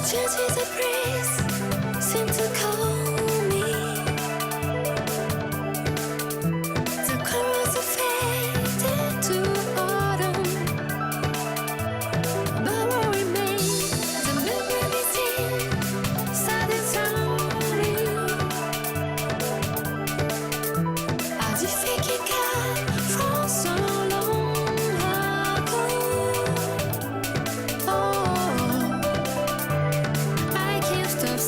Changes of breeze seem to call me. The colors are faded to autumn, but what remains the memories inside the story. As if it can come from so long ago. Oh, I can't stop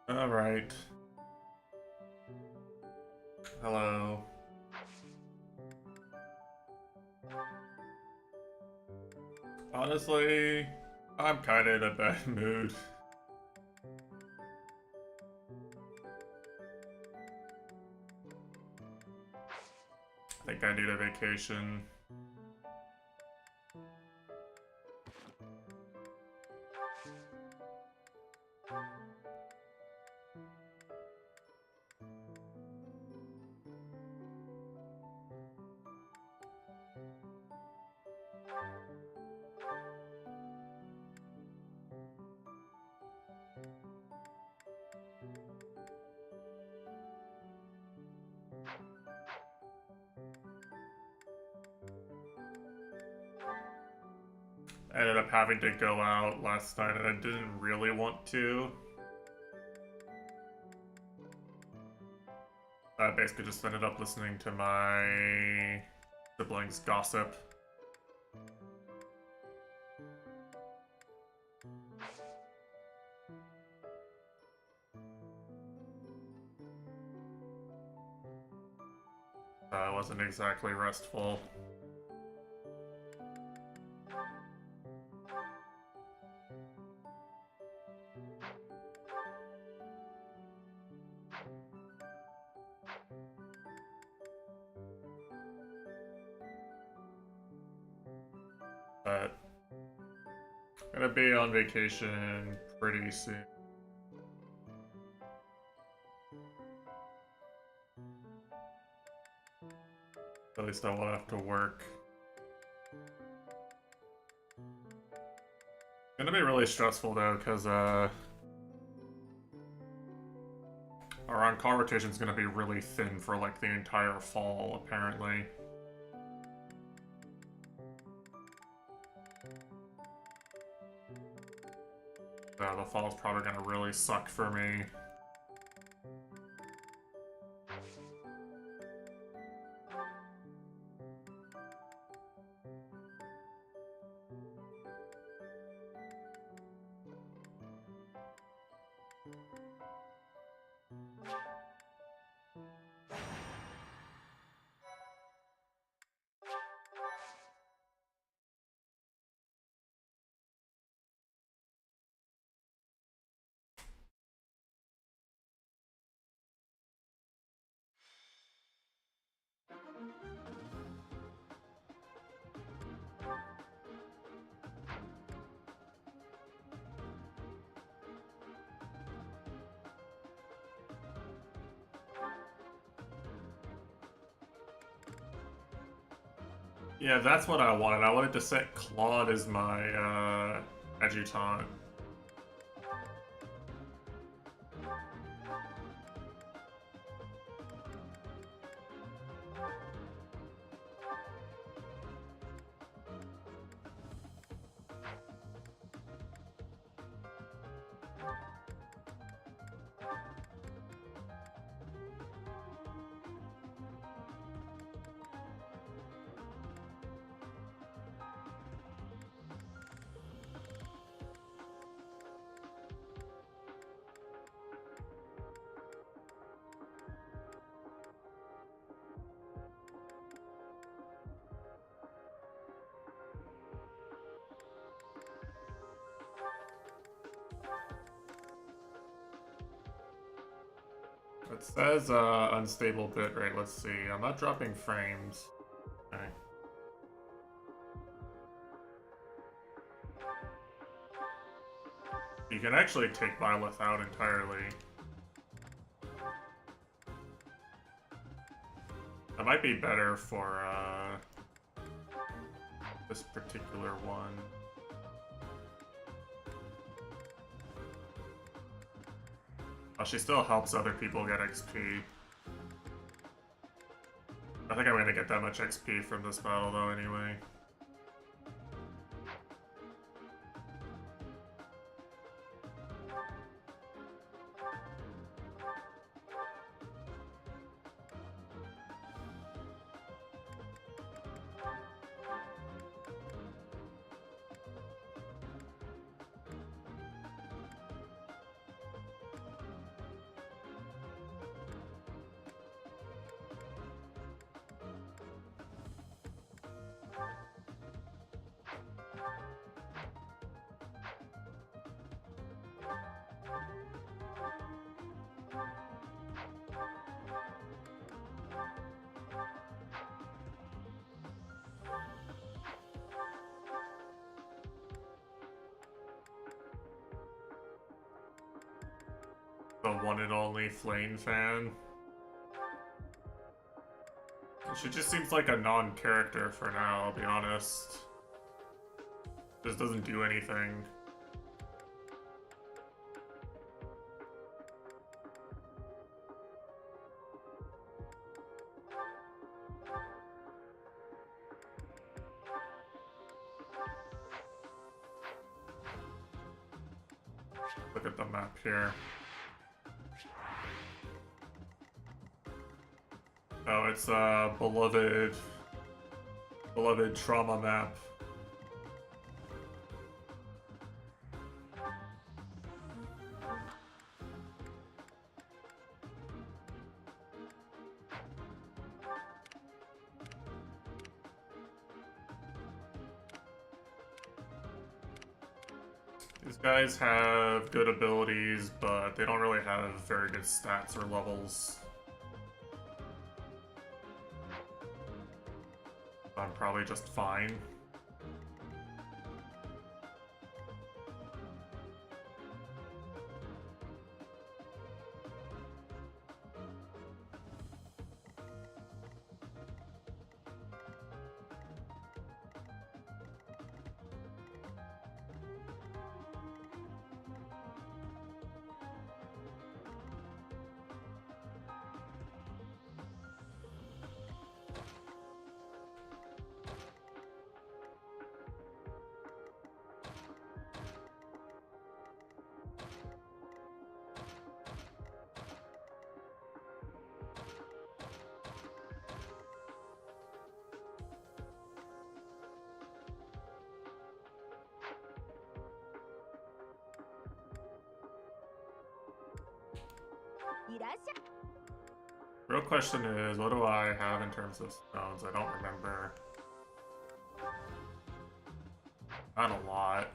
Alright. Hello. Honestly, I'm kinda in a bad mood. I think I need a vacation. I ended up having to go out last night and I didn't really want to. I basically just ended up listening to my siblings gossip. It wasn't exactly restful. But I'm gonna be on vacation pretty soon. At least I won't have to work. It's gonna be really stressful though, because our on-call rotation is gonna be really thin for like the entire fall, apparently. So the fall's probably gonna really suck for me. Yeah, that's what I wanted. I wanted to set Claude as my adjutant. It says unstable bitrate. Let's see. I'm not dropping frames. Okay. You can actually take Byleth out entirely. That might be better for this particular one. Oh, she still helps other people get XP. I think I'm gonna get that much XP from this battle though anyway. one and only Flame fan. She just seems like a non-character for now, I'll be honest. Just doesn't do anything. Look at the map here. Oh, it's a beloved trauma map. These guys have good abilities, but they don't really have very good stats or levels. I'm probably just fine. Real question is, what do I have in terms of stones? I don't remember. Not a lot.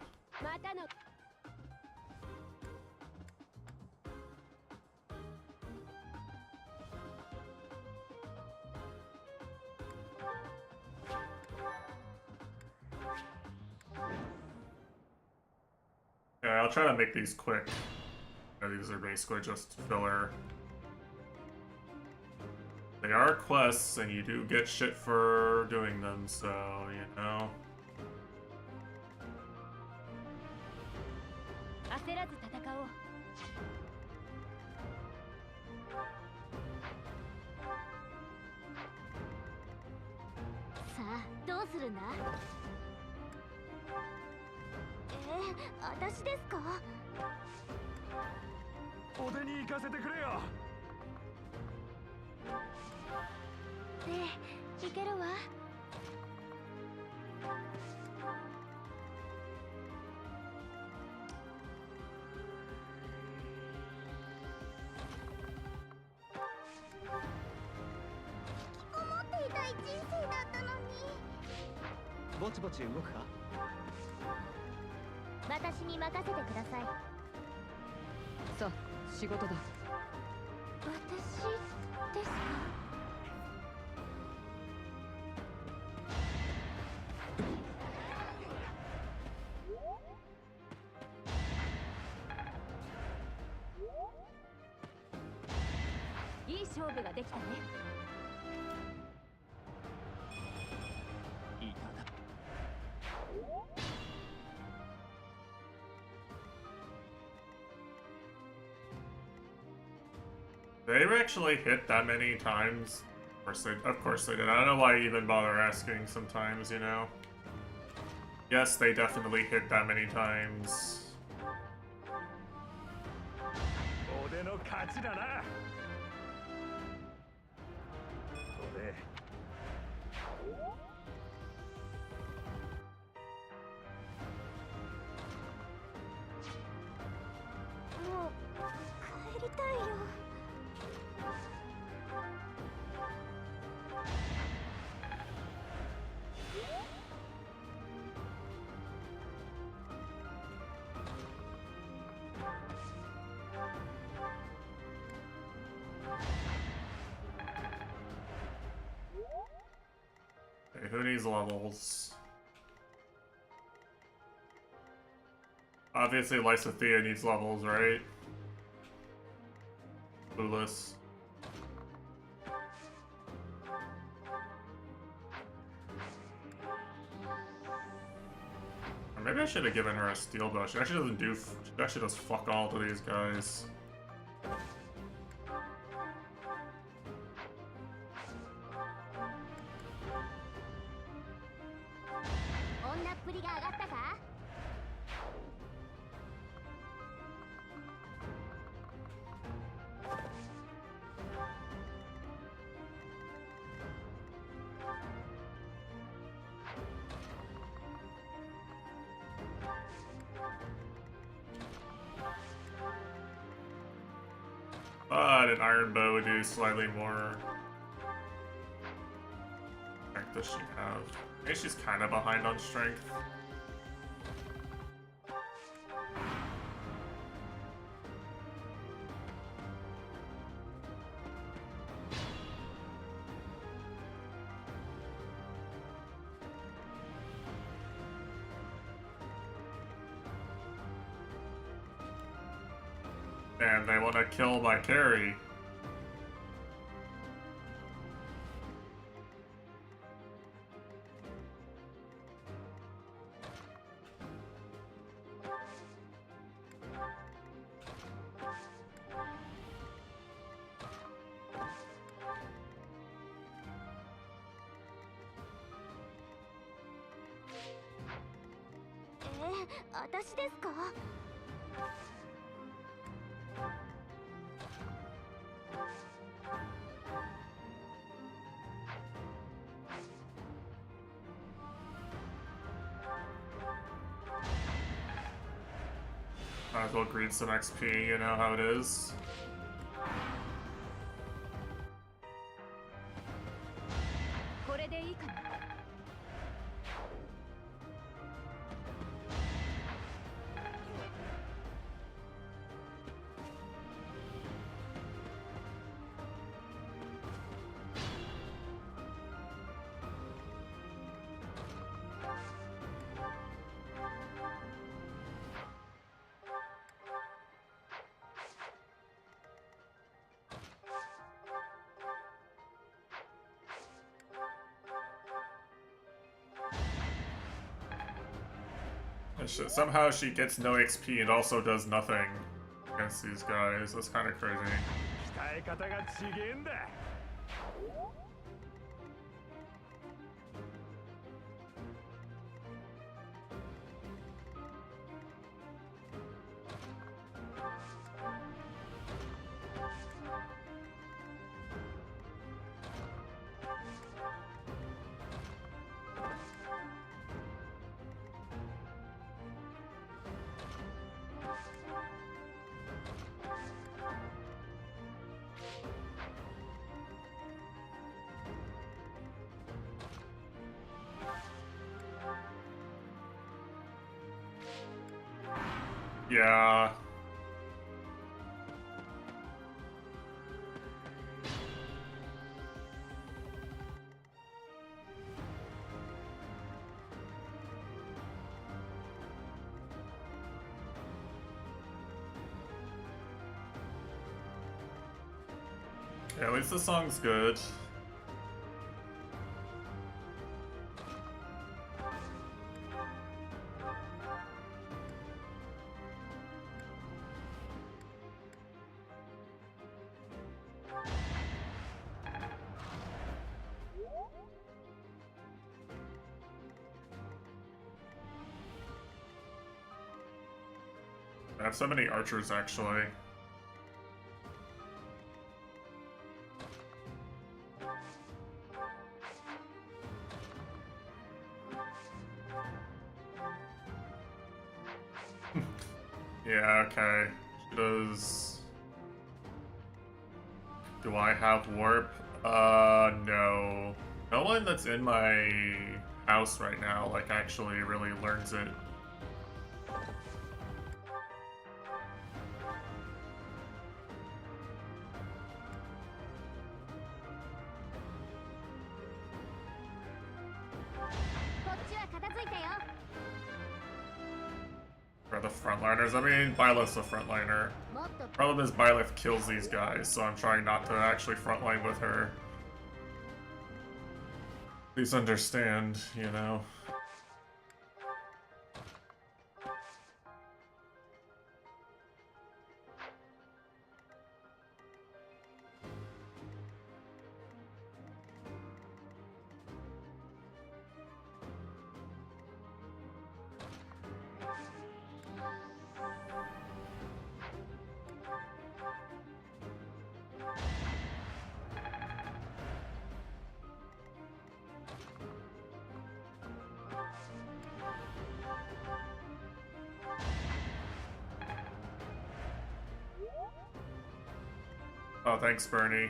Yeah, I'll try to make these quick. These are basically just filler. They are quests, and you do get shit for doing them, so, you know.ぼちぼち動くか。私に任せてください。さあ、仕事だ。私ですか。いい勝負ができたね。いただ。They actually hit that many times. Of course they did. I don't know why I even bother asking sometimes, you know? Yes, they definitely hit that many times. 俺の勝ちだな。俺。もう帰りたいよ。Okay, who needs levels? Obviously, Lysithea needs levels, right? Clueless. Or maybe I should have given her a steel bow. She actually doesn't do. She actually does fuck all to these guys. 女っぷりが上がったか But an iron bow would do slightly more. What does she have? Maybe she's kind of behind on strength. And they want to kill my carry. Eh, 私ですか Might as well greed some XP, you know how it is. Somehow she gets no XP and also does nothing against these guys. That's kind of crazy. 鍛え方がちげえんだ Yeah. Yeah, at least the song's good. I have so many archers, actually. Yeah, okay. Does... Do I have warp? No. No one that's in my house right now, like, actually really learns it. are the frontliners. I mean, Byleth's a frontliner. Problem is, Byleth kills these guys, so I'm trying not to actually frontline with her. Please understand, you know. Oh, thanks, Bernie.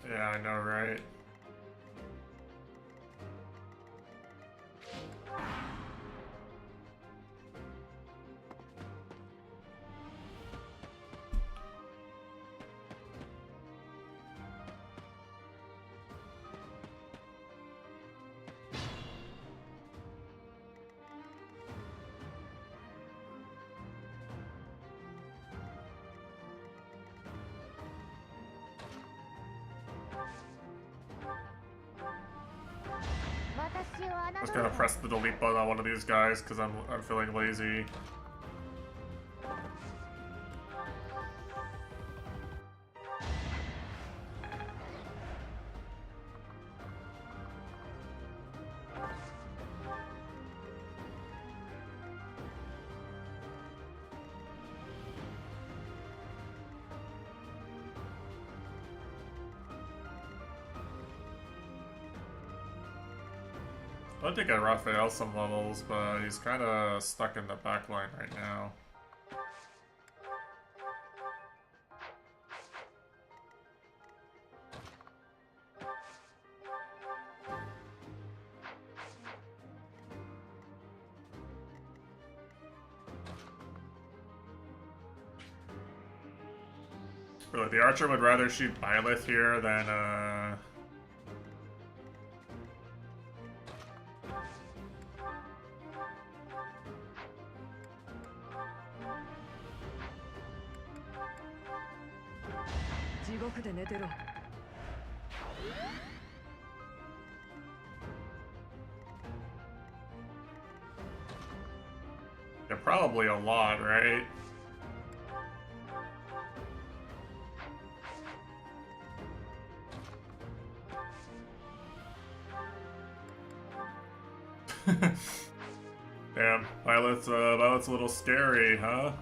Yeah, I know, right? I was gonna press the delete button on one of these guys because I'm feeling lazy. I think I Raphael some levels, but he's kind of stuck in the backline right now. Really, the archer would rather shoot Byleth here than yeah, probably a lot, right? Damn, Violet's a little scary, huh?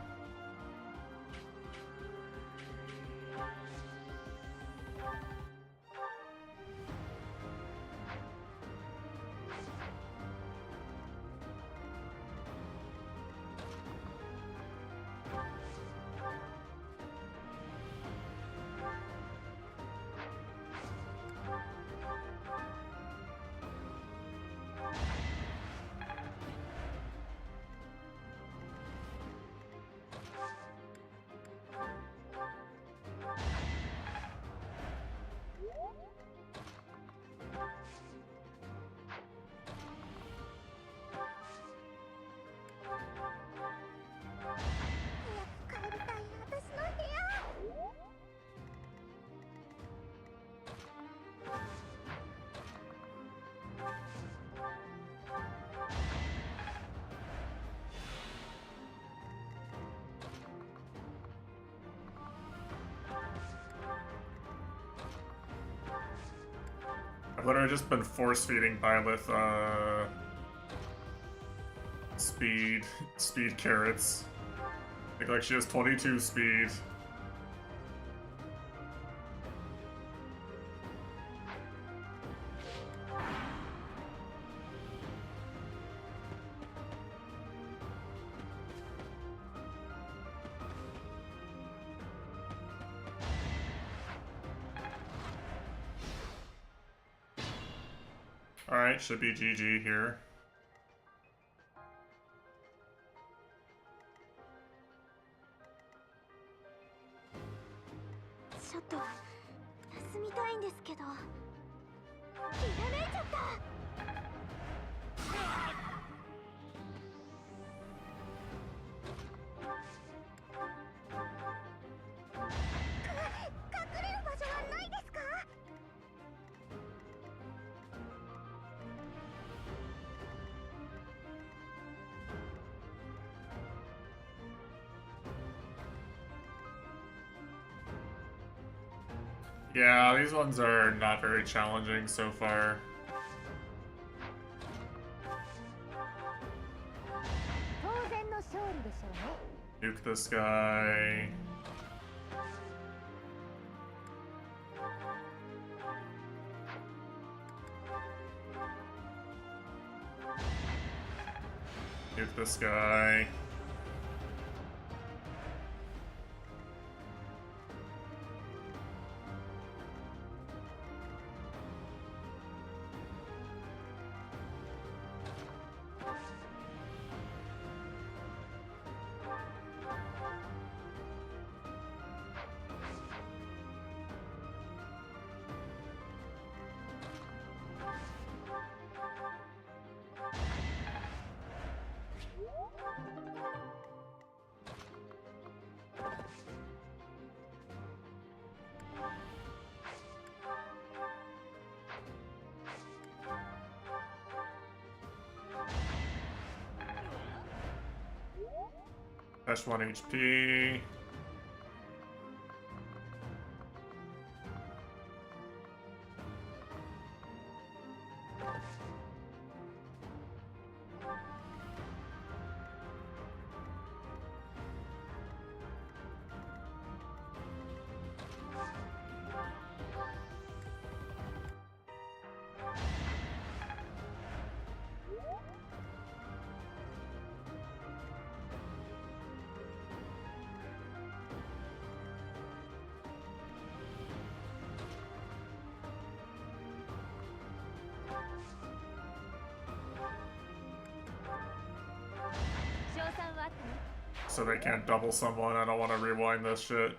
I've literally just been force-feeding Byleth, speed carrots. I think, like, she has 22 speed. Alright, should be GG here.ちょっと休みたいんですけど。ひらめいちゃった。隠れる場所はないですか？ Yeah, these ones are not very challenging so far. 当然の勝利でしょうね。 Nuke this guy. Nuke this guy. Dash 1 HP. So they can't double someone. I don't want to rewind this shit.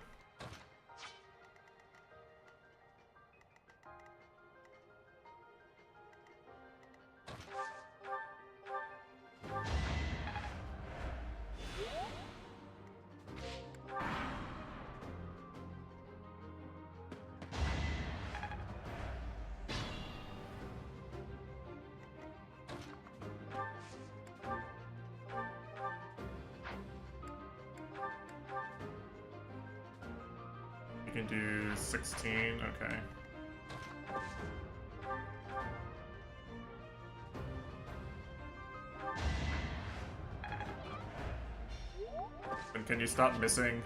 You can do 16, okay. And can you stop missing?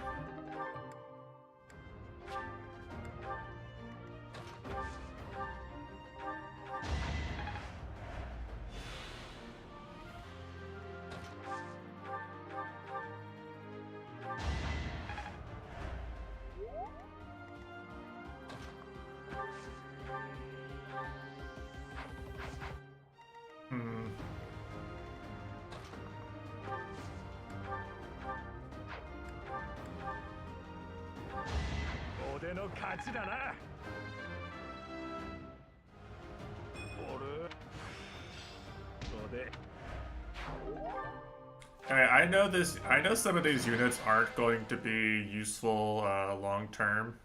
Okay, I know some of these units aren't going to be useful long term.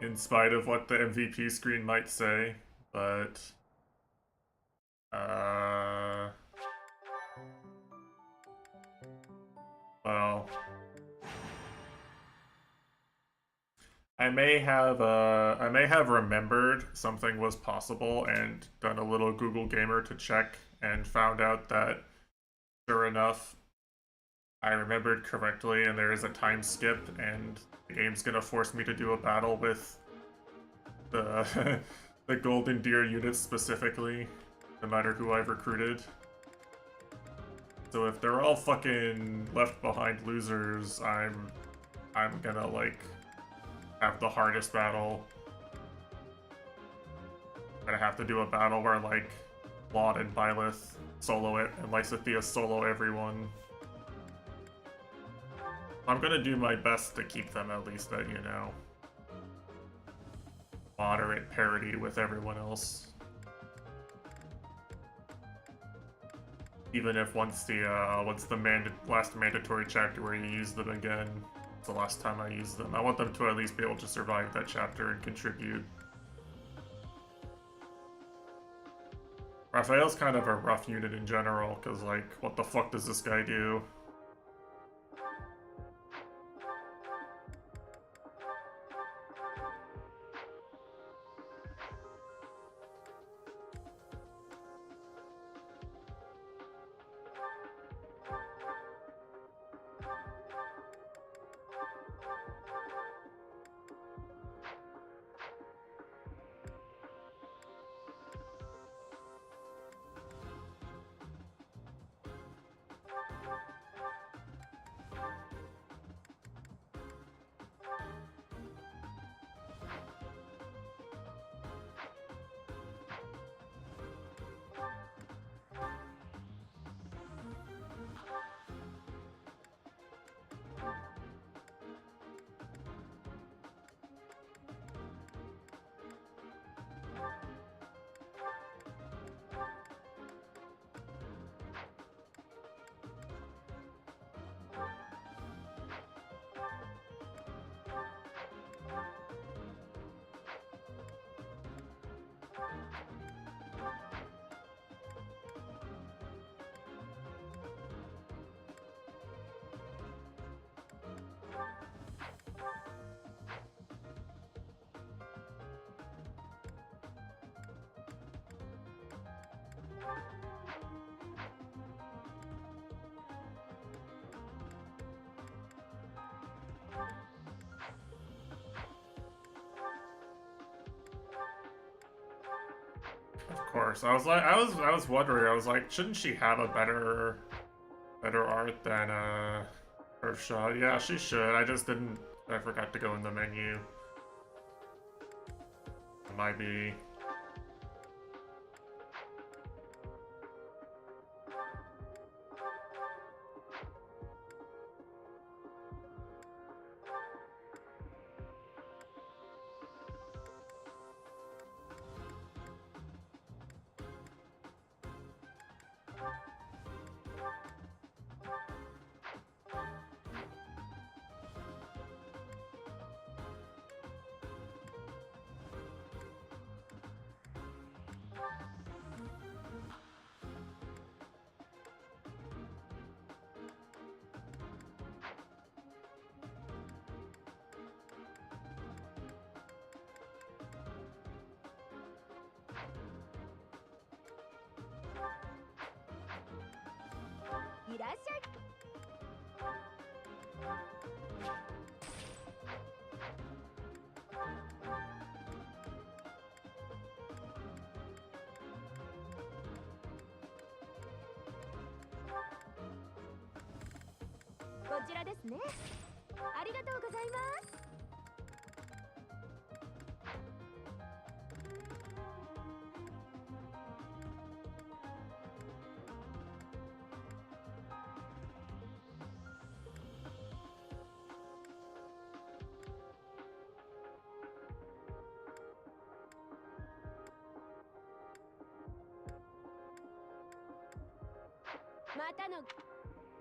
In spite of what the MVP screen might say, but well, I may have remembered something was possible and done a little Google Gamer to check and found out that sure enough, I remembered correctly and there is a time skip and the game's gonna force me to do a battle with the the Golden Deer units specifically, no matter who I've recruited. So if they're all fucking left behind losers, I'm gonna like have the hardest battle. I'm gonna have to do a battle where like Laud and Byleth solo it and Lysithea solo everyone. I'm gonna do my best to keep them at least at, you know, moderate parity with everyone else. Even if once the last mandatory chapter where you use them again, it's the last time I use them. I want them to at least be able to survive that chapter and contribute. Raphael's kind of a rough unit in general, because like, what the fuck does this guy do? Of course. I was wondering, I was like, shouldn't she have a better art than Earthshot? Yeah, she should. I forgot to go in the menu. It might be.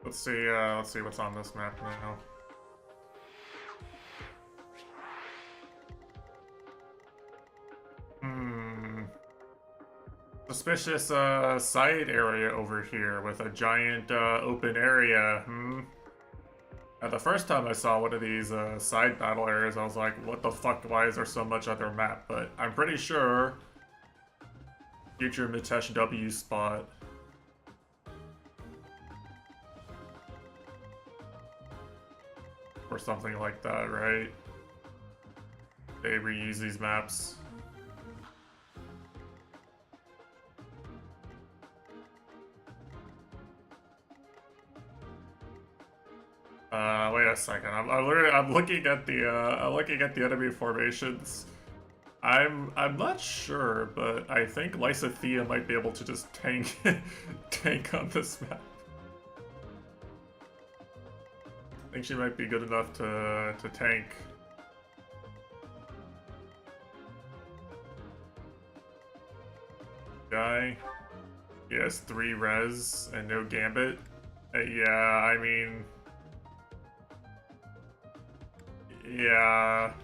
Let's see what's on this map now. Suspicious side area over here with a giant open area. The first time I saw one of these side battle areas, I was like, what the fuck, why is there so much other map? But I'm pretty sure future Mitesh W spot. Or something like that, right? They reuse these maps. Wait a second. I'm looking at the enemy formations. I'm not sure, but I think fe3h might be able to just tank tank on this map. I think she might be good enough to tank. Guy, he has 3 res and no gambit. Yeah, I mean, yeah.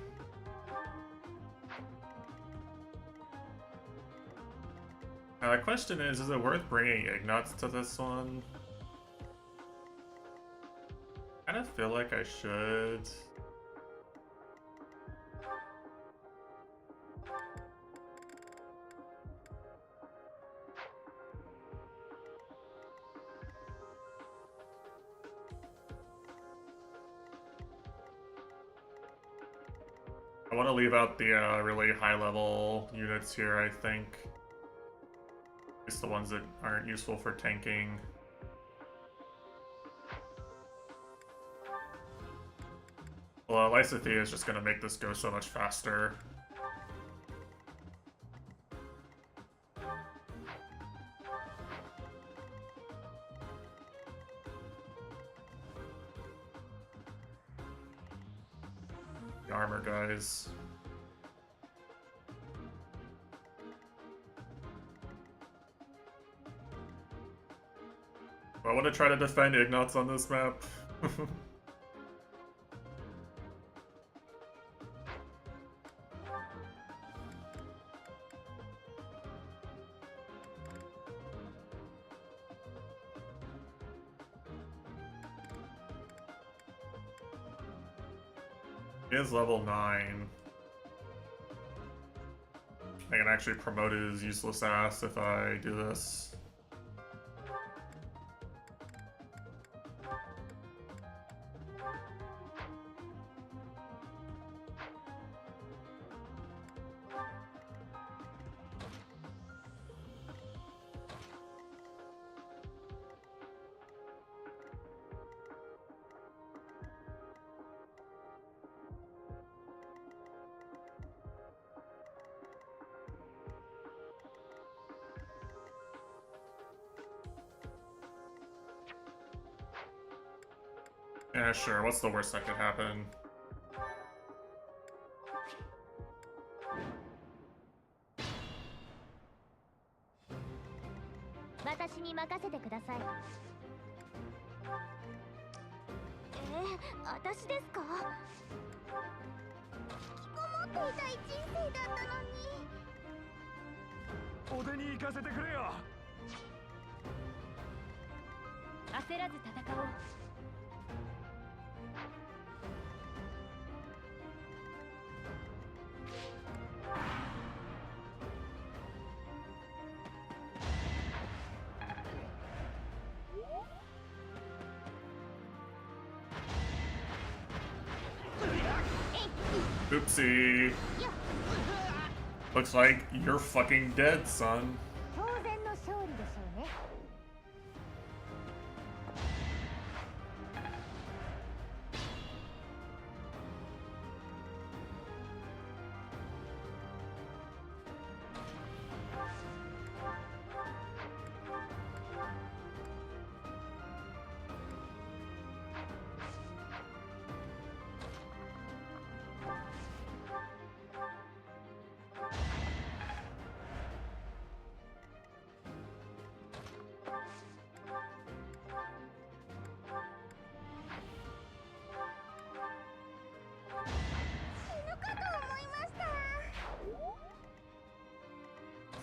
The question is it worth bringing Ignatz to this one? I kind of feel like I should. I want to leave out the really high-level units here, I think. At least the ones that aren't useful for tanking. Well, fe3h is just going to make this go so much faster. The armor guys. I want to try to defend Ignatz on this map. He is level 9. I can actually promote his useless ass if I do this. Yeah, sure. What's the worst that could happen? Oopsie. Looks like you're fucking dead, son.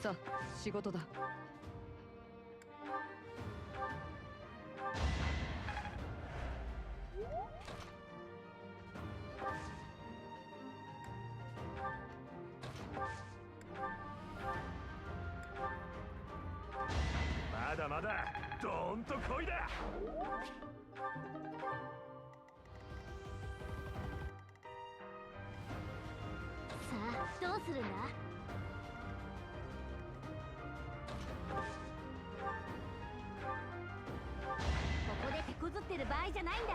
さあ、仕事だ。まだどーんと来いだ。さあどうするんだ。ここで手こずってる場合じゃないんだ。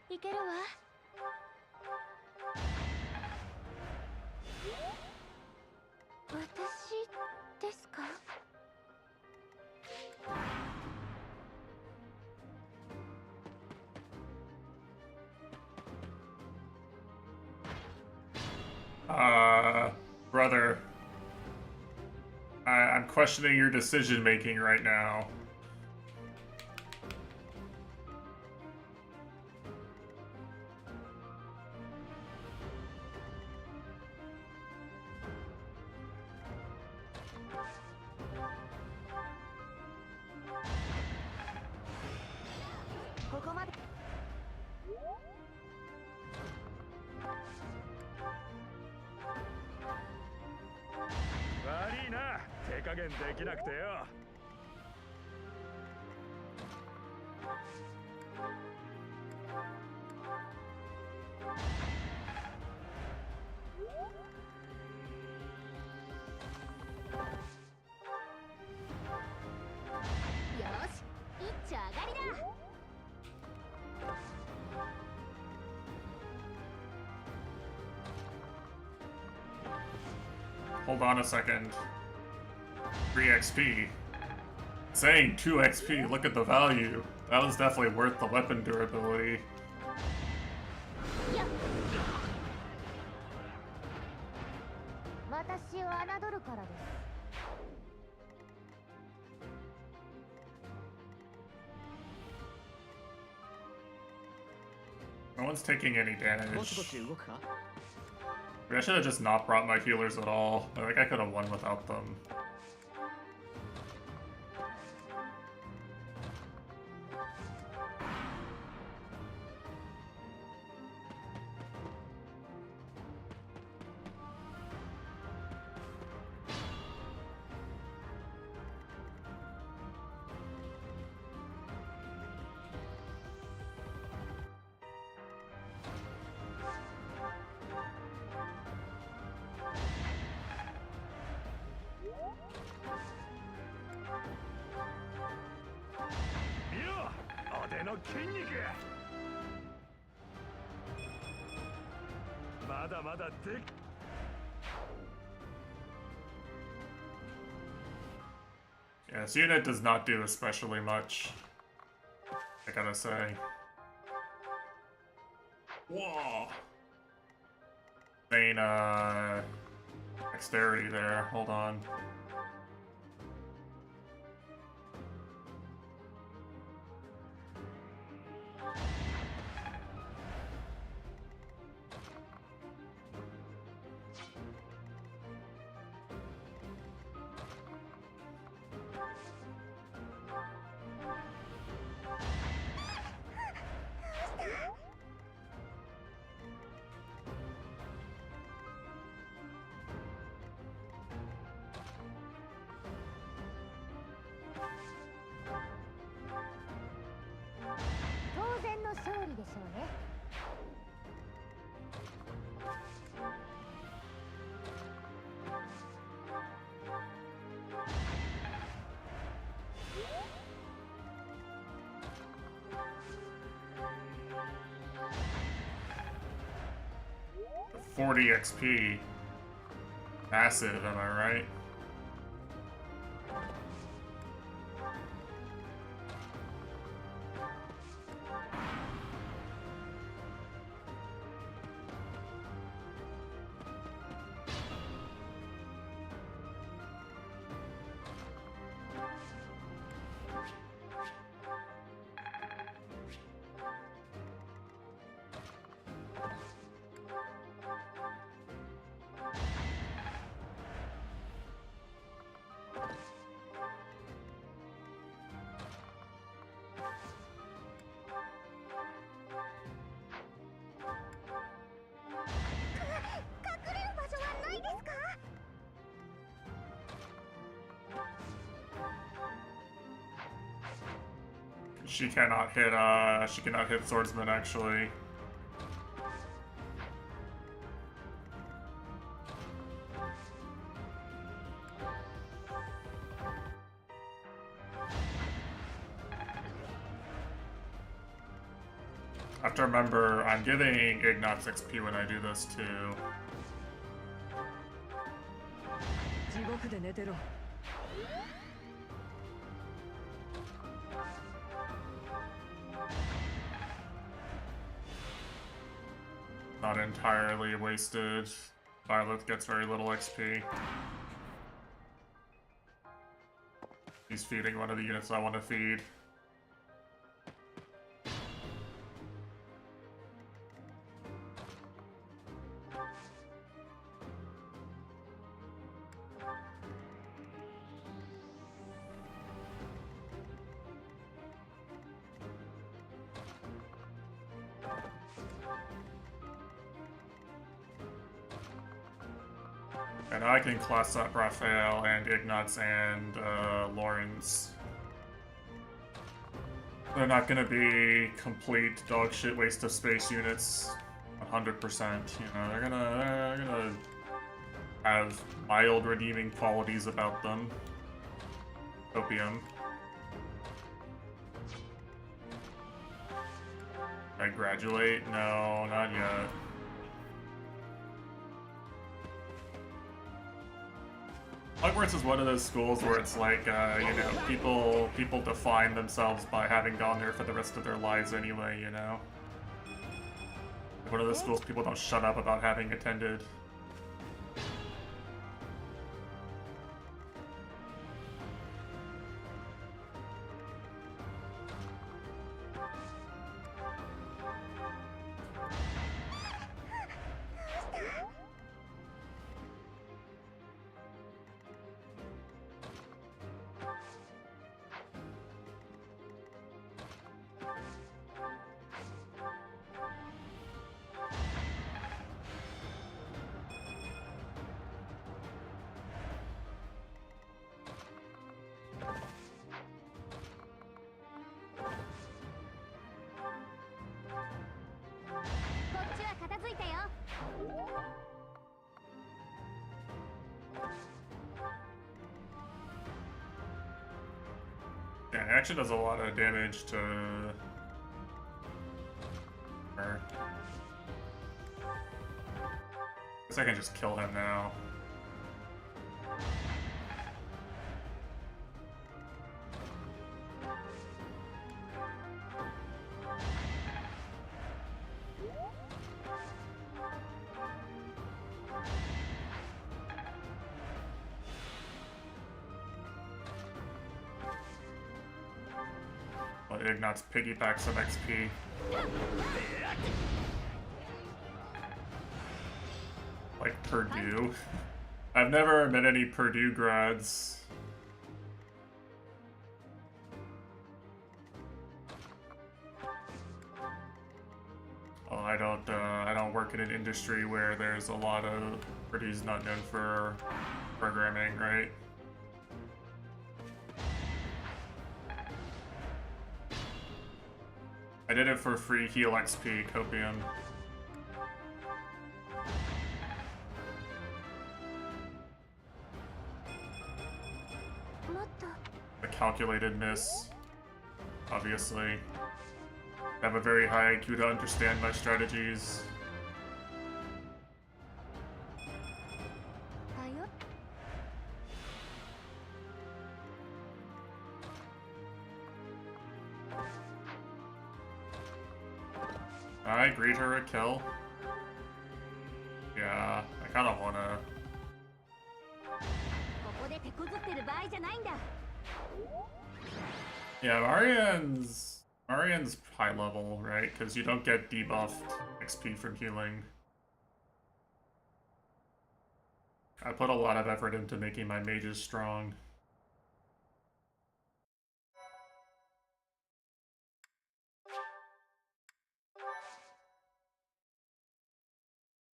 いけるわ。私ですか。Brother, I'm questioning your decision making right now. Hold on a second. 3 XP. Saying 2 XP, look at the value. That was definitely worth the weapon durability. No one's taking any damage. I should have just not brought my healers at all. Like, I could have won without them. Yeah, this unit does not do especially much, I gotta say. Whoa! Insane, dexterity there. Hold on. $40 XP. Massive, am I right? ですか？ She cannot hit swordsman actually. I have to remember, I'm giving Ignatz XP when I do this too. 地獄で寝てろ。 Not entirely wasted. Violet gets very little XP. He's feeding one of the units I want to feed. And I can class up Raphael and Ignatz and Lawrence. They're not gonna be complete dog shit waste of space units, 100%. You know, they're gonna have mild redeeming qualities about them. Opium. I graduate? No, not yet. Hogwarts is one of those schools where it's like, you know, people define themselves by having gone there for the rest of their lives anyway, you know? One of those schools people don't shut up about having attended. Yeah, it actually does a lot of damage to her. Guess I can just kill him now. But Ignatz piggyback some XP. Like Purdue. I've never met any Purdue grads. Well, I don't work in an industry where there's a lot of Purdue's not known for programming, right? I did it for free heal XP, Copium. A calculated miss, obviously. I have a very high IQ to understand my strategies. I agreed her a kill. Yeah, I kind of wanna. Yeah, Marianne's high level, right? Because you don't get debuffed XP from healing. I put a lot of effort into making my mages strong.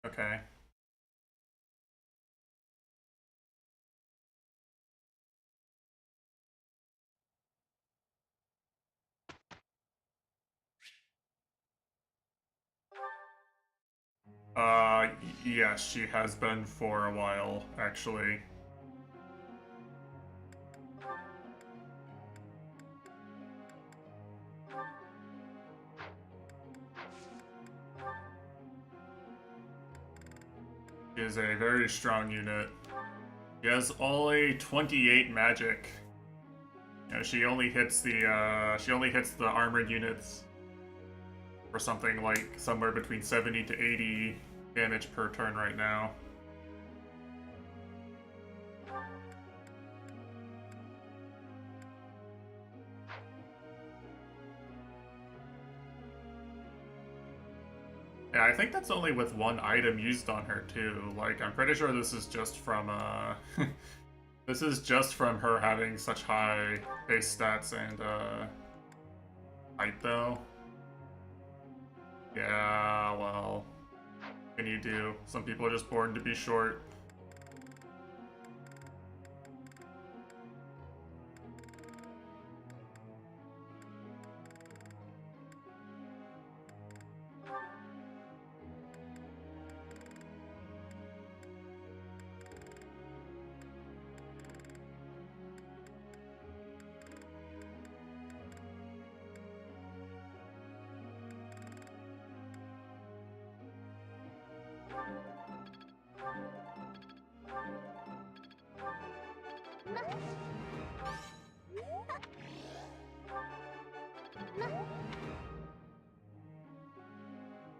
Okay. Yes, she has been for a while, actually. She is a very strong unit. She has only 28 magic. You know, she only hits the armored units for something like somewhere between 70 to 80 damage per turn right now. Yeah, I think that's only with one item used on her too. Like, I'm pretty sure this is just from this is just from her having such high base stats and height though. Yeah, well, what can you do? Some people are just born to be short.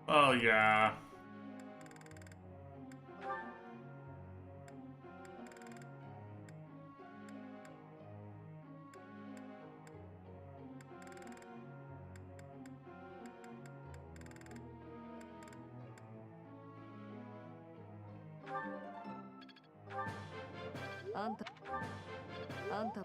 Oh yeah. Anta.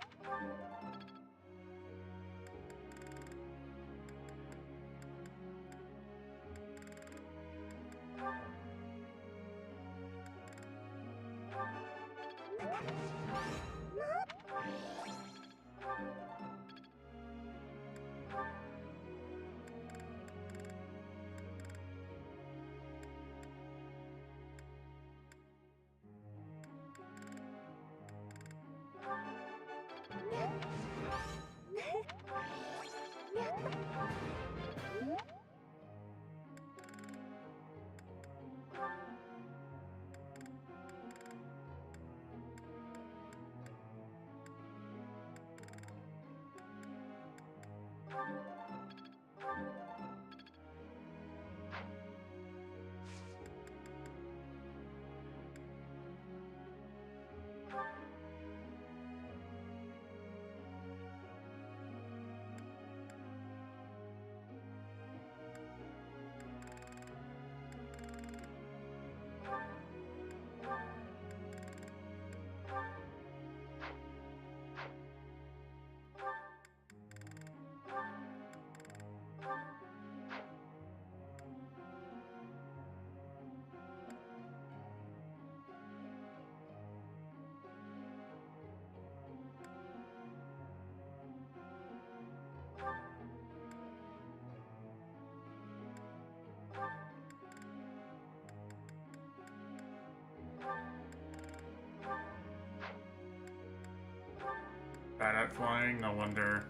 Bad at flying, no wonder.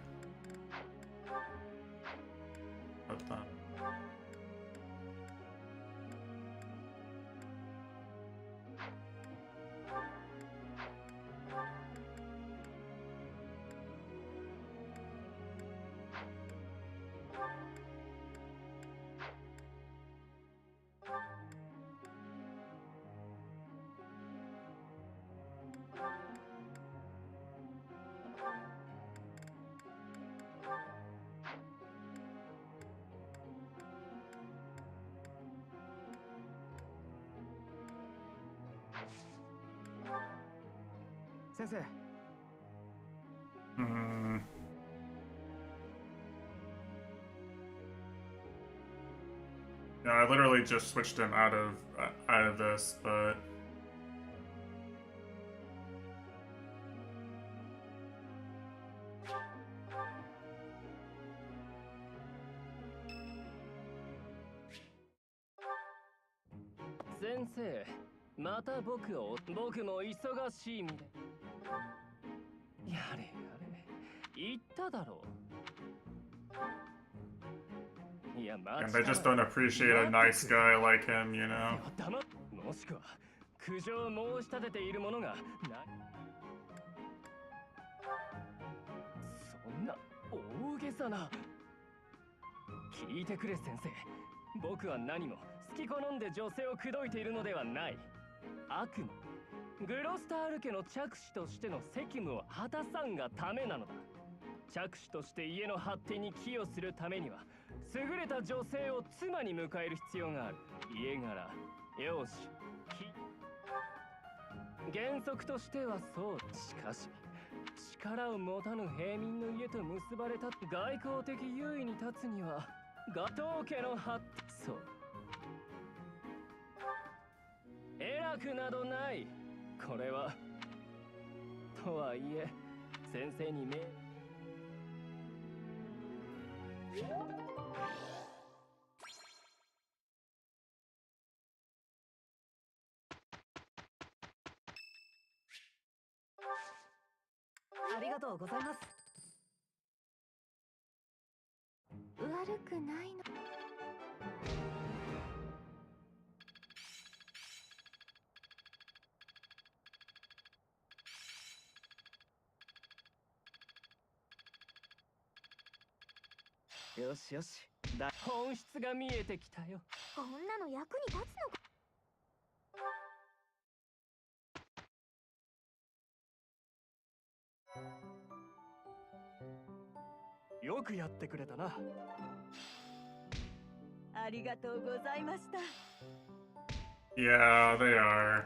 What the? Sensei. Hmm. Yeah, I literally just switched him out of this, but 先生、また僕も忙しいみたい。やれやれ、言っただろう。いや、ま And they just don't appreciate a nice guy like him, you know? もしくは苦情を申し立てているものがない。そんな大げさな。聞いてくれ先生、僕は何も好き好んで女性を口説いているのではない。あくまでグロスタール家の着手としての責務を果たさんがためなのだ。着手として家の発展に寄与するためには優れた女性を妻に迎える必要がある。家柄、容姿、原則としてはそう。しかし力を持たぬ平民の家と結ばれた外交的優位に立つにはガトー家の発展、そう偉くなどない。これはとはいえ先生にありがとうございます。悪くないの。よしよし、本質が見えてきたよ。こんなの役に立つのか。よくやってくれたな。ありがとうございました。Yeah, they are.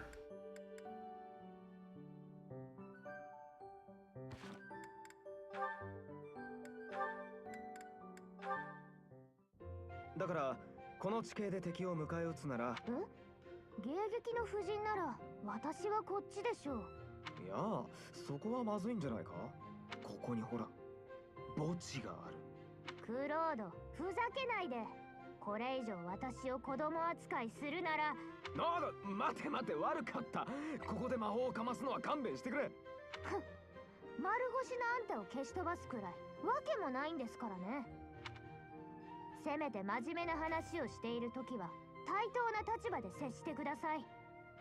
だからこの地形で敵を迎え撃つなら、迎撃の夫人なら私はこっちでしょう。いやそこはまずいんじゃないか。ここにほら墓地がある。クロード、ふざけないで。これ以上私を子供扱いするなら。待て悪かった。ここで魔法をかますのは勘弁してくれ。丸腰なあんたを消し飛ばすくらいわけもないんですからね。せめて真面目な話をしているときは対等な立場で接してください。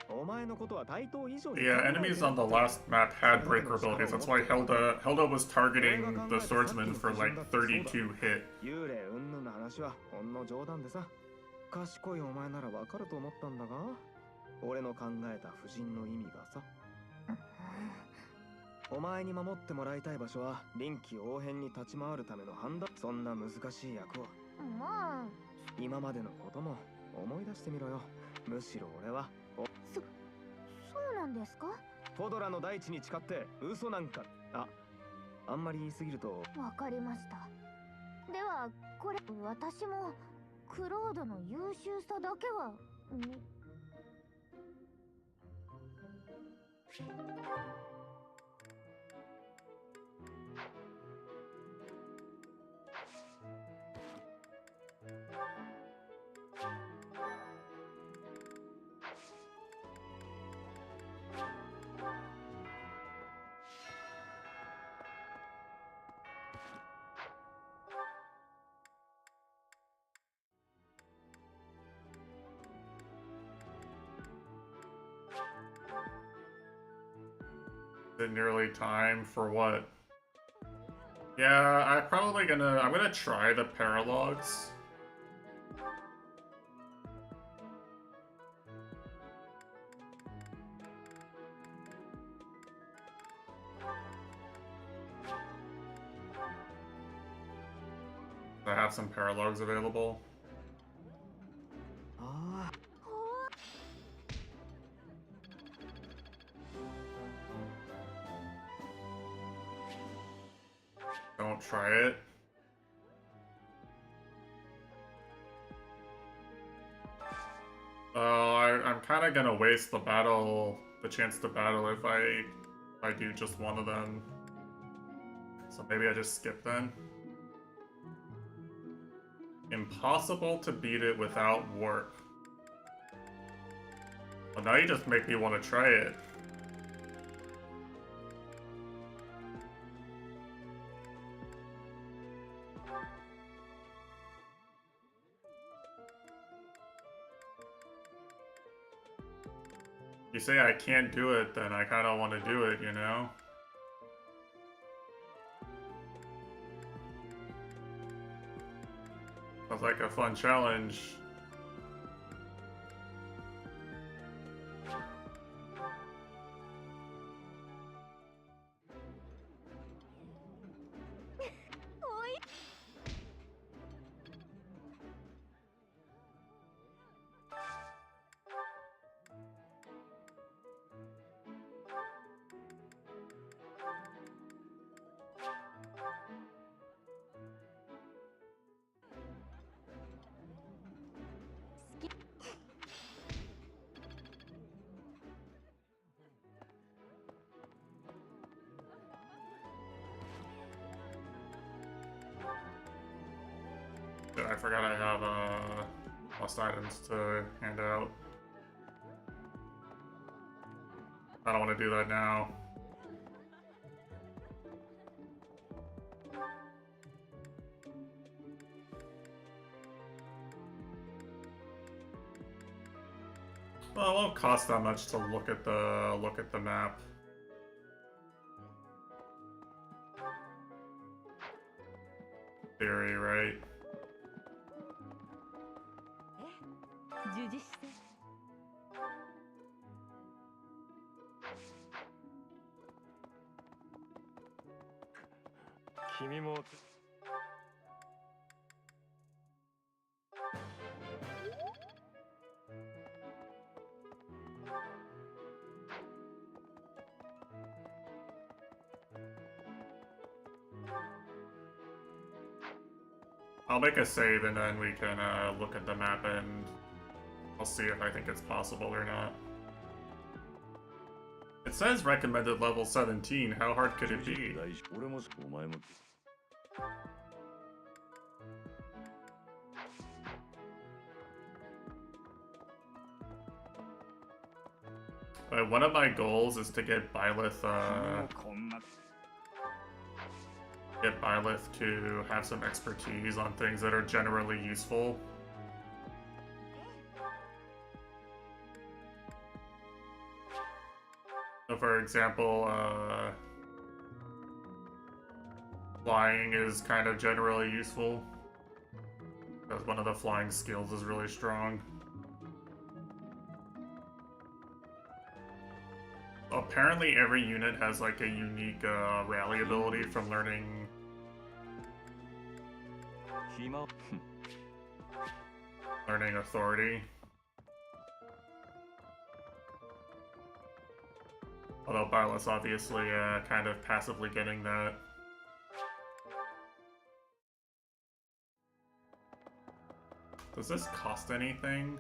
お前のことは対等以上に。Yeah, enemies on the last map had breaker abilities. That's why Hilda was targeting the swordsman for like 32 hit. 幽霊云々の話はほんの冗談でさ。賢いお前ならわかると思ったんだが、俺の考えた夫人の意味がさ。お前に守ってもらいたい場所は臨機応変に立ち回るための判断。そんな難しい役をまあ今までのことも思い出してみろよ。むしろ俺はそうなんですか。フォドラの大地に誓って嘘なんか。あんまり言い過ぎると。わかりました。ではこれ私もクロードの優秀さだけはIs it nearly time for what? Yeah, I'm gonna try the paralogs. I have some paralogs available. Don't try it. I'm kind of gonna waste the chance to battle if I do just one of them. So maybe I just skip then. Impossible to beat it without work. Well, now you just make me want to try it. You say I can't do it, then I kind of want to do it, you know? Sounds like a fun challenge. I forgot I have lost items to hand out. I don't want to do that now. Well, it won't cost that much to look at the map. Theory, right? I'll make a save and then we can look at the map and I'll see if I think it's possible or not. It says recommended level 17. How hard could it be? One of my goals is to get Byleth to have some expertise on things that are generally useful. So for example, flying is kind of generally useful, because one of the flying skills is really strong. Apparently every unit has like a unique rally ability from learning authority. Although Byleth's obviously kind of passively getting that. Does this cost anything?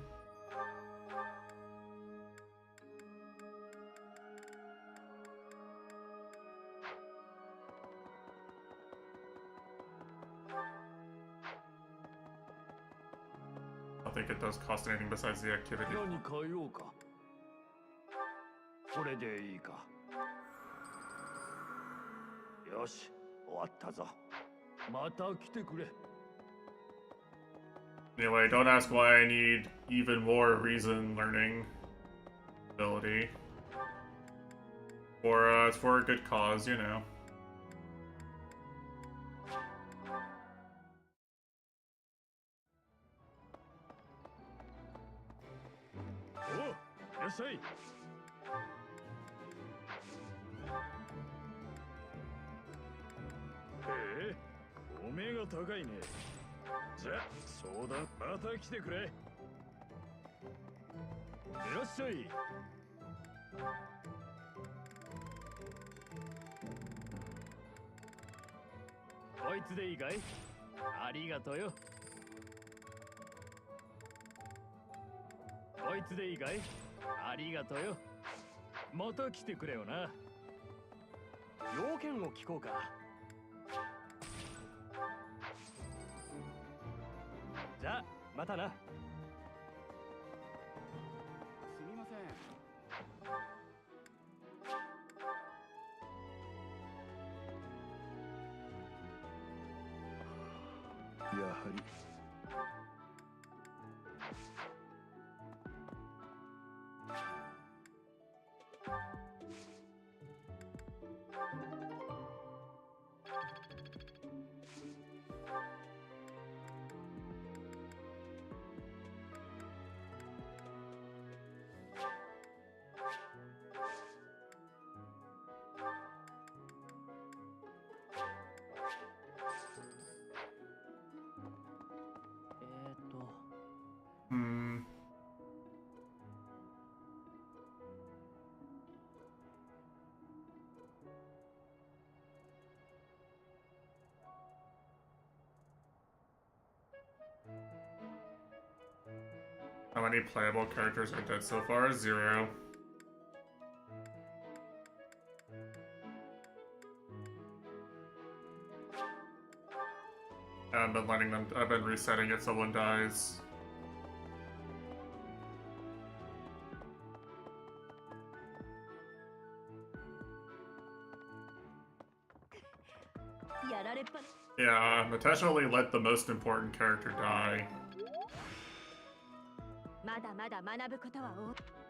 I don't think it does cost anything besides the activity. これでいいか。よし、終わったぞ。また来てくれ。 Anyway, don't ask why I need even more reason learning ability. It's for a good cause, you know. Oh, いらっしゃい。お目が高いね。じゃあ、相談また来てくれ。いらっしゃい。こいつでいいかい？ありがとうよ。こいつでいいかい？ありがとうよ。また来てくれよな。要件を聞こうか。じゃあ、またな。すみません。はりHmm. How many playable characters are dead so far? 0. I've been letting them. I've been resetting if someone dies. Yeah, intentionally let the most important character die. まだまだ学ぶことは多い。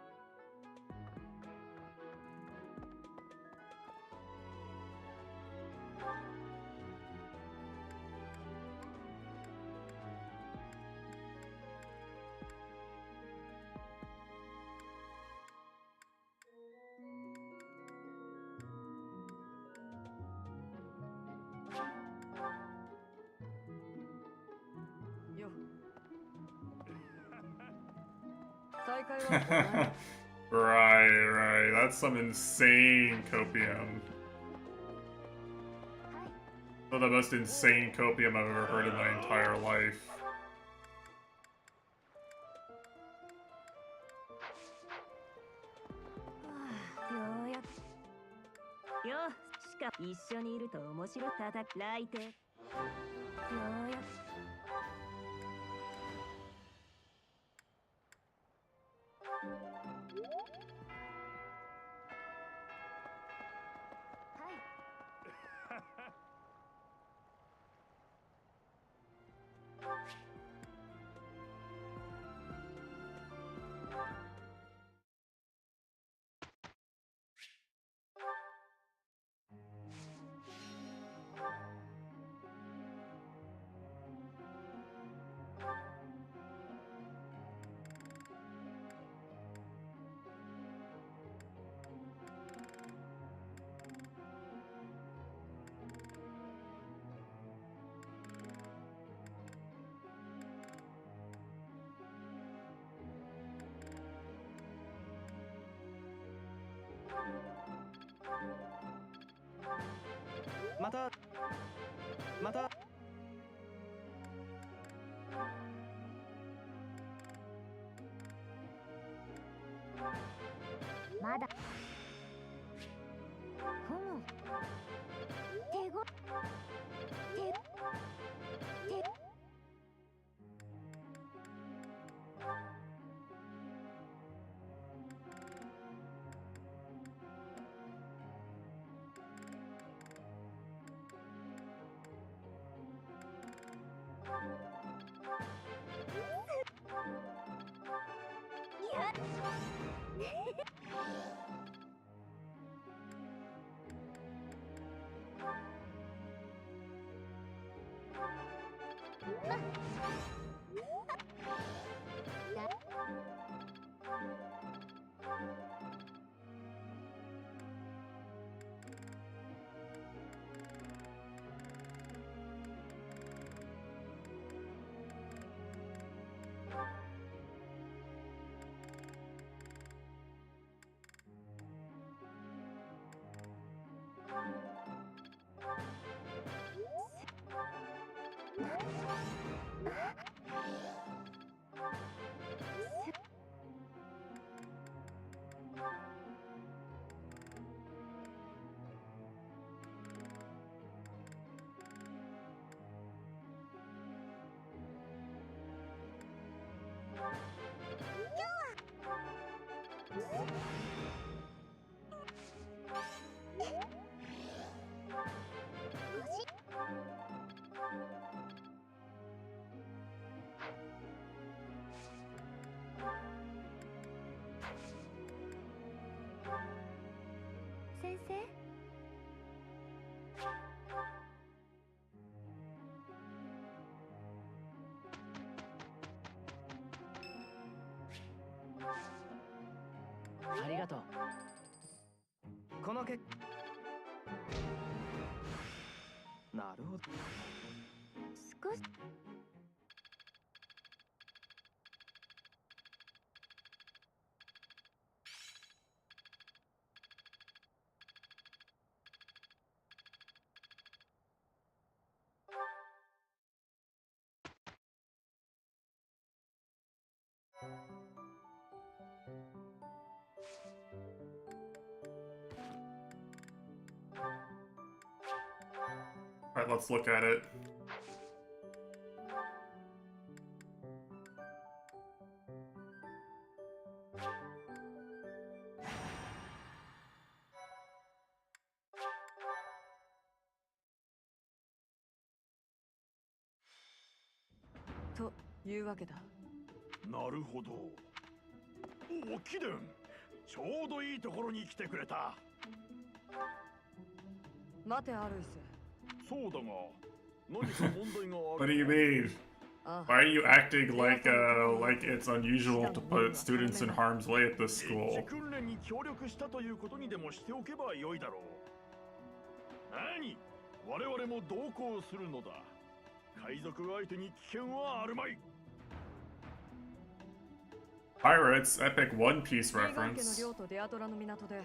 Right. That's some insane copium. One of the most insane copium I've ever heard in my entire life.またまだふむ手ご手先生。ありがとう。このけなるほど。少しAlright, let's look at it. To いうわけだ。なるほど。おお、キデン、ちょうどいいところに来てくれた。待てアルイス。そうだが、何か問題がある。What do you mean? あ Why are you acting like it's unusual to put students in harm's way at this 臨時 school? 訓練に協力したということにでもしておけばよいだろう。何？我々も同行するのだ。海賊相手に危険はあるまい。Pirates, epic One Piece リーガン家の reference. 領とデアドラの港で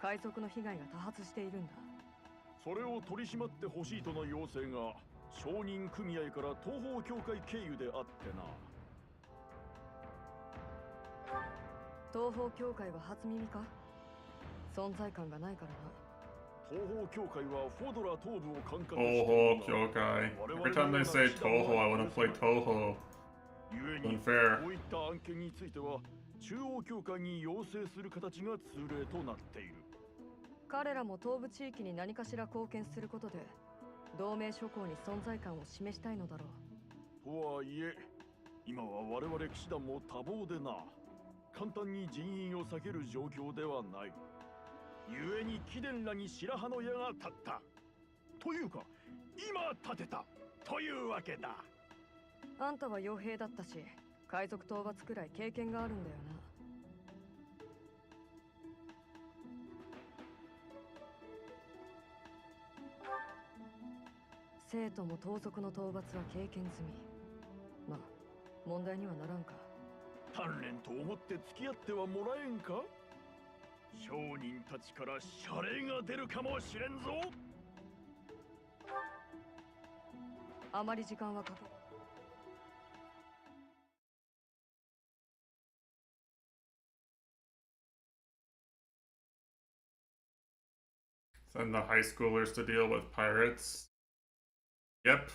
海賊の被害が多発しているんだ。それを取り締まってほしいとの要請が商人組合から東方協会経由であってな。東方協会は初耳か？存在感がないからな。東方協会はフォドラ東部を管轄してい Toho るが、 Kyokai. Every time they say Toho, I want to play Toho. 故に Unfair. こういった案件については中央協会に要請する形が通例となっている。彼らも東部地域に何かしら貢献することで同盟諸侯に存在感を示したいのだろう。とはいえ、今は我々騎士団も多忙でな、簡単に人員を避ける状況ではない。故に貴殿らに白羽の矢が立った。というか、今立てたというわけだ。あんたは傭兵だったし、海賊討伐くらい経験があるんだよな。生徒も盗賊の討伐は経験済み。まあ、問題にはならんか。鍛錬と思って付き合ってはもらえんか。商人たちから謝礼が出るかもしれんぞ。あまり時間はかけ。Send the high schoolers to deal with pirates. Yep.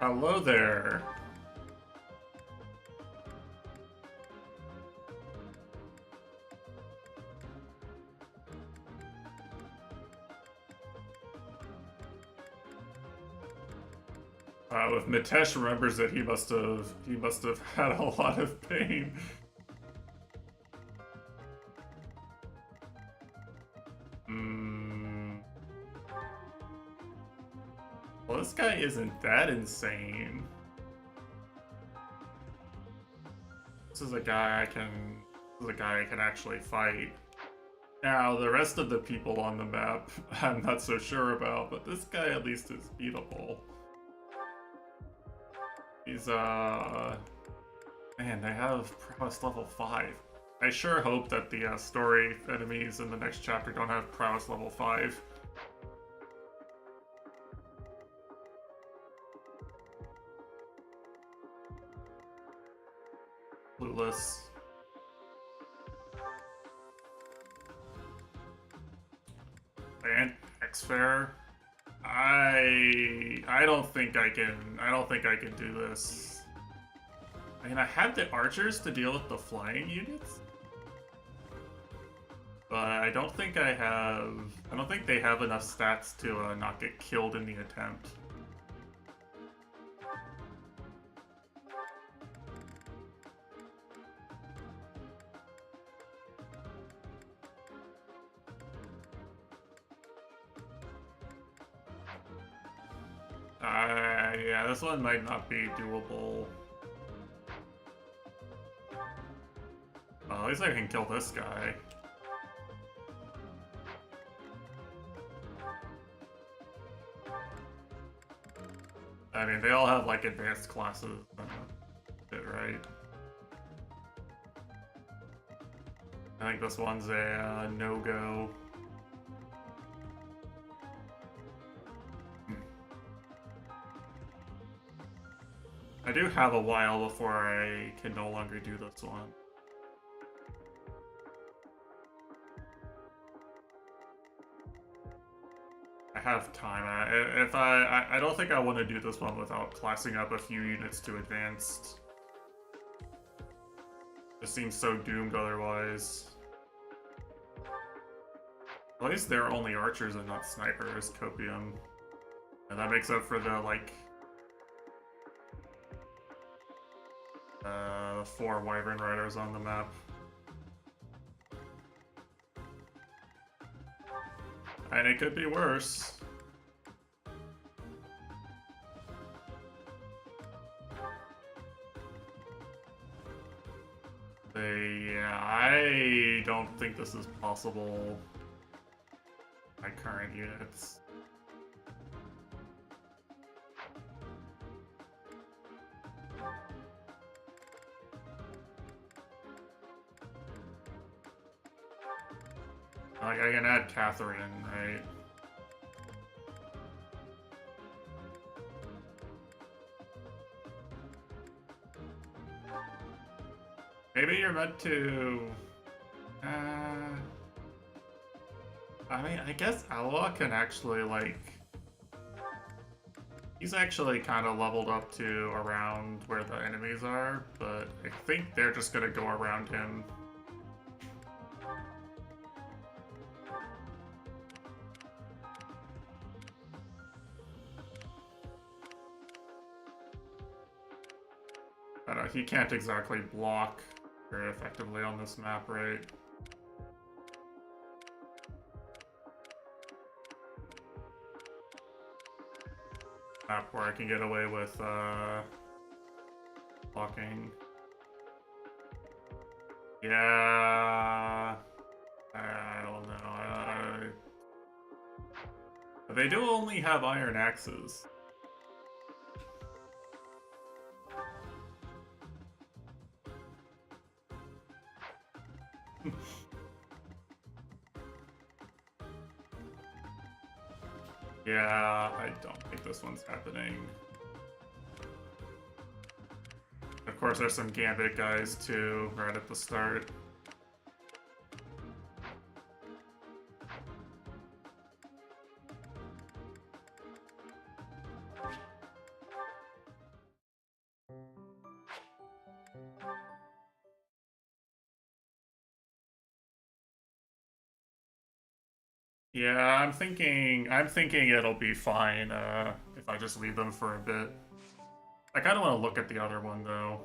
Hello there. If Mitesh remembers it, he must have had a lot of pain. Well, this guy isn't that insane. This is a guy I can actually fight. Now, the rest of the people on the map, I'm not so sure about, but this guy at least is beatable. He's, man, they have prowess level 5. I sure hope that the story enemies in the next chapter don't have prowess level 5. Clueless. And X-Fair. I don't think I can do this. I mean, I have the archers to deal with the flying units. but I don't think they have enough stats to not get killed in the attempt. Yeah, this one might not be doable. At least I can kill this guy. I mean, they all have like advanced classes. Right? I think this one's a no-go. I do have a while before I can no longer do this one. I have time. I don't think I want to do this one without classing up a few units to advanced. It seems so doomed otherwise. At least they're only archers and not snipers, Copium. And that makes up for the, like, 4 Wyvern Riders on the map. And it could be worse. Yeah, I don't think this is possible. My current units. Like, I can add Catherine, right? Maybe you're meant to... I mean, I guess Aloa can actually, like... He's actually kind of leveled up to around where the enemies are, but I think they're just gonna go around him. I don't know, he can't exactly block very effectively on this map, right? Map where I can get away with blocking. Yeah, I don't know. They do only have iron axes. Yeah, I don't think this one's happening. Of course, there's some Gambit guys too, right at the start. Yeah, I'm thinking it'll be fine if I just leave them for a bit. I kind of want to look at the other one though.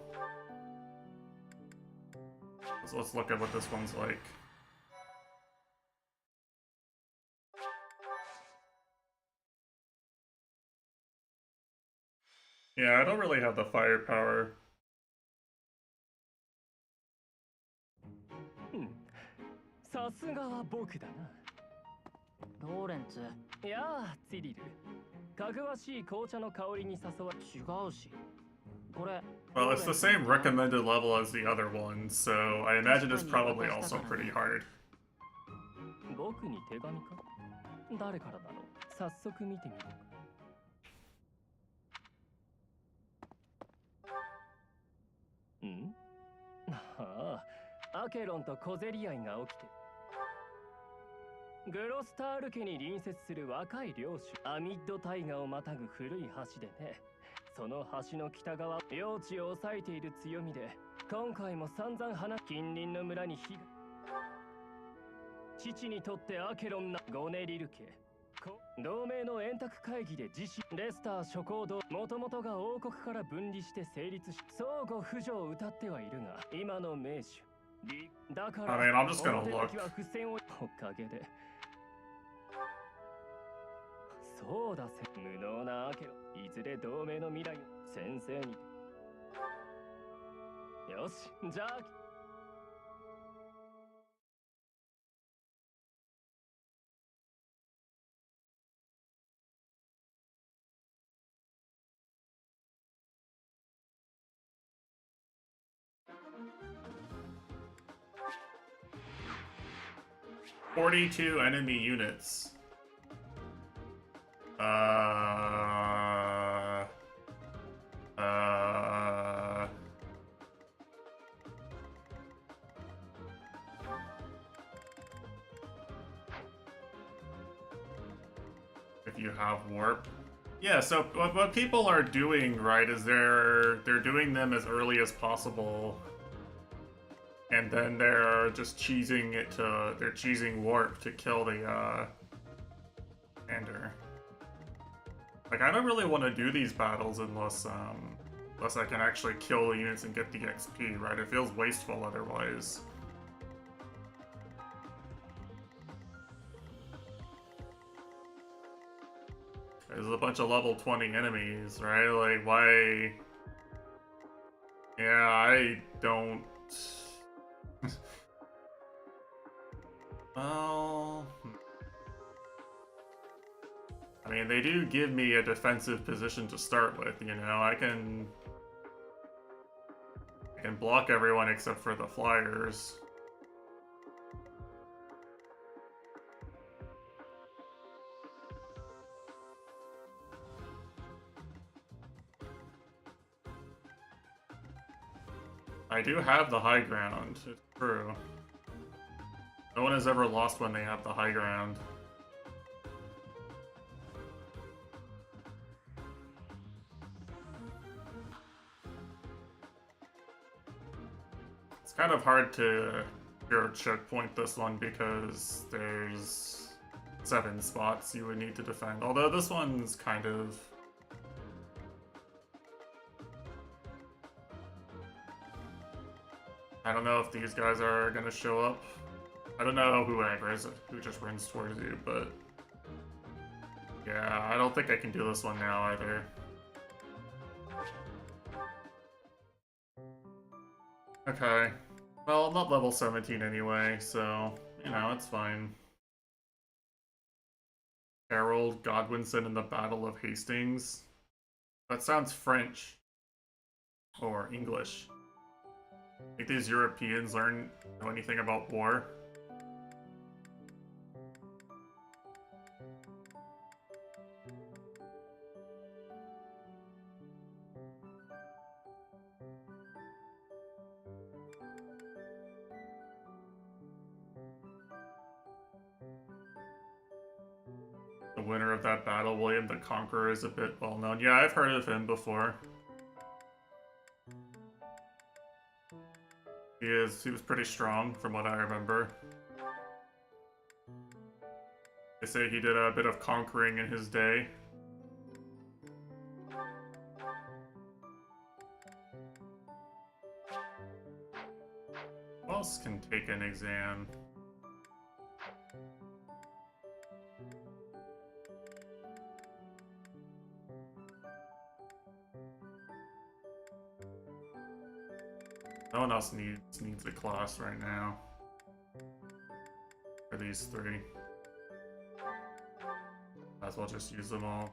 So let's look at what this one's like. Yeah, I don't really have the firepower. Well, it's the same recommended level as the other one, so I imagine it's probably also pretty hard. 父にとってアケロンなゴネリル家同盟の円卓会議で自身レスター諸行同もともとが王国から分離して成立し相互扶助を歌ってはいるが今の名手だから I mean, I'm just gonna 表 look. 向きは不戦をおかげでそうだ無能なアケロンいずれ同盟の未来を先生によしじゃあ42 enemy units. If you have warp. Yeah, so what people are doing, right, is they're doing them as early as possible. And then they're just cheesing it to they're cheesing warp to kill the commander. Like I don't really want to do these battles unless I can actually kill the units and get the XP, right? It feels wasteful otherwise. There's a bunch of level 20 enemies, right? Like why? Yeah, I don't. Well, I mean, they do give me a defensive position to start with, you know. I can block everyone except for the flyers. I do have the high ground, it's true. No one has ever lost when they have the high ground. It's kind of hard to hero checkpoint this one because there's 7 spots you would need to defend. Although this one's kind of... I don't know if these guys are gonna show up. I don't know who just runs towards you, but... Yeah, I don't think I can do this one now either. Okay. Well, I'm not level 17 anyway, so, you know, it's fine. Harold Godwinson in the Battle of Hastings. That sounds French. Or English. Think these Europeans know anything about war? The winner of that battle, William the Conqueror, is a bit well known. Yeah, I've heard of him before. He was pretty strong from what I remember. They say he did a bit of conquering in his day. Who else can take an exam? No one else needs a class right now. For these 3. Might as well just use them all.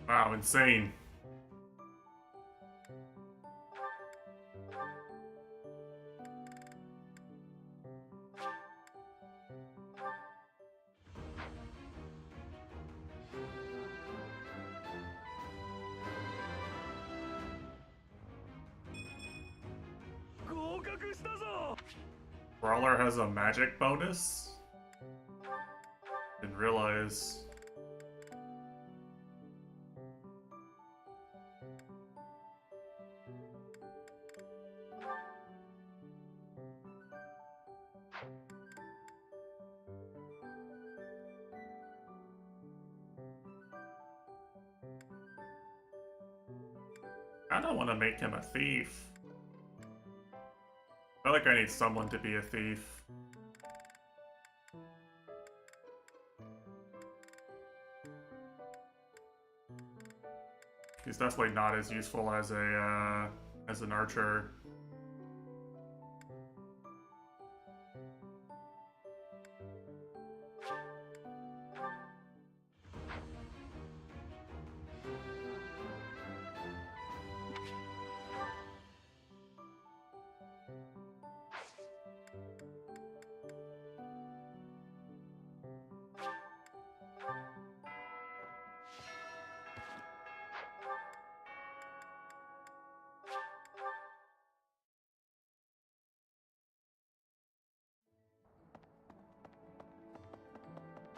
Wow, insane. Brawler has a magic bonus? Didn't realize. I don't want to make him a thief. I feel like I need someone to be a thief. He's definitely not as useful as an archer.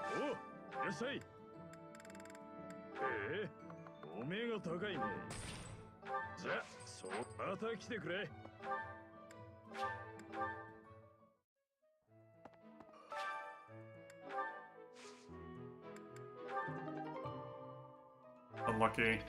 おう、いらっしゃい。お目が高いね。じゃあ、そうまた来てくれ。Unlucky.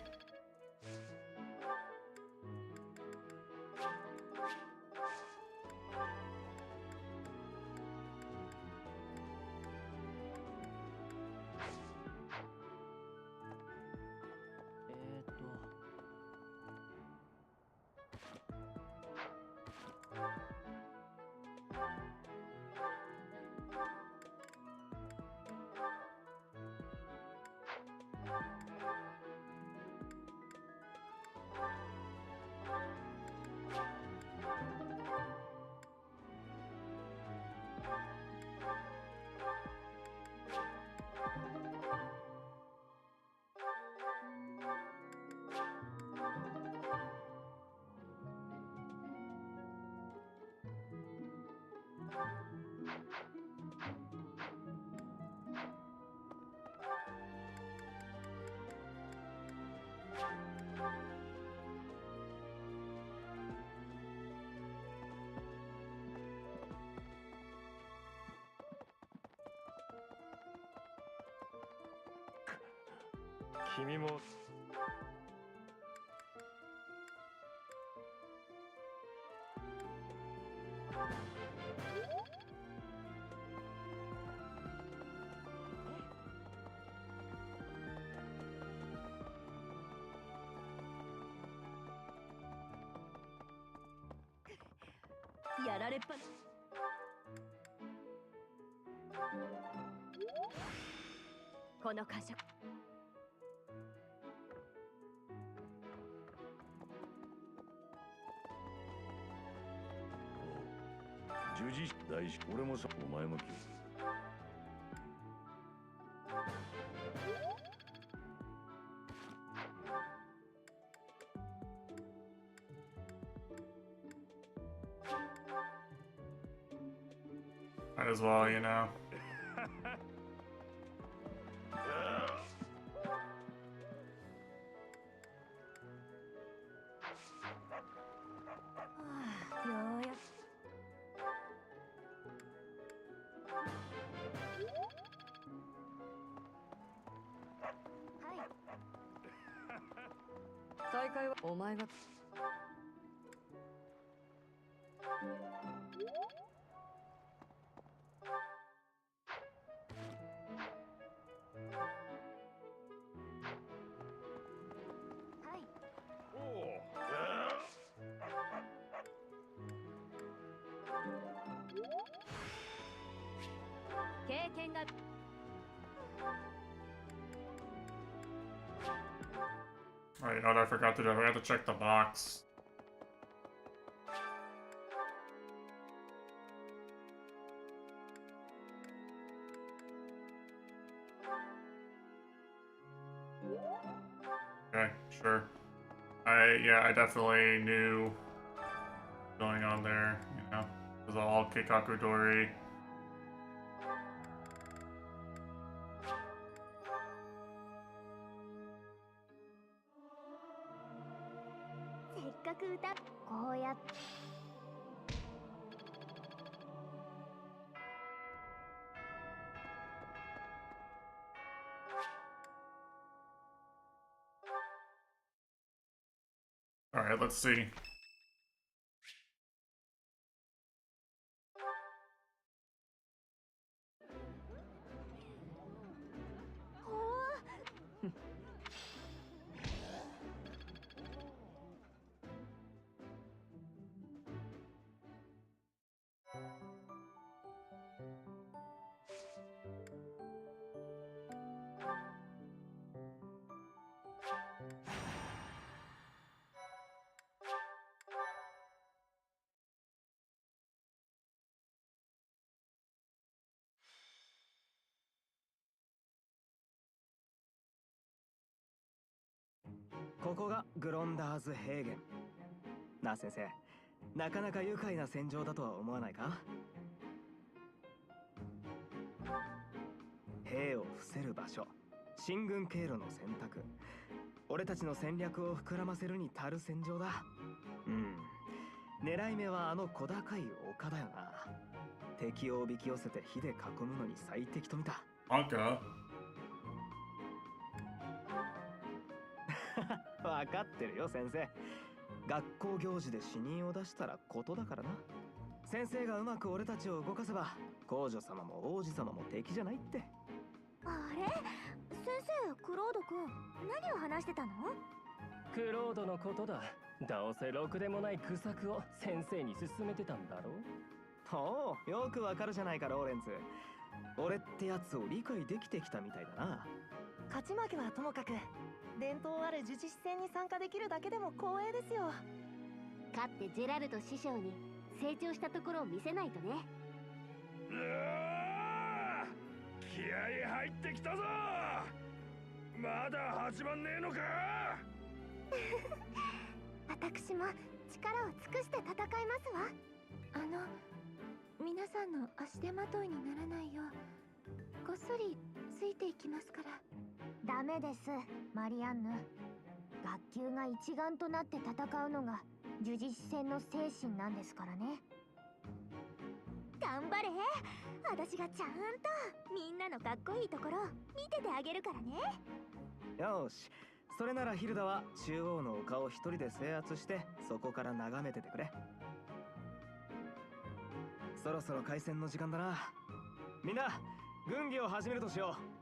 君もやられっぱな。この感触。十字大事。俺もさ、お前も今日。Might as well, you know. ようや大会はお前が経験が Oh, you know what I forgot to do? I forgot to check the box. Okay, sure. I definitely knew going on there, you know. It was all Keikaku Dori. かく歌こうやって Alright, let's see.「ここがグロンダーズ平原なあ先生、なかなか愉快な戦場だとは思わないか？兵を伏せる場所、進軍経路の選択、俺たちの戦略を膨らませるに足る戦場だ。狙い目はあの小高い丘だよな。敵をおびき寄せて火で囲むのに最適と見た。Anka. わかってるよ先生。学校行事で死人を出したらことだからな。先生がうまく俺たちを動かせば皇女様も王子様も敵じゃないって。あれ先生、クロード君何を話してたの？クロードのことだ。どうせろくでもない苦策を先生に勧めてたんだろう。おお、よくわかるじゃないかローレンツ。俺ってやつを理解できてきたみたいだな。勝ち負けはともかく伝統ある呪術師戦に参加できるだけでも光栄ですよ。勝ってジェラルト師匠に成長したところを見せないとね。気合入ってきたぞ。まだ始まんねえのか。私も力を尽くして戦いますわ。皆さんの足手まといにならないようこっそりついていきますから。ダメです、マリアンヌ。学級が一丸となって戦うのが呪術師戦の精神なんですからね。頑張れ。私がちゃんとみんなのかっこいいところを見ててあげるからね。よし、それならヒルダは中央の丘を一人で制圧してそこから眺めててくれ。そろそろ開戦の時間だな。みんな軍議を始めるとしよう。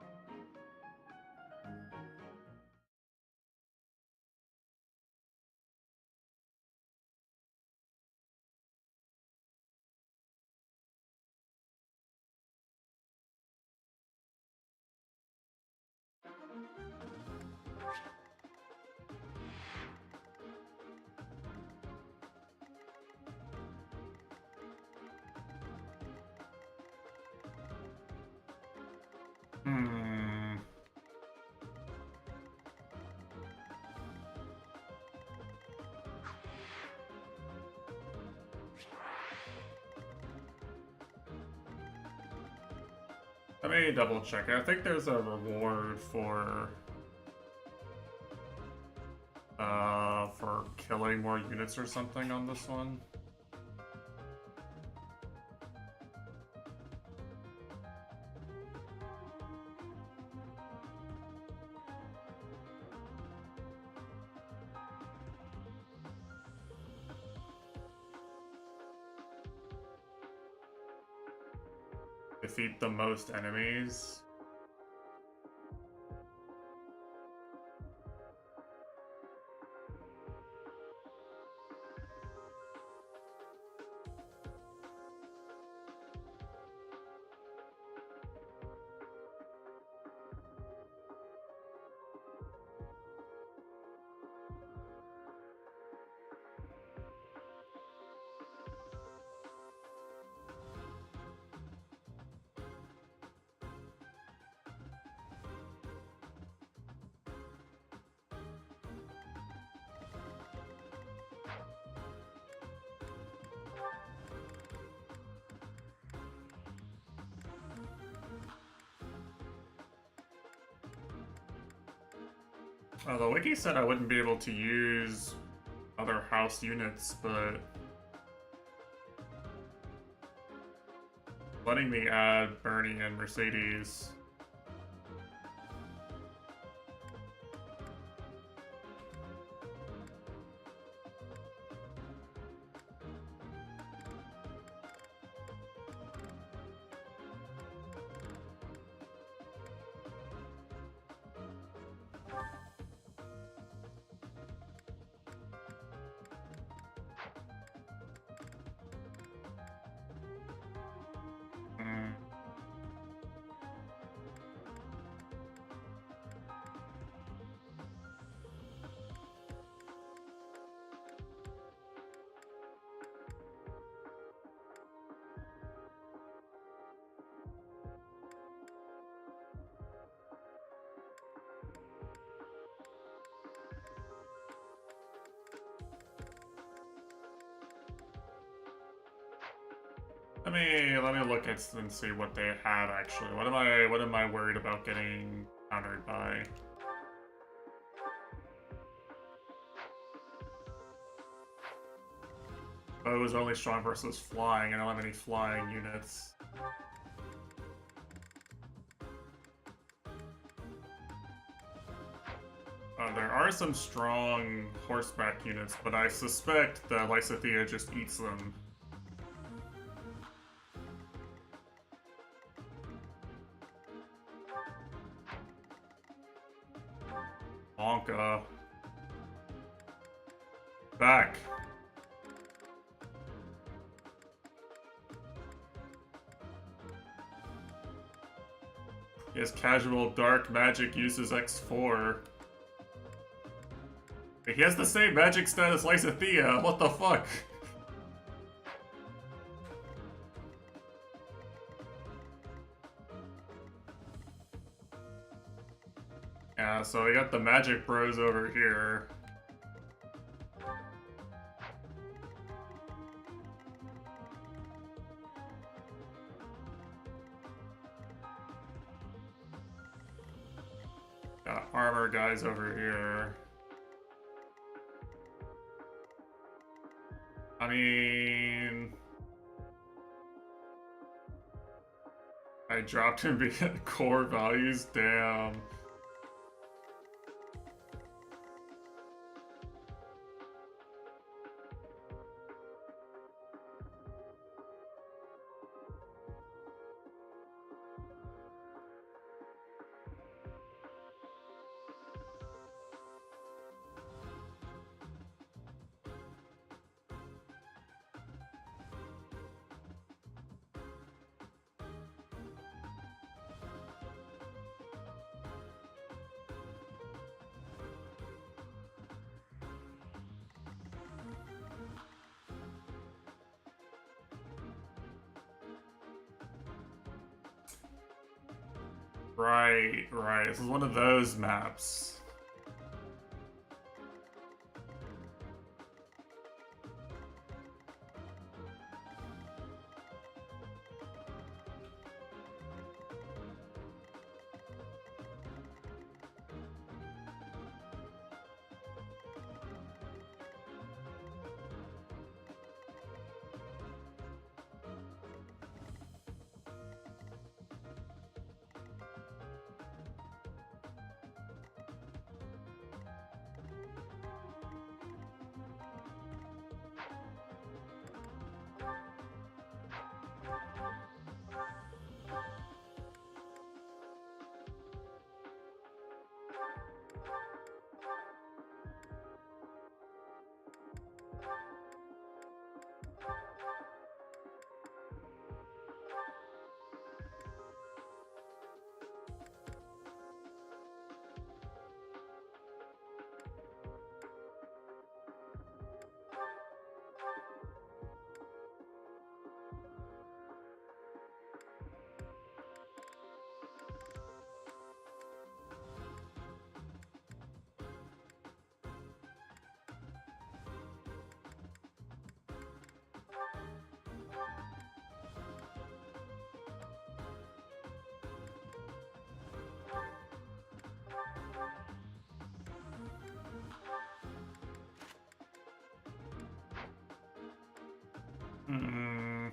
Let me double check. I think there's a reward for killing more units or something on this one. Defeat the most enemies. The wiki said I wouldn't be able to use other house units, but letting me add Bernie and Mercedes. Let me look at and see what they have actually. What am I worried about getting countered by? Oh, it was only strong versus flying. I don't have any flying units. There are some strong horseback units, but I suspect that fe3h just eats them. Bonka. Back. Yes, casual dark magic uses X4. He has the same magic stat as fe3h. What the fuck? Yeah, so we got the magic bros over here. Got armor guys over here. I mean, I dropped him via core values, damn. Right. This is one of those maps. Hmm.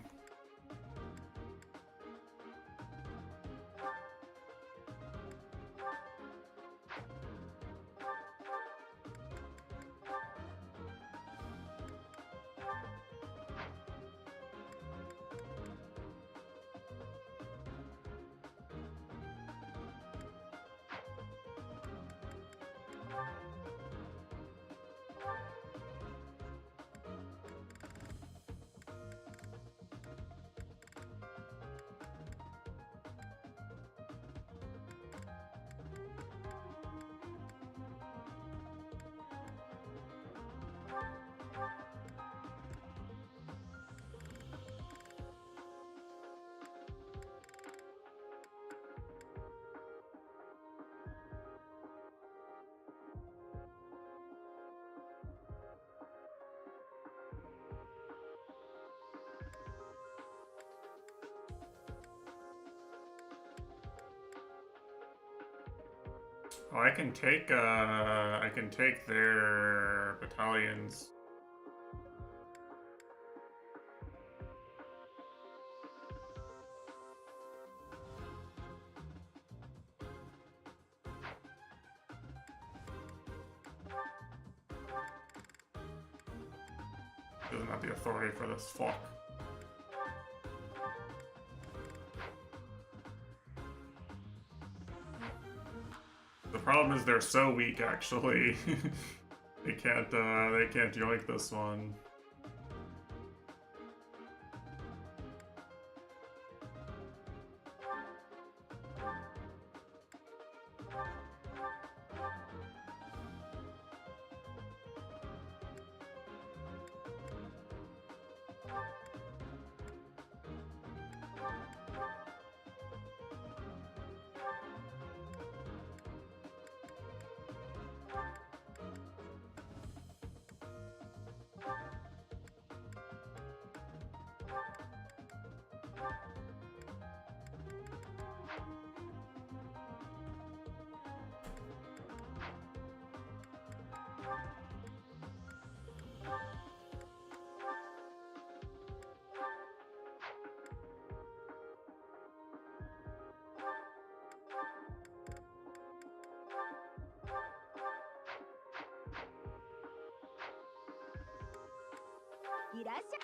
Oh, I can take their battalions. Doesn't have the authority for this. Fuck. The problem is they're so weak, actually. They can't yoink this one.いらっしゃ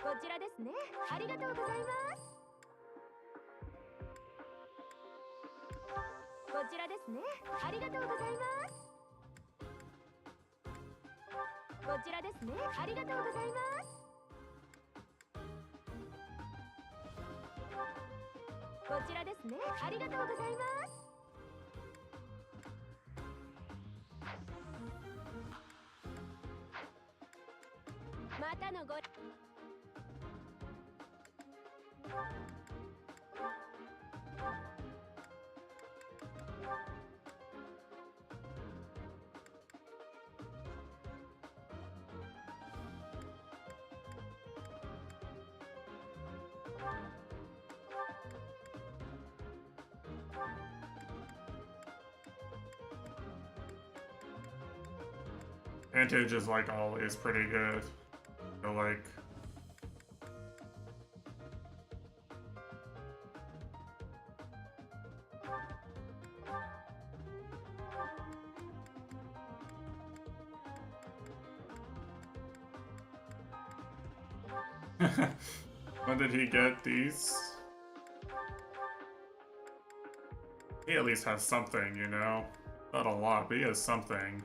こちらですね。ありがとうございます。こちらですね。ありがとうございます。こちらですね。ありがとうございます。こちらですね。ありがとうございます。またのごVantage is like always pretty good. So like when did he get these? He at least has something, you know? Not a lot, but he has something.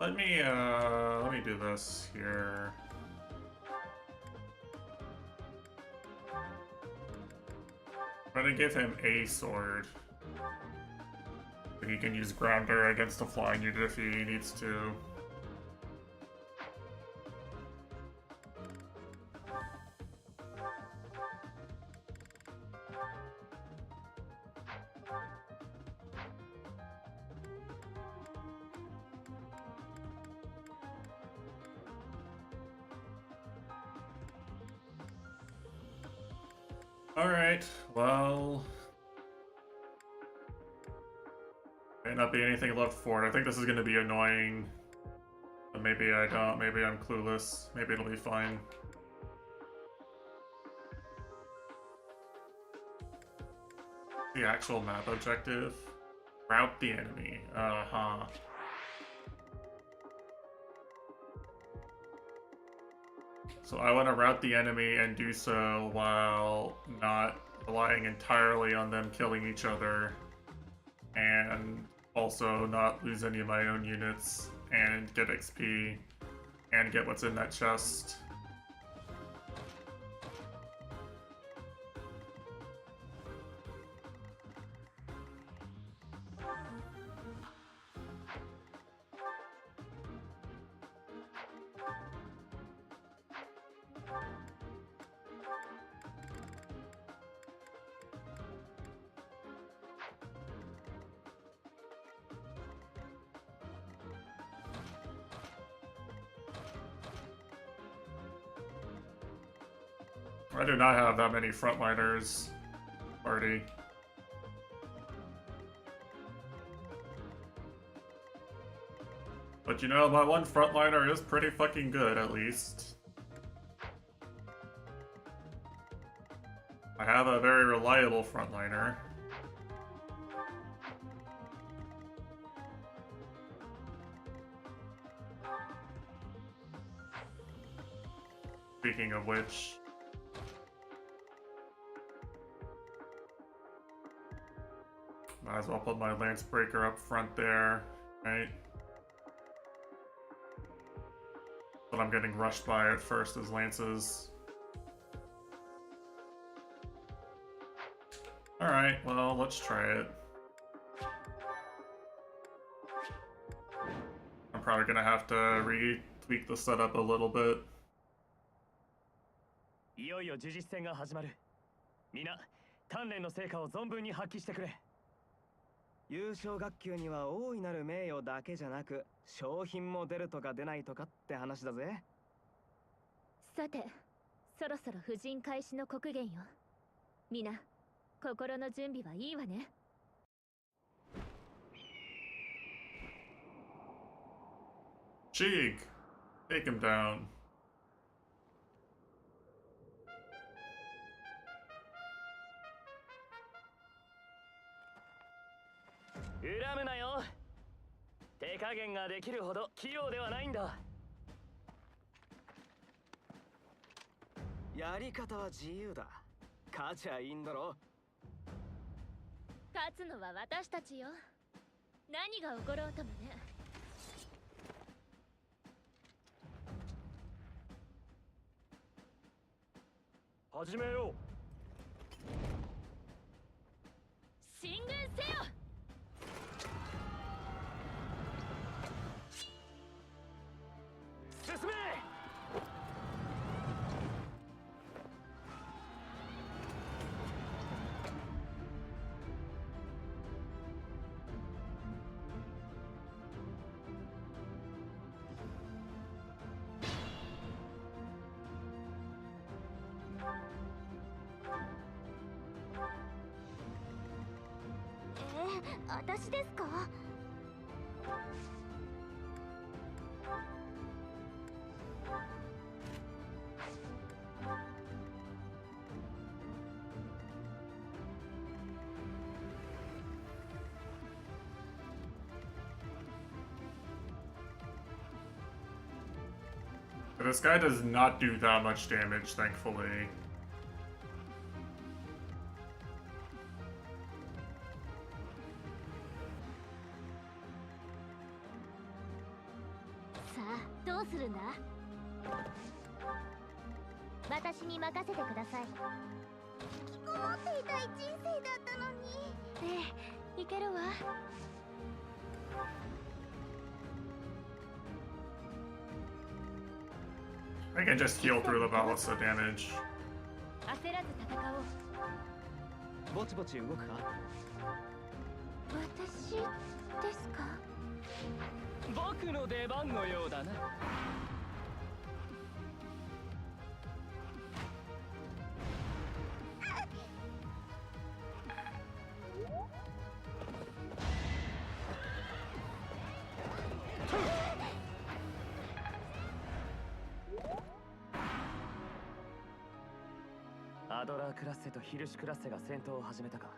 Let me do this here. I'm gonna give him a sword. So he can use Grounder against a flying unit if he needs to. Alright, well... May not be anything left for it. I think this is gonna be annoying. But maybe I don't, maybe I'm clueless. Maybe it'll be fine. The actual map objective? Rout the enemy. Uh-huh. So I want to rout the enemy and do so while not relying entirely on them killing each other, and also not lose any of my own units and get XP and get what's in that chest. I do not have that many frontliners already. But you know, my one frontliner is pretty fucking good, at least. I have a very reliable frontliner. Speaking of which... might as well put my Lance Breaker up front there, right? But I'm getting rushed by at first as Lances. Alright, well, let's try it. I'm probably gonna have to retweak the setup a little bit. いよいよ呪実戦が始まる。みんな、鍛錬の成果を存分に発揮してくれ。優勝学級には大いなる名誉だけじゃなく賞品も出るとか出ないとかって話だぜ。さて、そろそろ婦人開始の刻限よ。みな、心の準備はいいわね。Cheek! Take him down. 恨むなよ。手加減ができるほど器用ではないんだ。やり方は自由だ。勝ちゃいいんだろ。勝つのは私たちよ。何が起ころうともね。始めよう。進軍せよ。進め。私ですか？This guy does not do that much damage, thankfully. どうするんだ？私に任せてください。引きこもっていたい人生だったのに。ええ、いけるわ。I can just heal through the ballista damage. 焦らず戦おう。ぼちぼち動くか？私ですか？僕の出番のようだな。アドラークラッセとヒルシュクラッセが戦闘を始めたか。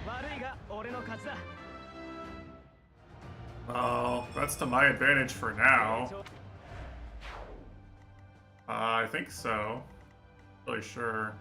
悪いが俺の勝ちだ。Well, that's to my advantage for now. I think so. Really sure.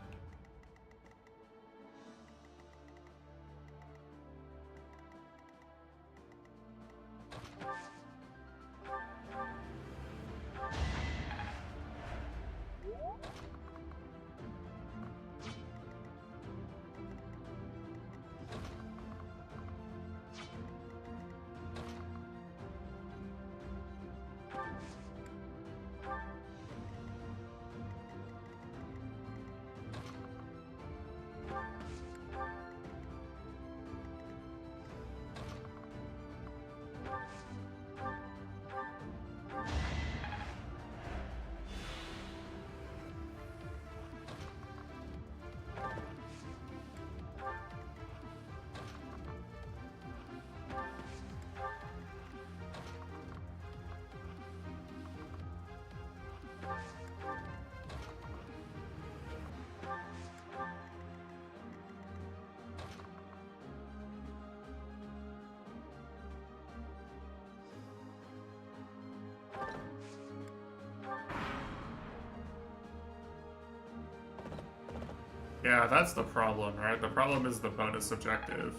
Yeah, that's the problem, right? The problem is the bonus objective.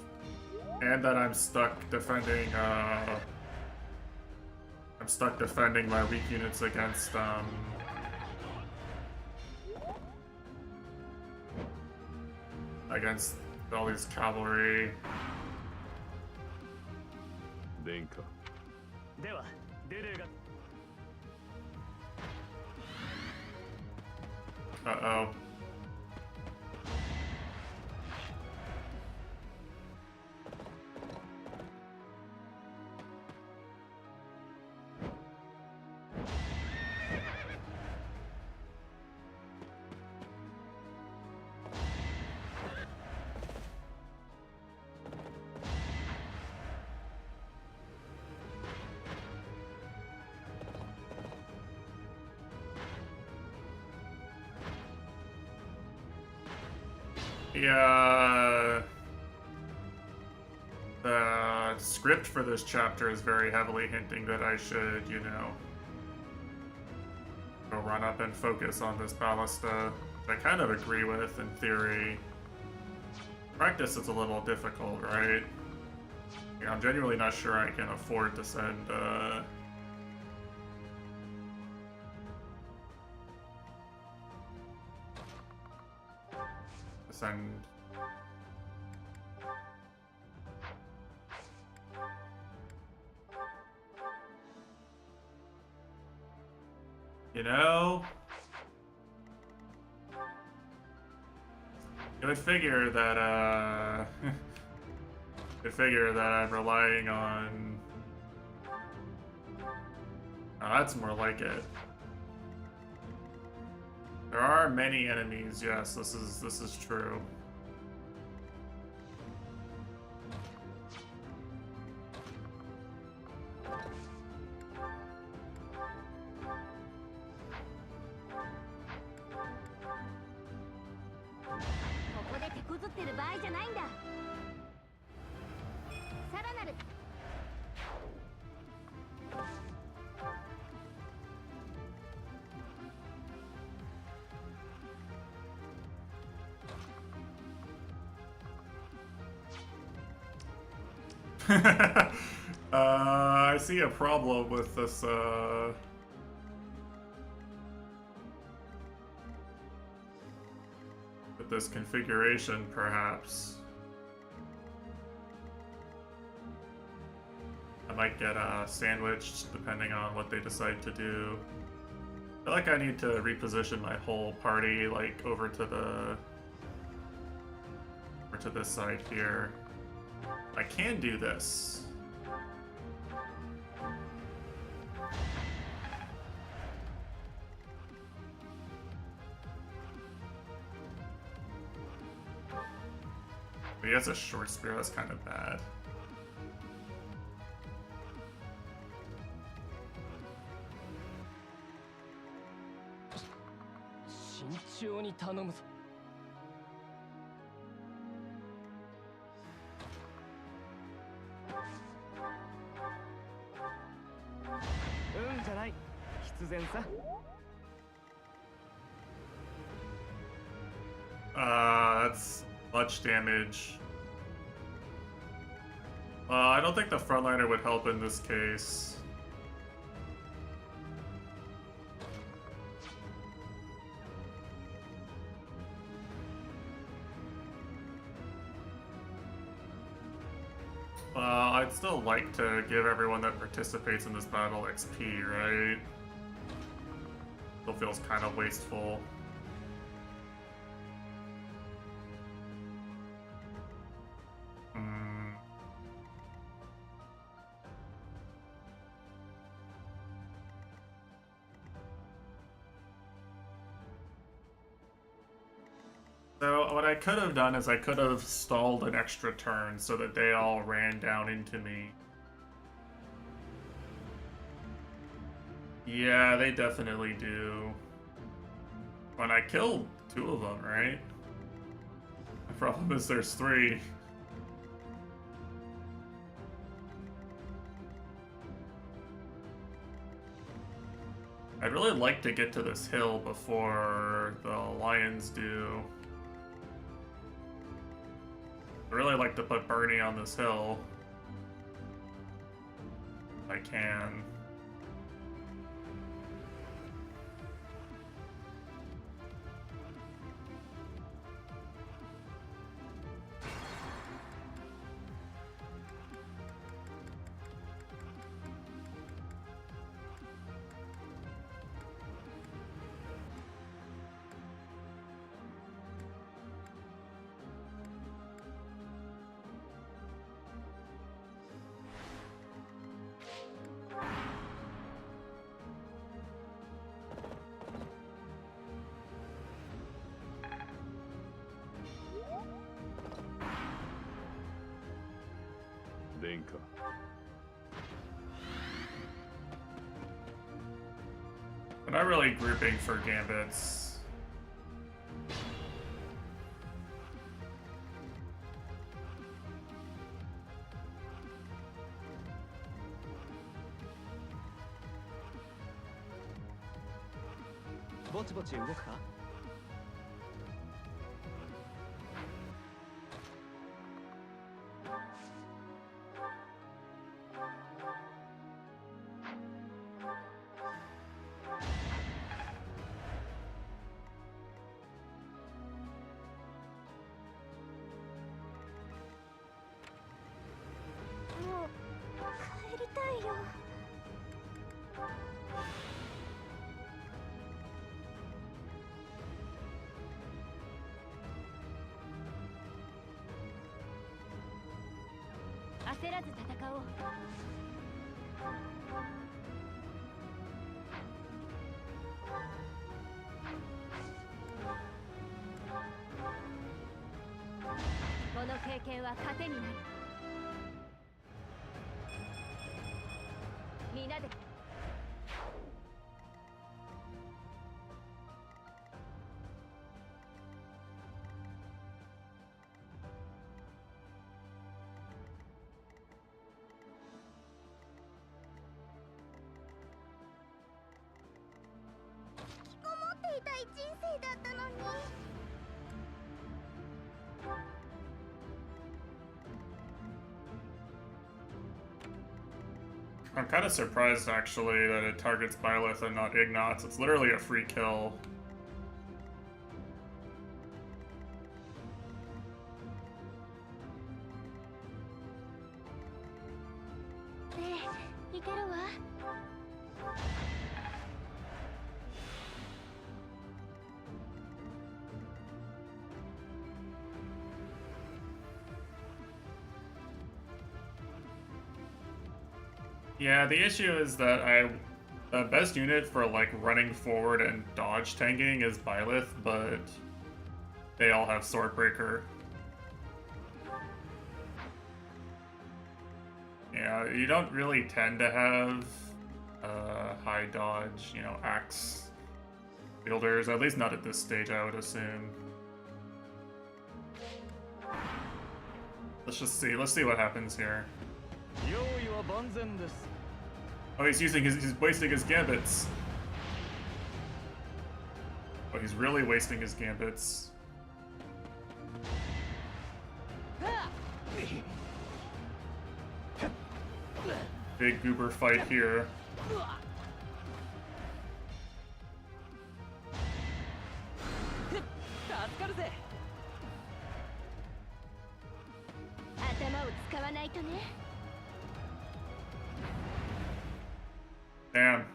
And that I'm stuck defending, my weak units against, against all these cavalry. 殿下。では、デルが。Uh-oh. The script for this chapter is very heavily hinting that I should, you know, go run up and focus on this ballista, which I kind of agree with in theory. Practice is a little difficult, right? Yeah, I'm genuinely not sure I can afford to send, you know, you would figure that, I'm relying on, oh, that's more like it. There are many enemies, yes, this is true. I see a problem with this, with this configuration, perhaps. I might get sandwiched, depending on what they decide to do. I feel like I need to reposition my whole party, like, over to this side here. I can do this. But he has a short spear, that's kind of bad. That's much damage. I don't think the frontliner would help in this case. I'd still like to give everyone that participates in this battle XP, right? Still feels kind of wasteful. So what I could have done is I could have stalled an extra turn so that they all ran down into me. Yeah, they definitely do. When I killed 2 of them, right? The problem is there's 3. I'd really like to get to this hill before the lions do. I really like to put Bernie on this hill. If I can. I'm not really grouping for gambits.焦らず戦おう。険は糧になる。皆で引きこもっていたい人生だったのに。I'm kind of surprised actually that it targets Byleth and not Ignatz. It's literally a free kill.いけるわ。Yeah, the issue is that the best unit for like running forward and dodge tanking is Byleth, but they all have Swordbreaker. Yeah, you don't really tend to have high dodge, you know, axe wielders, at least not at this stage, I would assume. Let's just see. Let's see what happens here. Oh, he's wasting his gambits. Oh, he's really wasting his gambits. Big goober fight here. Damn.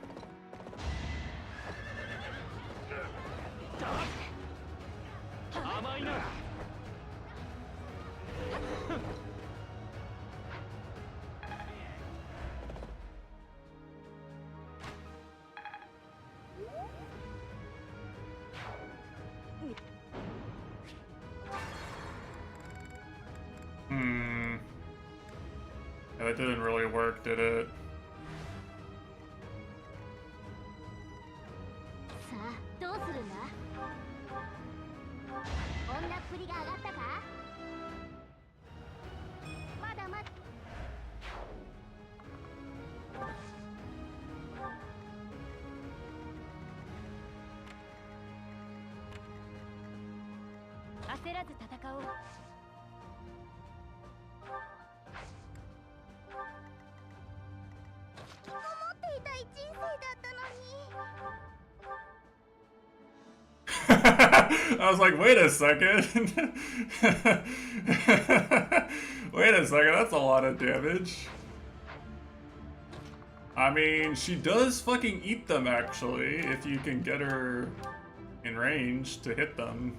Yeah, that didn't really work, did it? さあ、どうするんだ？女っぷりが上がったか？まだまだ。焦らず戦おう。引きこもっていたい人生だったのに。I was like, wait a second. Wait a second, that's a lot of damage. I mean, she does fucking eat them actually, if you can get her in range to hit them.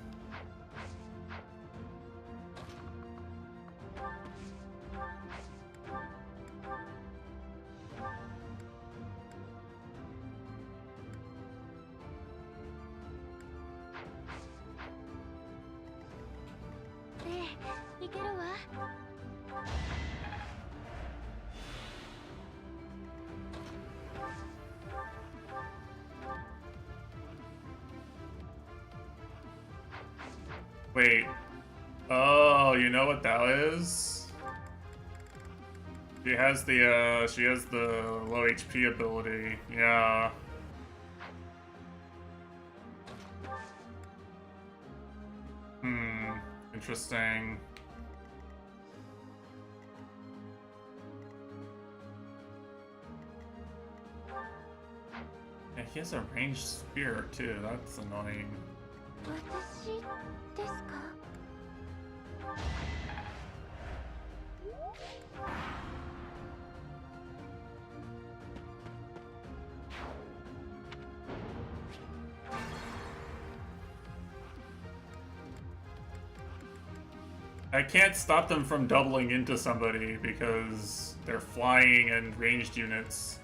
Wait. Oh, you know what that is? She has the low HP ability. Yeah. Interesting. Yeah, he has a ranged spear too. That's annoying. 私ですかI can't stop them from doubling into somebody because they're flying and ranged units.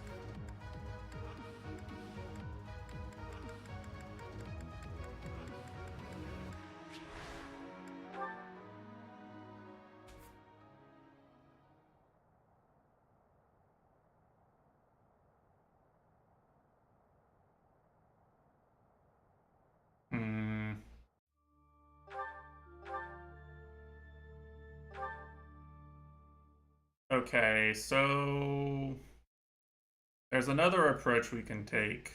Okay, so there's another approach we can take.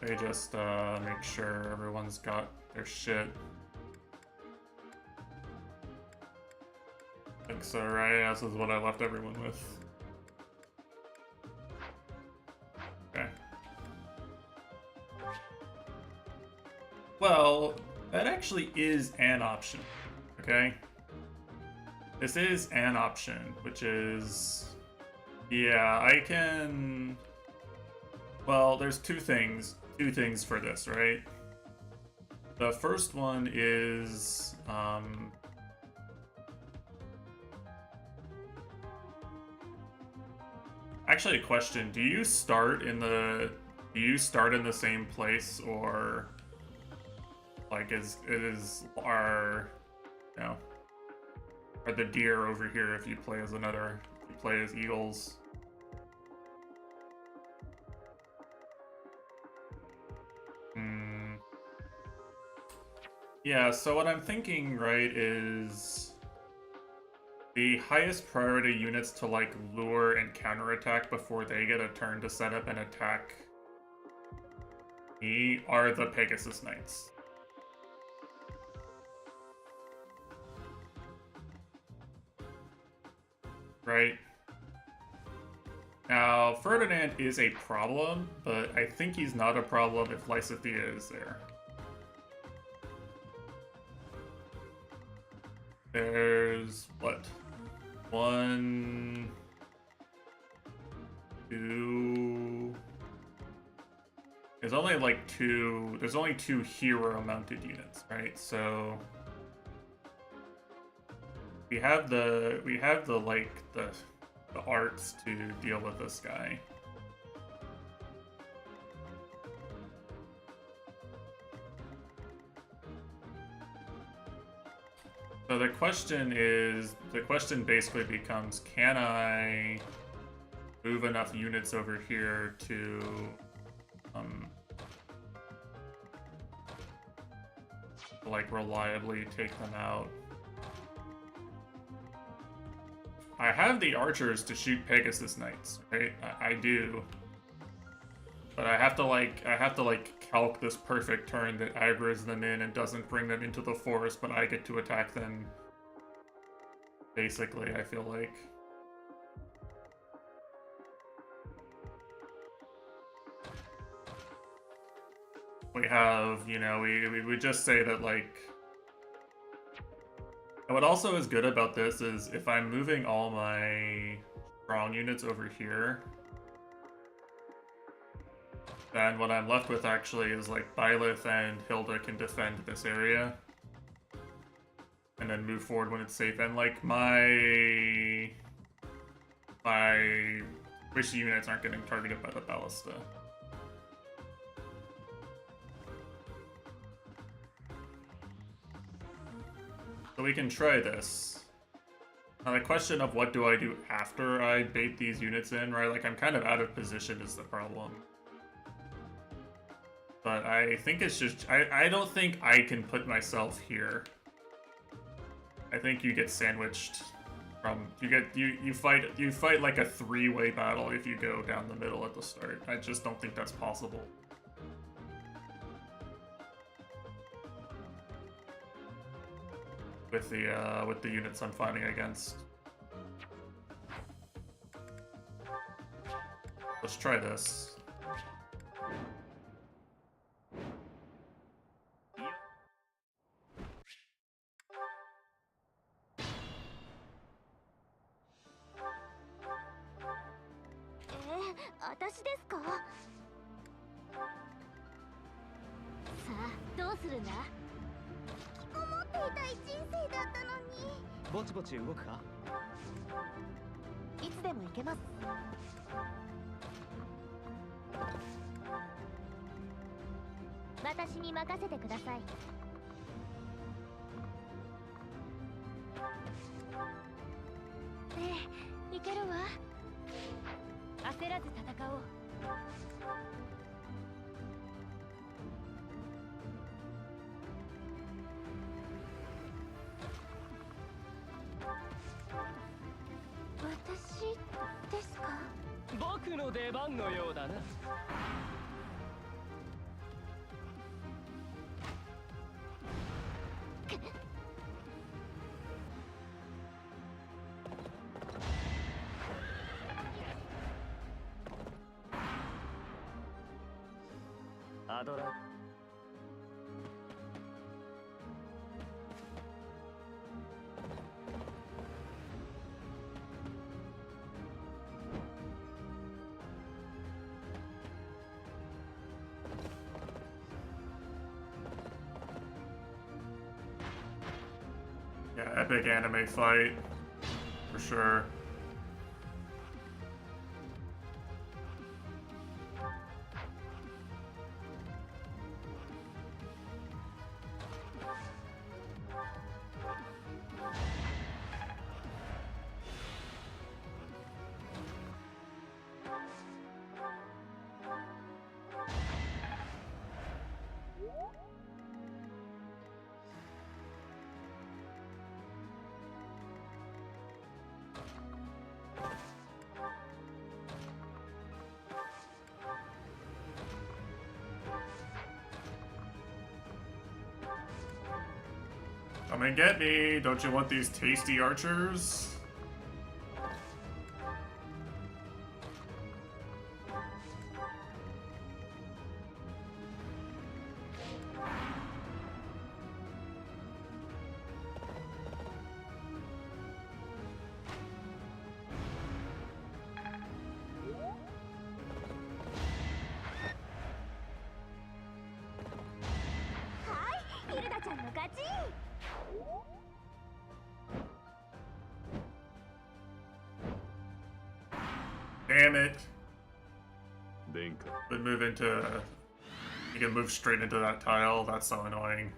They just make sure everyone's got their shit. I think so, right? This is what I left everyone with. Okay. Well, that actually is an option, okay? This is an option, which is... Yeah, I can... Well, there's two things for this, right? The first one is... Actually, a question. Do you start in the same place, or... Like, are the deer over here if you play as eagles? Yeah, so what I'm thinking, right, is the highest priority units to, like, lure and counterattack before they get a turn to set up and attack me are the Pegasus Knights. Right? Now, Ferdinand is a problem, but I think he's not a problem if Lysithea is there. There's, what? 1, 2... There's only like there's only 2 hero-mounted units, right? So... We have the arts to deal with this guy. So the question basically becomes, can I move enough units over here to like reliably take them out? I have the archers to shoot Pegasus Knights, right? I do. But I have to calc this perfect turn that aggroes them in and doesn't bring them into the forest, but I get to attack them. Basically, I feel like. We have, we would just say that, like... And what also is good about this is if I'm moving all my strong units over here, then what I'm left with actually is like Byleth and Hilda can defend this area. And then move forward when it's safe. And like my squishy units aren't getting targeted by the ballista. So we can try this. Now the question of what do I do after I bait these units in, right? Like I'm kind of out of position is the problem. But I think it's just, I don't think I can put myself here. I think you get sandwiched from, you fight like a 3-way battle if you go down the middle at the start. I just don't think that's possible. With the units I'm fighting against. Let's try this. 僕の出番のようだな。アドラ。Yeah, epic anime fight, for sure. Come and get me! Don't you want these tasty archers? Damn it. But move into... You can move straight into that tile. That's so annoying.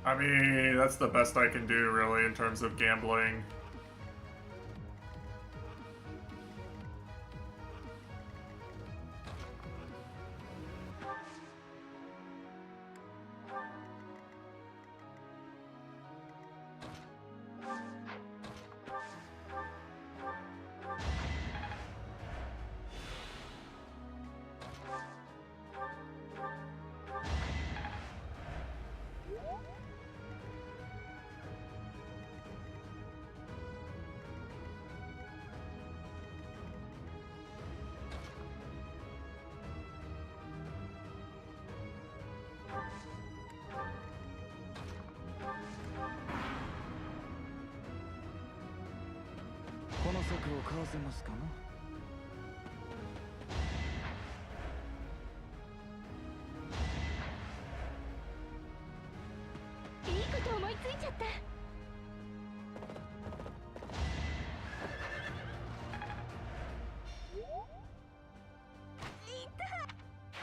I mean, that's the best I can do, really, in terms of gambling.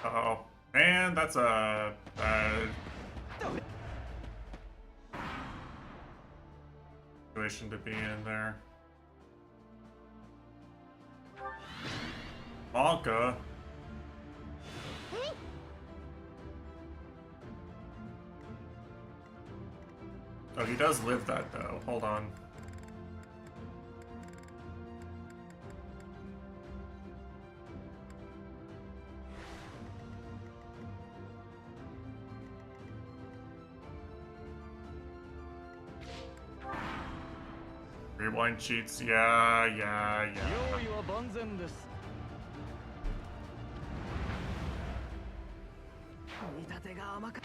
Oh, man, that's a bad situation to be in there. Monka? Oh, he does live that though. Hold on. Rewind cheats, yeah. 用意は万全です。 見立てが甘か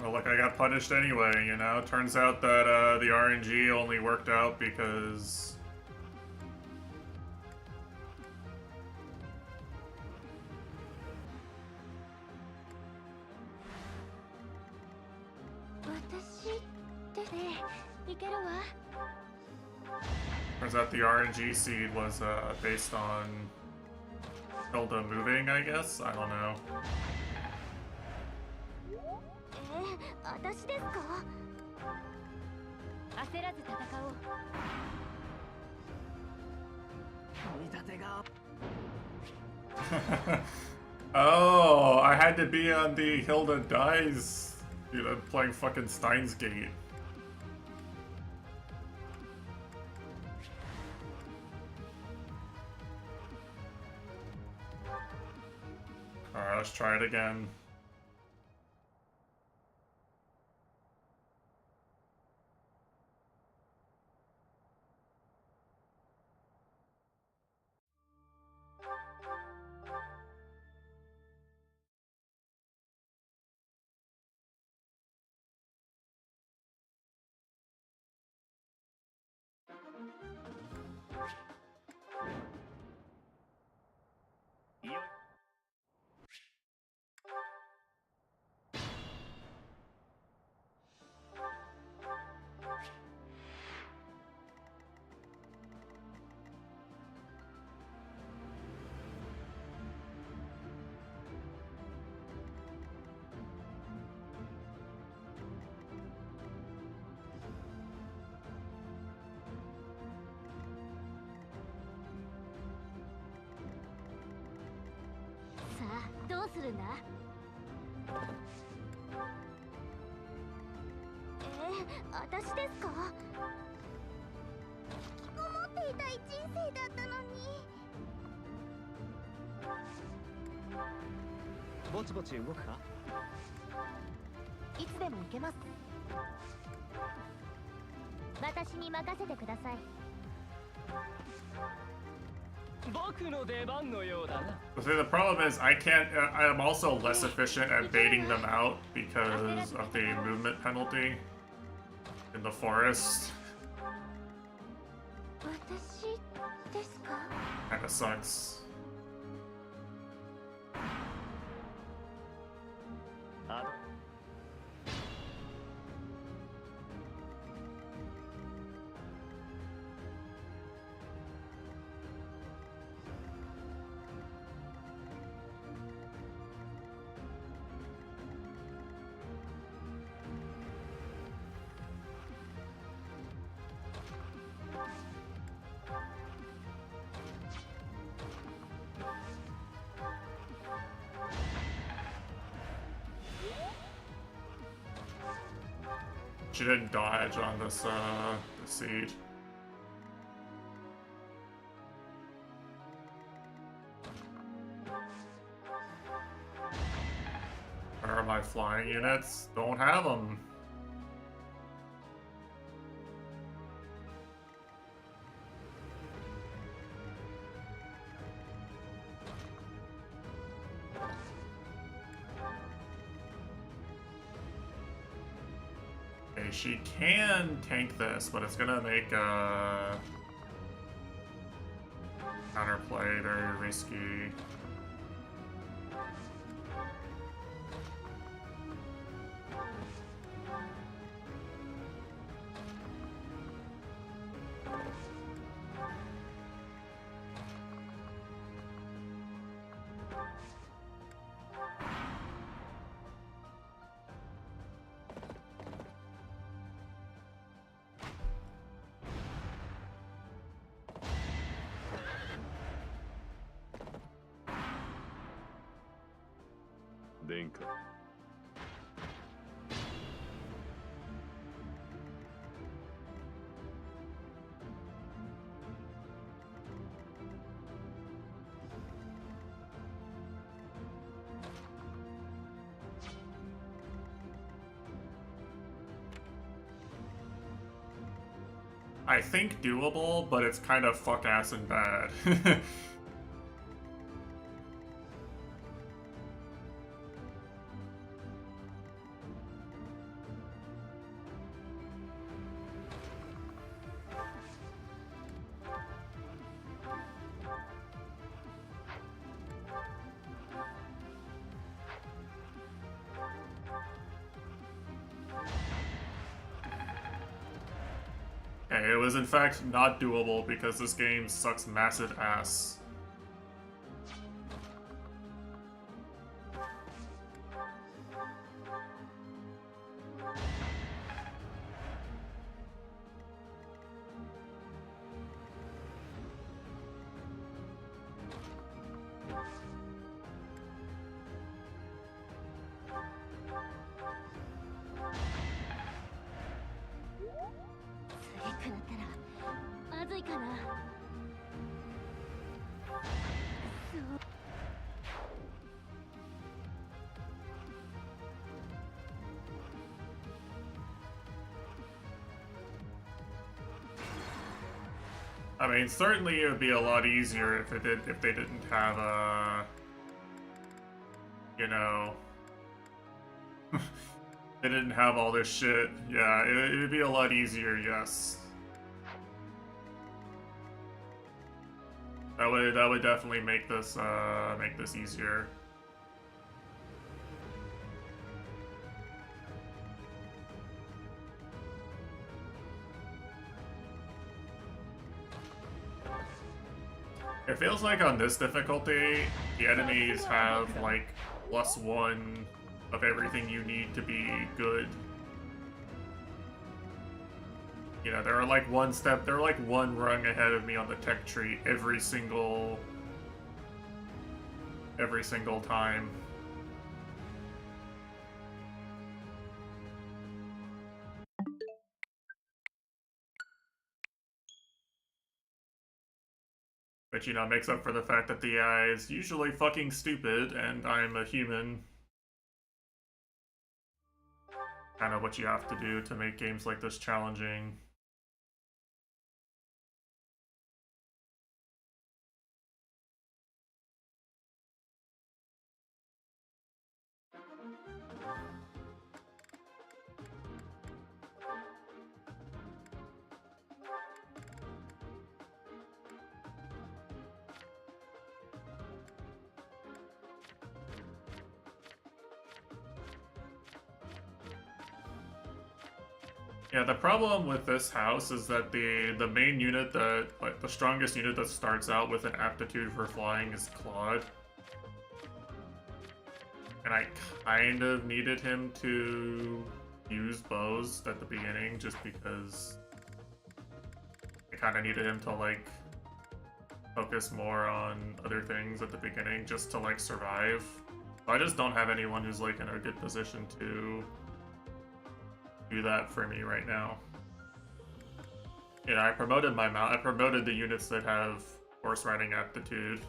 Well, look, I got punished anyway, you know? Turns out that the RNG only worked out because... Turns out the RNG seed was based on Hilda moving, I guess? I don't know. 私ですか？焦らず戦おう。 見立てが Oh, I had to be on the Hilda dies, you know, playing fucking Steins Gate. Alright, let's try it again. Sa, どうするんだ？私ですか？思っていたい人生だったのに。ぼちぼち動くか？いつでも行けます。私に任せてください。 僕の出番のようだな。 So the problem is I can't, I'm also less efficient at baiting them out because of the movement penalty in the forest. 私ですか？ Kinda sucks. あ She didn't dodge on this, the seed. Where are my flying units? Don't have them. Okay, she can tank this, but it's gonna make counterplay very risky. 殿下。I think doable, but it's kind of fuck ass and bad. Okay, it was in fact not doable because this game sucks massive ass. I mean, certainly it would be a lot easier if they didn't have you know, they didn't have all this shit. Yeah, it would be a lot easier, yes. That would definitely make this easier. It feels like on this difficulty, the enemies have like +1 of everything you need to be good. You know, they're like one rung ahead of me on the tech tree every single time. Which, you know, makes up for the fact that the AI is usually fucking stupid and I'm a human. Kind of what you have to do to make games like this challenging. Yeah, the problem with this house is that the main unit that, like, the strongest unit that starts out with an aptitude for flying is Claude. And I kind of needed him to use bows at the beginning just because I kind of needed him to, like, focus more on other things at the beginning just to, like, survive. I just don't have anyone who's, like, in a good position to do that for me right now. Yeah, I promoted I promoted the units that have horse riding aptitude.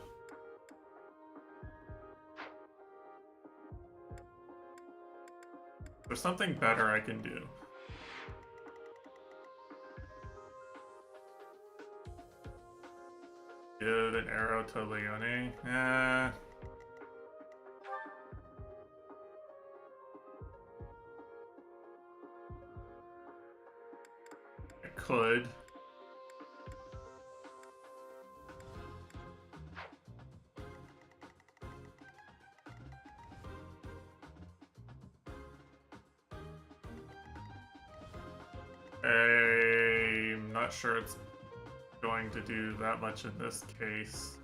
There's something better I can do. Give an arrow to Leone. Could. I'm not sure it's going to do that much in this case.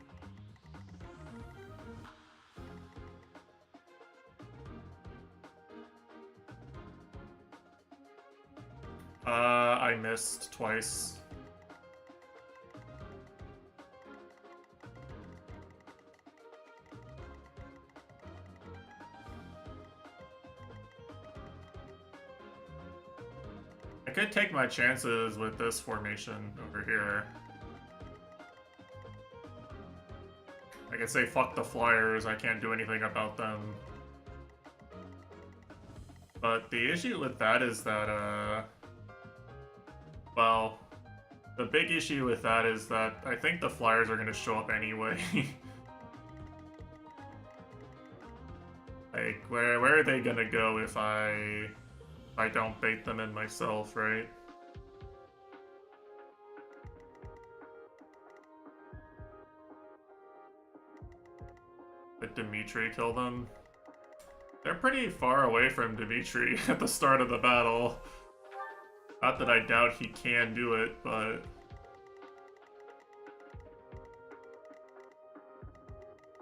I missed twice. could take my chances with this formation over here. I could say fuck the flyers, I can't do anything about them. But the issue with that is that, well, the big issue with that is that I think the flyers are gonna show up anyway. Like, where are they gonna go if I don't bait them in myself, right? Did Dimitri kill them? They're pretty far away from Dimitri at the start of the battle. Not that I doubt he can do it, but...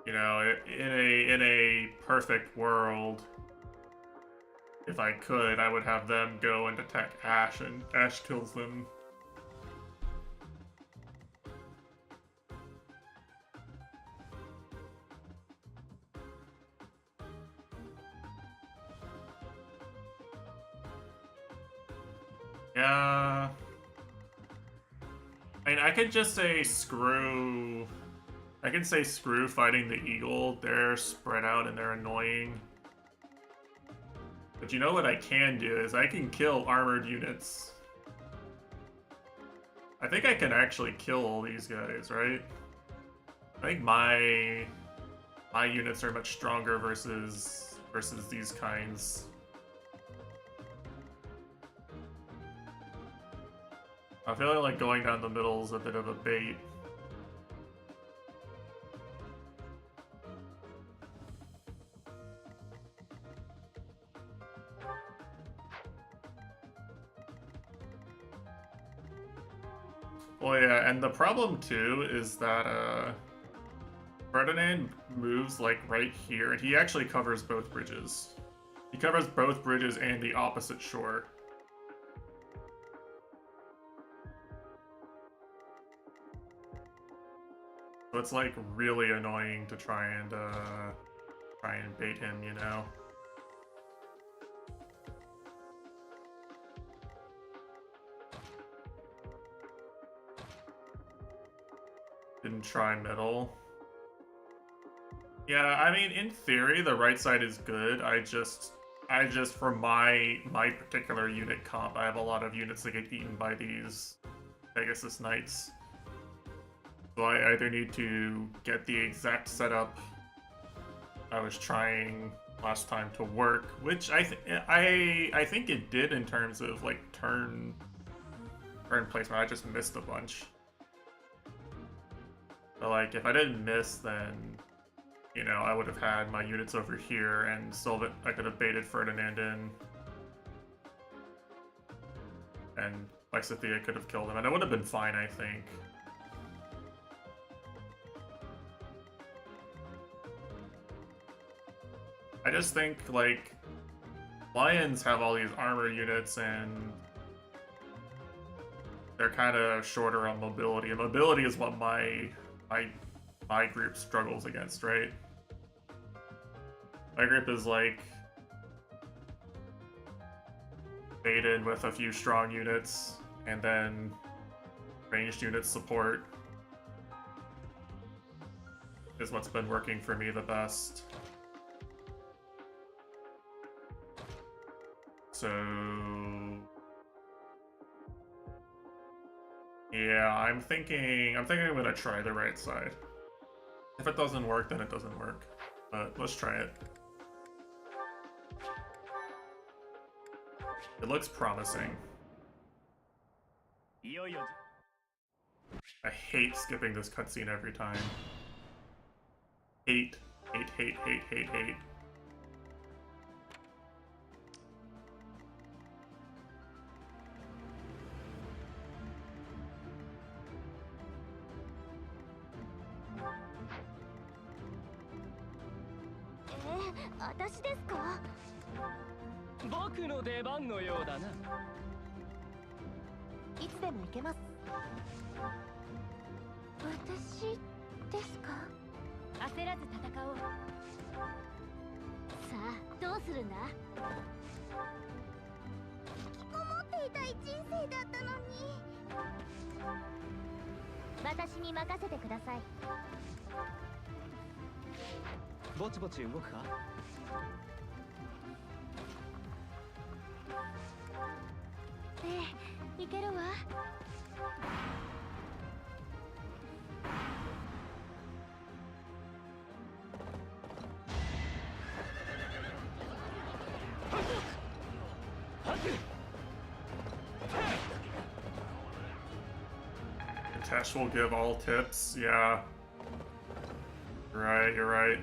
You know, in a perfect world, if I could, I would have them go and attack Ash, and Ash kills them. Yeah. I mean, I could just say screw... I can say screw fighting the eagle. They're spread out and they're annoying. But you know what I can do is I can kill armored units. I think I can actually kill all these guys, right? I think my units are much stronger versus these kinds. I feel like going down the middle is a bit of a bait. Well, yeah, and the problem too is that Ferdinand moves like right here, and he actually covers both bridges. He covers both bridges and the opposite shore. So it's like really annoying to try and bait him, you know. Didn't try middle. Yeah, I mean, in theory, the right side is good. I just for my particular unit comp, I have a lot of units that get eaten by these Pegasus Knights. So I either need to get the exact setup I was trying last time to work, which I think it did in terms of like turn placement. I just missed a bunch. But like, if I didn't miss, then, you know, I would have had my units over here, and still I could have baited Ferdinand in. And Fe3h could have killed him, and it would have been fine, I think. I just think, like, Lions have all these armor units, and they're kind of shorter on mobility. And mobility is what my group struggles against, right? My group is like baited with a few strong units and then ranged unit support is what's been working for me the best. So yeah, I'm thinking I'm gonna try the right side. If it doesn't work, then it doesn't work. But let's try it. It looks promising. I hate skipping this cutscene every time. Hate.僕の出番のようだな。いつでも行けます。私ですか？焦らず戦おう。さあ、どうするんだ？引きこもってっていたい人生だったのに。私に任せてください。ぼちぼち動くか。いけるわ。Tesh will give all tips. Yeah. Right, you're right.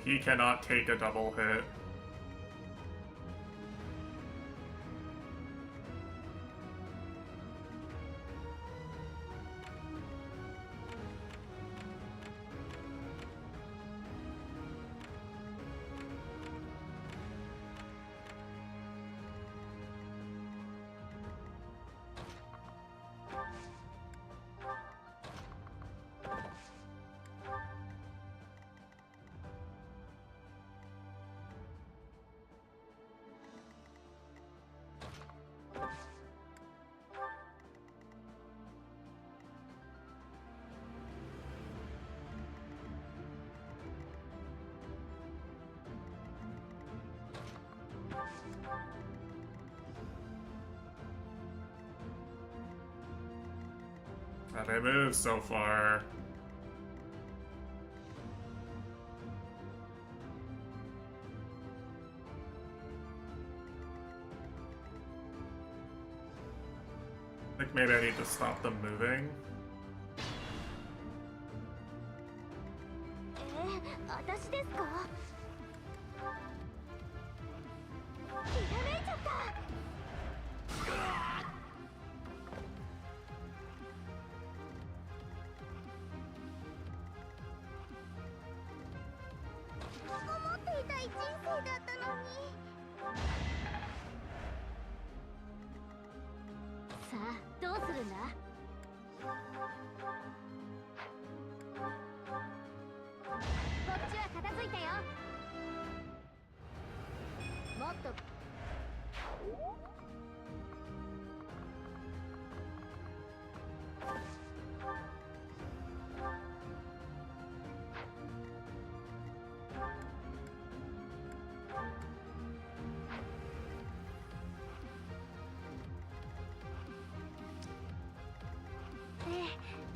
He cannot take a double hit. They move so far. I think maybe I need to stop them moving. 私ですか？ひらめいちゃった。思っていたい人生だったのに。さあ、どうするんだ？こっちは片付いたよ。もっと。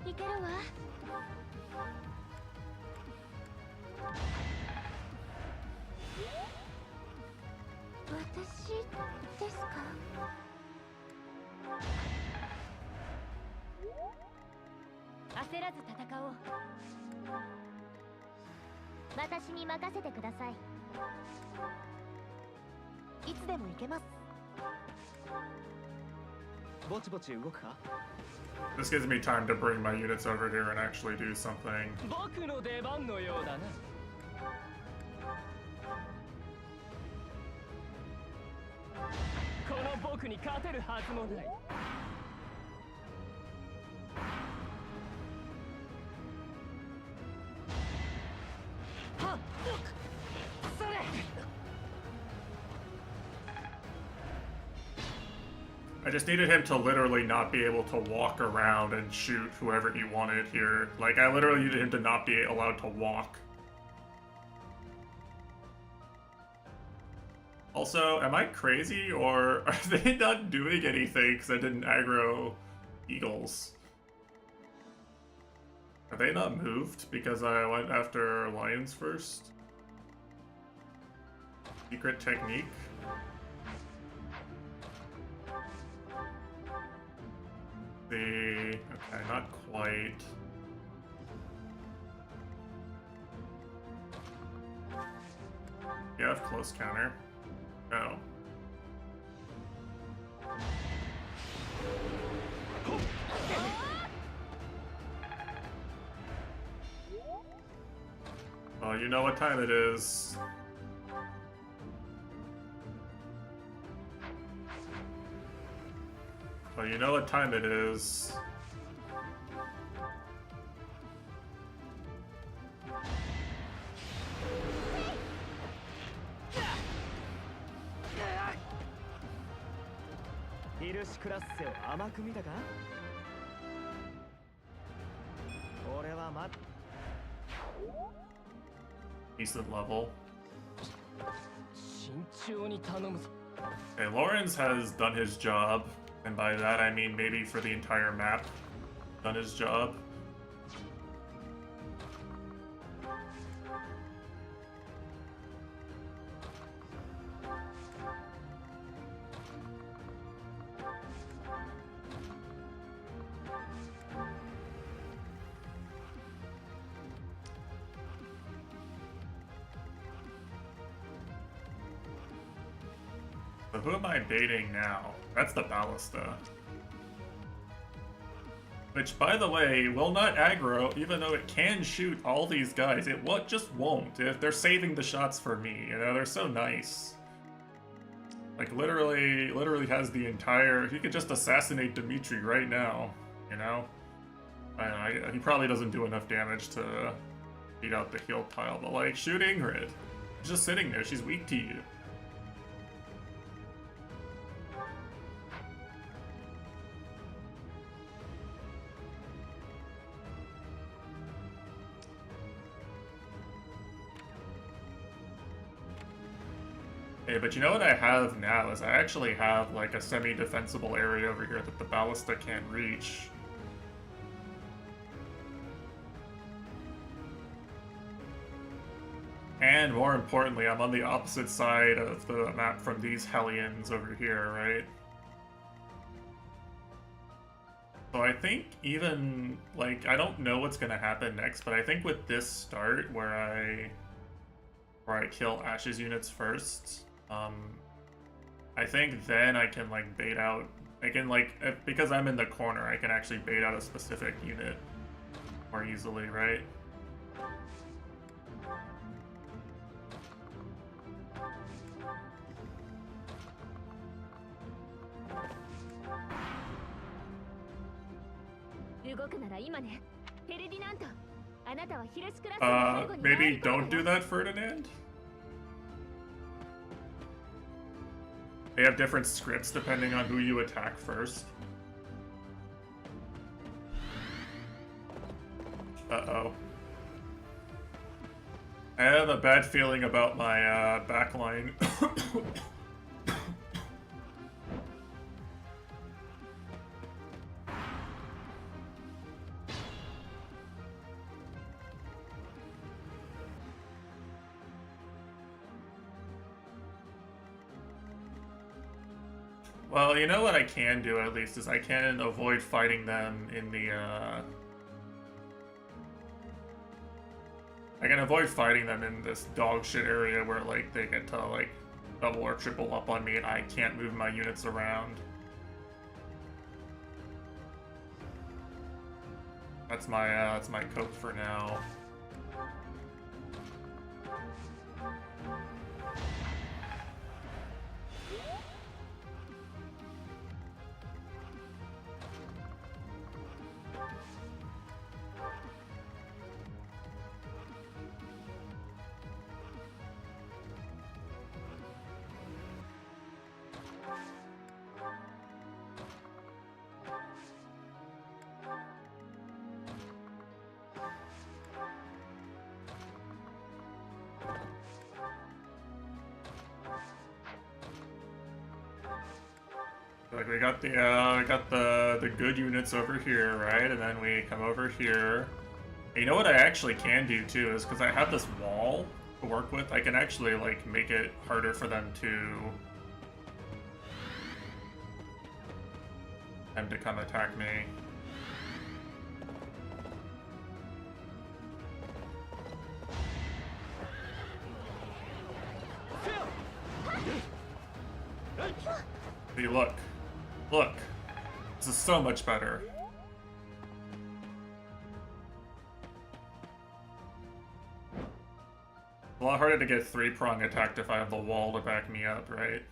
いけるわ。私ですか？焦らず戦おう。私に任せてください。いつでも行けます。ぼちぼち動くか。This gives me time to bring my units over here and actually do something. 僕の出番のようだな。この僕に勝てるはずもない。はっ、それ。I just needed him to literally not be able to walk around and shoot whoever he wanted here. Like, I literally needed him to not be allowed to walk. Also, am I crazy or are they not doing anything because I didn't aggro eagles? Are they not moved because I went after lions first? Secret technique? Okay, not quite. You have close counter. No. Oh, you know what time it is. Oh, you know what time it is. Decent level. Okay, Lawrence has done his job, and by that I mean maybe for the entire map, done his job. So who am I baiting now? That's the Ballista. Which, by the way, will not aggro, even though it can shoot all these guys. It just won't. If they're saving the shots for me, you know, they're so nice. Like, literally has the entire... He could just assassinate Dimitri right now, you know? He probably doesn't do enough damage to beat out the heal pile, but, like, shoot Ingrid. She's just sitting there. She's weak to you. Hey, but you know what I have now is I actually have like a semi-defensible area over here that the Ballista can't reach. And more importantly, I'm on the opposite side of the map from these Hellions over here, right? So I think even, like, I don't know what's gonna happen next, but I think with this start where I kill Ash's units first, I think then I can, like, bait out... I can, like, because I'm in the corner, I can actually bait out a specific unit more easily, right? Maybe don't do that, Ferdinand? They have different scripts depending on who you attack first. Uh-oh. I have a bad feeling about my backline. Well, you know what I can do, at least, is I can avoid fighting them in the, I can avoid fighting them in this dog shit area where, like, they get to, like, double or triple up on me and I can't move my units around. That's my cope for now. Like we got the good units over here, right? And then we come over here. And you know what I actually can do too is because I have this wall to work with, I can actually like make it harder for them to come attack me. See, look. Look. This is so much better. A lot harder to get three-prong attacked if I have the wall to back me up, right?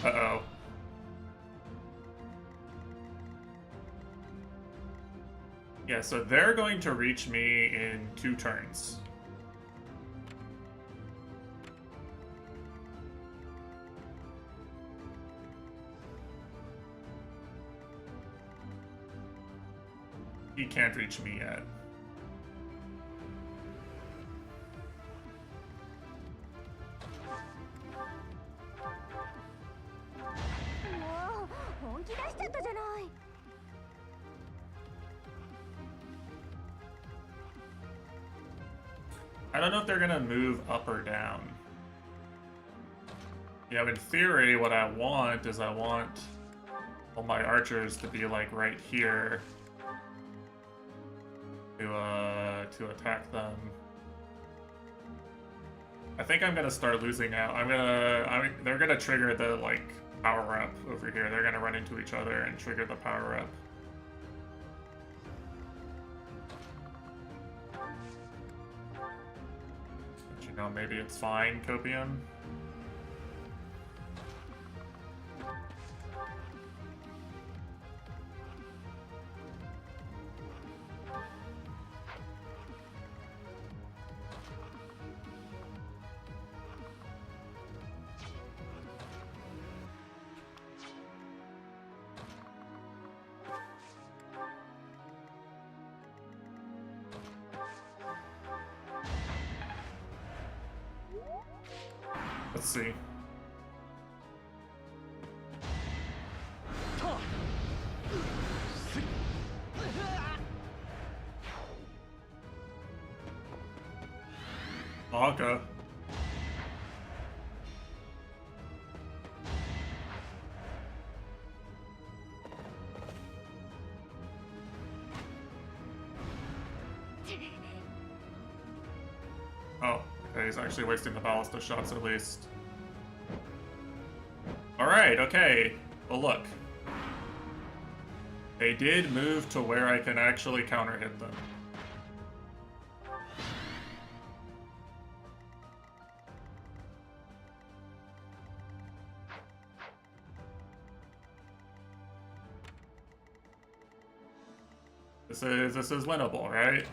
Uh-oh. Yeah, so they're going to reach me in 2 turns. He can't reach me yet. I don't know if they're gonna move up or down. Yeah, in theory, what I want is I want all my archers to be like right here to attack them. I think I'm gonna start losing out. They're gonna trigger the like power up over here. They're gonna run into each other and trigger the power up. But, you know, maybe it's fine, Copium. Let's see. Aka. Oh, okay, he's actually wasting the ballista shots at least. Alright, okay. Well, look. They did move to where I can actually counter hit them. This is winnable, right?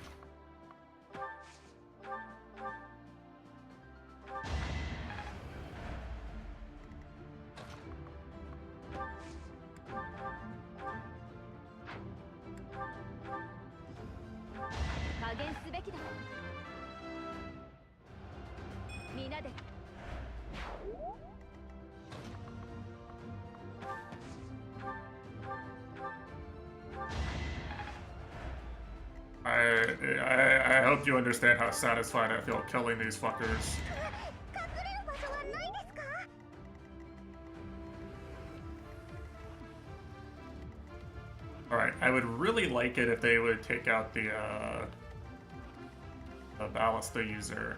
I hope you understand how satisfied I feel killing these fuckers. Alright, I would really like it if they would take out the ballista user.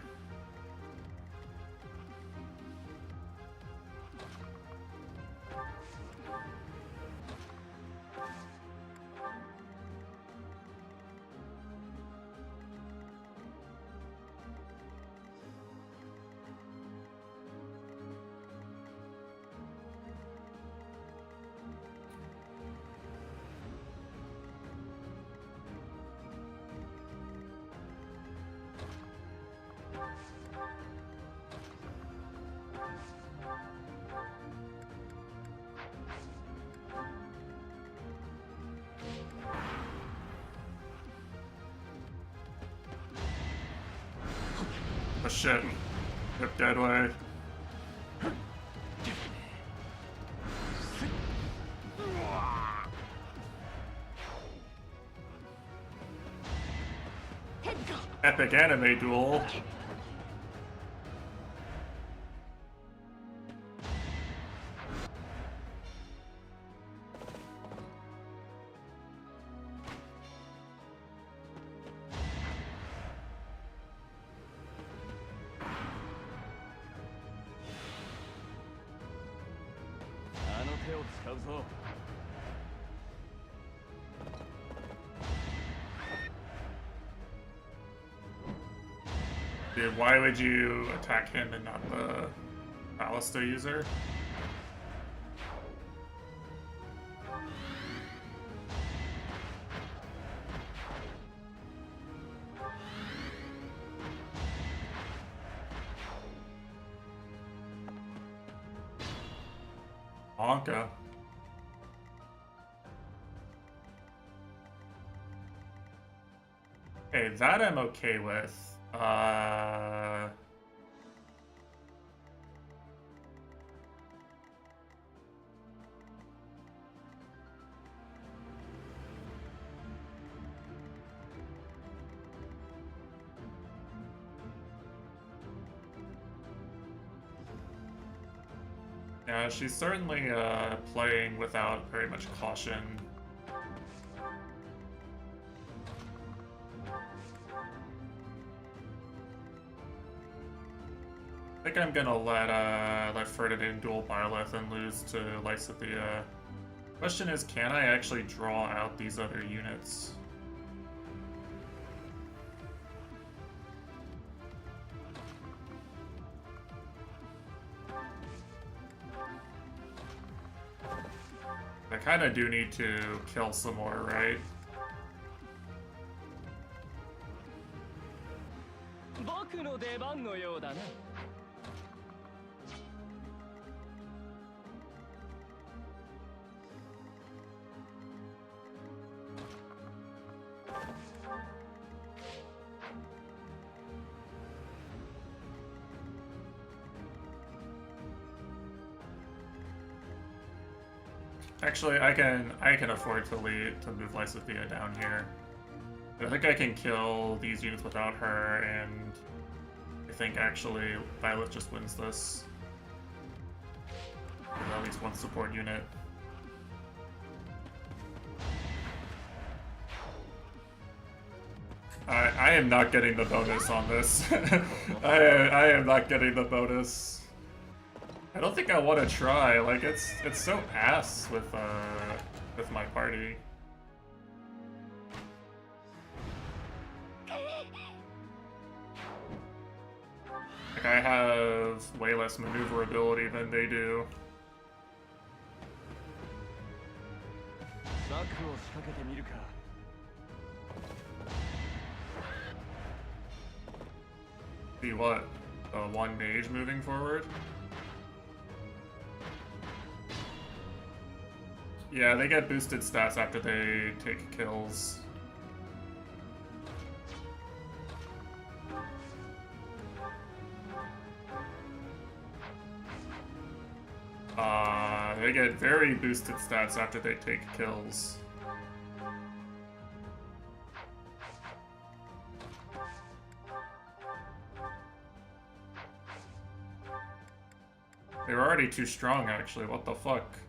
shit. Yep, dead way. Epic anime duel. Dude, why would you attack him and not the ballista user? Anka. Okay, that I'm okay with. Yeah, she's certainly playing without very much caution. I think I'm gonna let Ferdinand duel Byleth and lose to Lysithea. Question is, can I actually draw out these other units? I kinda do need to kill some more, right? Actually, I can afford to move Lysithea down here. I think I can kill these units without her, and I think actually Violet just wins this. With at least one support unit. I am not getting the bonus on this. I am not getting the bonus. I don't think I want to try. Like it's so ass with my party. Like I have way less maneuverability than they do. See what? One mage moving forward? Yeah, they get boosted stats after they take kills. They get very boosted stats after they take kills. They were already too strong, actually. What the fuck?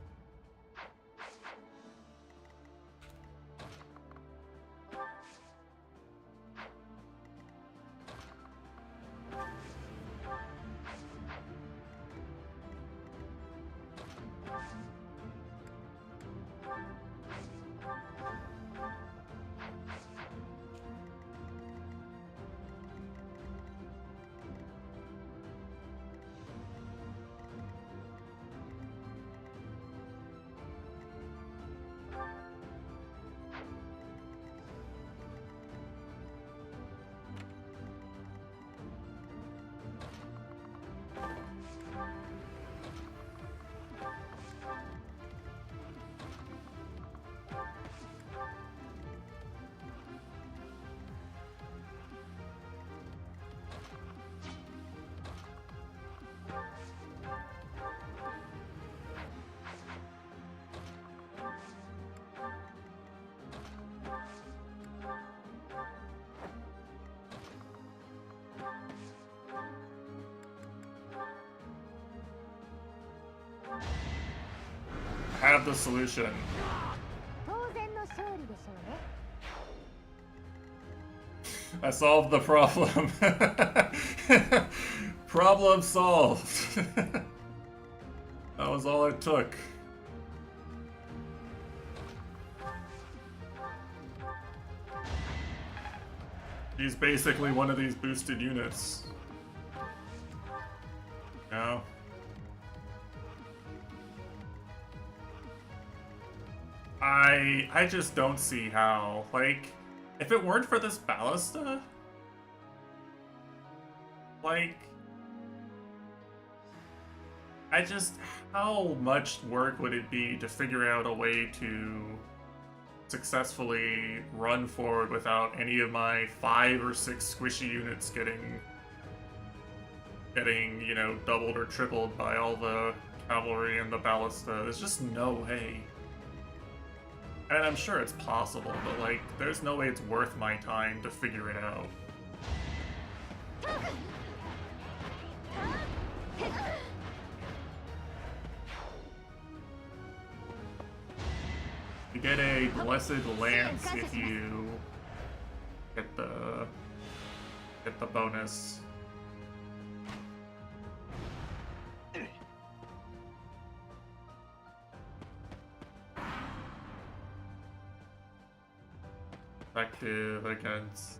have the solution. 当然の勝利でしょうね。 I solved the problem. Problem solved. That was all it took. He's basically one of these boosted units. No. I just don't see how. Like, if it weren't for this ballista, like, how much work would it be to figure out a way to successfully run forward without any of my 5 or 6 squishy units getting, you know, doubled or tripled by all the cavalry and the ballista? There's just no way. And I'm sure it's possible, but like, there's no way it's worth my time to figure it out. You get a blessed lance if you get the bonus. Effective against.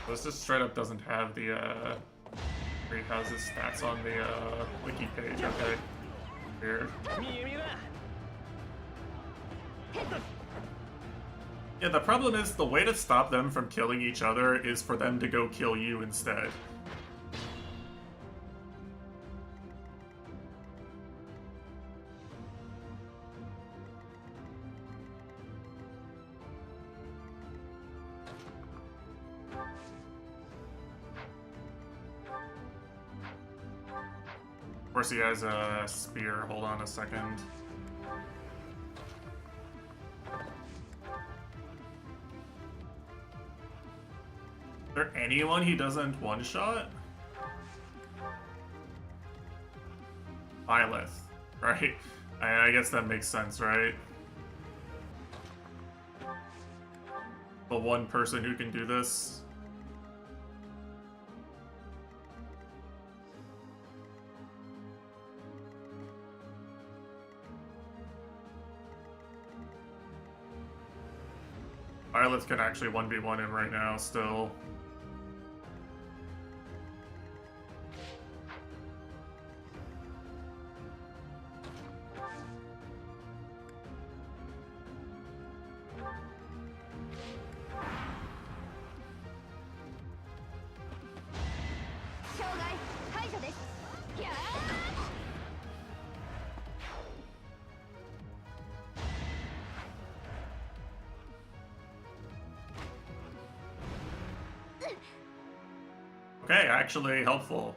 This just straight up doesn't have the where he has his stats on the wiki page. Okay. Weird. Yeah, the problem is the way to stop them from killing each other is for them to go kill you instead. Of course, he has a spear. Hold on a second. Is there anyone he doesn't one-shot? Byleth, right? I guess that makes sense, right? The one person who can do this. Byleth can actually 1v1 him right now, still. Okay, actually helpful.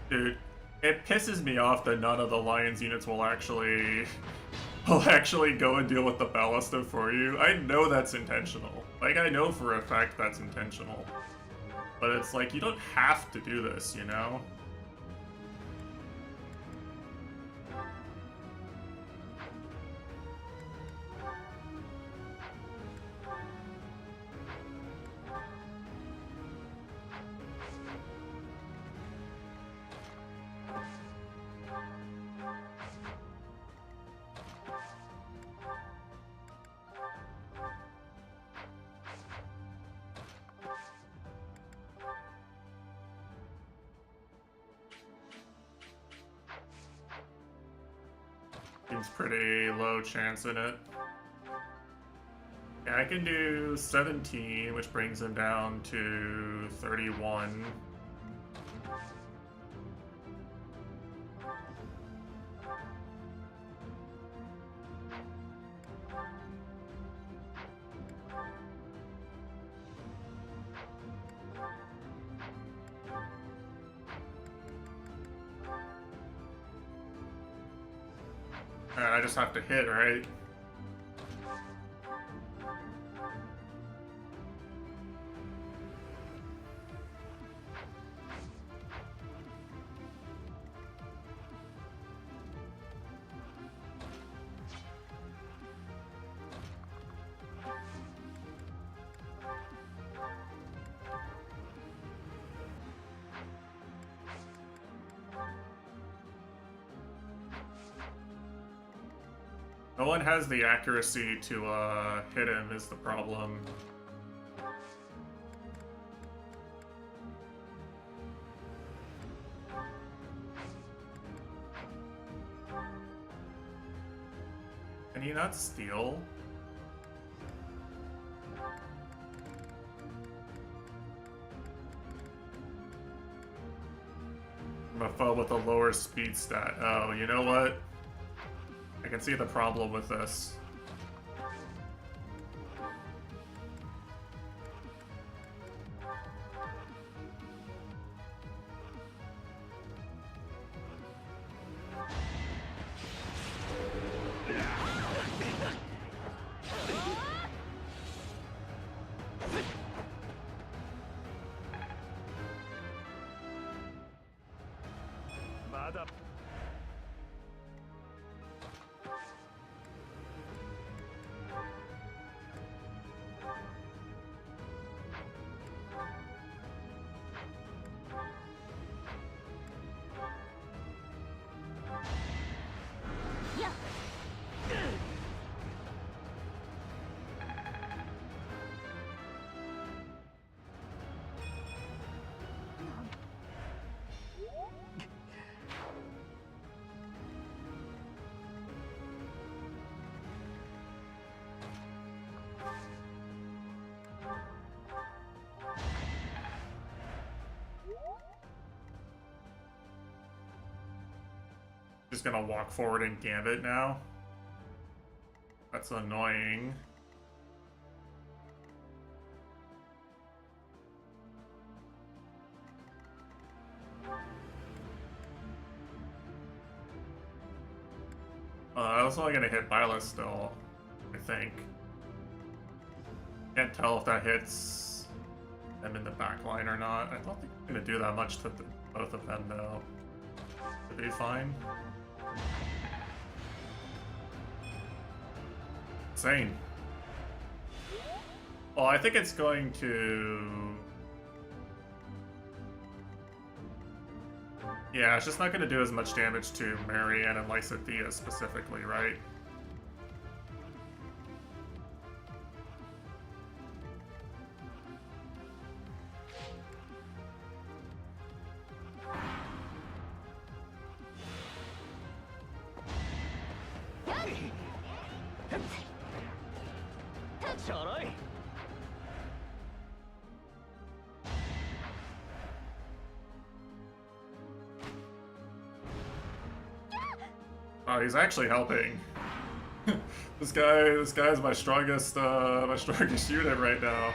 Dude, it pisses me off that none of the Lion's units will actually go and deal with the ballista for you. I know that's intentional. Like, I know for a fact that's intentional. But it's like, you don't have to do this, you know? Seems pretty low chance in it. Yeah, I can do 17, which brings him down to 31. I just have to hit, right? No one has the accuracy to hit him is the problem. Can he not steal? I'm a foe with a lower speed stat. Oh, you know what? I can see the problem with this. Just gonna walk forward and gambit now. That's annoying. I was only gonna hit Violet still, I think. Can't tell if that hits them in the back line or not. I don't think I'm gonna do that much to both of them though. Should be fine. Insane. Well, I think it's going to... Yeah, it's just not going to do as much damage to Marianne and Lysathea specifically, right? Oh, he's actually helping. This guy's my strongest unit right now.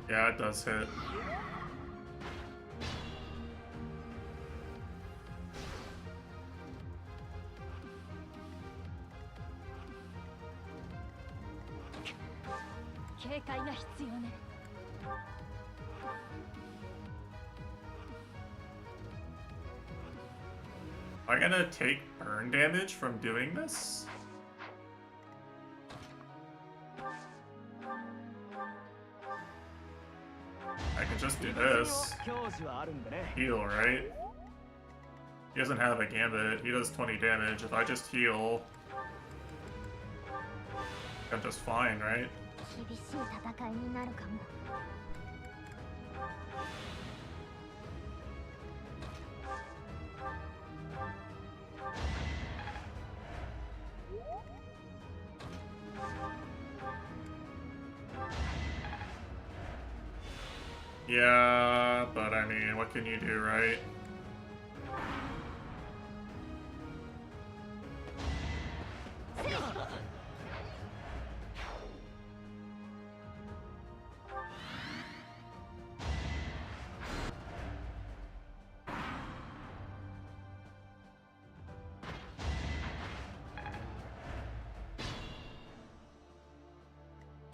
Yeah, it does hit. Am I gonna take burn damage from doing this? I can just do this. Heal, right? He doesn't have a gambit. He does 20 damage. If I just heal, I'm just fine, right? Yeah, but I mean, what can you do, right?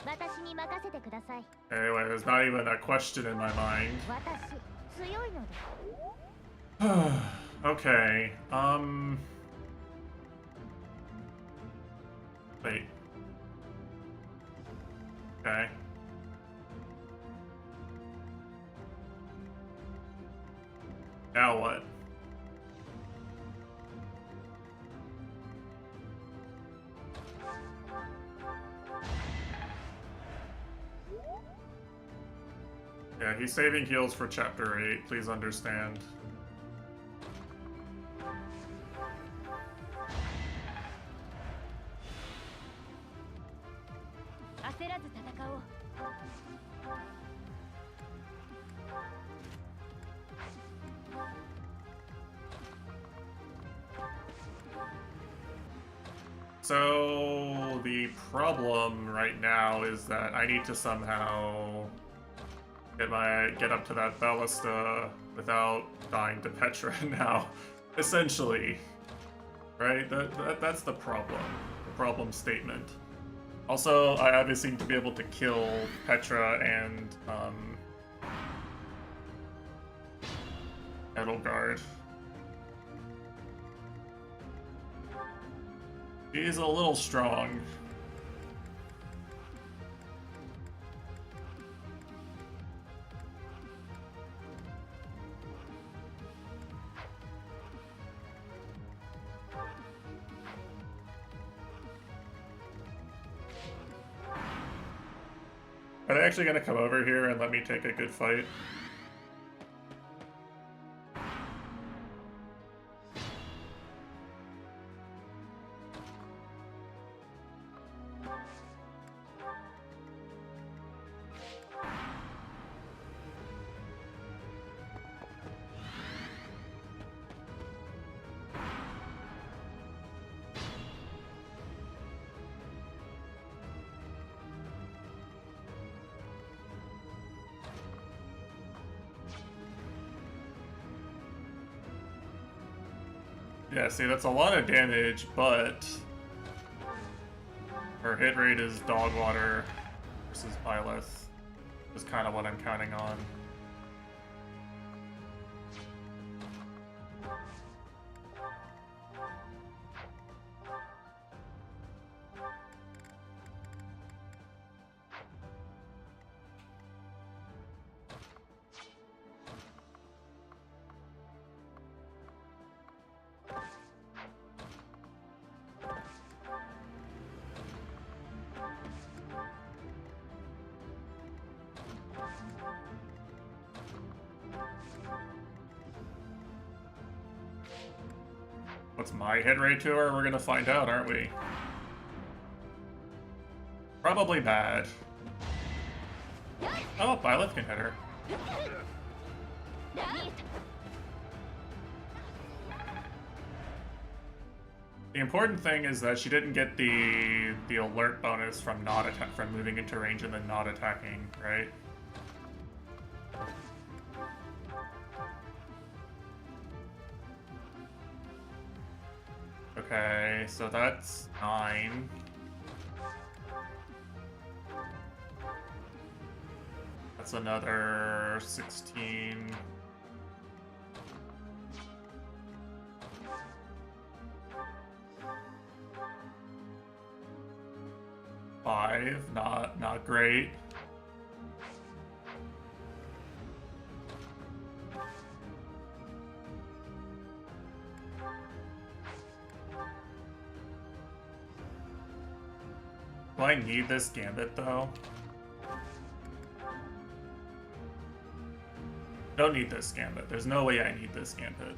私に任せてください。 Anyway, there's not even a question in my mind. 私強いので。 Okay, wait. Okay. Now what? Yeah, he's saving heals for Chapter 8, please understand. So the problem right now is that I need to somehow get up to that ballista without dying to Petra now, essentially. Right? That's the problem statement. Also, I obviously need to be able to kill Petra and Edelgard. He's a little strong. Are they actually gonna come over here and let me take a good fight? Yeah, see, that's a lot of damage, but her hit rate is dog water versus Byleth, is kind of what I'm counting on. What's my hit rate to her? We're gonna find out, aren't we? Probably bad. Oh, Byleth can hit her. The important thing is that she didn't get the alert bonus from from moving into range and then not attacking, right? Okay, so that's 9. That's another 16. Five, not great. Do I need this gambit though? Don't need this gambit. There's no way I need this gambit.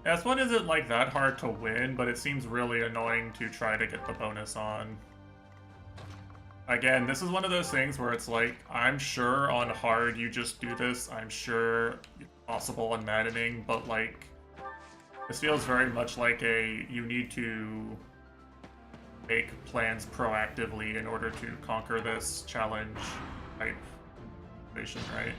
S1 isn't like that hard to win, but it seems really annoying to try to get the bonus on. Again, this is one of those things where it's like, I'm sure on hard you just do this, I'm sure it's possible on maddening, but like, this feels very much like you need to make plans proactively in order to conquer this challenge type situation, right?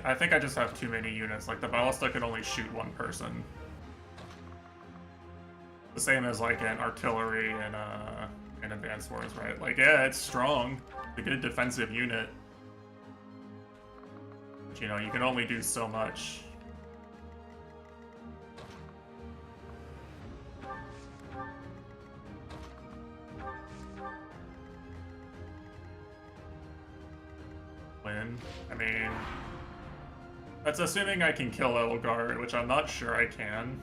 I think I just have too many units. Like, the ballista can only shoot one person. The same as like an artillery and advanced wars, right? Like, yeah, it's strong. It's a good defensive unit. But, you know, you can only do so much. Win. I mean, that's assuming I can kill Elgar, which I'm not sure I can.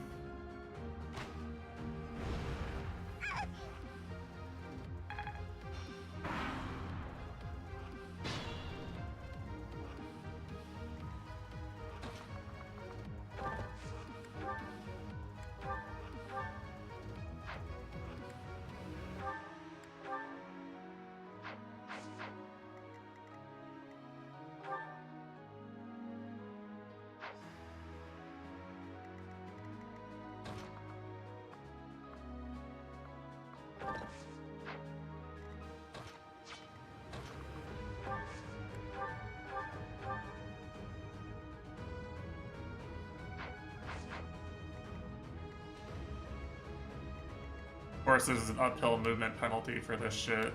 Of course, there's an uphill movement penalty for this shit.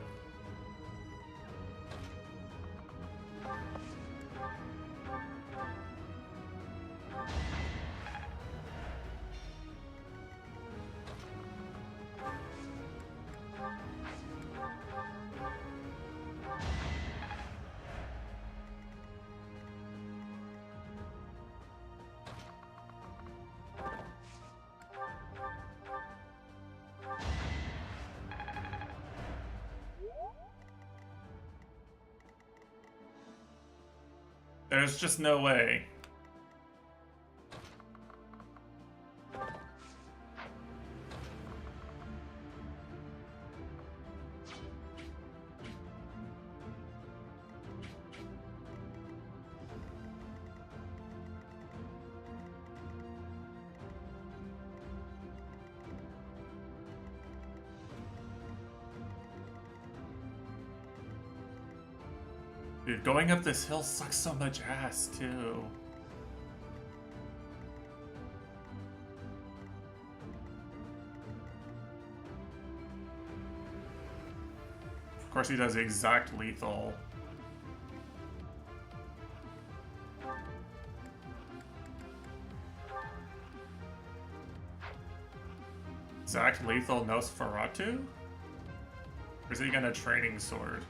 There's just no way. Dude, going up this hill sucks so much ass, too. Of course, he does exact lethal. Exact lethal Nosferatu? Or is he gonna training sword?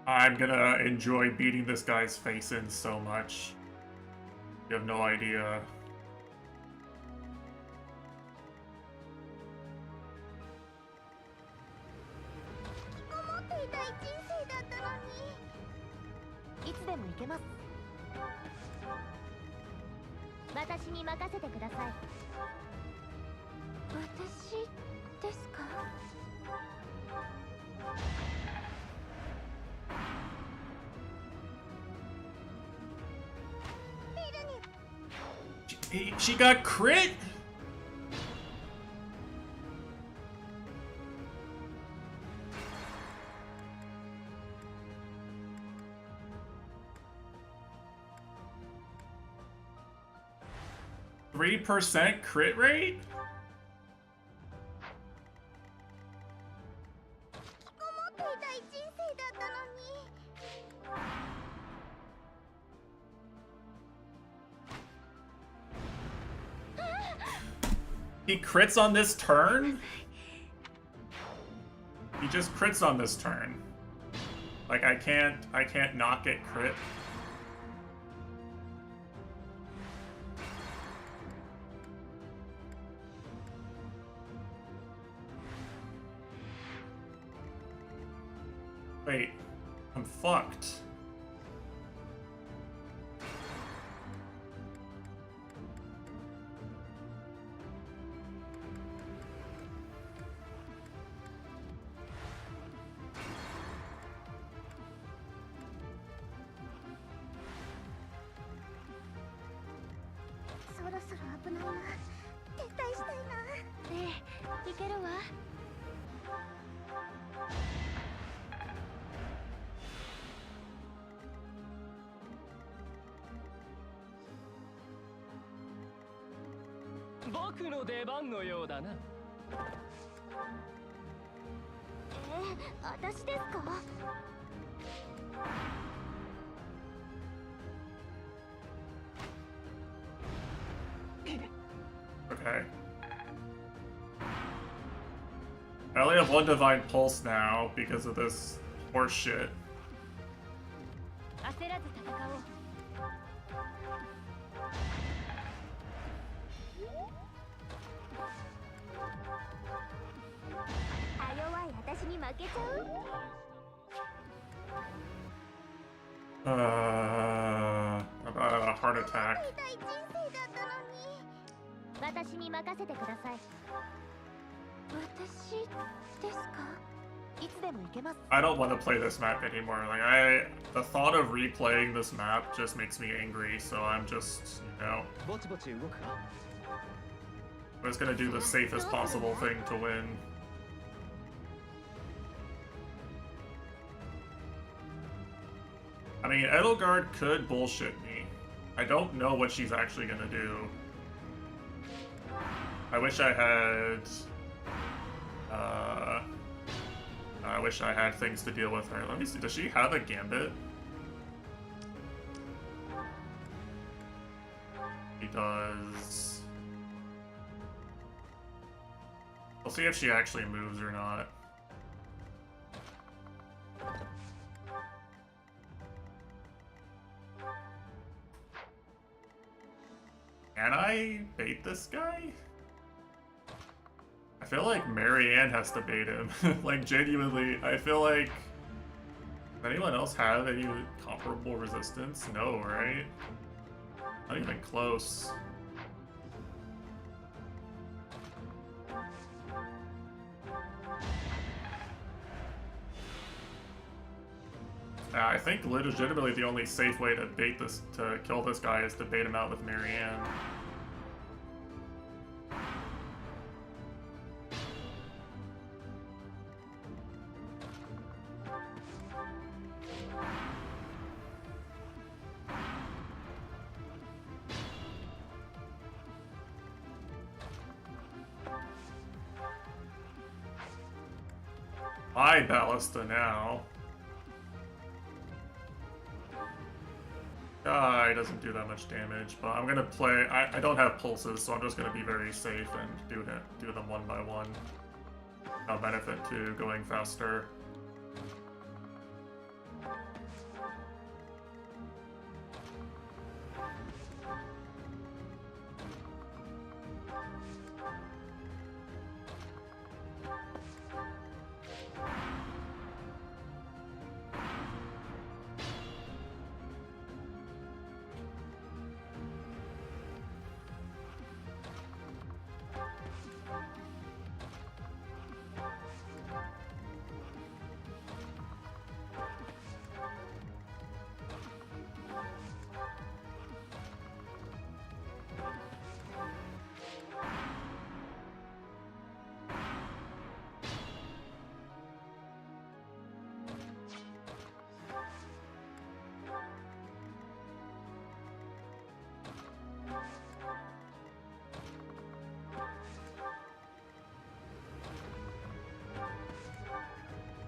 I'm gonna enjoy beating this guy's face in so much. You have no idea. She got crit? %3 crit rate? He crits on this turn? He just crits on this turn. Like I can't not get crit. Wait, I'm fucked. Okay. I only have one Divine Pulse now because of this horse shit. About a heart attack. I don't want to play this map anymore. Like the thought of replaying this map just makes me angry, so I'm just, you know, I'm just gonna do the safest possible thing to win. I mean, Edelgard could bullshit me. I don't know what she's actually gonna do. I wish I had... I wish I had things to deal with her. Let me see, does she have a Gambit? She does... We'll see if she actually moves or not. Can I bait this guy? I feel like Marianne has to bait him. Like, genuinely, I feel like... Does anyone else have any comparable resistance? No, right? Not even close. I think legitimately the only safe way to bait this, to kill this guy, is to bait him out with Marianne. I Ballista now. He doesn't do that much damage, but I'm gonna play. I don't have pulses, so I'm just gonna be very safe and do them one by one. No benefit to going faster.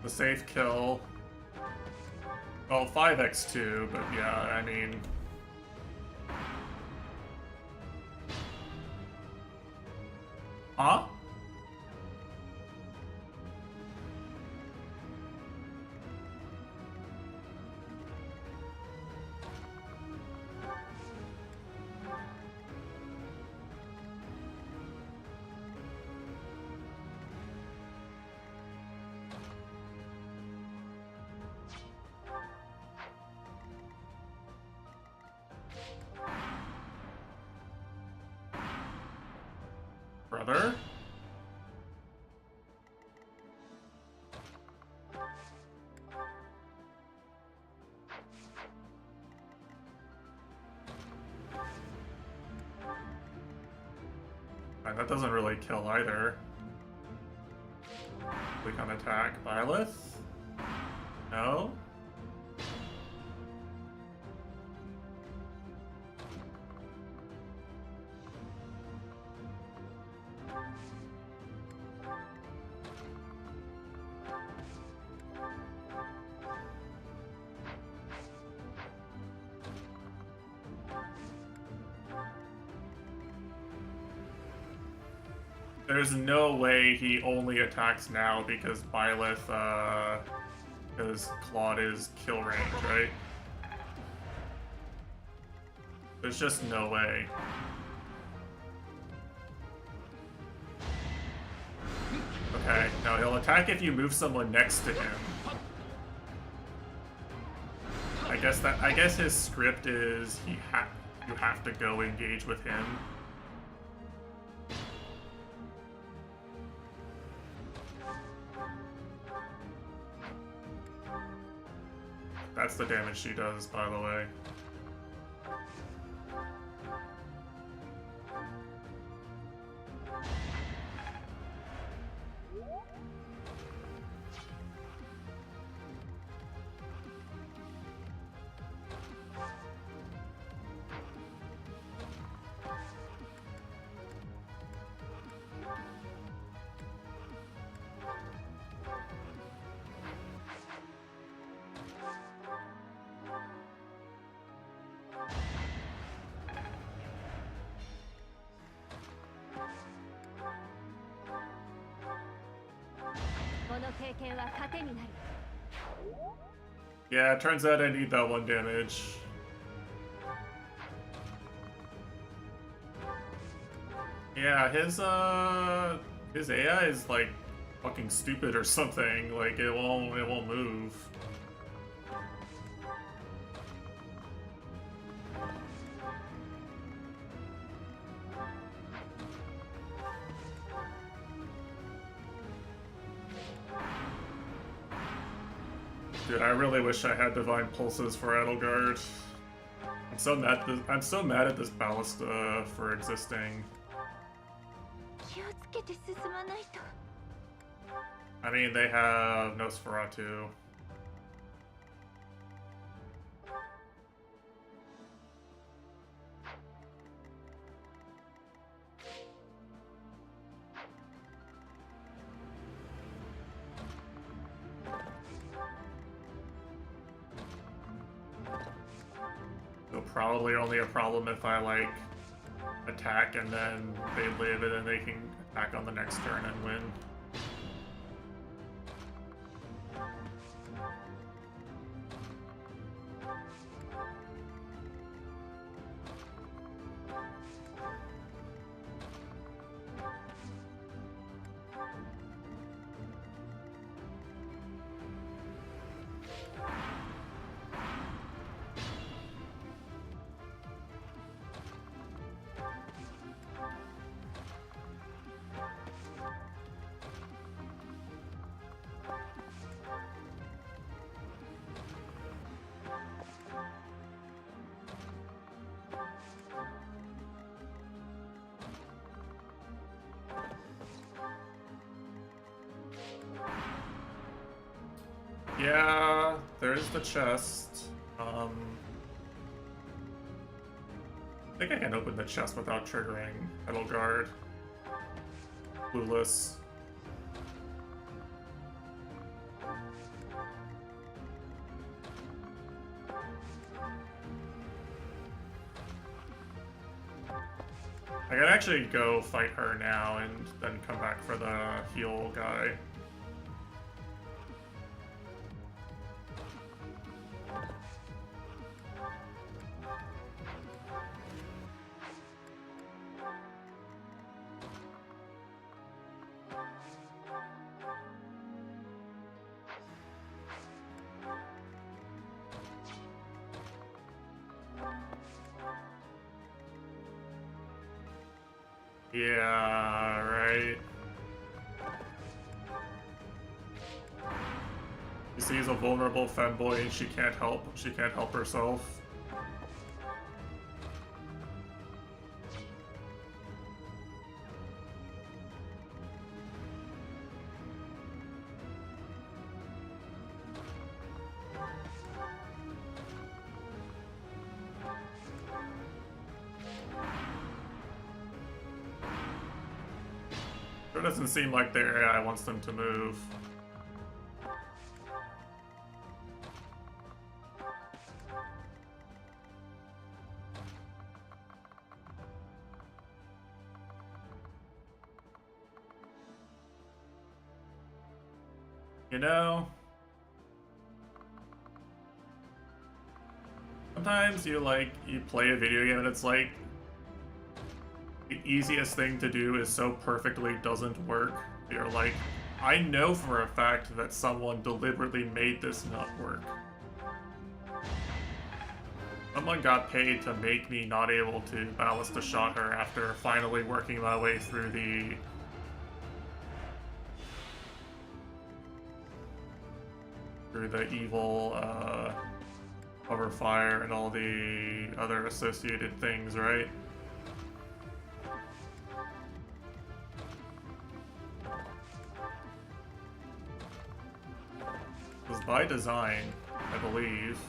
the safe kill. Well, 5x too, but yeah, I mean... Huh? Brother? And that doesn't really kill either. Click on attack. Byleth? No? There's no way he only attacks now because Byleth, because Claude is kill range, right? There's just no way. Okay, no, he'll attack if you move someone next to him. I guess his script is you have to go engage with him. That's the damage she does, by the way. Yeah, it turns out I need that 1 damage. Yeah, his AI is like fucking stupid or something. Like it won't move. Dude, I really wish I had Divine Pulses for Edelgard. I'm so mad at this Ballista for existing. I mean, they have Nosferatu. Probably only a problem if I like attack and then they live and then they can attack on the next turn and win. Yeah, there's the chest. I think I can open the chest without triggering Edelgard. Clueless. I could actually go fight her now and then come back for the heal guy. Yeah, right. She sees a vulnerable femboy and she can't help herself. It doesn't seem like their AI wants them to move. You know, sometimes you play a video game and it's like, the easiest thing to do is so perfectly doesn't work. You're like, I know for a fact that someone deliberately made this not work. Someone got paid to make me not able to ballista shot her after finally working my way through the evil cover fire and all the other associated things, right? It was by design, I believe.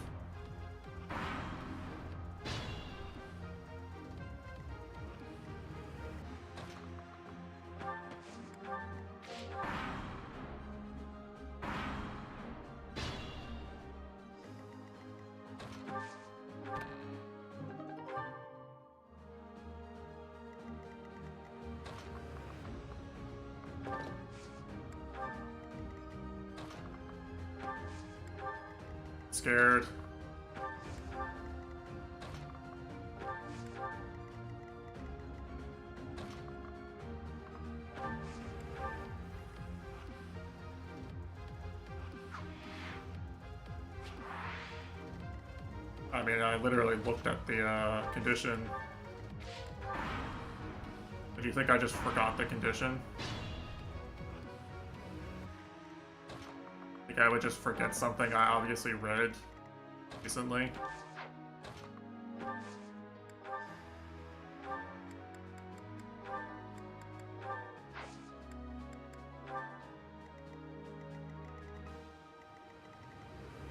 Scared. I mean, I literally looked at the condition. Do you think I just forgot the condition? Think I would just forget something I obviously read recently?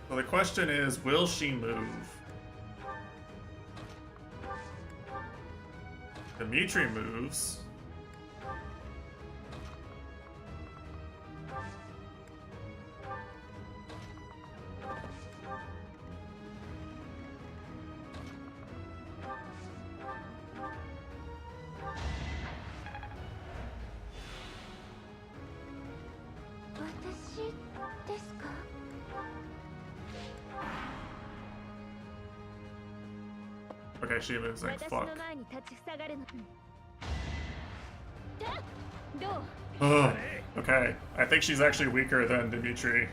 So the question is, will she move? Dimitri moves. Okay, she moves like fuck. Ugh. Okay, I think she's actually weaker than Dimitri.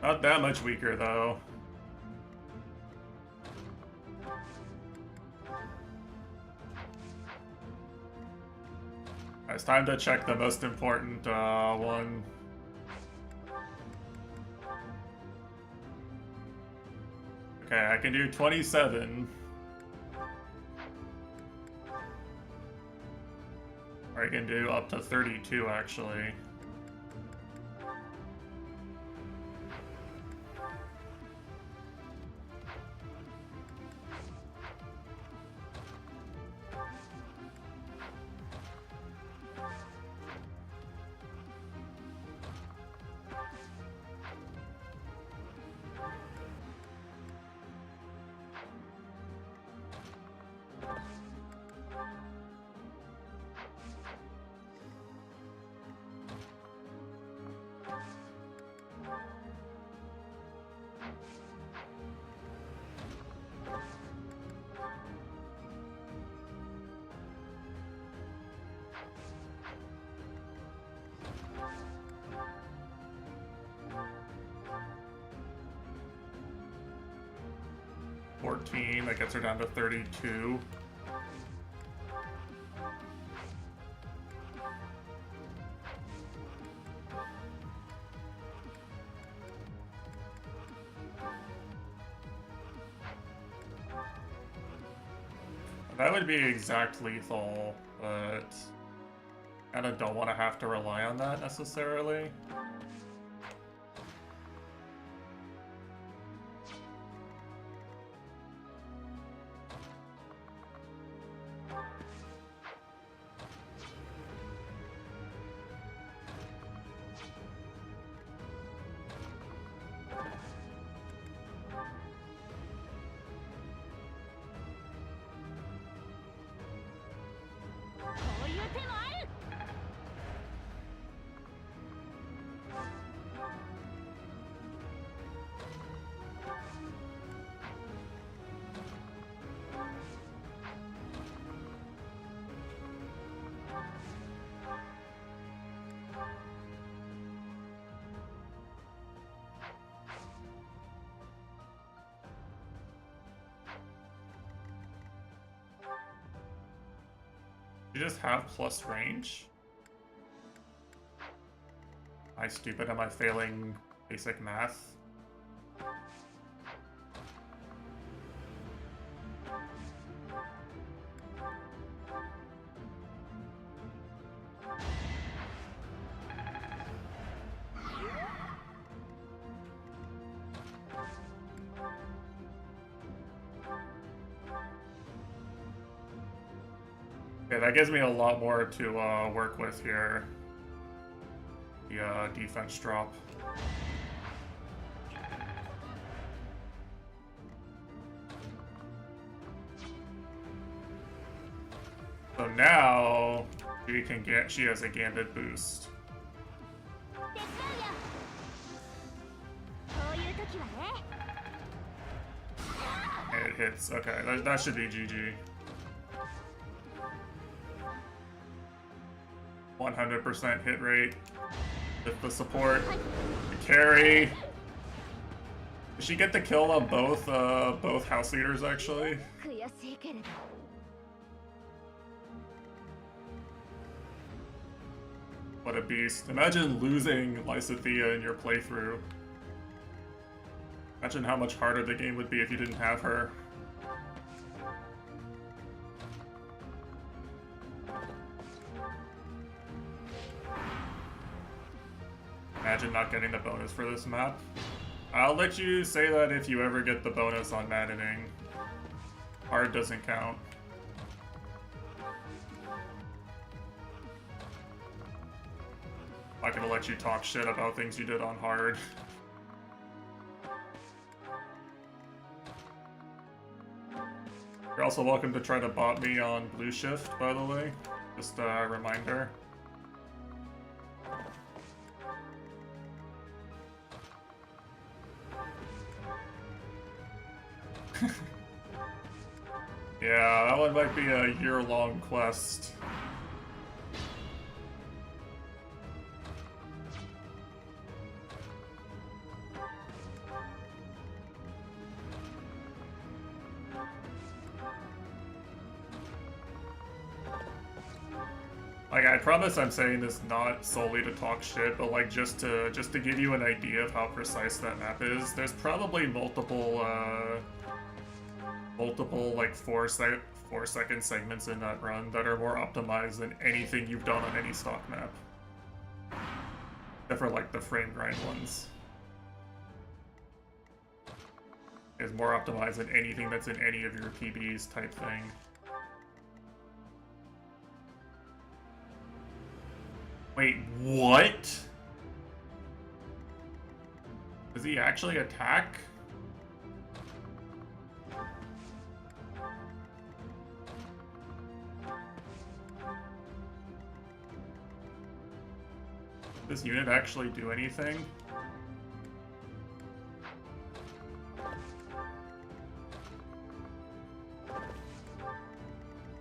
Not that much weaker though. It's time to check the most important one. Okay, I can do 27. Or I can do up to 32 actually. 14. That gets her down to 32. That would be exact lethal, but I kinda don't want to have to rely on that necessarily. You just have plus range? Am I stupid? Am I failing basic math? Okay, that gives me a lot more to work with here. The defense drop. So now she has a Gambit boost. And it hits. Okay, that should be GG. 100% hit rate with the support, the carry. Did she get the kill on both house leaders actually? What a beast. Imagine losing Lysithea in your playthrough. Imagine how much harder the game would be if you didn't have her. Imagine not getting the bonus for this map. I'll let you say that if you ever get the bonus on maddening. Hard doesn't count. I'm not gonna let you talk shit about things you did on hard. You're also welcome to try to bot me on blue shift, by the way. Just a reminder. Yeah, that one might be a year-long quest. Like, I promise I'm saying this not solely to talk shit, but like just to give you an idea of how precise that map is. There's probably multiple like 4-second segments in that run that are more optimized than anything you've done on any stock map. Except for like the frame grind ones. It's more optimized than anything that's in any of your PBs type thing. Wait, what? Does he actually attack? Does this unit actually do anything?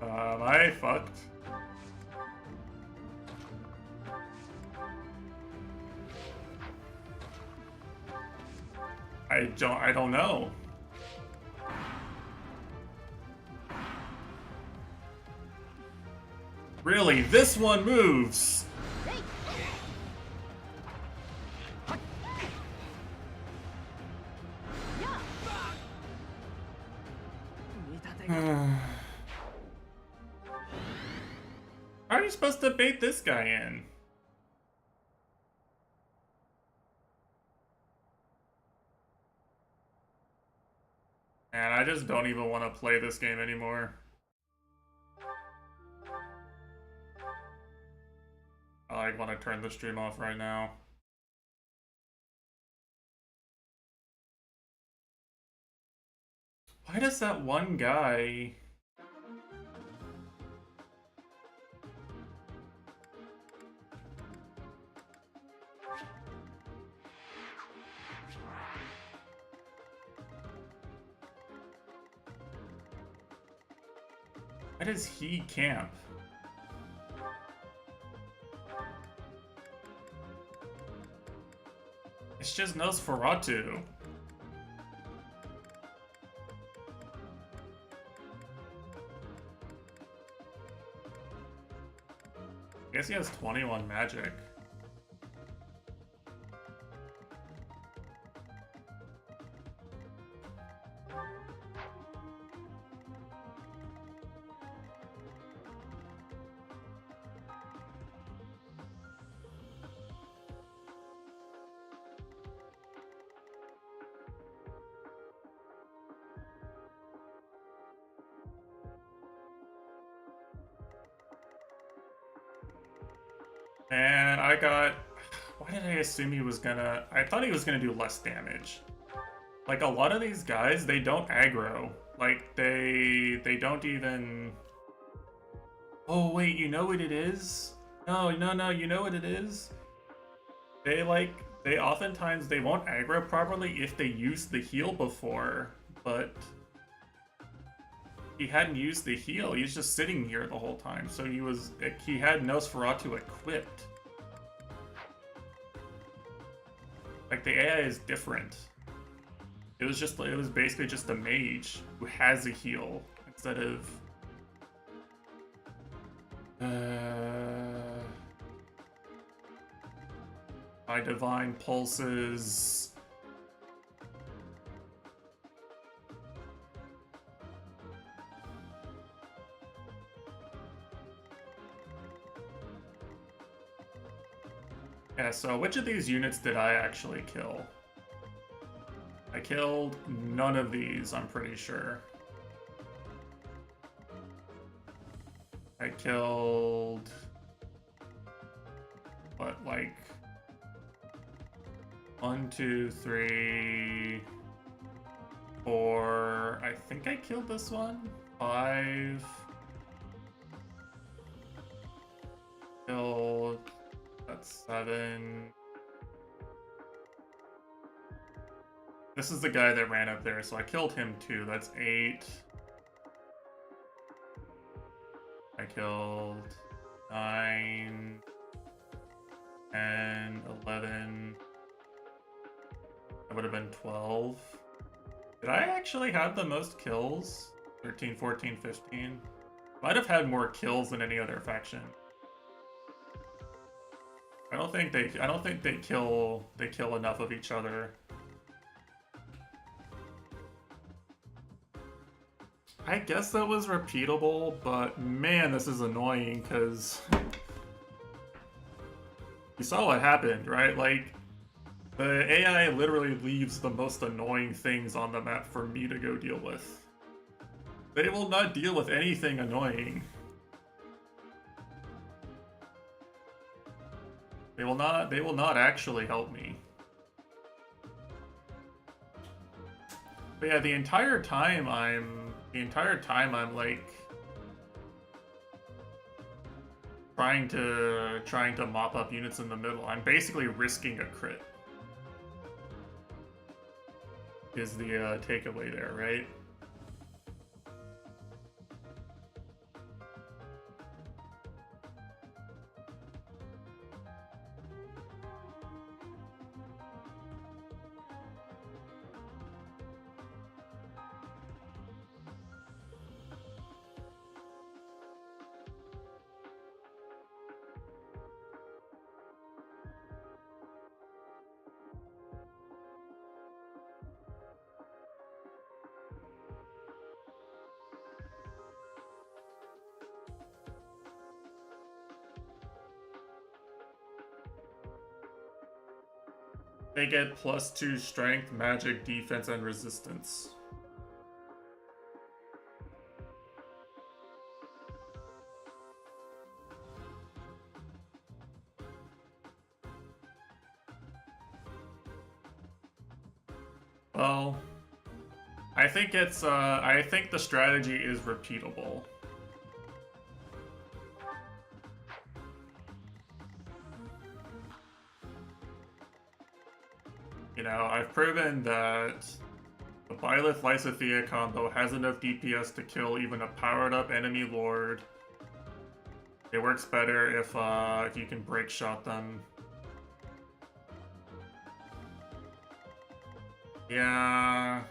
Am I fucked? I don't know. Really, this one moves! How are you supposed to bait this guy in? And I just don't even want to play this game anymore. I want to turn the stream off right now. Why does that one guy... Why does he camp? It's just Nosferatu. I guess he has 21 magic. And I got... Why did I assume he was gonna... I thought he was gonna do less damage. Like, a lot of these guys, they don't aggro. Like, they don't even... Oh, wait, you know what it is? No, you know what it is? They oftentimes, they won't aggro properly if they use the heal before, but... He hadn't used the heal, he was just sitting here the whole time, so he had Nosferatu equipped. Like, the AI is different. It was basically just a mage who has a heal, instead of... My divine pulses... Yeah, so which of these units did I actually kill? I killed none of these, I'm pretty sure. I killed... What, like... 1, 2, 3... 4... I think I killed this one? 5... Killed... That's 7. This is the guy that ran up there, so I killed him too. That's 8. I killed 9, 10, 11. That would have been 12. Did I actually have the most kills? 13, 14, 15. Might have had more kills than any other faction. I don't think they kill enough of each other. I guess that was repeatable, but man, this is annoying because you saw what happened, right? Like, the AI literally leaves the most annoying things on the map for me to go deal with. They will not deal with anything annoying. They will not actually help me. But yeah, the entire time I'm like trying to mop up units in the middle. I'm basically risking a crit. Is the takeaway there, right? They get +2 strength, magic, defense, and resistance. Well, I think I think the strategy is repeatable. You know, I've proven that the Byleth Lysithea combo has enough DPS to kill even a powered-up enemy lord. It works better if you can break shot them. Yeah.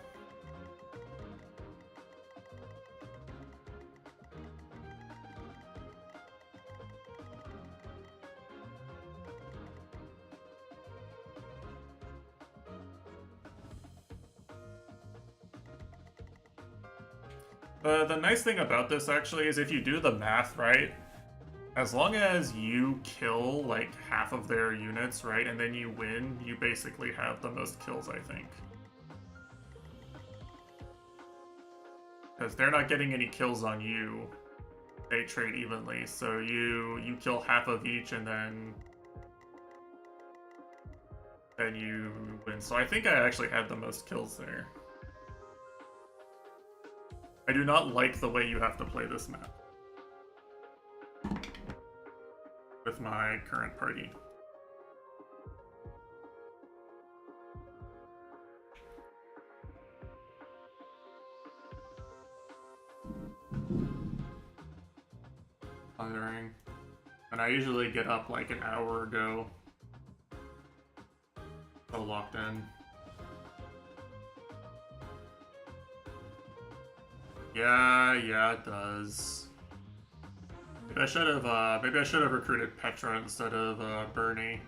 The nice thing about this actually is if you do the math right, as long as you kill like half of their units, right, and then you win, you basically have the most kills, I think. Because they're not getting any kills on you. They trade evenly, so you kill half of each and then you win. So I think I actually had the most kills there. I do not like the way you have to play this map with my current party. Thundering. And I usually get up like an hour ago. So locked in. Yeah, it does. Maybe I should have recruited Petra instead of Bernie.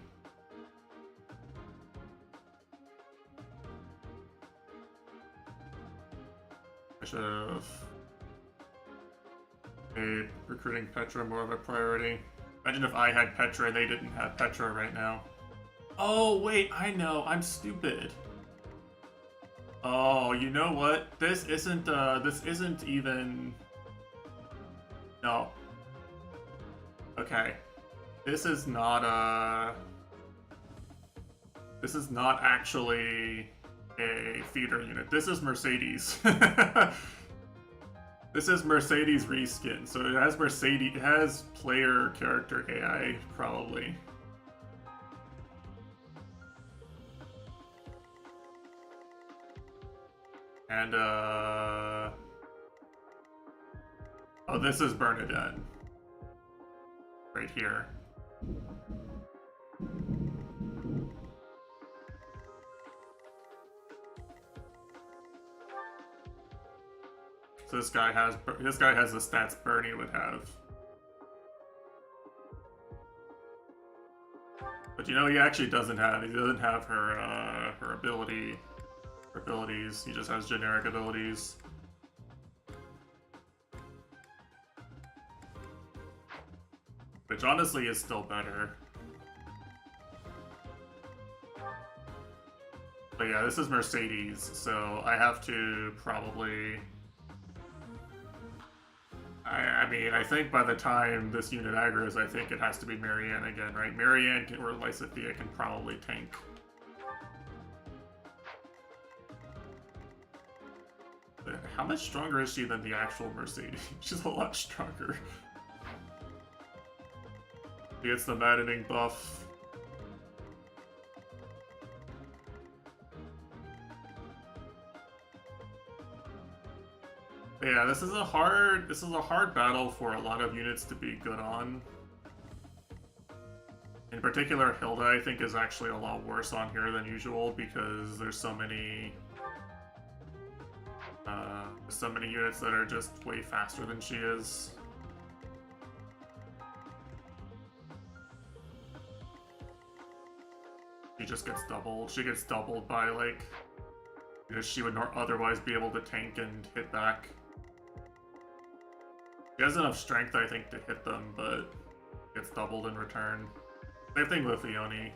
I should have made recruiting Petra more of a priority. Imagine if I had Petra and they didn't have Petra right now. Oh wait, I know, I'm stupid. Oh, you know what? This isn't even... No. Okay. This is not actually a feeder unit. This is Mercedes. This is Mercedes reskin, so it has player character AI, probably. And, oh, this is Bernadette. Right here. So this guy has the stats Bernie would have. But you know, he actually doesn't have her abilities. He just has generic abilities. Which honestly is still better. But yeah, this is Mercedes, so I have to probably... I mean, I think by the time this unit aggroes, I think it has to be Marianne again, right? Marianne or Lysithea can probably tank. How much stronger is she than the actual Mercedes? She's a lot stronger. She gets the maddening buff. Yeah, this is a hard battle for a lot of units to be good on. In particular, Hilda, I think, is actually a lot worse on here than usual because there's so many units that are just way faster than she is. She just gets doubled. She gets doubled by, like, you know, she would not otherwise be able to tank and hit back. She has enough strength, I think, to hit them, but gets doubled in return. Same thing with Leone.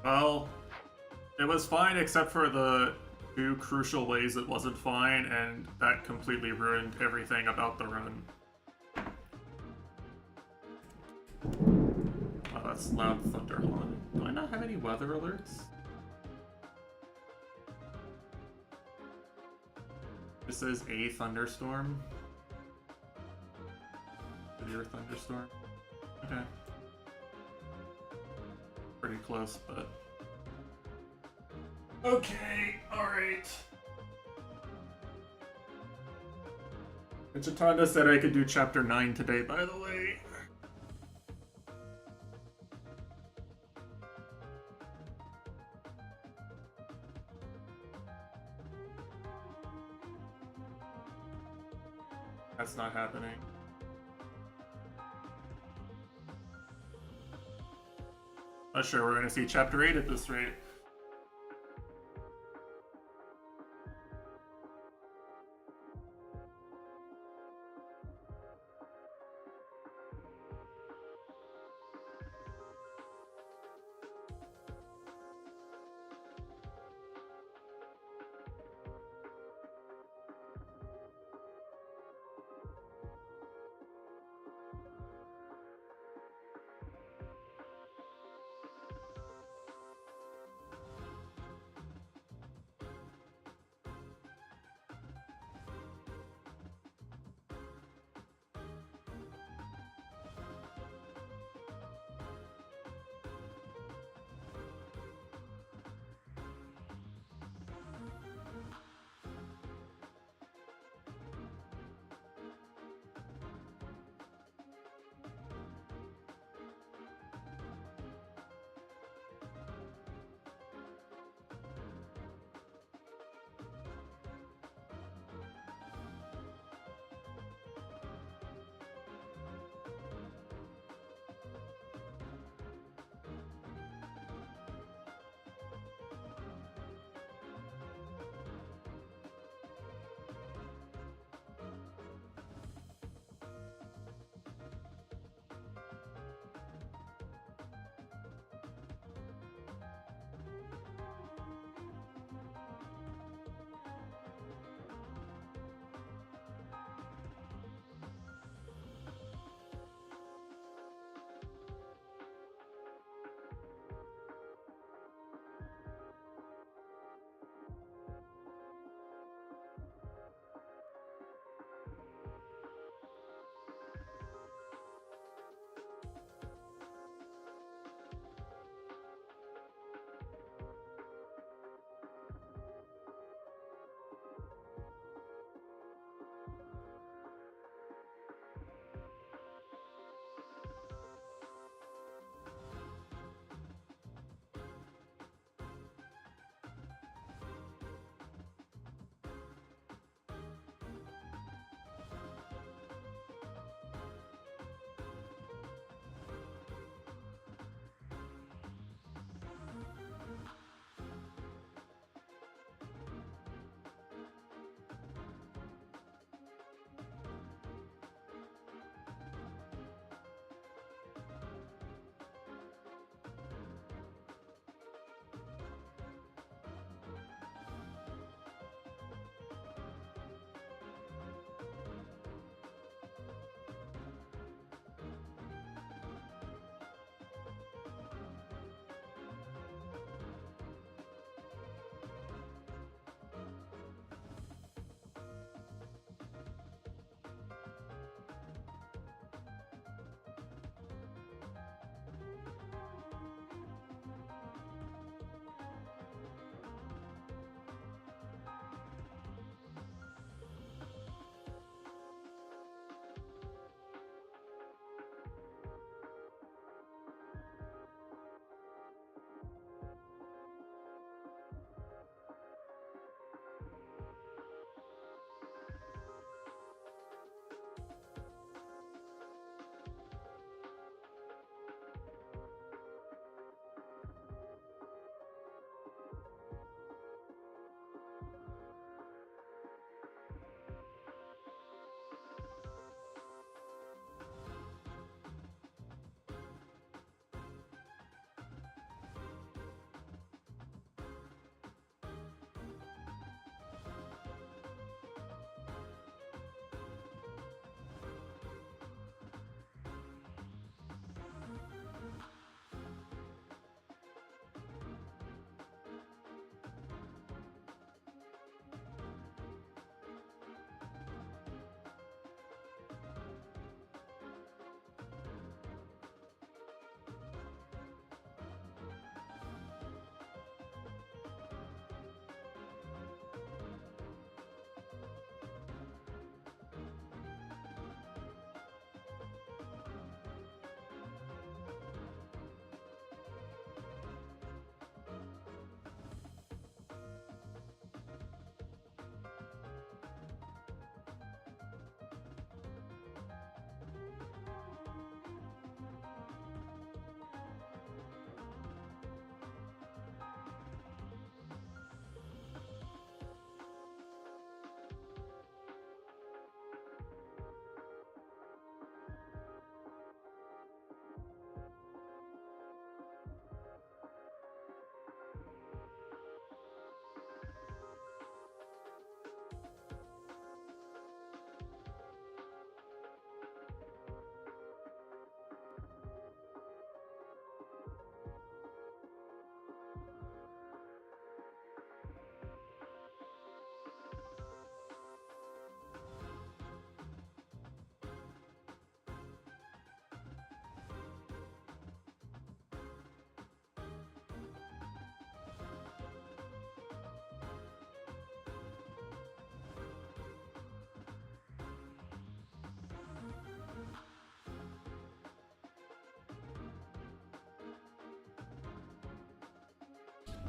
Well, it was fine except for the two crucial ways it wasn't fine, and that completely ruined everything about the run. Oh, that's loud thunder horn. Do I not have any weather alerts? This is a thunderstorm. Severe thunderstorm. Okay. Pretty close, but... Okay, alright. And Chitanda said I could do chapter 9 today, by the way. That's not happening. Not sure we're gonna see chapter 8 at this rate.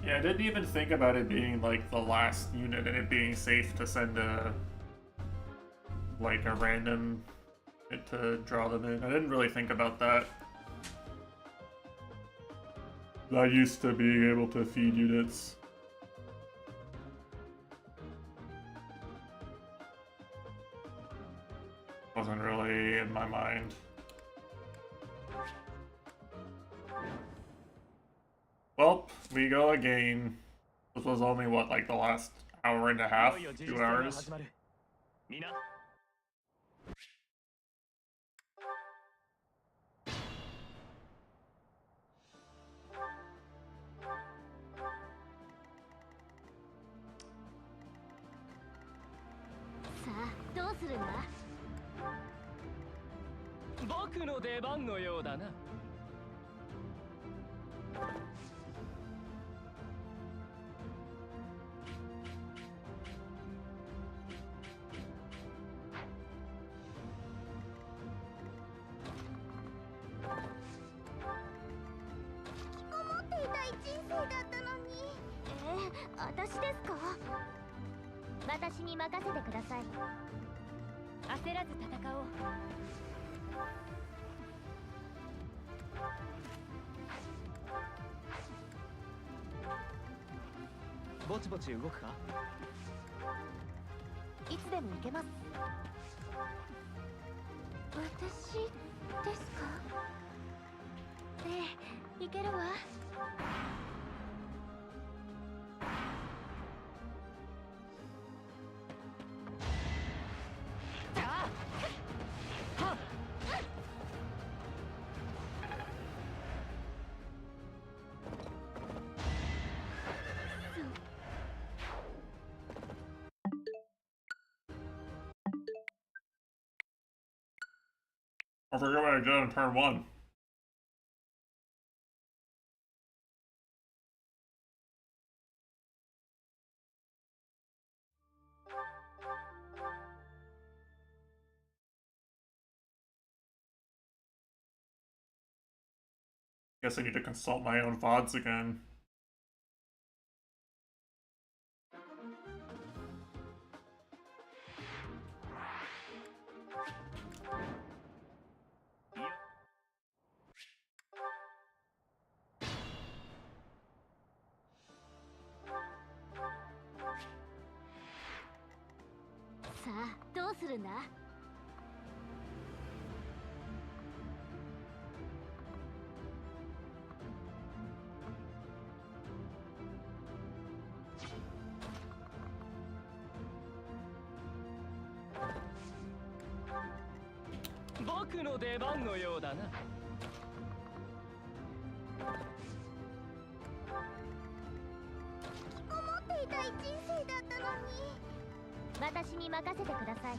Yeah, I didn't even think about it being like the last unit and it being safe to send a random to draw them in. I didn't really think about that. I used to being able to feed units. Wasn't really in my mind. Well, we go again. This was only, what, like the last hour and a half? 2 hours? さあどうするんだ。僕の出番のようだな。思っていたい人生だったのに。私ですか。私に任せてください。焦らず戦おう。ぼちぼち動くか。いつでも行けます。私ですか。ええ、行けるわ。I forget what I did on turn 1. Guess I need to consult my own VODs again. Sa, どうするんだ。僕の出番のようだな。思っていたい人生だったのに。私に任せてください。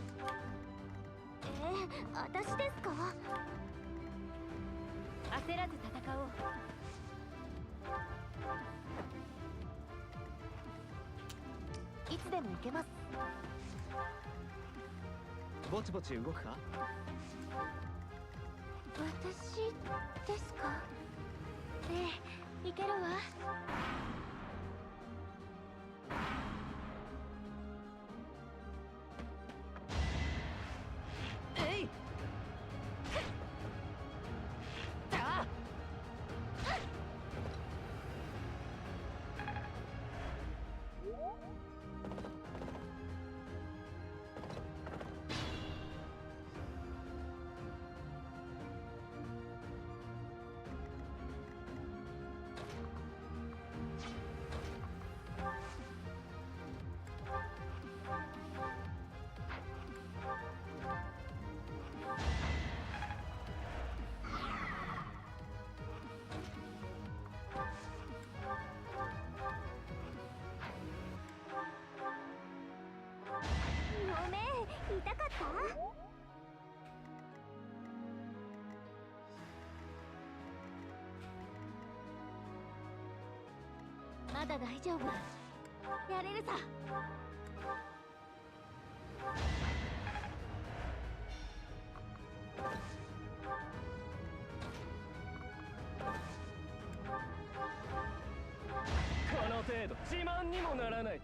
私ですか。焦らず戦おう。いつでも行けます。ぼちぼち動くか。私ですか。行けるわ。ごめん、痛かった？まだ大丈夫。やれるさ。このど自慢にもならない。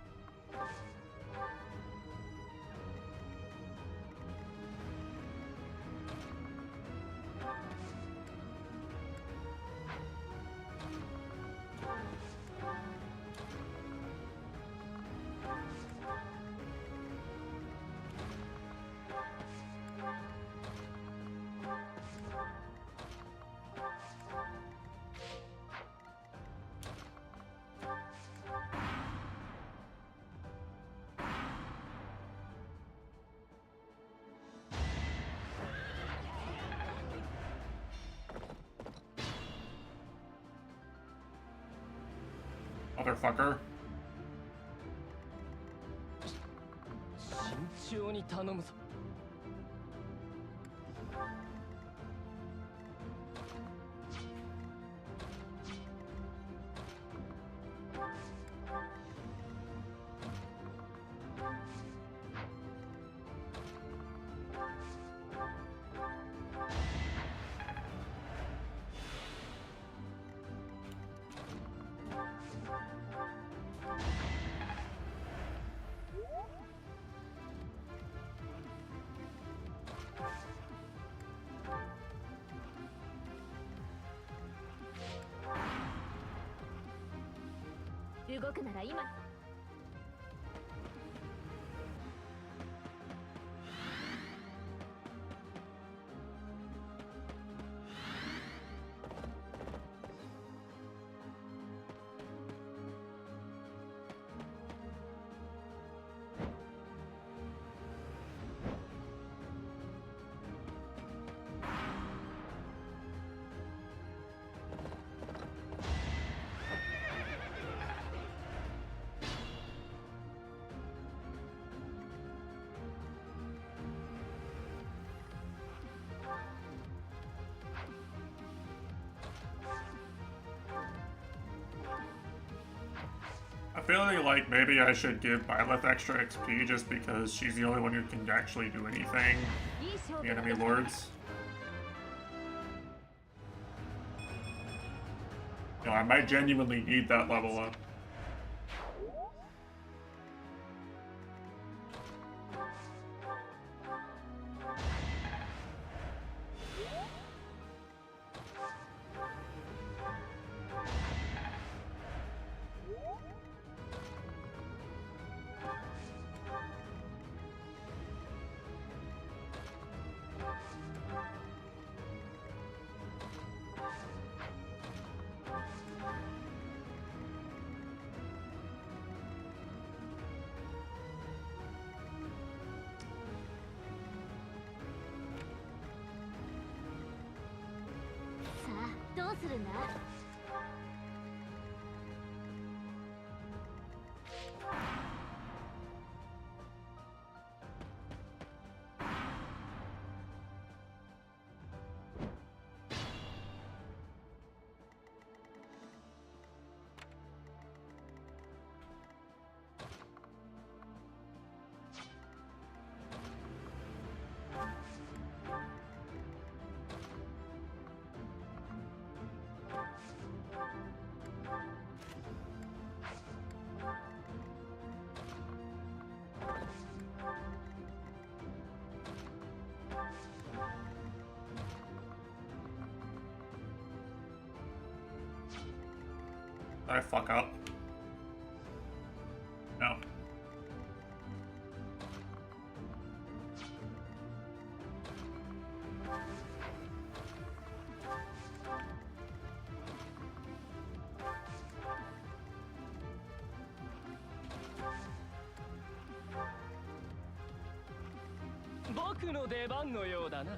Motherfucker. 慎重に頼むぞ。動くなら今。I feel like maybe I should give Byleth extra XP just because she's the only one who can actually do anything. The enemy lords. You know, I might genuinely need that level up. Did I fuck up? No.僕の出番のようだな。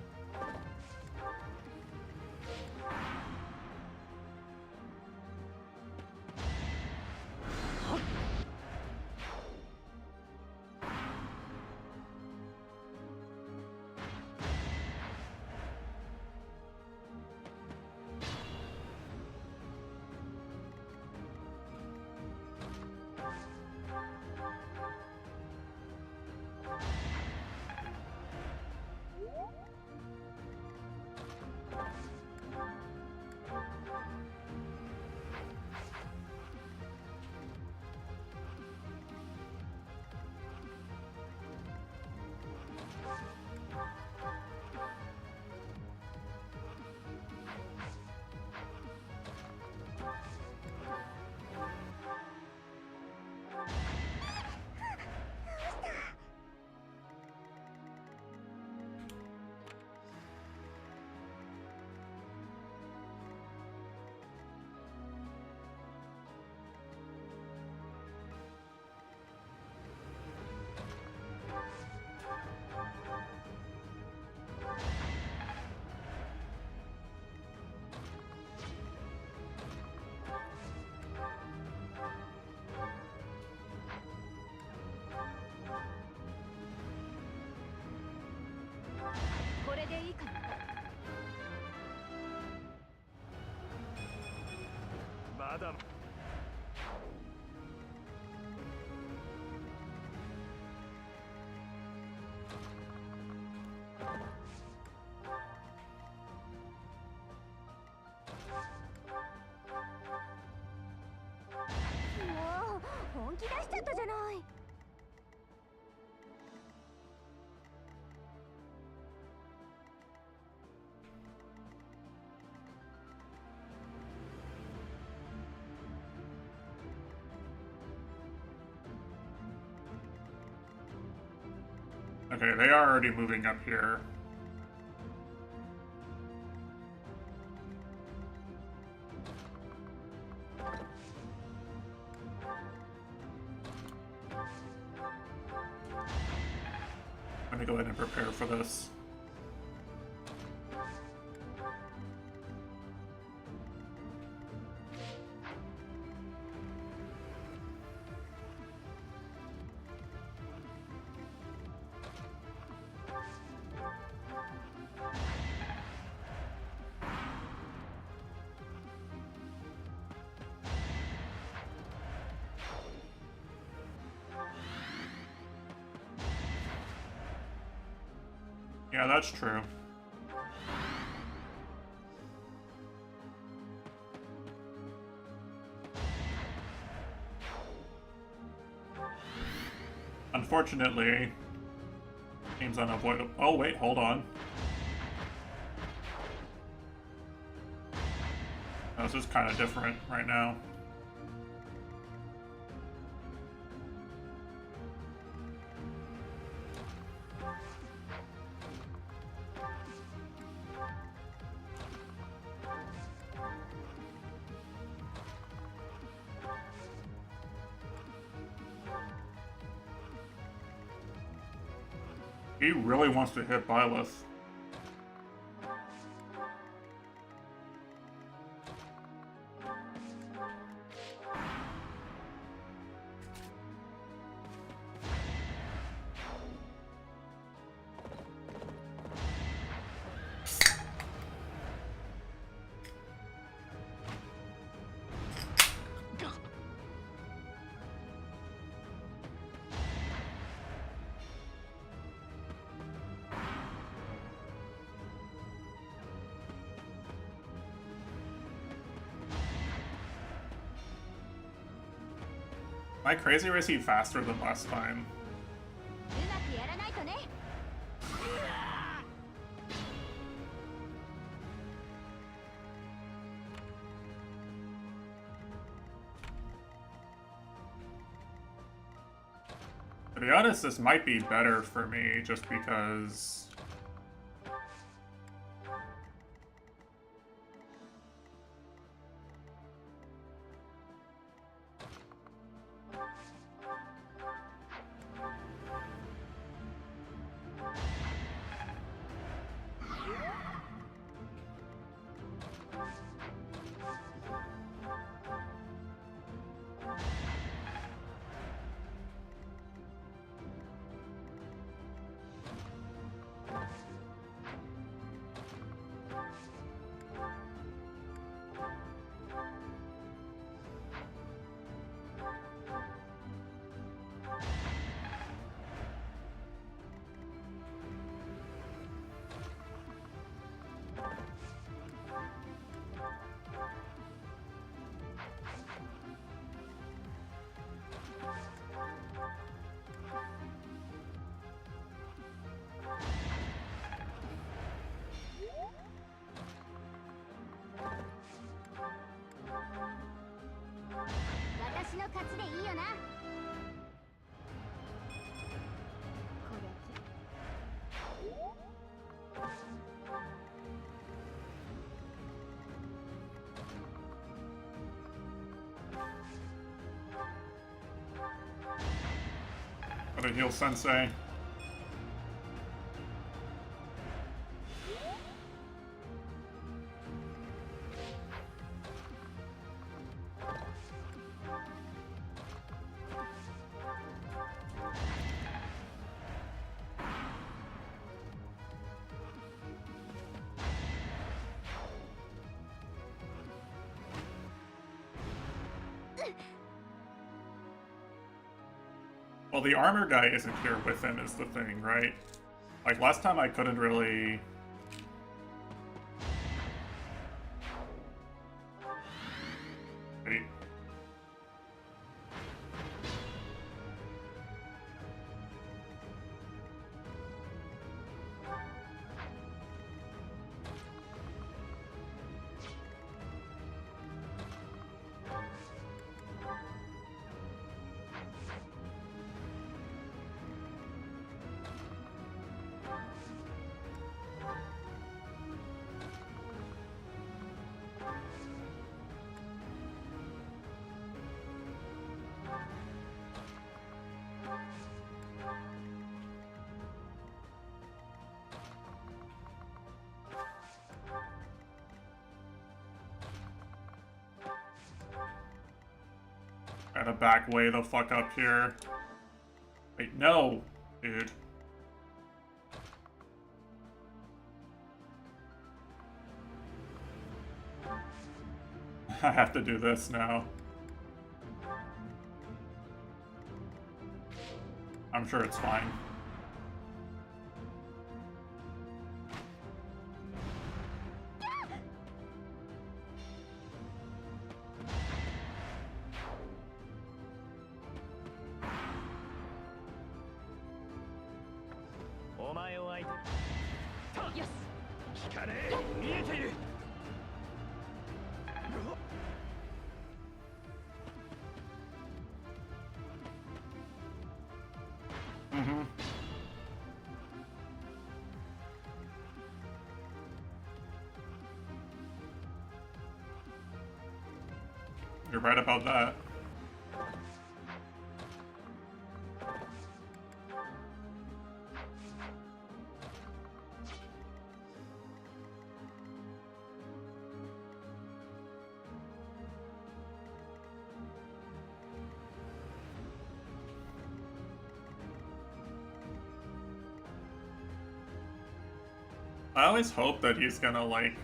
いいかな。まだもう本気出しちゃったじゃない。Okay, they are already moving up here. I'm gonna go ahead and prepare for this. Yeah, that's true. Unfortunately, seems unavoidable. Oh wait, hold on. Oh, this is kind of different right now. He really wants to hit Byleth. Am I crazy or is he faster than last time? うまくやらないとね。 To be honest, this might be better for me just because...私の勝ちでいいよな。 Gotta heal Sensei. Well, the armor guy isn't here with him is the thing, right? Like, last time I couldn't really... Wait. Gotta back way the fuck up here. Wait, no, dude. I have to do this now. I'm sure it's fine. You're right about that. I always hope that he's gonna, like...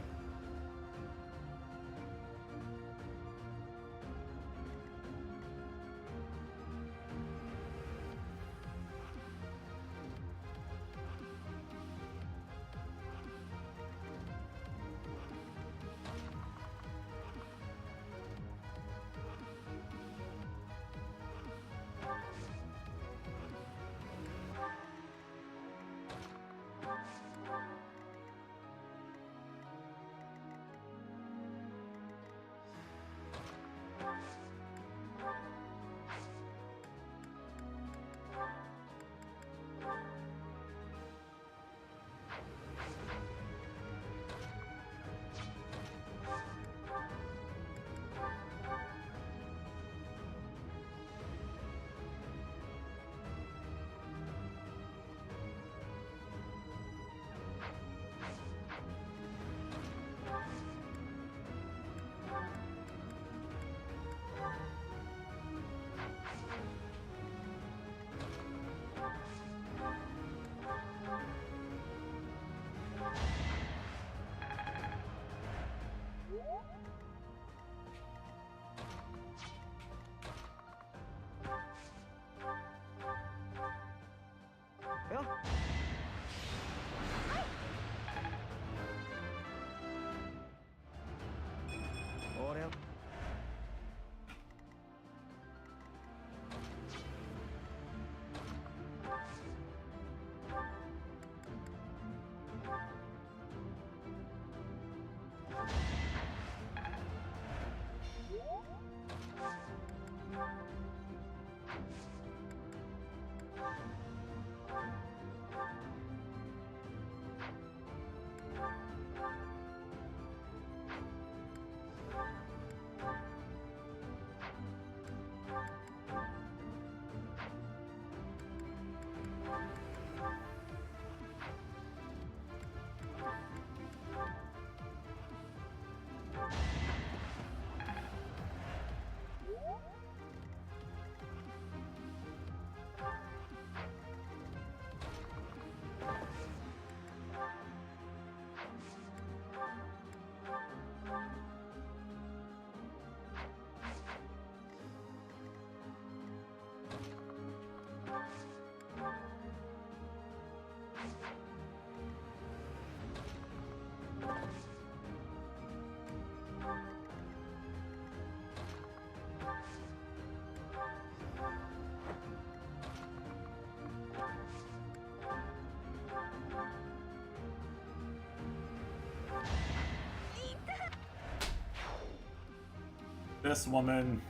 This woman.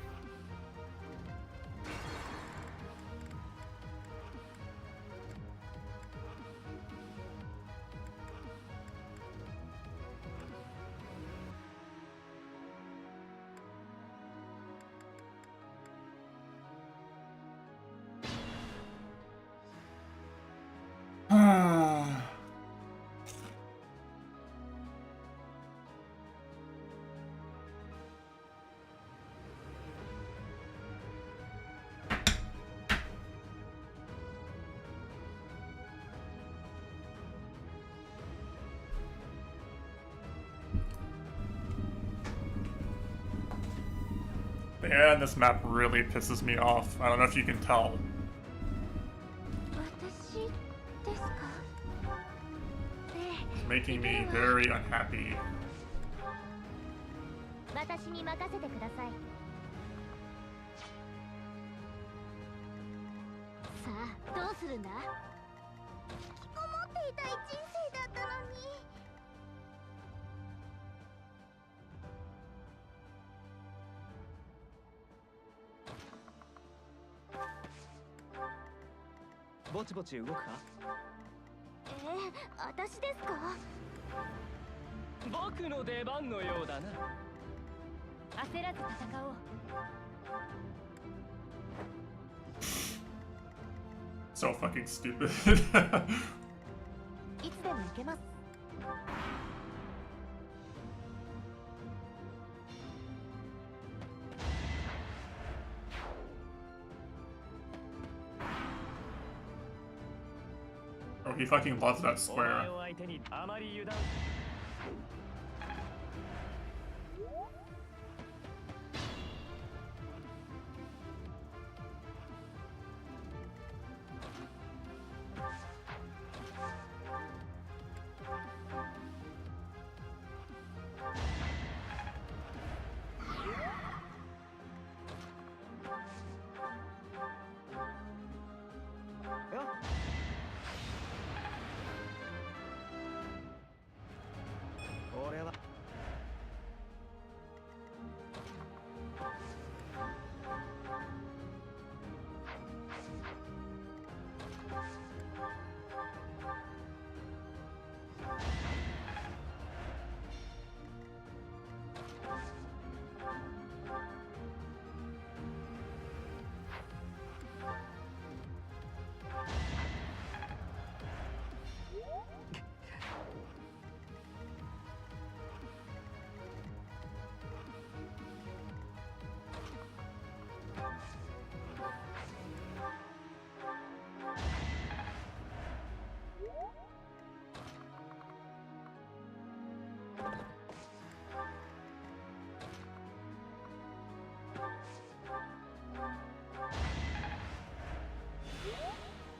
Yeah, this map really pisses me off. I don't know if you can tell. 私ですか？ It's making me very unhappy. 私に任せてください。さあ、どうするんだ？思っていたい人生だったのに。ぼちぼち動くか？私ですか？僕の出番のようだな。焦らず戦おう。 So fucking stupid. いつでも行けます。 Oh, he fucking loves that square. お前を相手にあまり油断。 俺は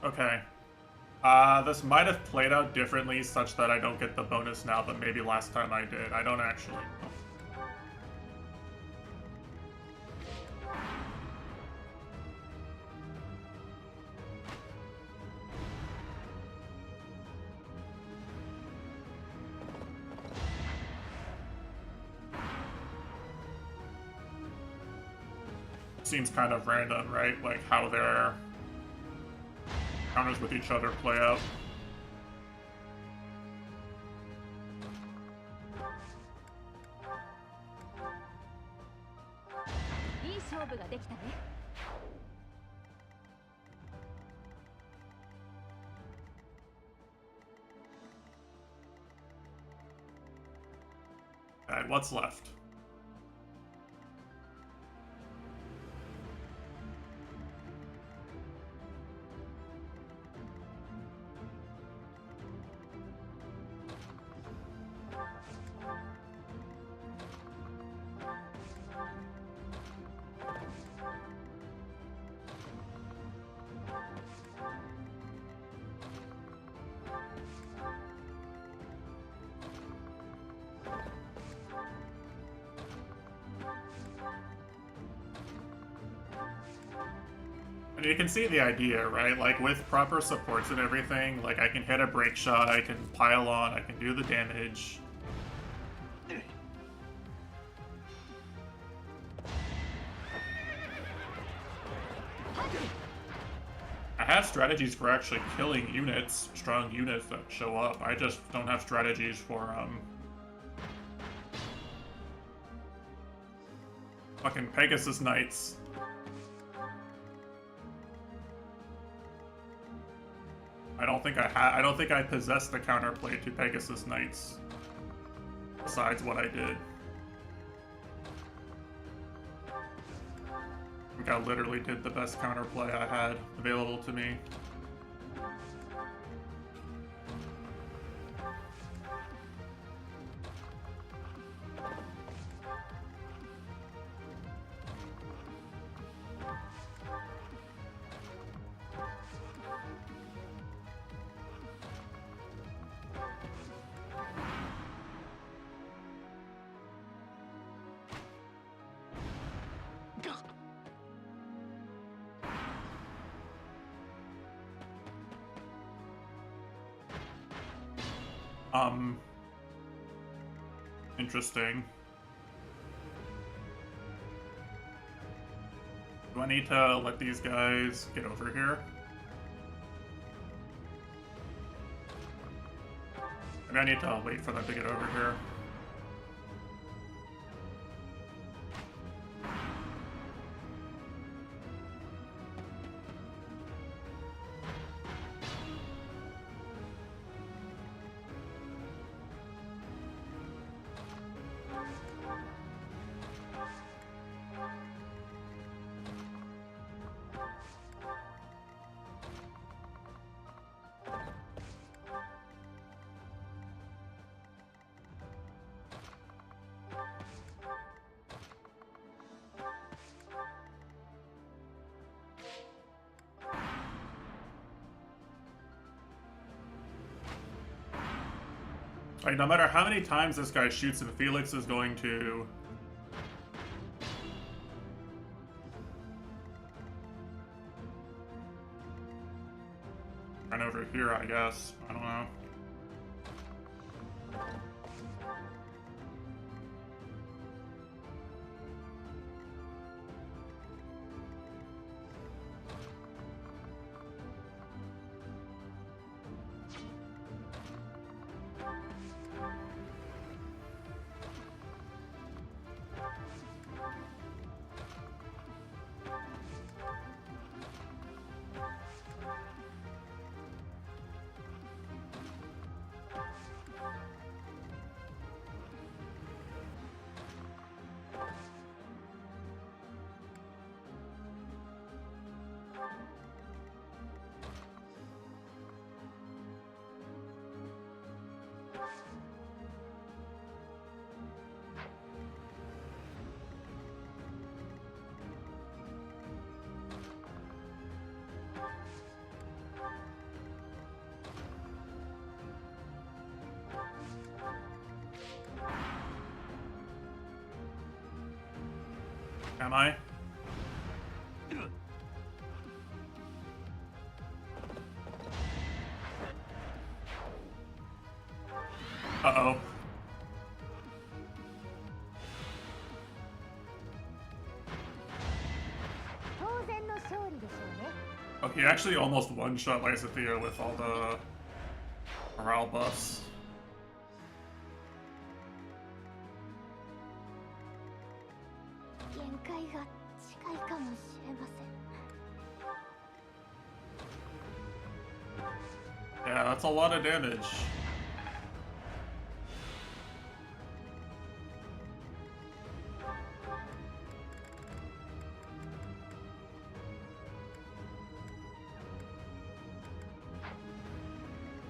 Okay. This might have played out differently such that I don't get the bonus now, but maybe last time I did. I don't actually know. Seems kind of random, right? Like how their counters with each other play out. いい勝負ができたね。 Alright, what's left? And you can see the idea, right? Like, with proper supports and everything, like, I can hit a break shot, I can pile on, I can do the damage. have strategies for actually killing units, strong units that show up. I just don't have strategies for, fucking Pegasus Knights. I don't think I possess the counterplay to Pegasus Knights. Besides what I did. I think I literally did the best counterplay I had available to me. Interesting. Do I need to let these guys get over here? Maybe I need to wait for them to get over here. Like, no matter how many times this guy shoots him, Felix is going to... run over here, I guess. I don't know. Am I? Uh-oh. Oh, he actually almost one-shot Lysithea with all the morale buffs. Yeah, that's a lot of damage.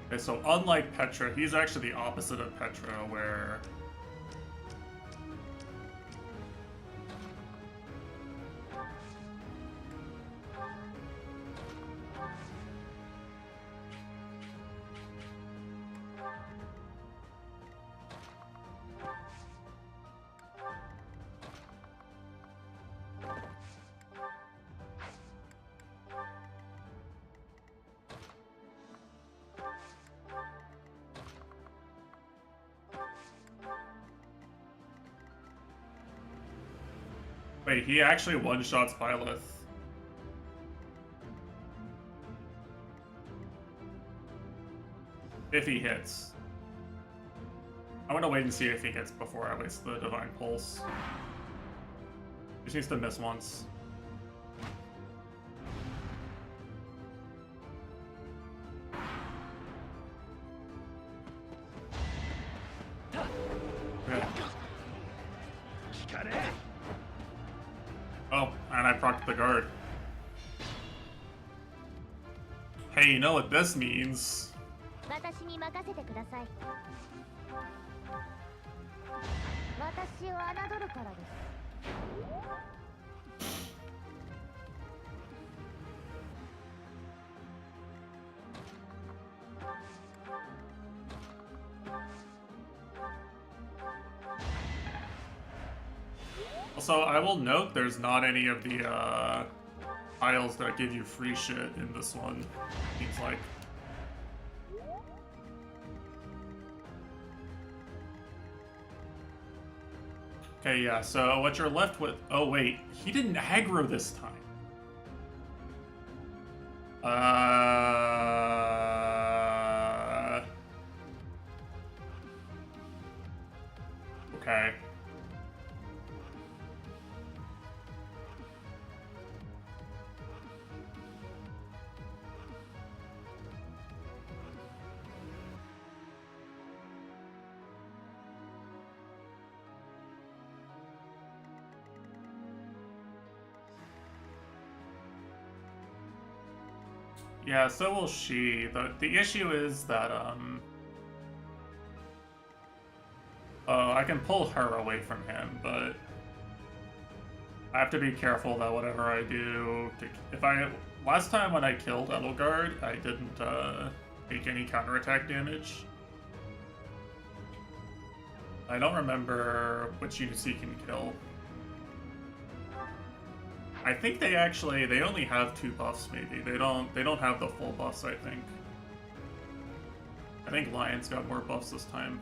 Okay, so unlike Petra, he's actually the opposite of Petra, where... Wait, he actually one-shots Byleth. If he hits. I want to wait and see if he hits before I waste the Divine Pulse. Just needs to miss once. Okay. Oh, and I procced the guard. Hey, you know what this means? 私に任せてください。私を侮るからです。Also, I will note there's not any of the tiles that give you free shit in this one. Seems like. Okay, yeah, so what you're left with... Oh, wait. He didn't aggro this time. Okay. Yeah, so will she. The issue is that, I can pull her away from him, but I have to be careful that whatever I do... Last time when I killed Edelgard, I didn't, take any counterattack damage. I don't remember which units he can kill. I think they only have 2 buffs maybe. They don't have the full buffs, I think. I think Lion's got more buffs this time.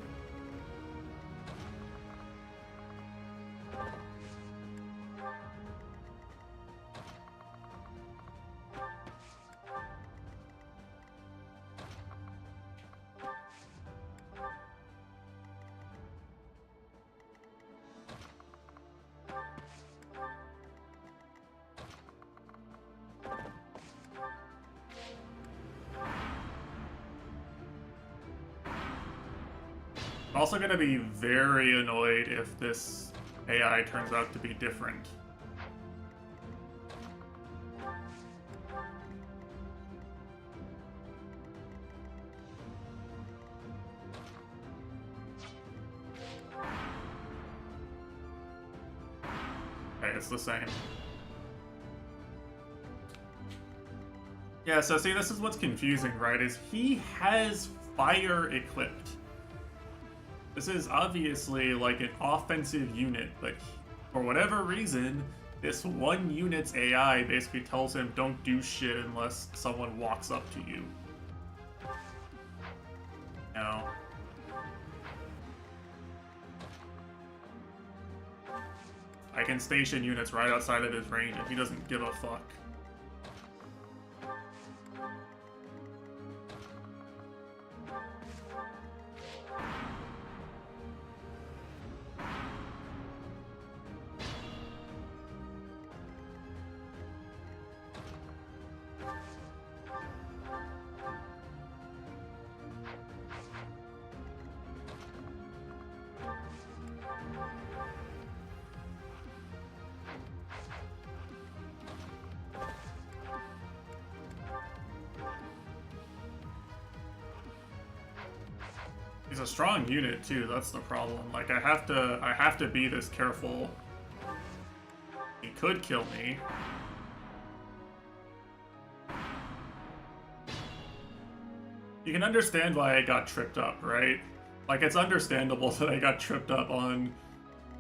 I'm also going to be very annoyed if this AI turns out to be different. Okay, it's the same. Yeah, so see, this is what's confusing, right? Is he has fire equipped. This is obviously like an offensive unit, but for whatever reason, this one unit's AI basically tells him don't do shit unless someone walks up to you. No. I can station units right outside of his range and he doesn't give a fuck. He's a strong unit too, that's the problem. Like I have to be this careful. He could kill me. You can understand why I got tripped up, right? Like it's understandable that I got tripped up on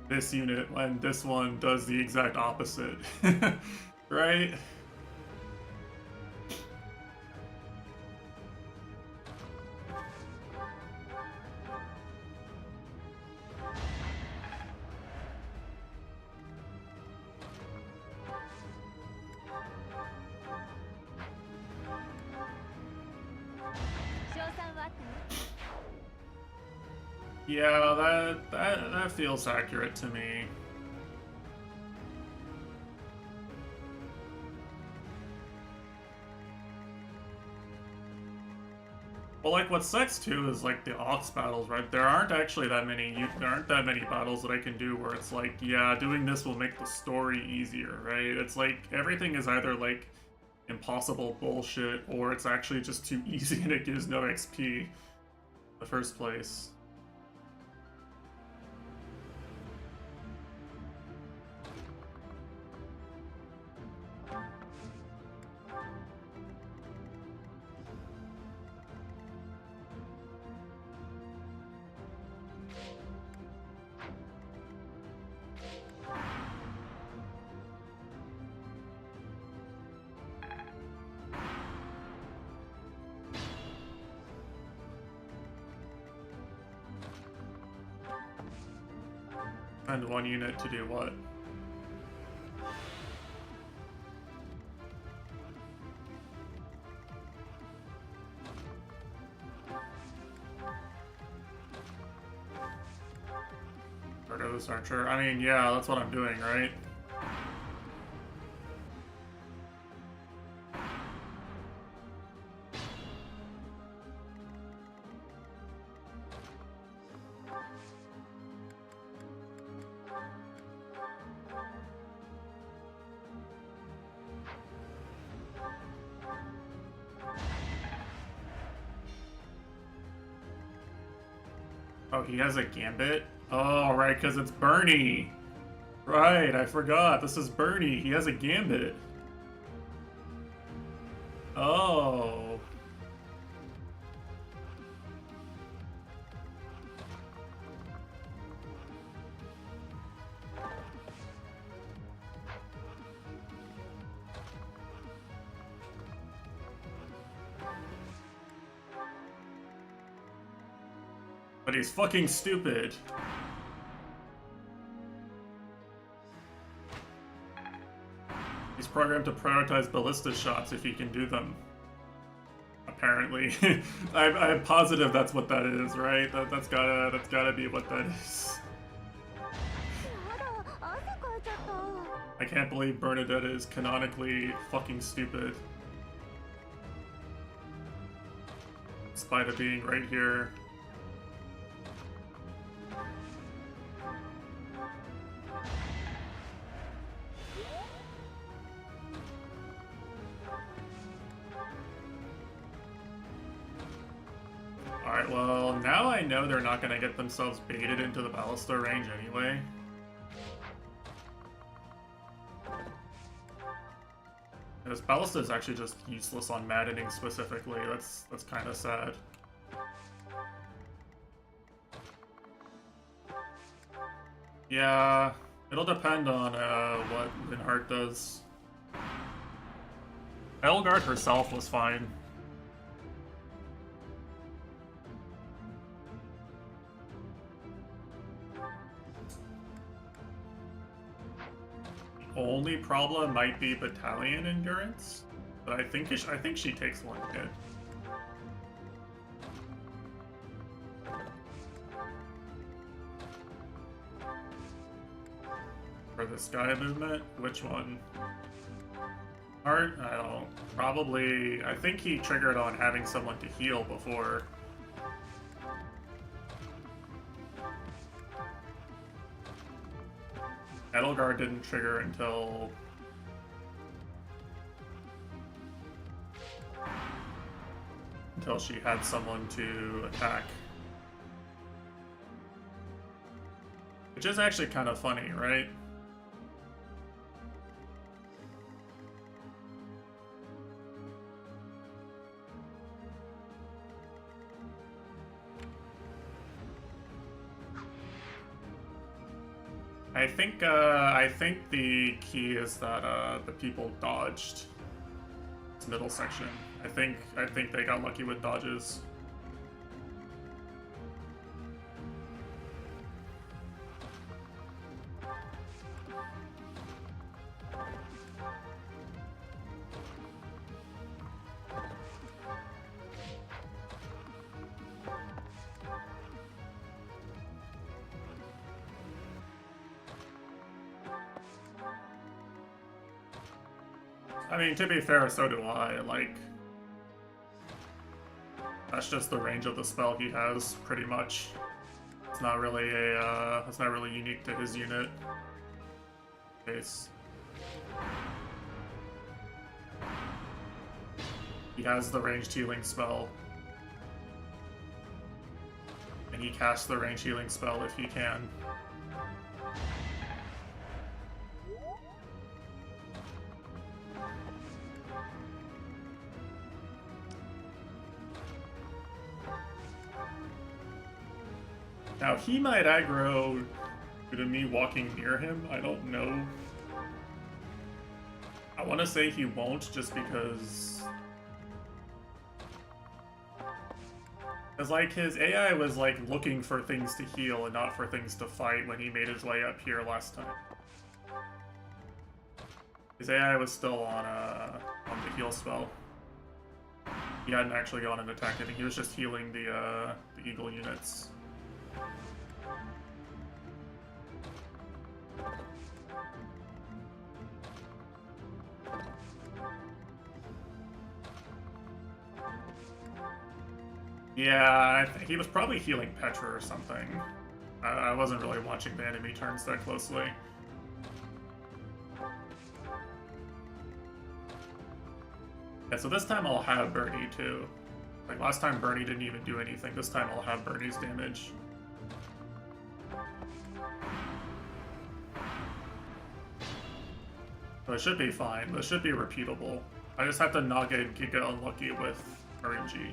this unit when this one does the exact opposite. Right? Yeah, that feels accurate to me. Well, like what sucks too is like the ox battles, right? There aren't actually that many. There aren't that many battles that I can do where it's like, yeah, doing this will make the story easier, right? It's like everything is either like impossible bullshit or it's actually just too easy and it gives no XP in the first place. And one unit to do what? Ardos Archer. I mean, yeah, that's what I'm doing, right? Oh, he has a gambit? Oh, right, because it's Bernie. Right, I forgot. This is Bernie. He has a gambit. Oh. But he's fucking stupid. He's programmed to prioritize ballista shots if he can do them. Apparently. I'm positive that's what that is, right? That's gotta be what that is. I can't believe Bernadette is canonically fucking stupid. In spite of being right here. Alright, well, now I know they're not gonna get themselves baited into the ballista range anyway. This ballista is actually just useless on maddening specifically. That's kind of sad. Yeah, it'll depend on what Linhardt does. Elgard herself was fine. Only problem might be battalion endurance, but I think she takes one hit. For the sky movement, which one? Art? I don't. Probably. I think he triggered on having someone to heal before. Edelgard didn't trigger until she had someone to attack. Which is actually kind of funny, right? I think the key is that the people dodged this middle section. I think they got lucky with dodges. I mean, to be fair, so do I. Like, that's just the range of the spell he has, pretty much. It's not really it's not really unique to his unit. Case. He has the ranged healing spell. And he casts the ranged healing spell if he can. Now, he might aggro due to me walking near him. I don't know. I want to say he won't just because... Because, like, his AI was, like, looking for things to heal and not for things to fight when he made his way up here last time. His AI was still on the heal spell. He hadn't actually gone and attacked anything. He was just healing the eagle units. Yeah, he was probably healing Petra or something. I wasn't really watching the enemy turns that closely. Yeah, so this time I'll have Bernie too. Like last time Bernie didn't even do anything, this time I'll have Bernie's damage. So it should be fine, this should be repeatable. I just have to not get unlucky with RNG.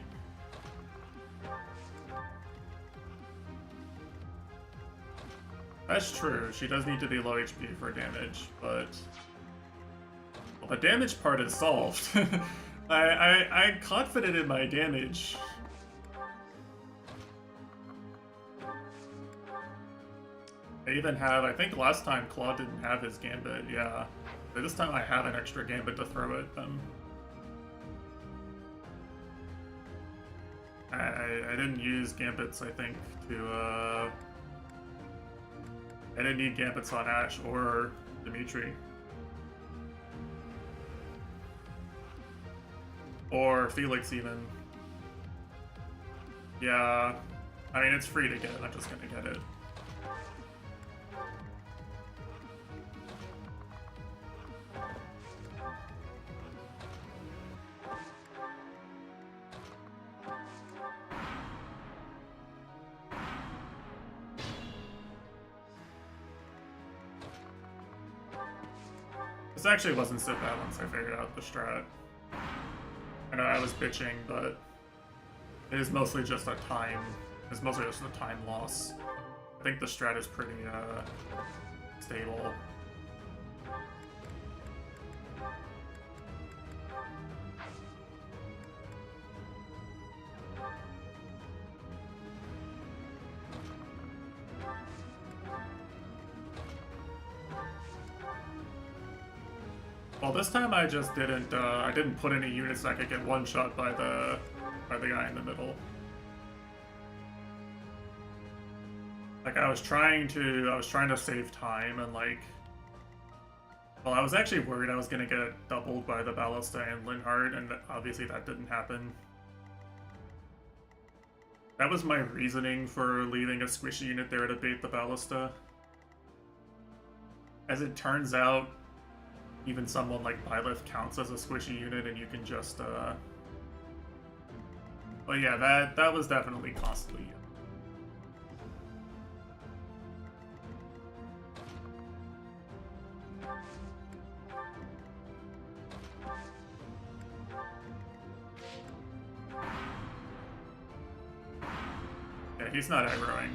That's true, she does need to be low HP for damage, but... Well, the damage part is solved. I'm confident in my damage. I even have, I think last time Claude didn't have his Gambit, yeah. But this time I have an extra Gambit to throw at them. I didn't use Gambits, I think, to, I didn't need Gambits on Ash or Dimitri. Or Felix, even. Yeah. I mean, it's free to get, I'm just gonna get it. This actually wasn't so bad once I figured out the strat. I know I was bitching, but it is mostly just a time. It's mostly just a time loss. I think the strat is pretty stable. Well, this time I just didn't. I didn't put any units that could get one shot by the guy in the middle. Like I was trying to save time and like. Well, I was actually worried I was gonna get doubled by the Ballista and Linhardt, and obviously that didn't happen. That was my reasoning for leaving a squishy unit there to bait the Ballista. As it turns out, even someone like Byleth counts as a squishy unit, and you can just, But yeah, that was definitely costly. Yeah, he's not aggroing.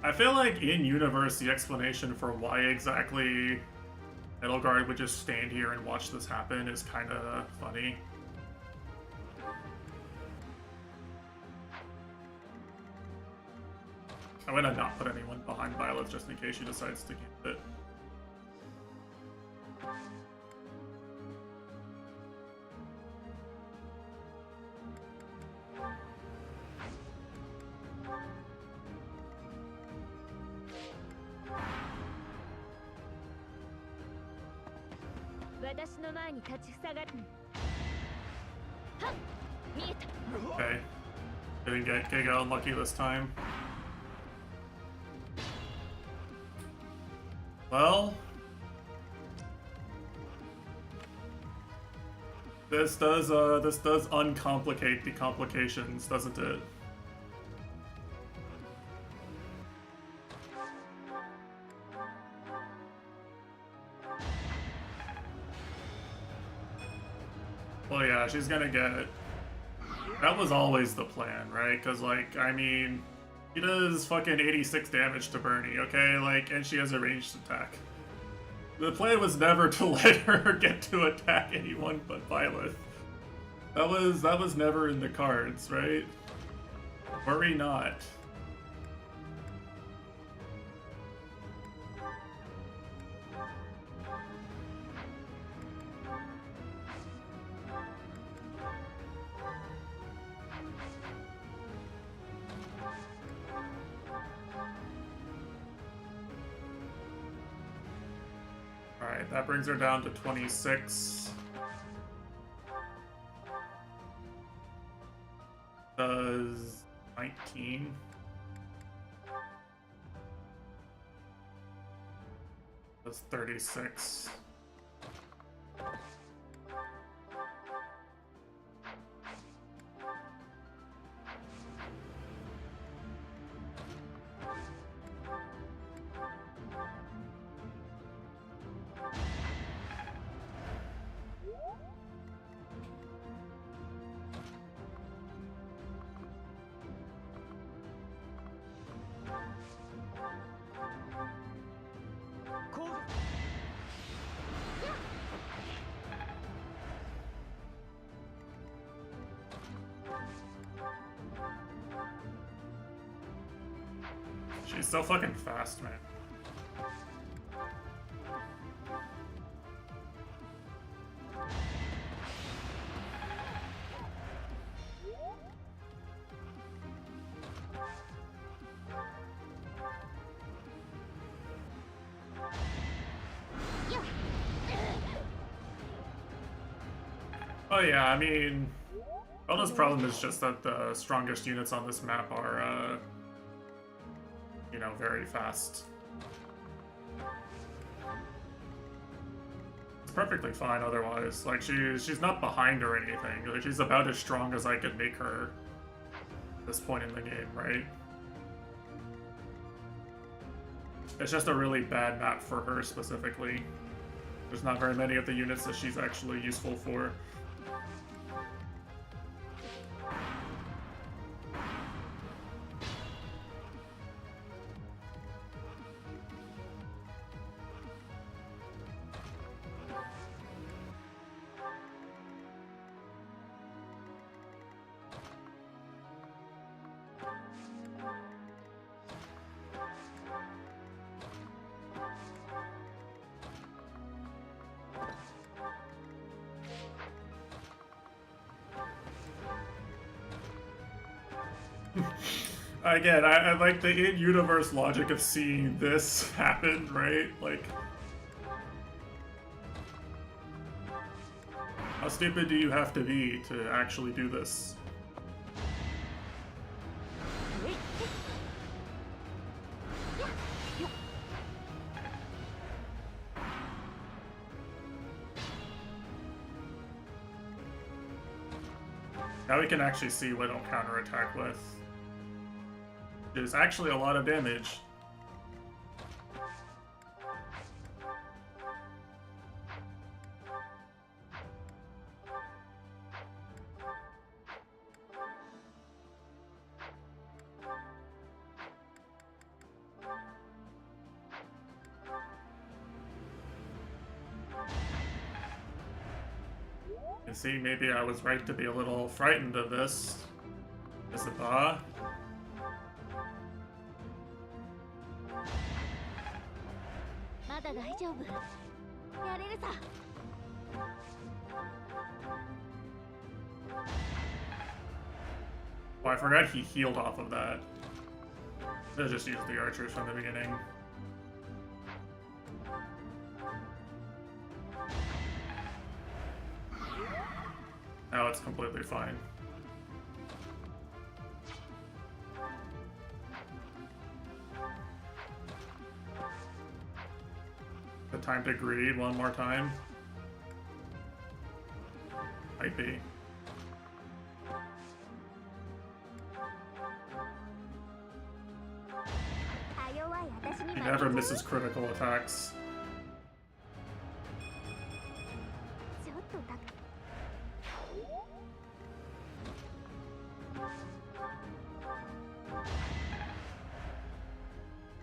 I feel like in-universe, the explanation for why exactly Edelgard would just stand here and watch this happen is kind of funny. I'm gonna not put anyone behind Violet just in case she decides to camp it. 私の前に立ちふさがる。はっ、見えた。 Okay. Didn't get Giga unlucky this time. Well, this does uncomplicate the complications, doesn't it? Well, yeah, she's gonna get. That was always the plan, right? Because, like, I mean, she does fucking 86 damage to Bernie, okay? Like, and she has a ranged attack. The plan was never to let her get to attack anyone but Violet. That was never in the cards, right? Worry not. Alright, that brings her down to 26. Does 19. Does 36. She's so fucking fast, man. Oh yeah, I mean, Zelda's problem is just that the strongest units on this map are, you know, very fast. It's perfectly fine otherwise. Like, she's not behind or anything. Like, she's about as strong as I could make her at this point in the game, right? It's just a really bad map for her specifically. There's not very many of the units that she's actually useful for. Again, I like the in-universe logic of seeing this happen, right? Like, how stupid do you have to be to actually do this? Now we can actually see what it'll counterattack with. It is actually a lot of damage. You see, maybe I was right to be a little frightened of this. Is it Ba? Oh, I forgot he healed off of that. Should have just used the archers from the beginning. it's completely fine. The time to greed one more time. Might be. He never misses critical attacks.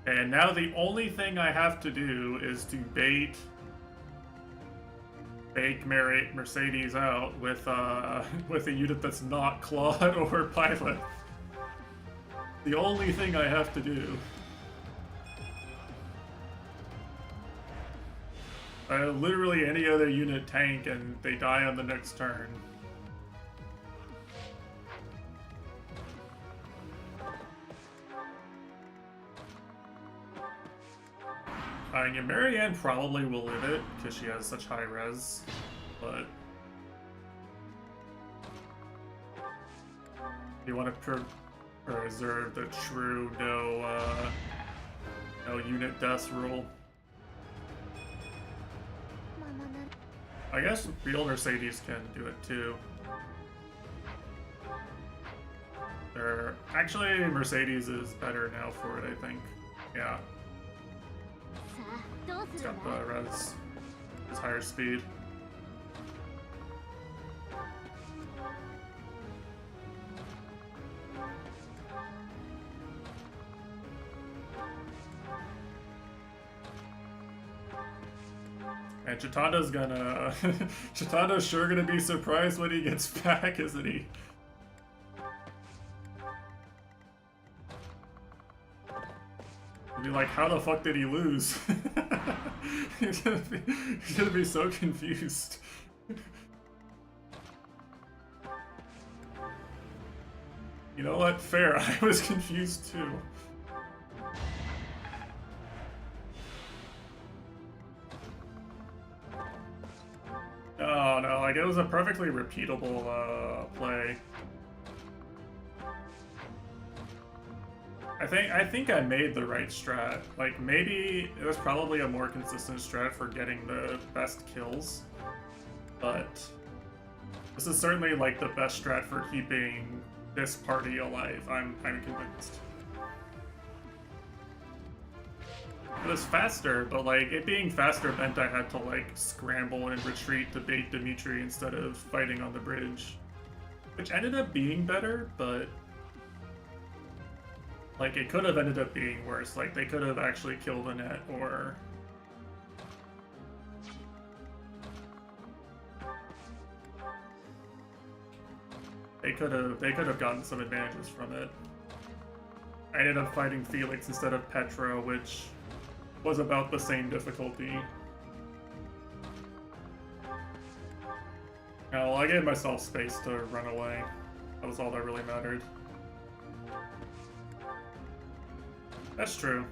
And now the only thing I have to do is to bake Mercedes out with a unit that's not Claude or Pilot. The only thing I have to do. Literally any other unit tank and they die on the next turn. Yeah, Marianne probably will live it because she has such high res, but you want to preserve the true no unit deaths rule. I guess real Mercedes can do it too. Actually, Mercedes is better now for it, I think. Yeah. It's got the res. It's higher speed. And Chitanda's gonna... Chitanda's sure gonna be surprised when he gets back, isn't he? He'll be like, how the fuck did he lose? he's gonna be so confused. You know what? Fair, I was confused too. Oh no, like it was a perfectly repeatable play. I think I made the right strat. Like maybe it was probably a more consistent strat for getting the best kills, but this is certainly like the best strat for keeping this party alive. I'm convinced. It was faster, but like it being faster meant I had to like scramble and retreat to bait Dimitri instead of fighting on the bridge, which ended up being better, but like it could have ended up being worse. Like they could have actually killed the net, or they could have gotten some advantages from it. I ended up fighting Felix instead of Petra, which was about the same difficulty. Well, I gave myself space to run away. That was all that really mattered. That's true.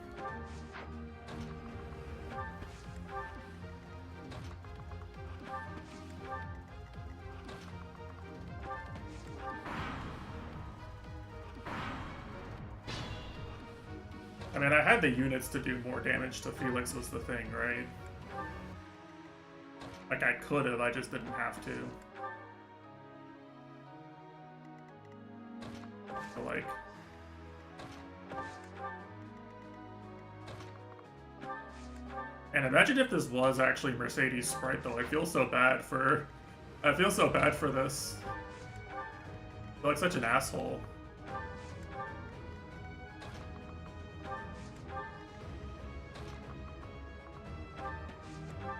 I mean, I had the units to do more damage to Felix was the thing, right? Like, I could have, I just didn't have to. So, like... And imagine if this was actually Mercedes Sprite, though. I feel so bad for this. I feel like such an asshole.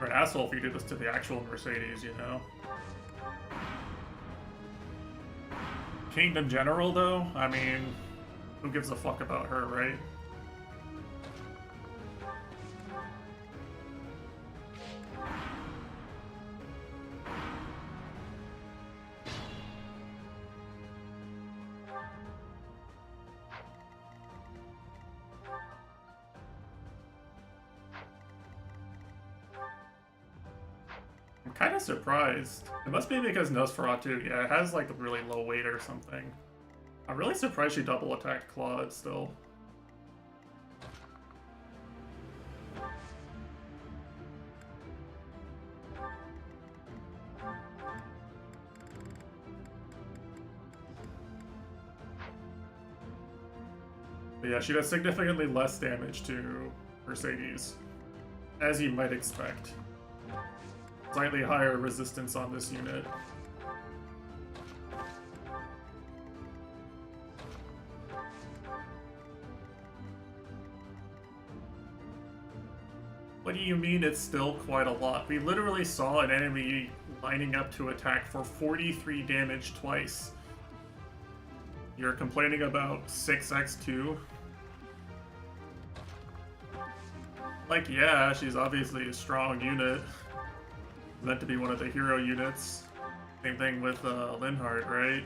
Or an asshole if you do this to the actual Mercedes, you know? Kingdom General, though? I mean, who gives a fuck about her, right? kind of surprised. It must be because Nosferatu, yeah, it has like a really low weight or something. I'm really surprised she double attacked Claude still. But yeah, she does significantly less damage to Mercedes, as you might expect. Slightly higher resistance on this unit. What do you mean it's still quite a lot? We literally saw an enemy lining up to attack for 43 damage twice. You're complaining about 6x2? Like, yeah, she's obviously a strong unit. Meant to be one of the hero units. Same thing with Linhardt, right?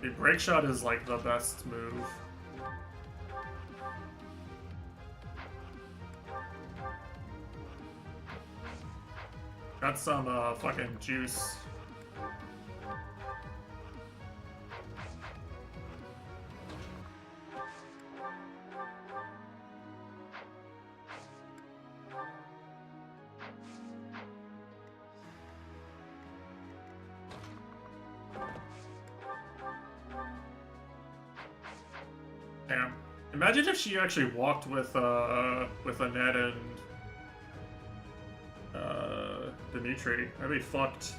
The break shot is like the best move. Got some fucking juice. Damn. Imagine if she actually walked with Annette and Dimitri. That'd be fucked.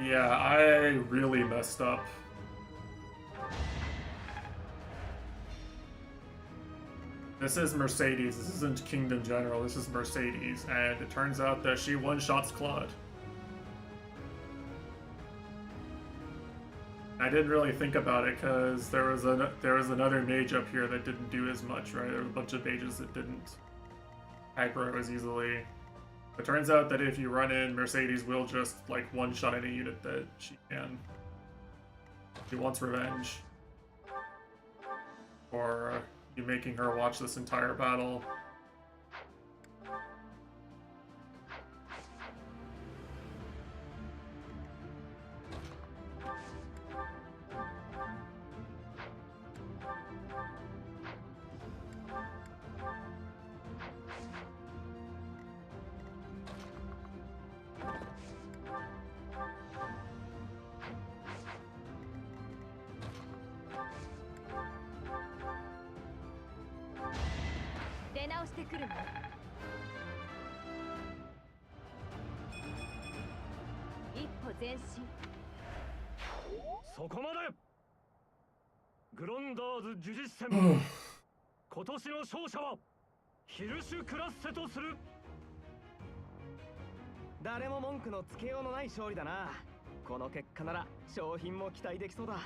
Yeah, I really messed up. This is Mercedes. This isn't Kingdom General. This is Mercedes, and it turns out that she one-shots Claude. I didn't really think about it because there was another mage up here that didn't do as much, right? There were a bunch of mages that didn't aggro as easily. It turns out that if you run in, Mercedes will just like one-shot any unit that she can. She wants revenge. Or you making her watch this entire battle.そこまで。グロンダーズ呪実戦。今年の勝者はヒルシュクラッセとする。誰も文句のつけようのない勝利だな。この結果なら商品も期待できそうだ。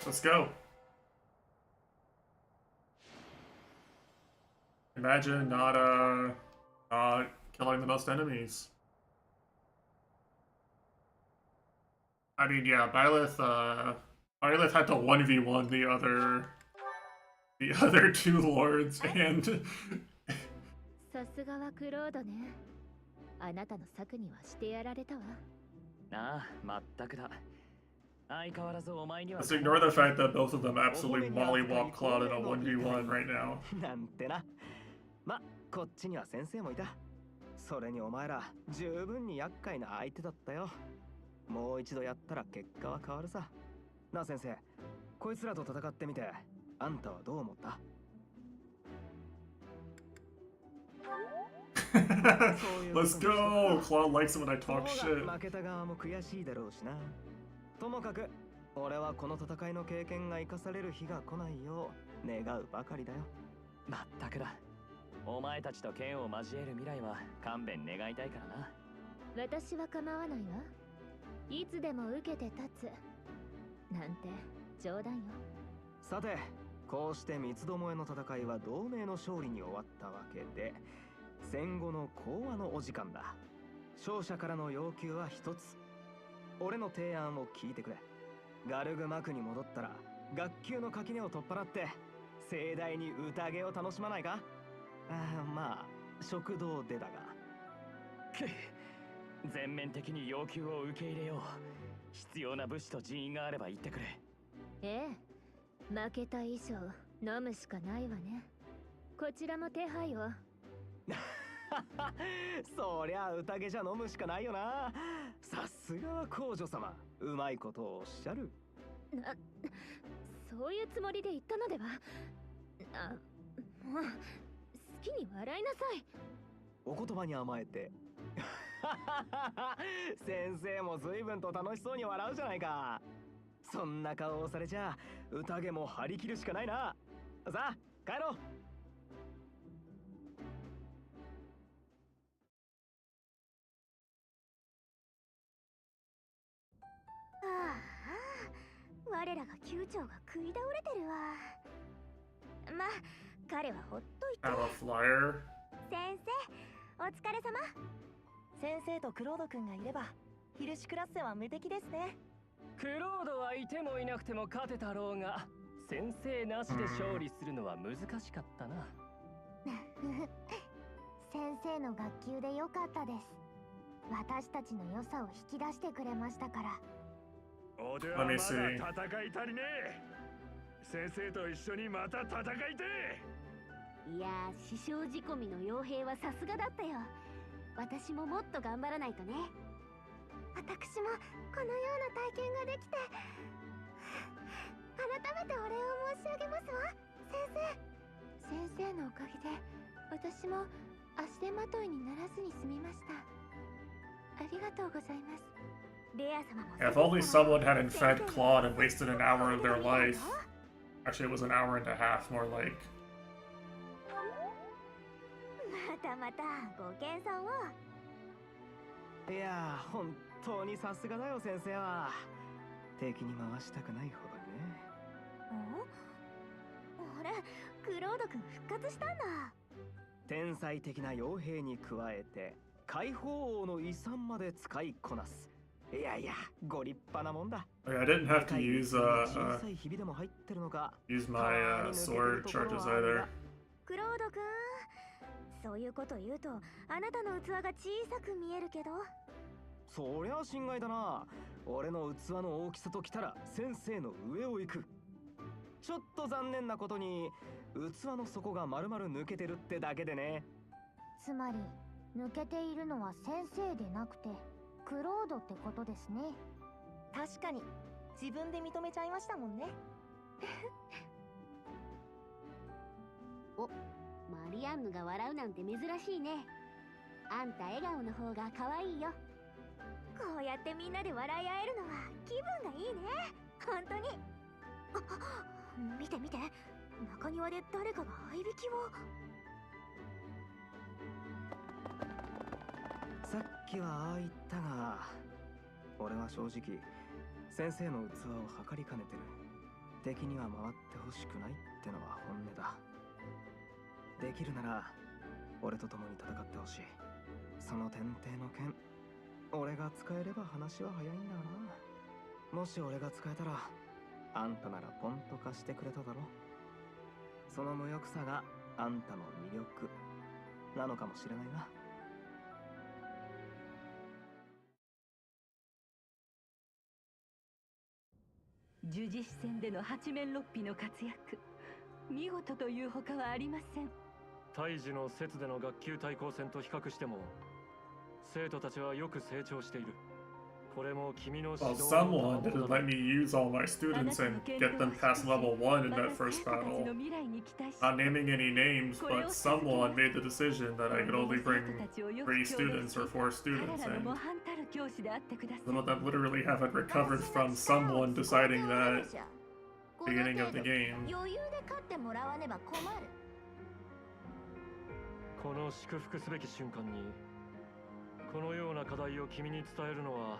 Let's go. Imagine not killing the most enemies. I mean, yeah, Byleth had to 1v1 the other two lords, and さすがはクロードね。あなたの策にはしてやられたわ。ああ、まったくだ。相変わらずお前には。let's ignore the fact that both of them absolutely mollywop Claude in a 1v1 right now. なんてな。ま、こっちには先生もいた。それにお前ら十分に厄介な相手だったよ。もう一度やったら結果は変わるさ。なあ先生、こいつらと戦ってみて、あんたはどう思った？Let's go! Claude likes it when I talk shit. 負けた側も悔しいだろうしな。ともかく、俺はこの戦いの経験が生かされる日が来ないよう願うばかりだよ。まったくだ。お前たちと剣を交える未来は勘弁願いたいからな。私は構わないわ。いつでも受けて立つなんて冗談よ。さて、こうして三つどもえの戦いは同盟の勝利に終わったわけで、戦後の講和のお時間だ。勝者からの要求は一つ。俺の提案を聞いてくれ。ガルグマクに戻ったら学級の垣根を取っ払って盛大に宴を楽しまないか？まあ食堂でだが。全面的に要求を受け入れよう。必要な物資と人員があれば言ってくれ。ええ、負けた以上飲むしかないわね。こちらも手配を。そりゃ宴じゃ飲むしかないよな。さすがは皇女様、うまいことをおっしゃる。そういうつもりで言ったのでは。もう好きに笑いなさい。お言葉に甘えて。先生も随分と楽しそうに笑うじゃないか。そんな顔をされちゃ宴も張り切るしかないな。さあ帰ろう。我らが級長が食い倒れてるわ。まあ彼はほっといて。 Have a flyer? 先生お疲れ様。先生とクロード君がいればヒルシクラッセは無敵ですね。クロードはいてもいなくても勝てたろうが、先生なしで勝利するのは難しかったな。先生の学級でよかったです。私たちの良さを引き出してくれましたから。俺はまだ戦い足りねえ。先生と一緒にまた戦いてえ。いやー、師匠仕込みの傭兵はさすがだったよ。私ももっと頑張らないとね。私もこのような体験ができて改めてお礼を申し上げますわ。先生のおかげで私も足手まといにならずに済みました。ありがとうございます。レア様も Yeah, if only someone hadn't fed Claude and wasted an hour of their life. Actually, it was an hour and a half, more like. またまたご謙遜を。いやー、本当にさすがだよ先生は。敵に回したくないほどにね。あれ、クロード君復活したんだ。天才的な傭兵に加えて解放王の遺産まで使いこなす。いやいや、ご立派なもんだ。Okay, I didn't have to use 小さいひびでも入ってるのか。use my sword charges either. クロード君、そういうこと言うとあなたの器が小さく見えるけど。そりゃ心外だな。俺の器の大きさときたら先生の上を行く。ちょっと残念なことに器の底が丸々抜けてるってだけでね。つまり抜けているのは先生でなくてクロードってことですね。確かに自分で認めちゃいましたもんね。お、マリアンヌが笑うなんて珍しいね。あんた笑顔の方が可愛いよ。こうやってみんなで笑い合えるのは気分がいいね。本当に。見て見て、中庭で誰かが合いびきを。さっきはああ言ったが、俺は正直先生の器を測りかねてる。敵には回ってほしくないってのは本音だ。できるなら俺と共に戦ってほしい。その天帝の剣、俺が使えれば話は早いんだがな。もし俺が使えたらあんたならポンと貸してくれただろ。その無欲さがあんたの魅力なのかもしれないな。呪実戦での八面六臂の活躍、見事というほかはありません。胎児の節での学級対抗戦と比較しても生徒たちはよく成長している。これも君の指 Well, 導 someone didn't let me use all my students and get them past level 1 in that first battle. Not naming any names, but someone made the decision that I could only bring 3 students or 4 students, and some of them literally haven't recovered from someone deciding that beginning of the game. 余裕で勝ってもらわねば困る。この祝福すべき瞬間にこのような課題を君に伝えるのは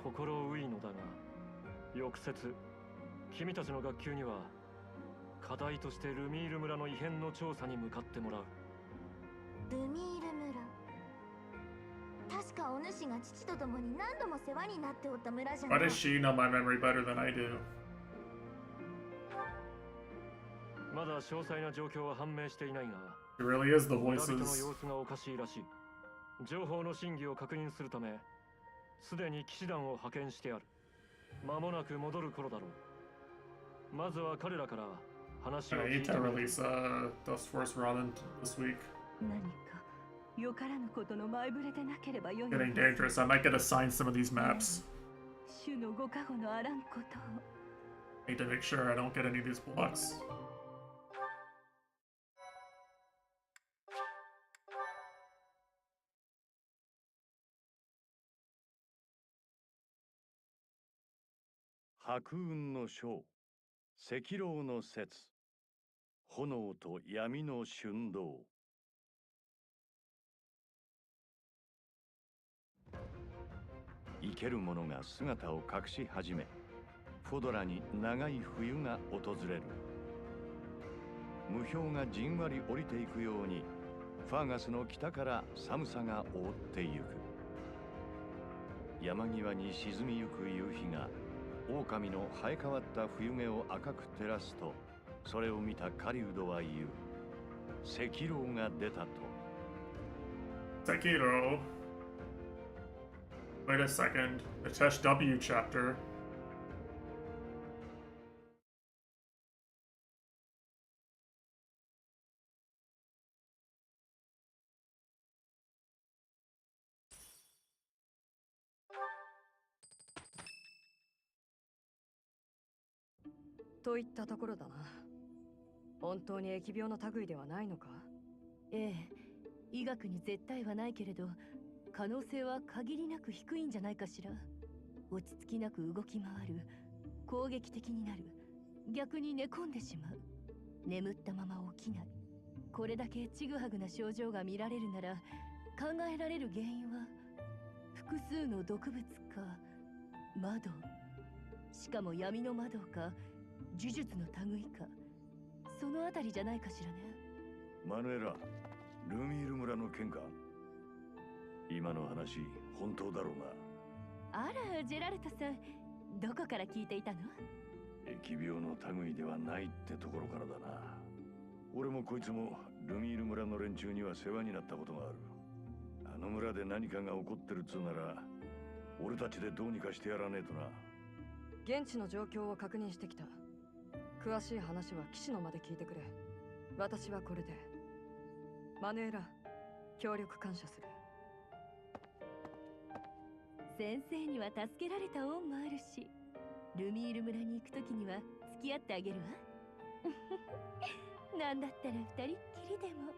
心ういのだが、翌節君たちの学級には課題としてルミール村の異変の調査に向かってもらう。ルミール村、確かお主が父と共に何度も世話になっておった村じゃな Why い。 does she know my memory better than I do? まだ詳細な状況は判明していないが、 It really is the 村人の voices. 様子がおかしいらしい。情報の真偽を確認するため、すでに騎士団を派遣してある。間もなく戻る頃だろう。まずは彼らから話を I 聞い need て to みる。 release Dust Force Ronin this week. 何かよからぬことの前触れでなければよいの Getting です。 dangerous. I might get assigned some of these maps. 主のご加護のあらんことを。 Need to make sure I don't get any of these blocks. 白雲の章、赤狼の説、炎と闇の春動。生ける者が姿を隠し始め、フォドラに長い冬が訪れる。霧氷がじんわり降りていくように、ファーガスの北から寒さが覆ってゆく。山際に沈みゆく夕日が狼の生え変わった冬毛を赤く照らすと、それを見た狩人は言う。赤狼が出たと。Sekiro. Wait a second. The Tesh W chapter. .といったところだな。本当に疫病の類ではないのか？ええ、医学に絶対はないけれど、可能性は限りなく低いんじゃないかしら。落ち着きなく動き回る、攻撃的になる、逆に寝込んでしまう、眠ったまま起きない。これだけちぐはぐな症状が見られるなら、考えられる原因は複数の毒物か窓、しかも闇の窓か呪術の類か、そのあたりじゃないかしらね。マヌエラ、ルミール村の件か。今の話本当だろうな。あら、ジェラルトさん、どこから聞いていたの？疫病の類ではないってところからだな。俺もこいつもルミール村の連中には世話になったことがある。あの村で何かが起こってるっつうなら、俺たちでどうにかしてやらねえとな。現地の状況を確認してきた。詳しい話は騎士の間で聞いてくれ。私はこれで。マヌエラ、協力感謝する。先生には助けられた恩もあるし、ルミール村に行くときには付き合ってあげるわ。なんだったら二人っきりでも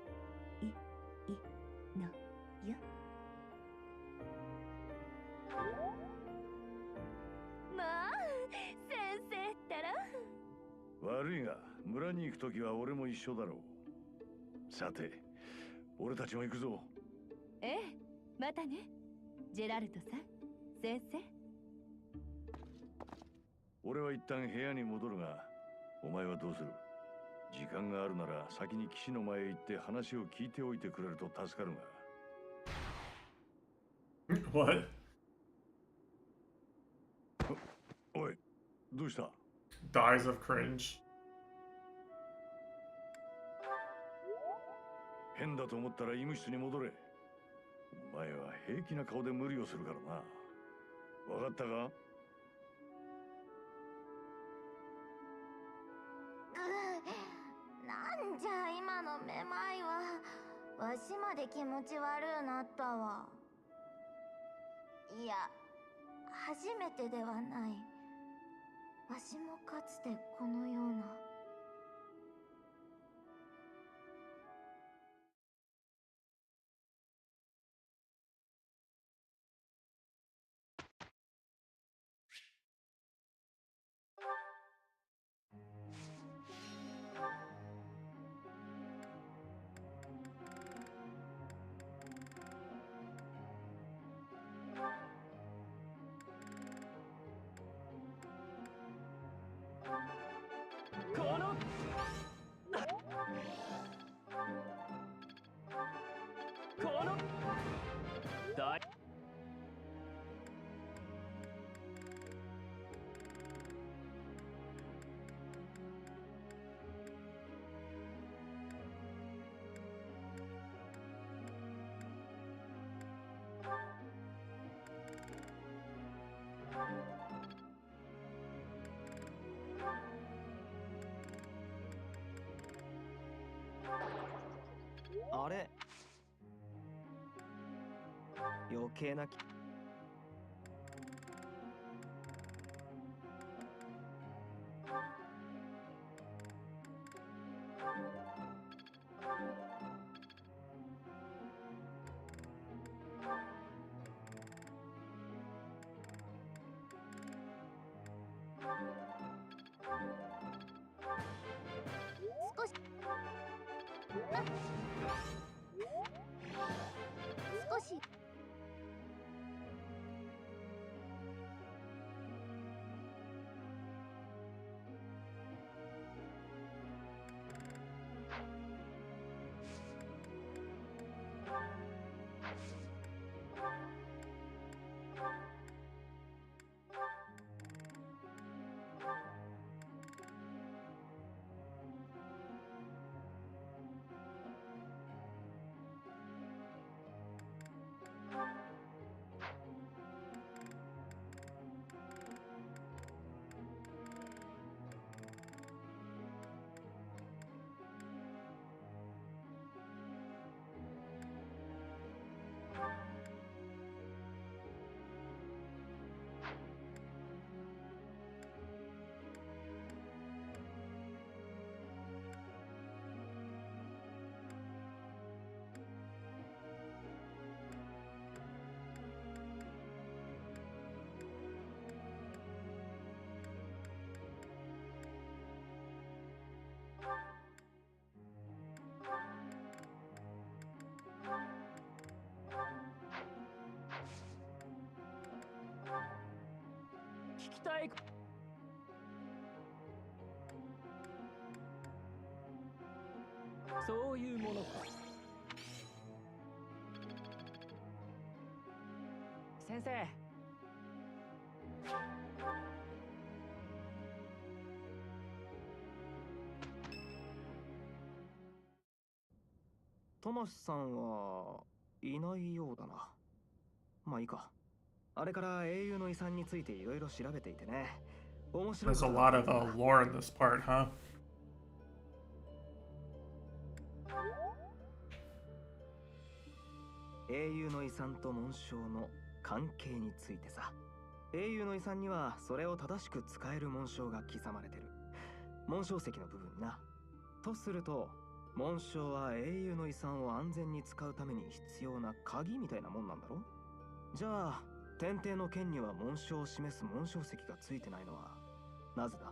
のよ。まあ、先生ったら。悪いが、村に行くときは俺も一緒だろう。さて、俺たちも行くぞ。ええ、またね、ジェラルトさん、先生。俺は一旦部屋に戻るが、お前はどうする？時間があるなら先に騎士の前へ行って話を聞いておいてくれると助かるが。What? おい、どうした？ Dies of cringe. 変だと思ったら医務室に戻れ。お前は平気な顔で無理をするからな。わかったか？なんじゃ今のめまいは。わしまで気持ち悪うなったわ。いや、初めてではない。わしもかつてこのような。このこの大あれ余計なき少し少し聞きたいそういうものか。先生。トマスさんはいないようだな。まあいいか。あれから英雄の遺産についていろいろ調べていてね。面白い There's こ a とが lot of lore in this part, huh? 英雄の遺産と紋章の関係についてさ。英雄の遺産にはそれを正しく使える紋章が刻まれてる。紋章石の部分にな。とすると、紋章は英雄の遺産を安全に使うために必要な鍵みたいなもんなんだろ。じゃあ、天帝の剣には紋章を示す紋章石がついてないのはなぜだ。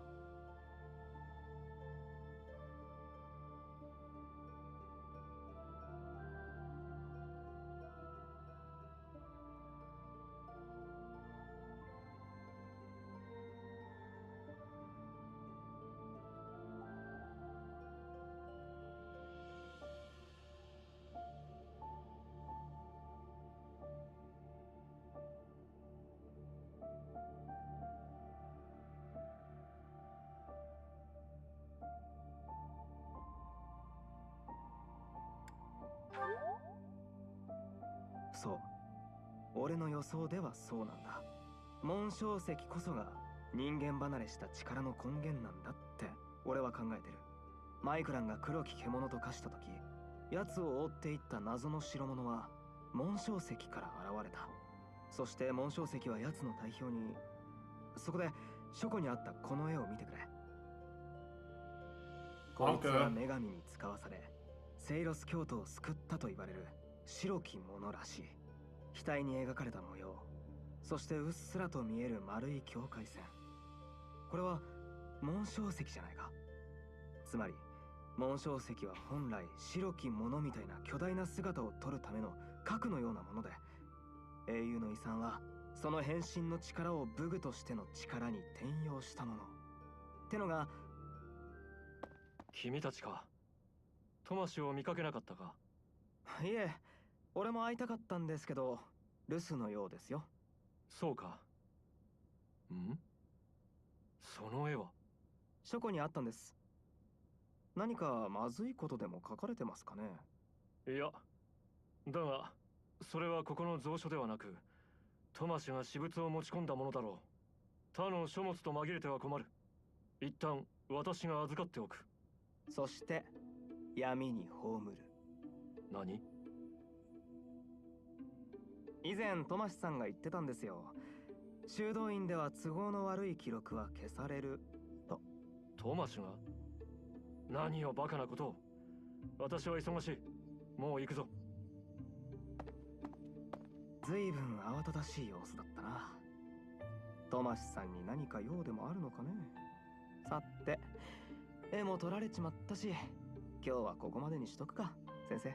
そう。俺の予想ではそうなんだ。紋章石こそが人間離れした力の根源なんだって俺は考えてる。マイクランが黒き獣と化した時、奴を追っていった謎の代物は紋章石から現れた。そして紋章石は奴の代表に。そこで書庫にあったこの絵を見てくれ。こいつは女神に使わされセイロス教徒を救ったと言われる白きものらしい。額に描かれた模様、そしてうっすらと見える丸い境界線。これは紋章石じゃないか。つまり紋章石は本来白きものみたいな巨大な姿を取るための核のようなもので、英雄の遺産はその変身の力を武具としての力に転用したもの。てのが。君たちか。トマシを見かけなかったか。いえ、俺も会いたかったんですけど、留守のようですよ。そうか。ん？その絵は書庫にあったんです。何かまずいことでも書かれてますかね。いや、だがそれはここの蔵書ではなく、トマシが私物を持ち込んだものだろう。他の書物と紛れては困る。一旦私が預かっておく。そして闇に葬る。何？以前トマシさんが言ってたんですよ。修道院では都合の悪い記録は消されると。トマシが？何をバカなことを。私は忙しい。もう行くぞ。ずいぶん慌ただしい様子だったな。トマシさんに何か用でもあるのかね。さて、絵も取られちまったし、今日はここまでにしとくか、先生。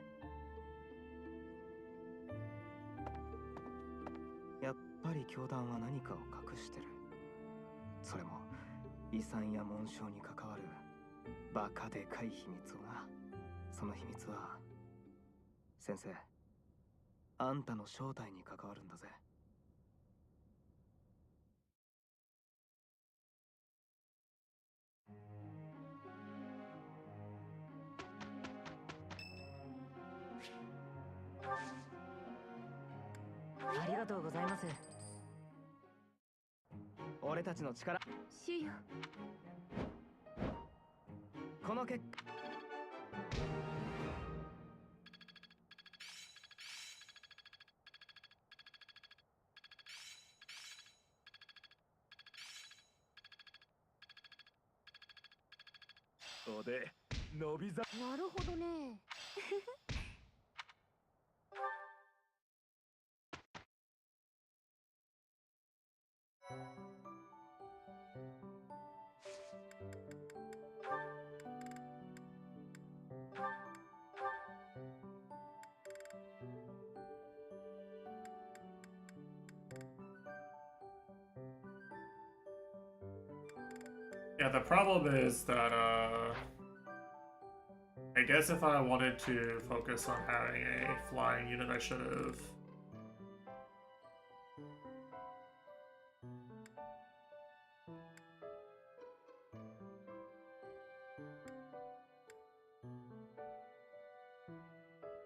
やっぱり教団は何かを隠してる。それも遺産や紋章に関わるバカでかい秘密をな。その秘密は先生、あんたの正体に関わるんだぜ。ありがとうございます。俺たちの力、主よ。この結果。で伸びざ。なるほどね。Yeah, the problem is that, I guess if I wanted to focus on having a flying unit, I should have.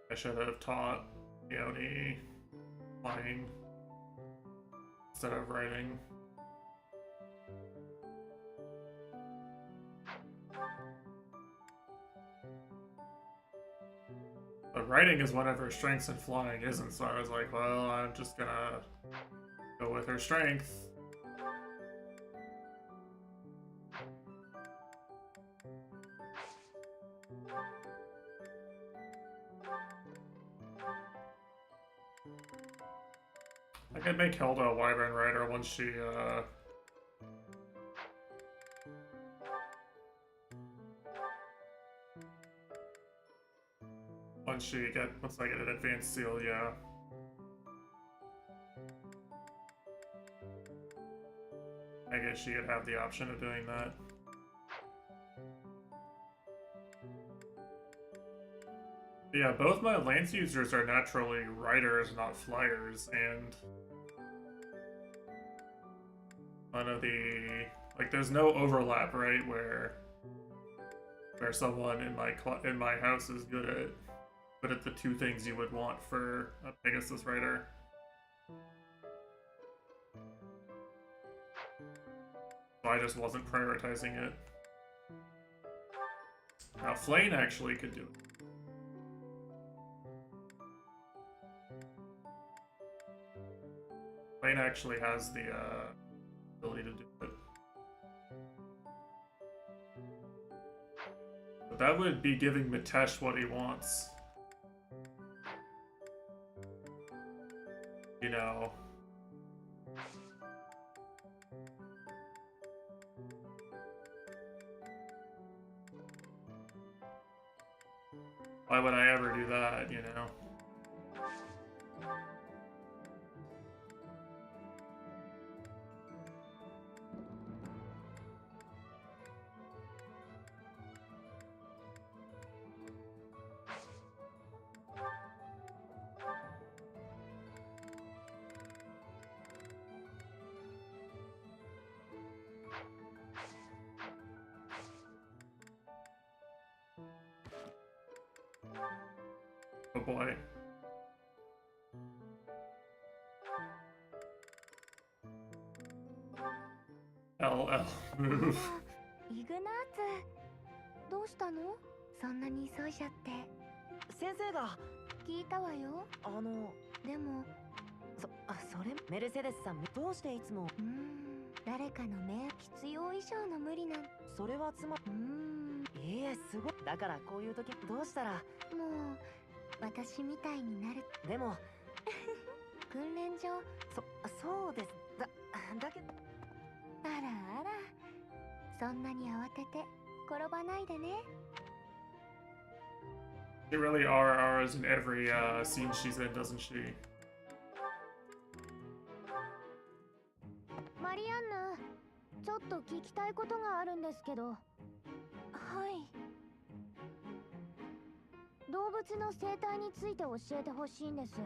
I should have taught Leone flying instead of writing. But writing is one of her strengths and flying isn't, so I was like, well, I'm just gonna go with her strength. I could make Hilda a Wyvern Rider once she, once I get an advanced seal, yeah. I guess she would have the option of doing that. Yeah, both my lance users are naturally riders, not flyers, and none of the, like, there's no overlap, right, where someone in my house is good at the two things you would want for a Pegasus rider. So I just wasn't prioritizing it. Now Flane actually could do it. Flane actually has the ability to do it. But that would be giving Mitesh what he wants. You know. Why would I ever do that, you know? Oh boy. LL move. イグナーツ、どうしたの？そんなに急いじゃって。先生が聞いたわよ。でもそれメルセデスさんどうしていつも誰かの命必要以上の無理なん。それはつますごい。だからこういう時どうしたら。もう私みたいになる。でも訓練場。そうです。だけどあらあら、そんなに慌てて転ばないでね。She really RRs in every scene she's in, doesn't she? マリアンヌ、ちょっと聞きたいことがあるんですけど。はい。動物の生態について教えてほしいんです。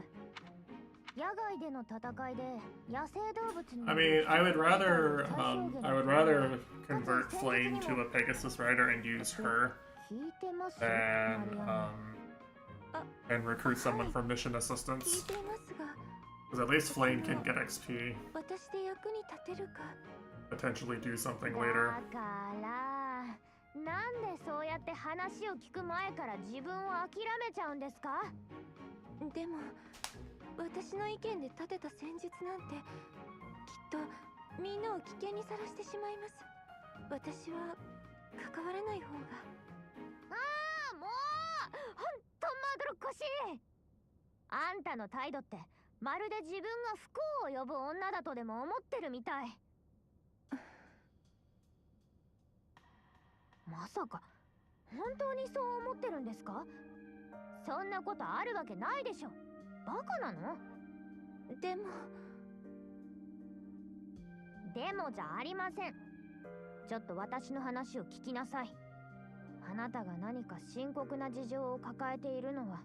野外での戦いで野生動物に。I mean, I would rather convert Flame to a Pegasus rider and use her than recruit someone from mission assistance. Because at least Flame can get XP. 私で役に立てるか。Potentially do something later. だからなんでそうやって話を聞く前から自分を諦めちゃうんですか？でも私の意見で立てた戦術なんてきっとみんなを危険にさらしてしまいます。私は関わらない方が。もうほんとまどろっこしい。あんたの態度ってまるで自分が不幸を呼ぶ女だとでも思ってるみたい。まさか本当にそう思ってるんですか？そんなことあるわけないでしょ。バカなの？でもじゃありません。ちょっと私の話を聞きなさい。あなたが何か深刻な事情を抱えているのは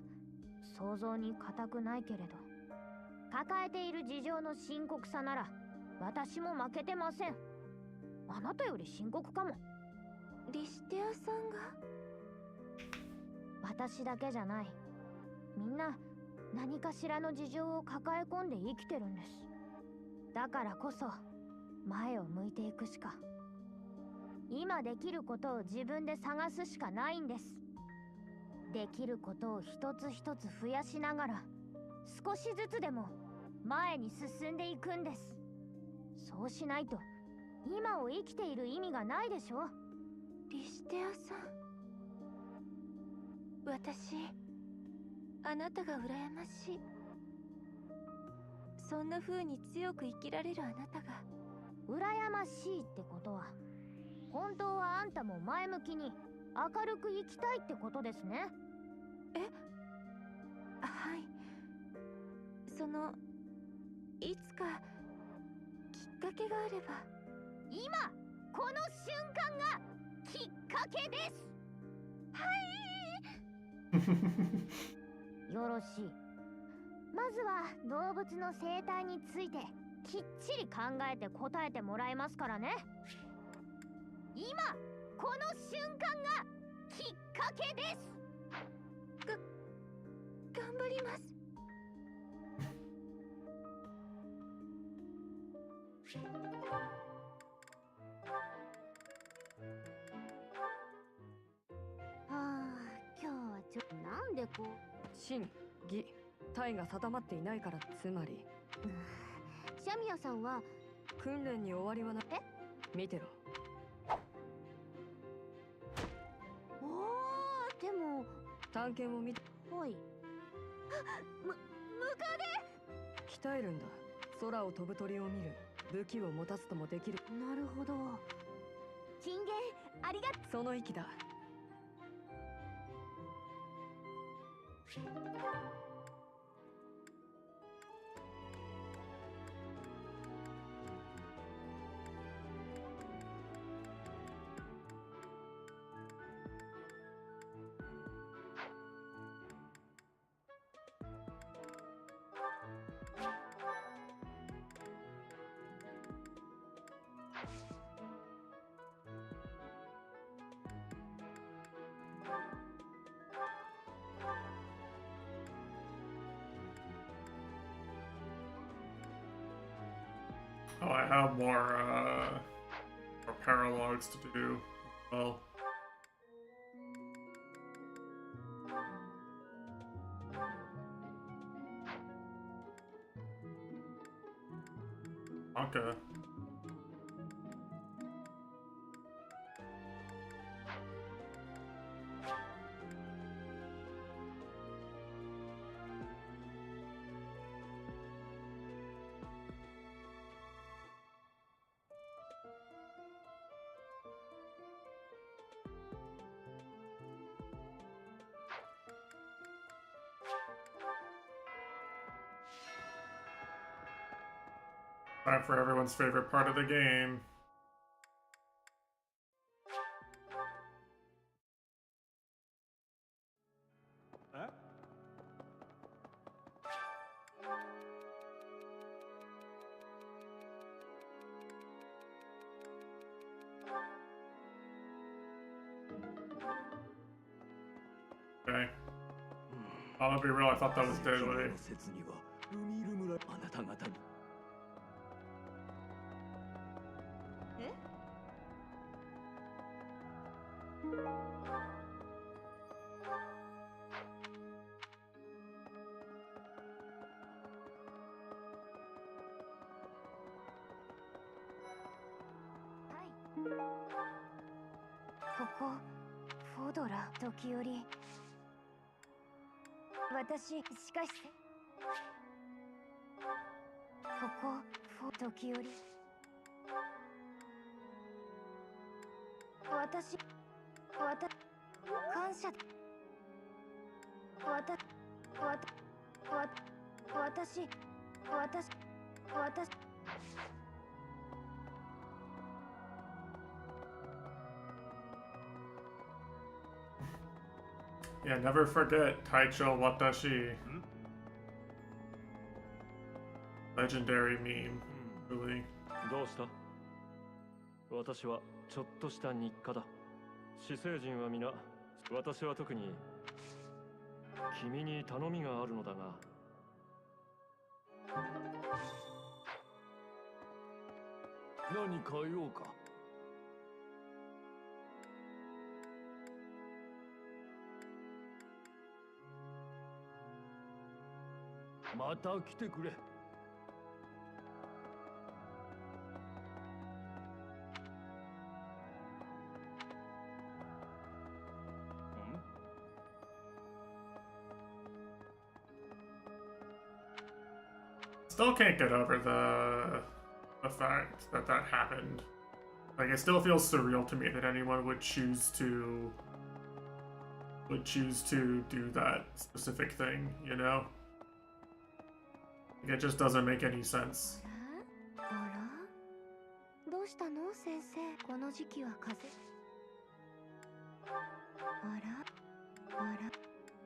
想像に難くないけれど、抱えている事情の深刻さなら私も負けてません。あなたより深刻かも。リシテアさんが？私だけじゃない。みんな何かしらの事情を抱え込んで生きてるんです。だからこそ前を向いていくしか。今できることを自分で探すしかないんです。できることを一つ一つ増やしながら少しずつでも前に進んでいくんです。そうしないと今を生きている意味がないでしょ。リシテアさん、私あなたが羨ましい。そんな風に強く生きられるあなたが羨ましいってことは、本当はあんたも前向きに明るく生きたいってことですね。はい。いつかきっかけがあれば。今この瞬間がきっかけです。はいよろしい。まずは動物の生態についてきっちり考えて答えてもらいますからね。今この瞬間がきっかけです。頑張ります。今日はなんでこう真偽体が定まっていないから。つまりシャミヤさんは訓練に終わりはな。見てろ。でも探検を見て。はい。ムカデ。鍛えるんだ。空を飛ぶ鳥を見る。武器を持たずともできる。なるほど。金言ありがとう。その息だ。Oh, I have more paralogs to do as well. Anka. Time for everyone's favorite part of the game. Okay. I'm gonna be real, I thought that was deadly. Yeah, never forget Taicho Watashi. Legendary meme, really. どうした？私はちょっとした日課だ。死生人は皆、私は特に君に頼みがあるのだが。何か用か？また来てくれ。Still can't get over the fact that that happened. Like, it still feels surreal to me that anyone would choose to do that specific thing, you know? Like, it just doesn't make any sense. どうしたの先生、この時期は風邪。あらあらあら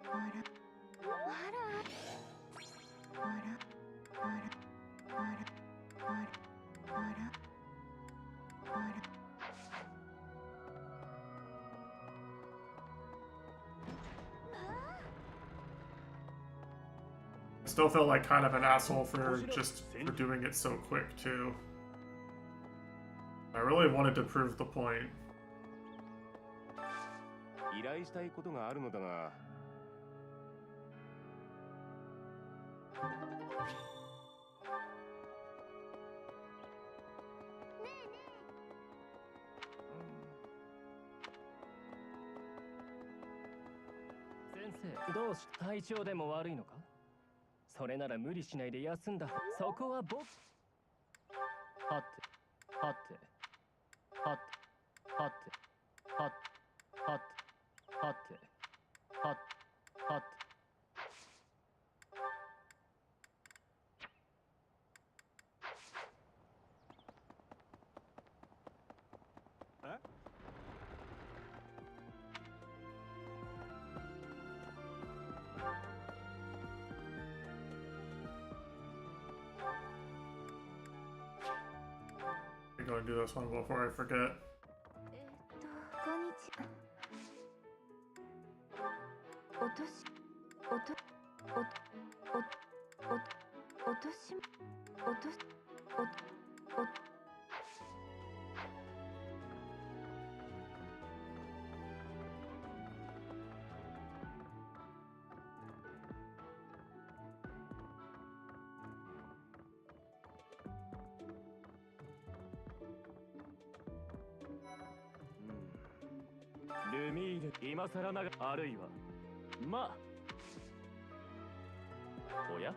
あらあらあらあらあらあらあら。I still feel like kind of an asshole for doing it so quick too. I really wanted to prove the point. 依頼したいことがあるのだが。先生、どうし体調でも悪いのか？それなら無理しないで休んだ。そこは僕。はて、はて、はて、はて、はて、はて、はて、はて、はて。I'm going to do this one before I forget. こんにちは。落とし、落と、落とし、落とし、落と、ルミール、今更ながら、あるいは、まあ。おや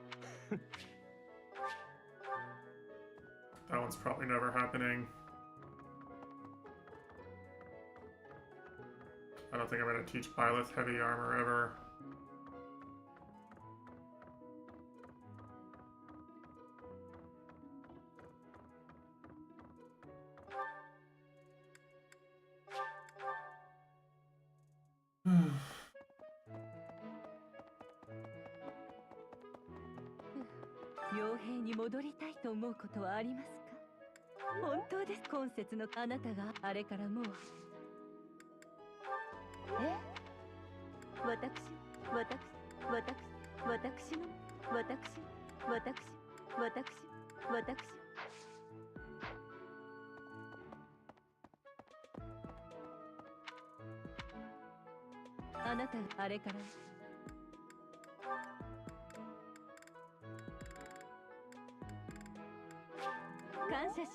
That one's probably never happening. I don't think I'm gonna teach Byleth heavy armor ever. Hmm. 傭兵に戻りたいと思うことはありますか？本当です。今節のあなたがあれからもう。私あなたがあれから感謝し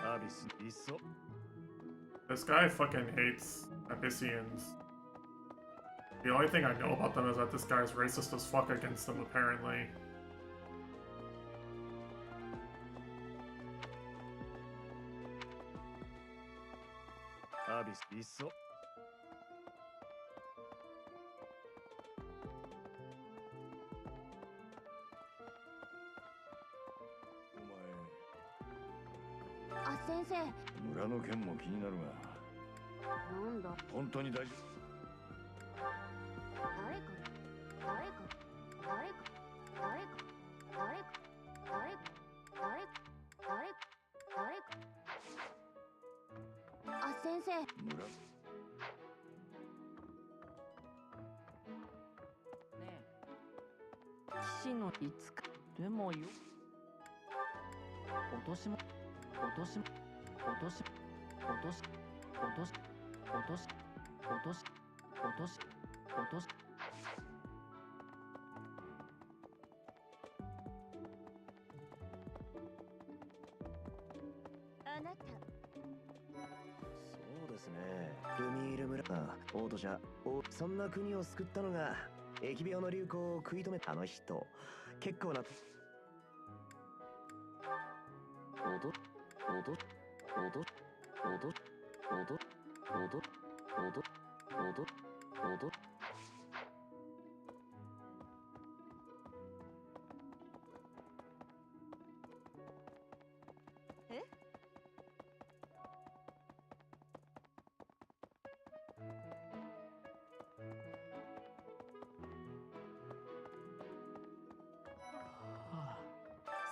アビス、いっそ。 This guy fucking hates Abyssians. The only thing I know about them is that this guy's racist as fuck against them, apparently. アビス、いっそ。あ、先生。村の件も気になるが。なんだ。本当に大丈夫。あ、先生。村。騎士のいつかでもよ。落としも落としも落とし落とし落とし落とし落とし落とし落としあなたそうですね。ルミール村王都じゃそんな国を救ったのが疫病の流行を食い止めたあの人。結構な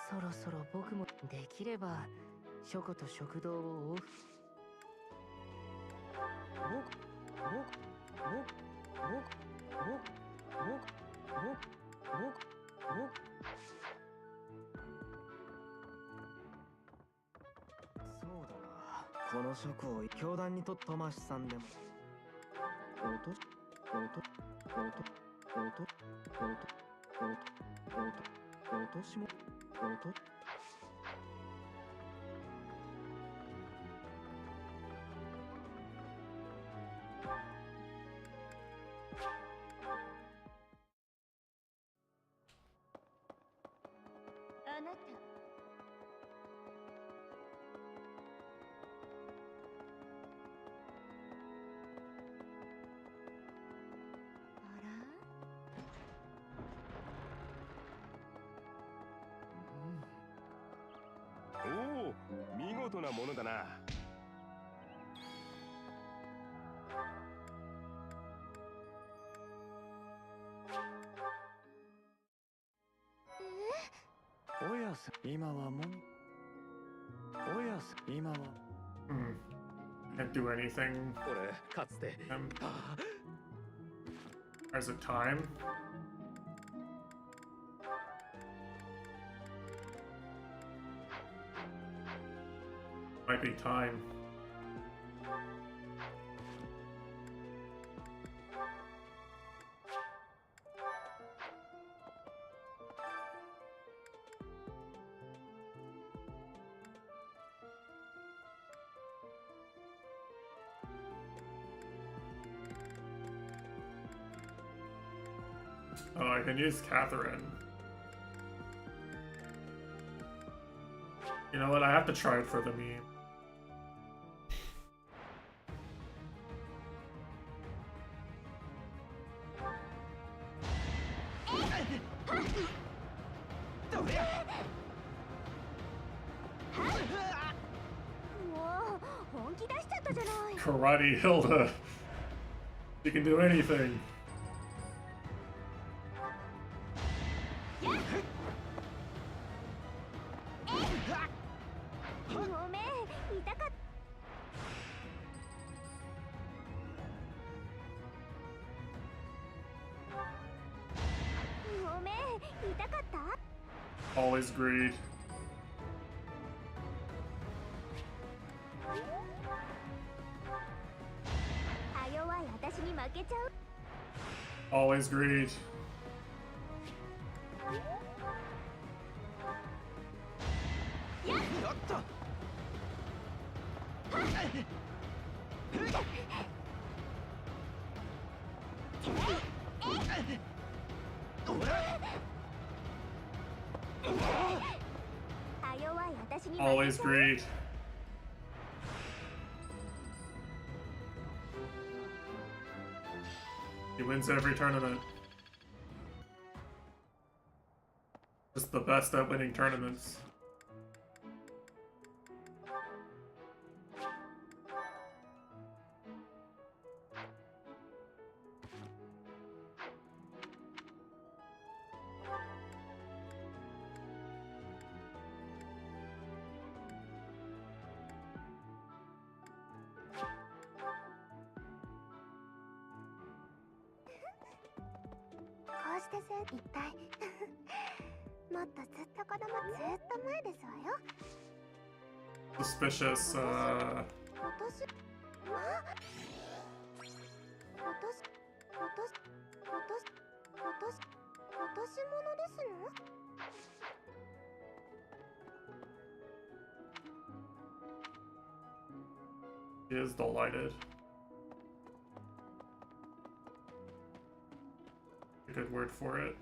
そろそろ僕もできれば書庫と食堂を往復。そうだな。この書庫を教団にとトマシさんでも落としもあなたおお、見事なものだな。やす今はもんおやす今は Can't do anything. 俺かつて There's a time. Might be time. Oh, I can use Catherine. You know what? I have to try it for the meme. Karate Hilda. She can do anything. Always greed. Always greed. Always greed. He wins every tournament. Just the best at winning tournaments. Suspicious, He is delighted. A good word for it.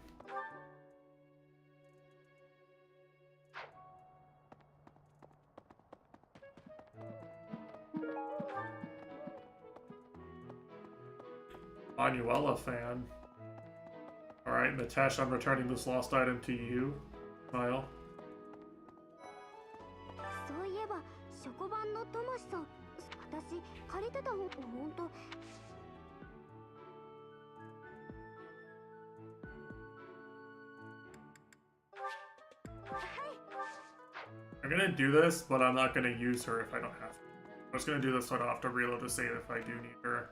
Manuela fan. Alright, Natesh, I'm returning this lost item to you. Smile. そういえば、職場のトモシさん、私借りてた方、本当。I'm gonna do this, but I'm not gonna use her if I don't have to. I'm just gonna do this so I don't have to reload to save if I do need her.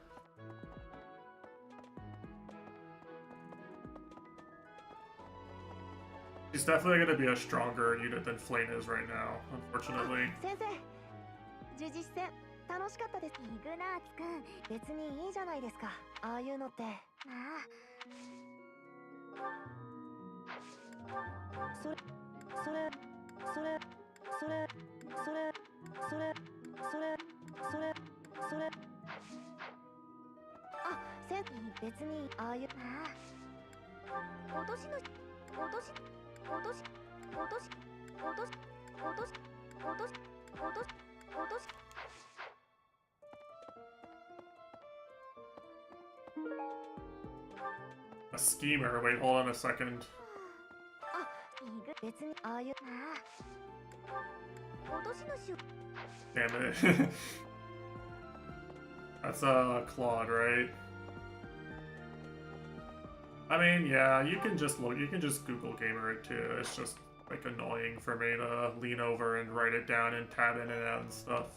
She's definitely gonna be a stronger unit than Flame is right now, unfortunately. 先生、呪実戦楽しかったです。イグナーツくん、別にいいじゃないですか。ああいうのって。ああ。それ。あ、別にああいう。ああ。落とし。A schemer. Wait, hold on a second. Damn it. That's Claude, right? I mean, yeah, you can just look. You can just Google gamer it too. It's just like annoying for me to lean over and write it down and tab in and out and stuff.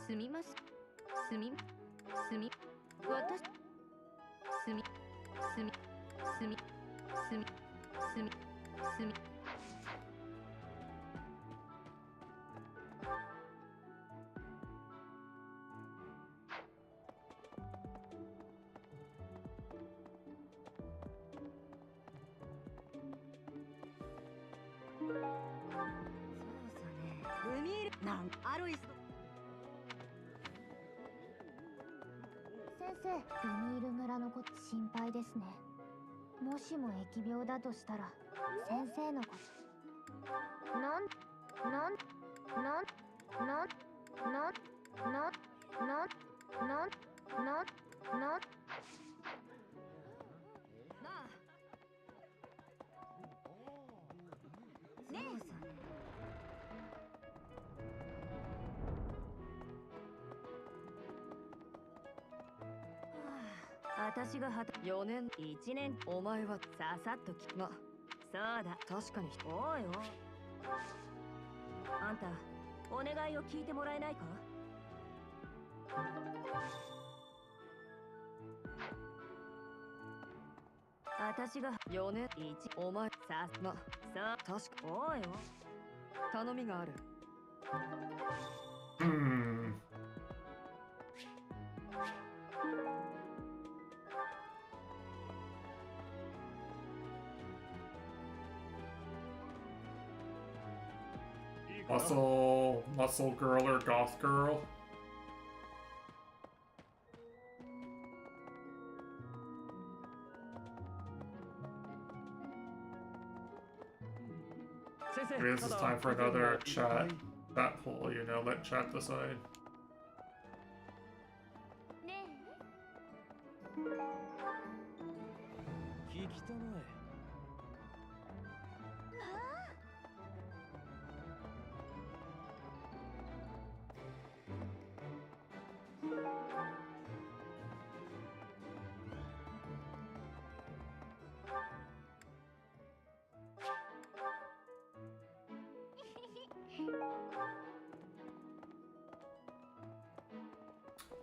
すみます。すみ。すみ。私。すみ。すみ。すみ。すみ。すみ。すみ。なんアロイス先生、ルミール村のこと心配ですね。もしも疫病だとしたら先生のことなんねえ私が4年1年お前はささっとそうだ確かにおいおいあんたお願いを聞いてもらえないか私が4年1お前さ確かおいおい頼みがあるMuscle girl or goth girl? Maybe this is time for another chat poll, you know, let chat decide. 聞きたまえ。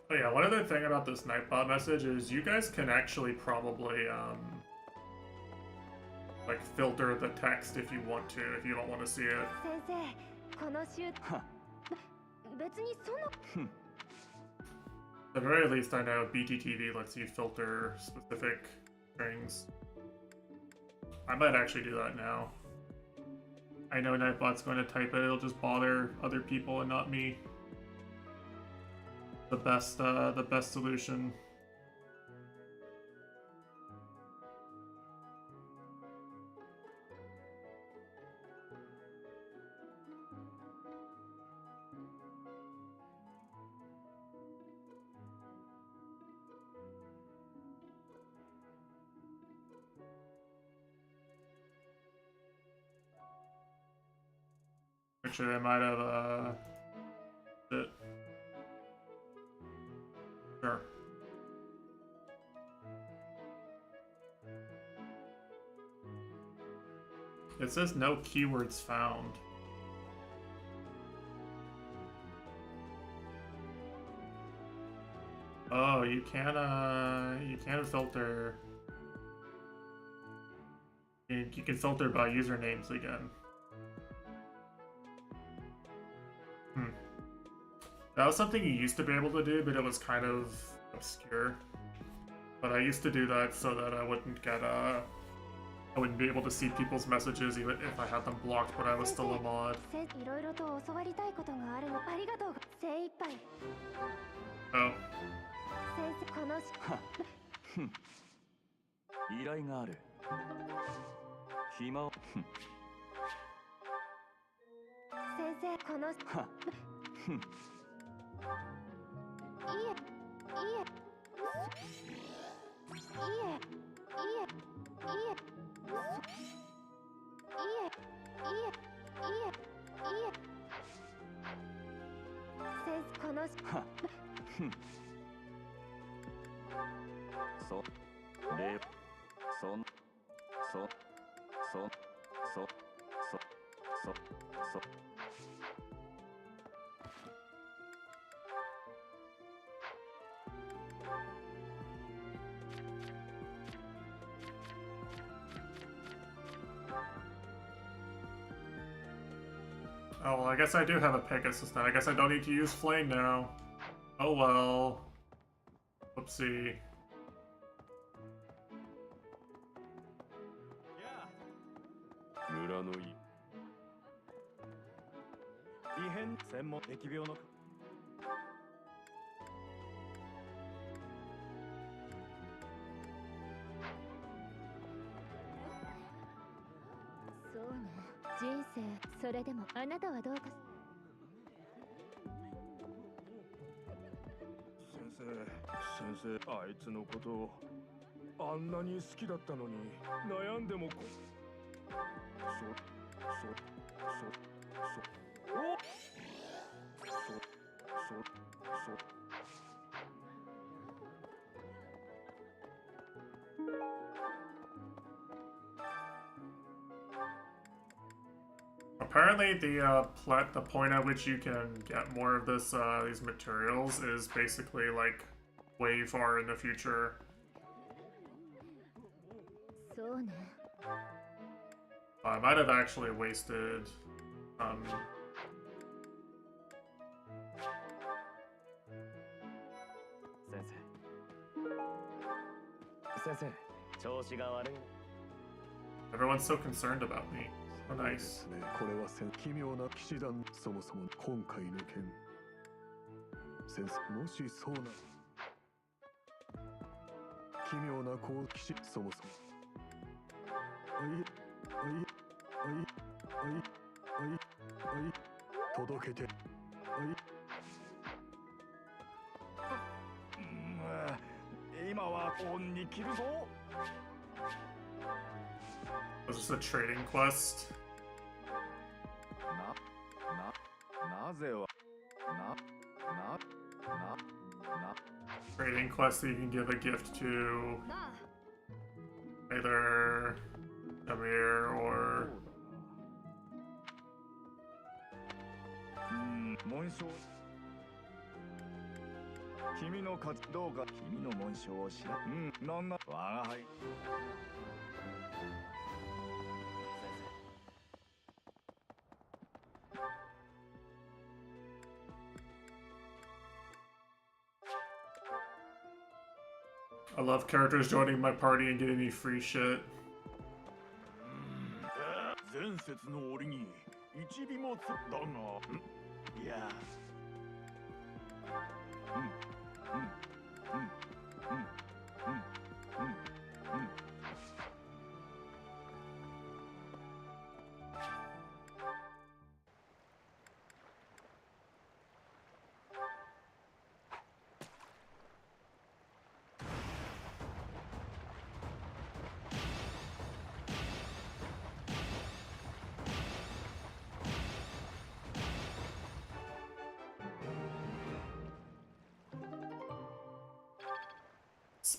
Oh yeah, one other thing about this Nightbot message is you guys can actually probably, like, filter the text if you want to, if you don't want to see it. 先生、この週別にその At the very least, I know BTTV lets you filter specific strings. I might actually do that now. I know Nightbot's going to type it, it'll just bother other people and not me. The best solution. Actually, I might have it. Sure. It says no keywords found. Oh, you can filter. You can filter by usernames again. That was something you used to be able to do, but it was kind of obscure. But I used to do that so that I wouldn't get I wouldn't be able to see people's messages even if I had them blocked, but I was still a mod. Oh. 依頼がある。暇を。先生、このそう。でそんそそそそそそ Oh, well, I guess I do have a Pegasus now. I guess I don't need to use Flame now. Oh well. Whoopsie. 村の異変専門疫病のそうね。人生、それでもあなたはどうか。先生、あいつのことをあんなに好きだったのに悩んでもApparently, the point at which you can get more of these materials is basically like way far in the future. そうね。 I might have actually wasted Everyone's so concerned about me. So nice. これは奇妙な騎士団、そもそも今回の件。先生、もしそうな奇妙な騎士、そもそも。届けて。今は恩に切るぞ。 Was this a trading quest? なぜは Trading quest that you can give a gift to either Amir or 紋章君の活動が君の紋章を知らなんな我が輩 I love characters joining my party and getting me free shit. 前節の折に一尾もつったがいや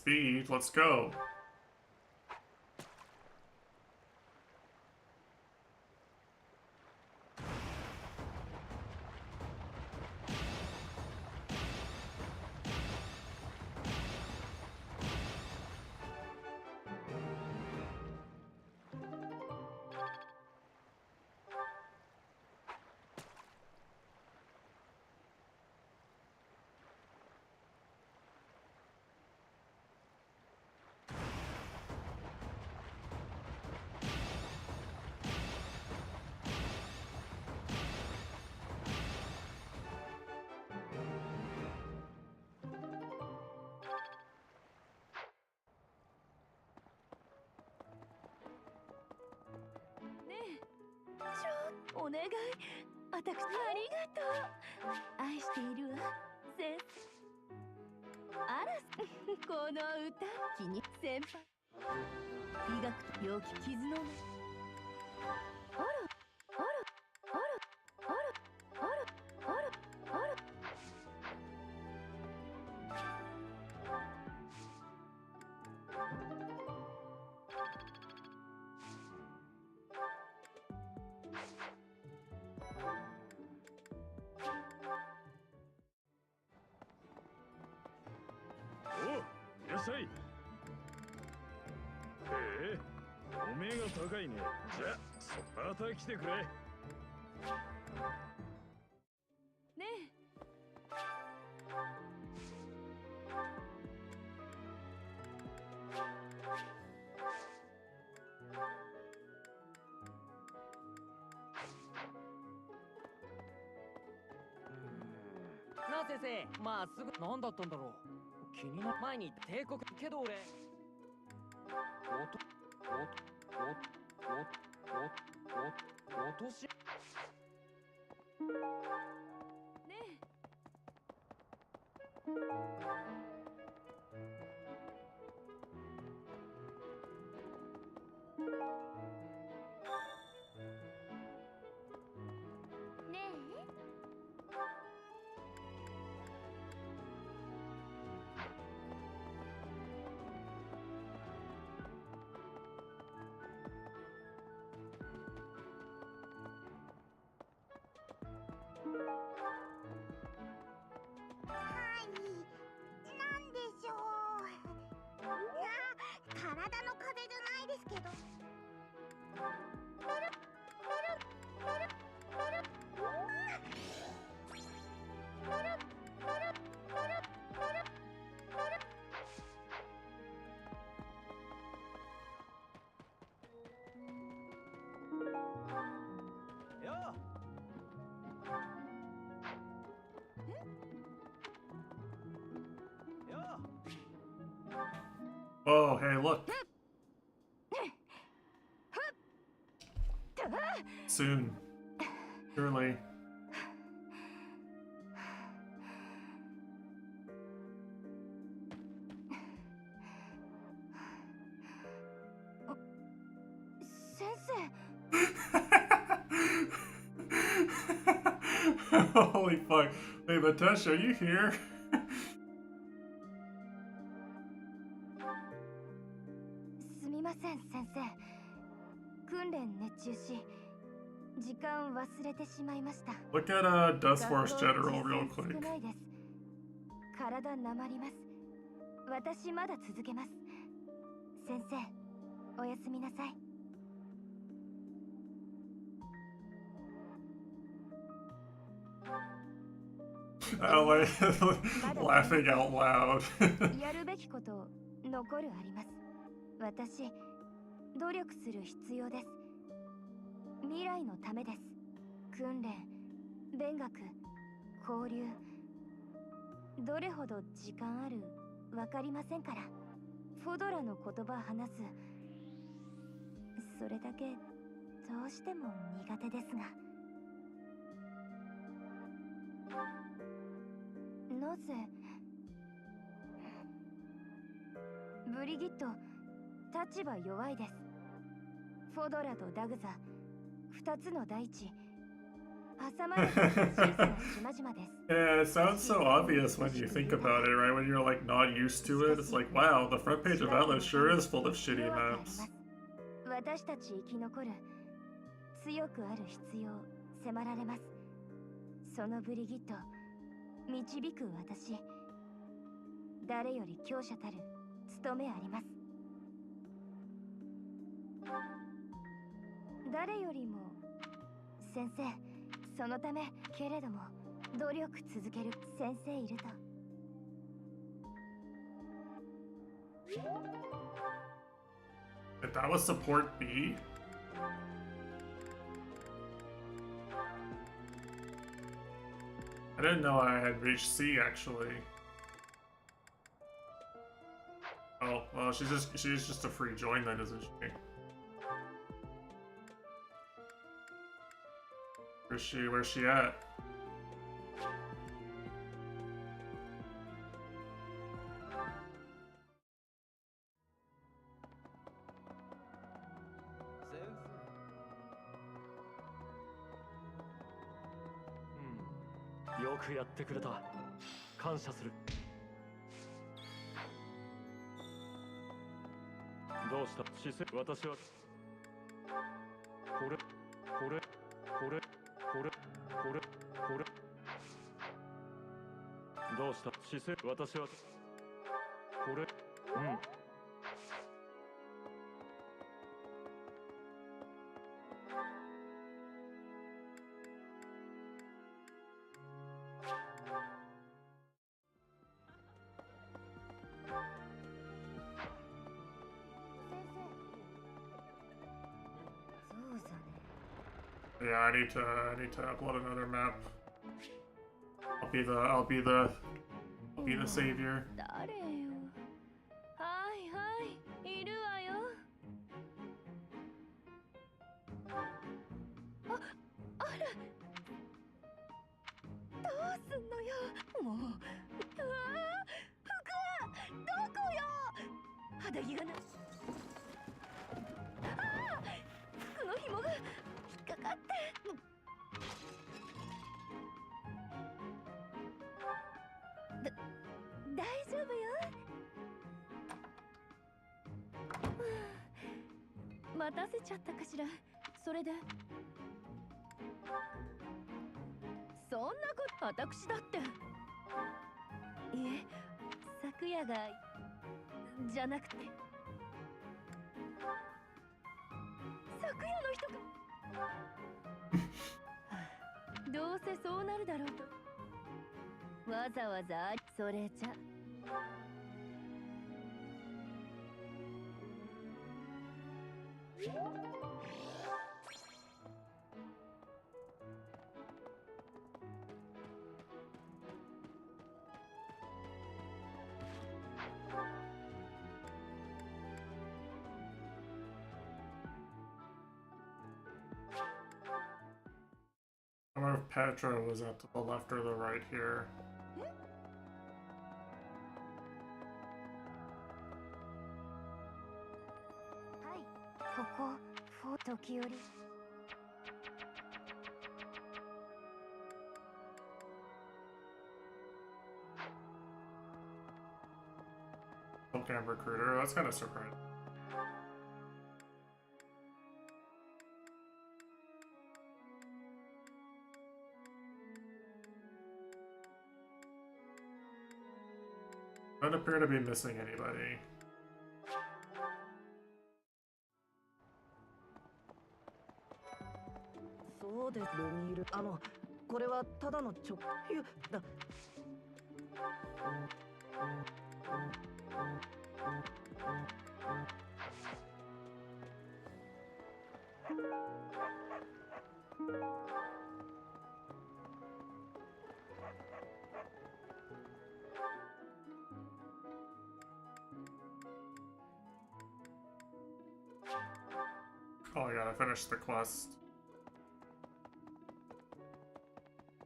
Speed, let's go. Ne, お願い、私ありがとう。愛しているわ、先生。あら、この歌、気に先輩。医学と病気傷の。あら、あら、あら、あら、あら、あら、あら。さい。おめえが高いね。じゃあまた来てくれ。ねなあ先生、まっすぐ何だったんだろう。気になる前に帝国けど俺落としねねえ はいなんでしょう。いや体の風邪じゃないですけど。メルメルメルメルメルメルメルメルメルよよ Whoa, hey, look. Soon. Surely. Holy fuck. Hey, Matesh, are you here? すみません先生。訓練熱中し時間忘れてしまいました。 Look at Dust Force General real 少 quick. ないです。体なまります。私まだ続けます。先生、おやすみなさい。 I like laughing out loud. やるべきこと残るあります。私、努力する必要です。未来のためです。訓練、勉学、交流。どれほど時間あるわかりませんから。フォドラの言葉話す。それだけどうしても苦手ですが。なぜブリギット、立場弱いです。フォドラとダグザ、二つの大地、挟まれた小さな島々です。 Yeah, it sounds so obvious when you think about it, right? When you're like not used to it, it's like, wow, the front page of Atlas sure is full of shitty maps. 私たち生き残る強くある必要迫られます。そのブリギット、導く私、誰より強者たる務めあります。誰よりも先生、そのためけれども努力続ける先生いると。 If that was support B? I didn't know I had reached C actually. Oh, well, she's just a free join then, isn't she? Where's she at? Hmm. よくやってくれた。感謝する。どうした姿勢。私はこれこれこれこれこれこれ。どうした姿勢。私はこれこ Yeah, I need to upload another map. I'll be the savior. 誰よ。はいはい、いるわよ。あら。どうすんのよ。もう。うわ服どこよ。肌着がな。ああ、服の紐が引っかかって。大丈夫よ。待たせちゃったかしら。それでそんなこと私だって。いえ、昨夜がじゃなくて昨夜の人がどうせそうなるだろうとわざわざ。それじゃI wonder if Petra was at the left or the right here. ここフォー時折。Full-cam recruiter. That's kind of surprising. Don't appear to be missing anybody. そうです、ルミール。これはただの直球だ。Oh yeah, I finished the quest.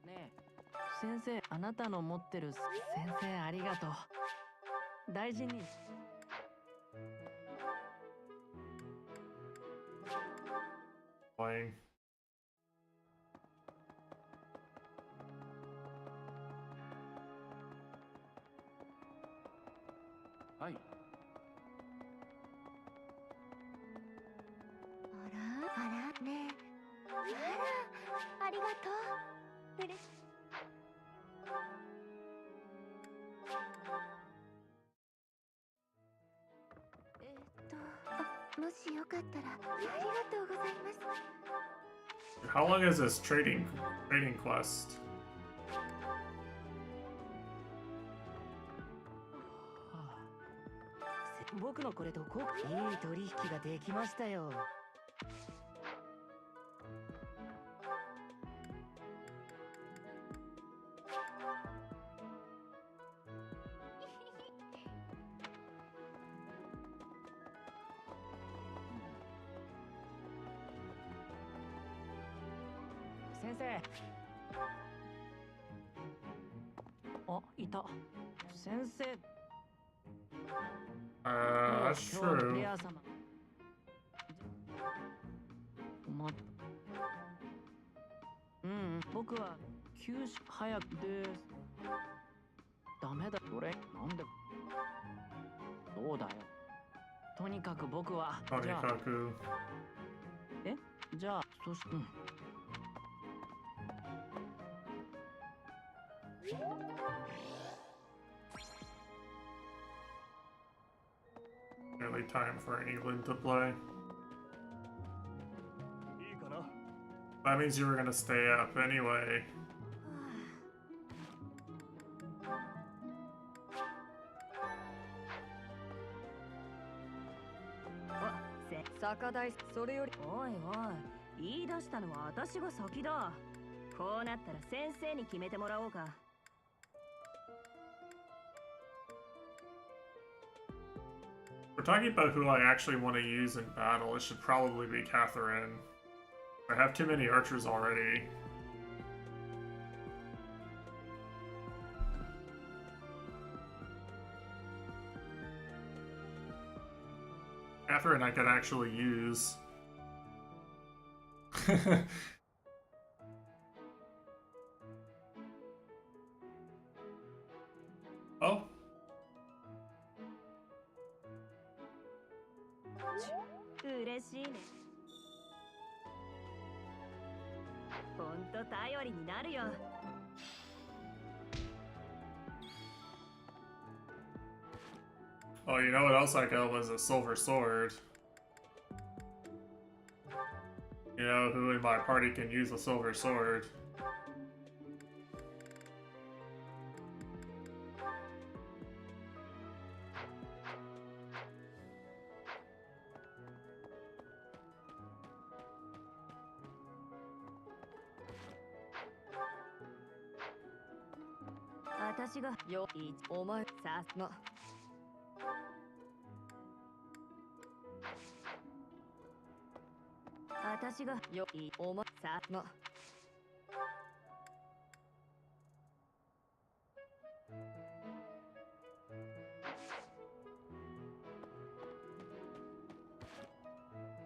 ねえ、先生、あなたの持ってる先生ありがとう。大事に。Playing. はい。あらねえ。ありがとう。うれしもしよかったらありがとうございます。How long is this trading quest? 僕のこれといい取引ができましたよ。先生。あ、いた。先生。That's true. レア様。僕は休止早くです。ダメだ。それなんで。そうだよ。とにかく僕は。とにかく。じゃあ、そして。probably time for England to play. That means you were gonna stay up anyway.坂大それよりおいおい、言い出したのは私が先だ。こうなったら先生に決めてもらおうか。We're talking about who I actually want to use in battle. It should probably be Catherine. I have too many archers already. Catherine I could actually use. Oh. Oh, you know what else I got was a silver sword. You know who in my party can use a silver sword?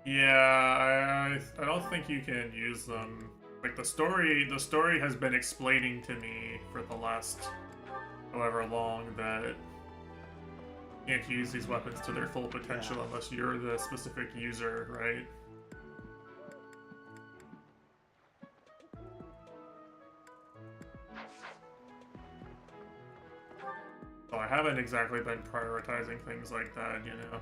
Yeah, I don't think you can use them. Like the story has been explaining to me for the last however long that you can't use these weapons to their full potential unless you're the specific user, right? So I haven't exactly been prioritizing things like that, you know.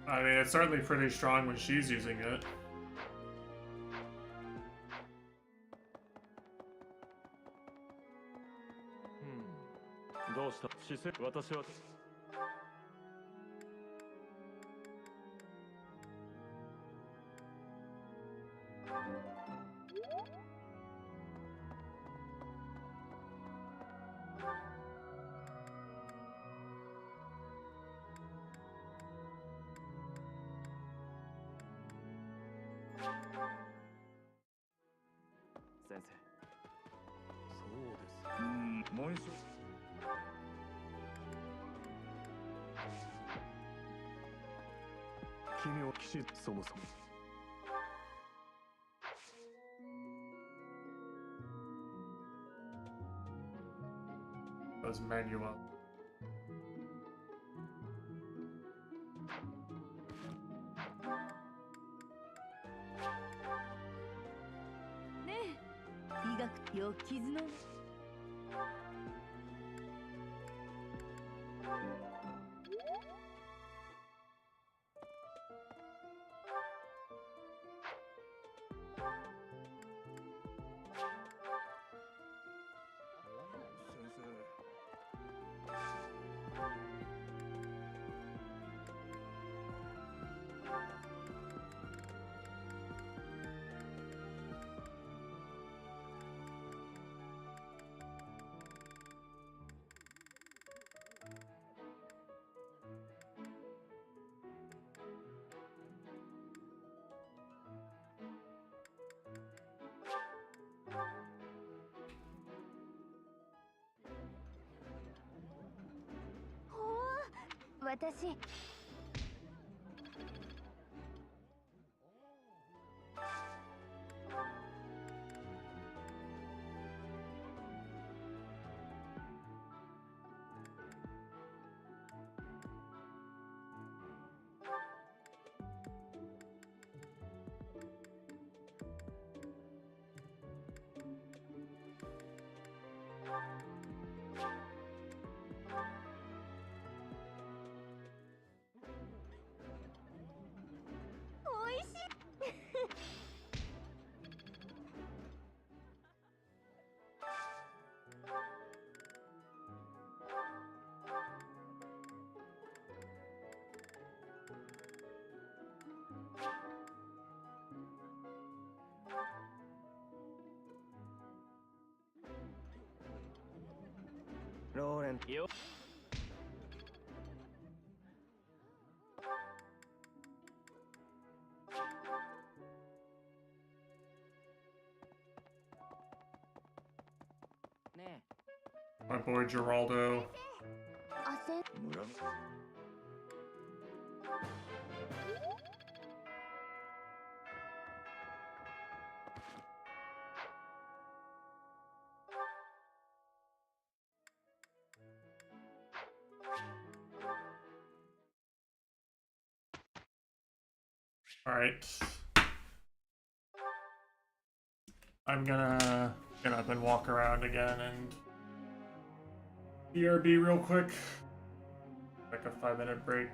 I mean, it's certainly pretty strong when she's using it. As manual. おいしい。ローレンよね My boy Geraldo. 焦 Alright. I'm gonna get up and walk around again and BRB real quick. Like a 5-minute break.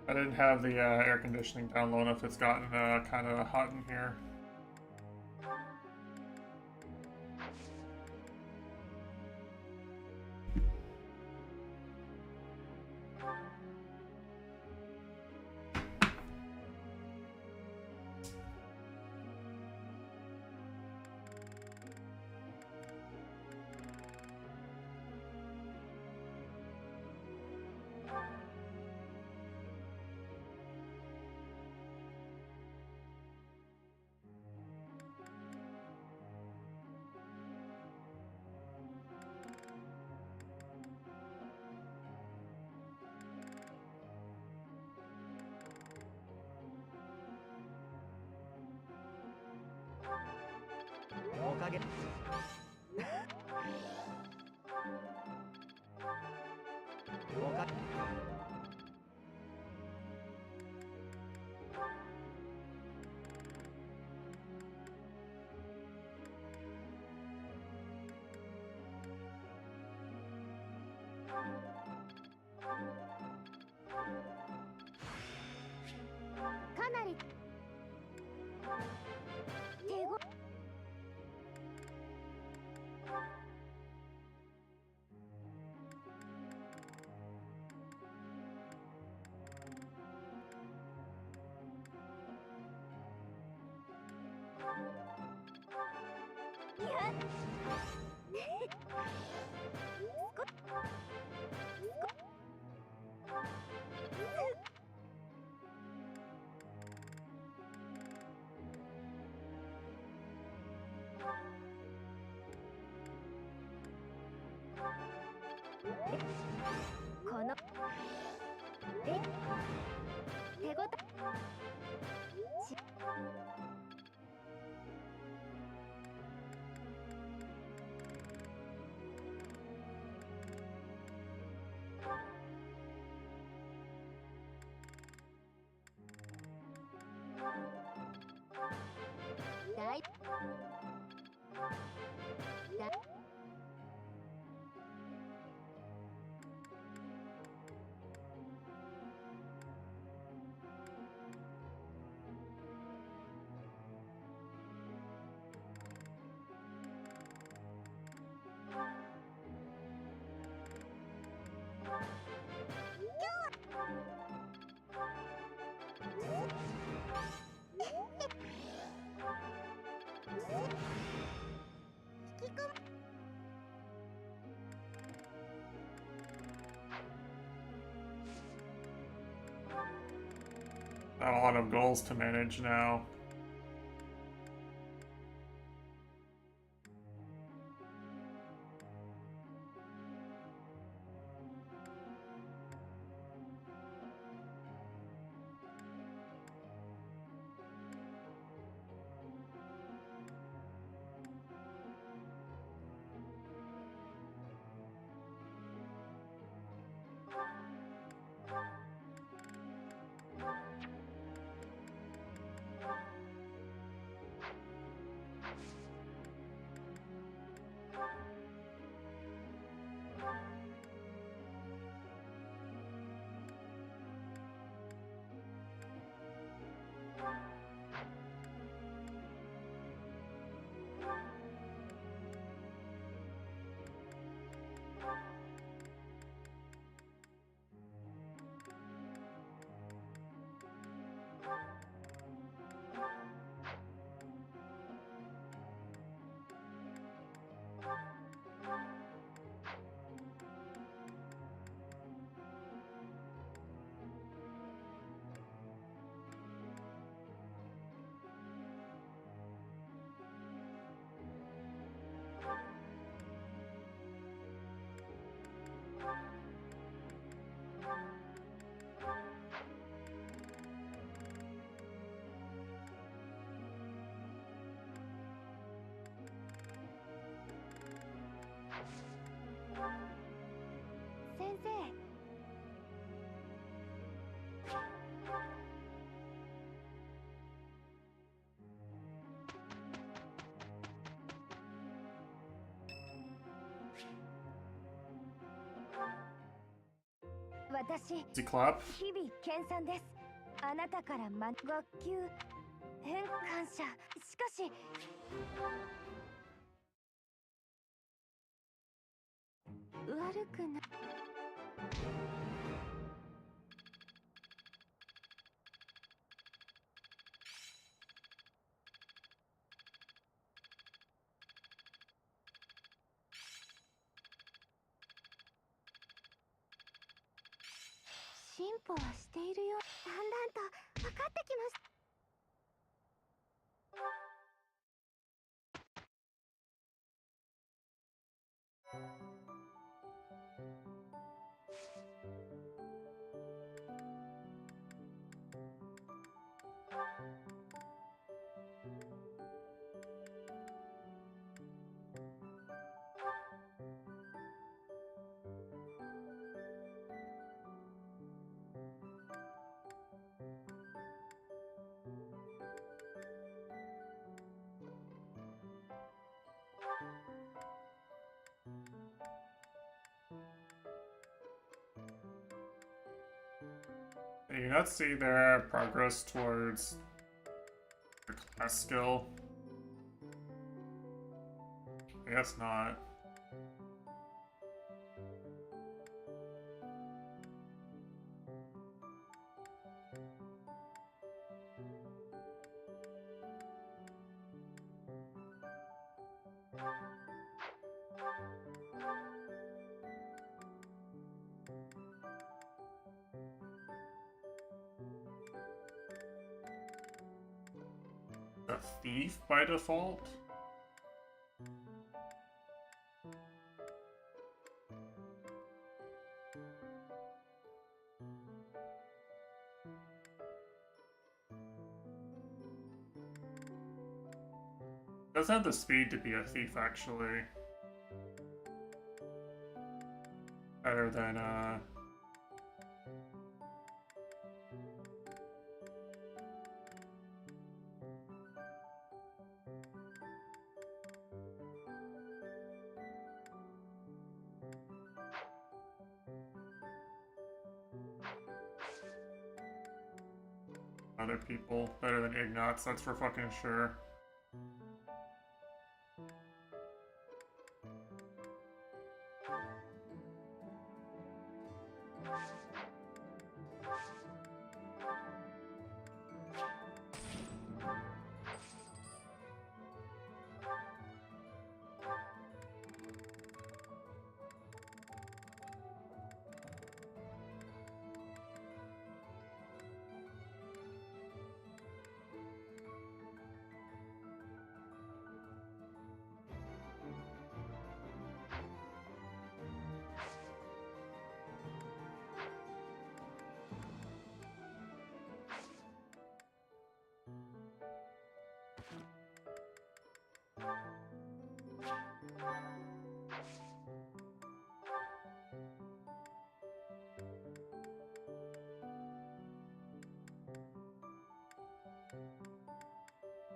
I didn't have the air conditioning down low enough. It's gotten kind of hot in here.かなり手ごこの手ごた大Got a lot of goals to manage now.先生私 Does he clap? 日々研鑽です。あなたから学級変感謝。しかし悪くな進歩はしているよ。だんだんと分かってきました。Do you not see their progress towards the class skill? I guess not. A thief by default? Does have the speed to be a thief, actually. Better than, other people. Better than Ignatz, that's for fucking sure.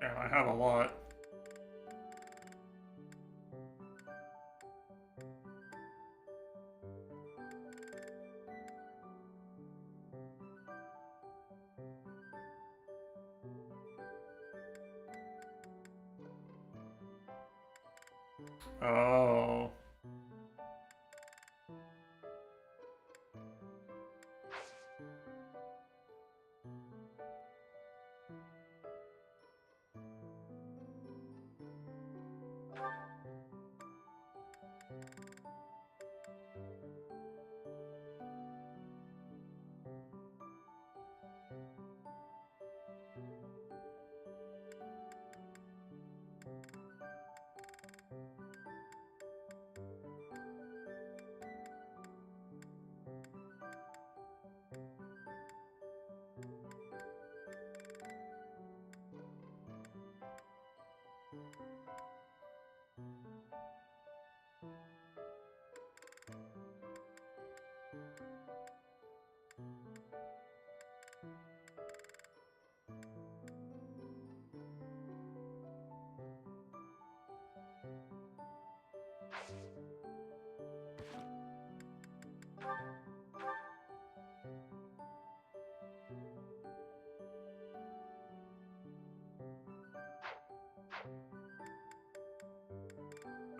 Yeah, I have a lot. Oh.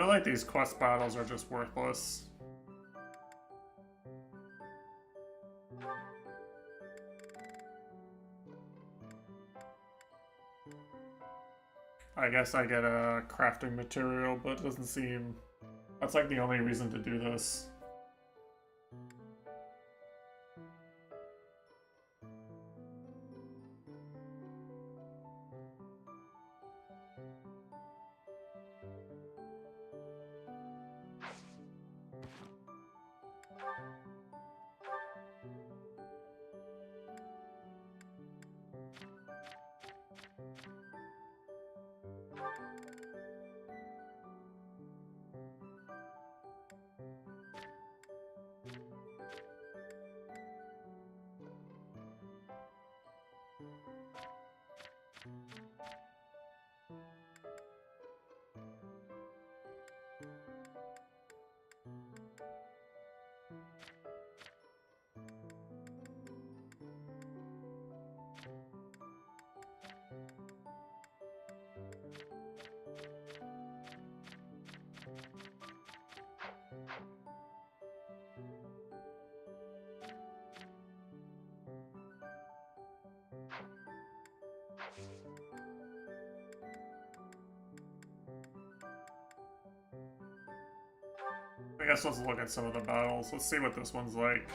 I feel like these quest battles are just worthless. I guess I get a crafting material, but it doesn't seem... That's like the only reason to do this. I guess let's look at some of the battles. Let's see what this one's like.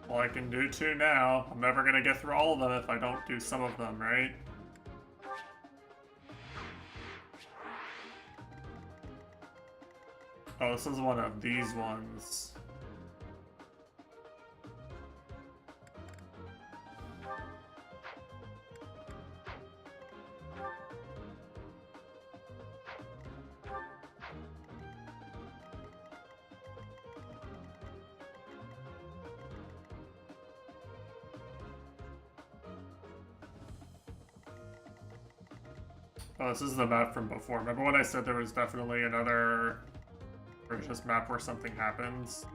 Well, I can do 2 now. I'm never gonna get through all of them if I don't do some of them, right? Oh, this is one of these ones. Oh, this is the map from before. Remember when I said there was definitely another this map where something happens?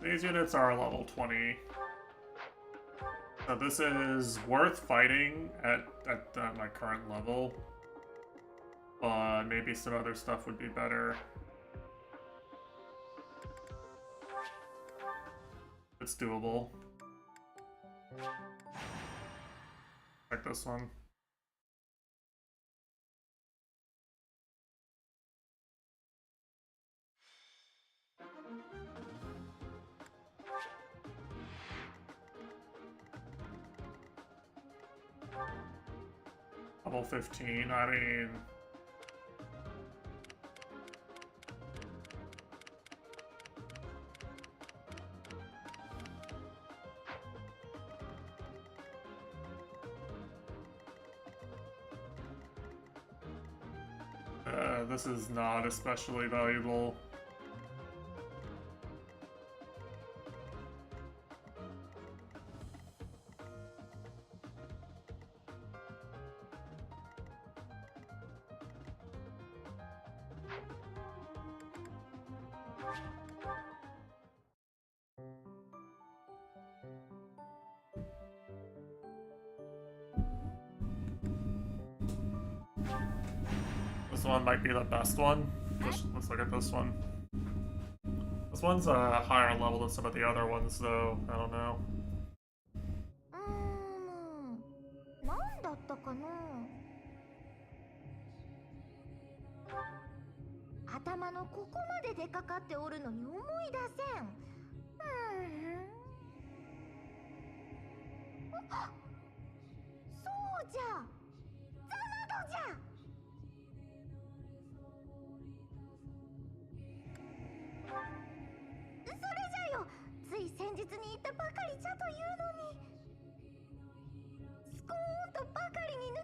These units are level 20. So this is worth fighting at my current level. But maybe some other stuff would be better. It's doable. Like this one. Level 15, I mean... this is not especially valuable. This one might be the best one. Let's look at this one. This one's a higher level than some of the other ones, though. I don't know. なんだったかな。頭のここまで出かかっておるのに思い出せん。あ、そうじゃ。ザナドじゃ。それじゃよ。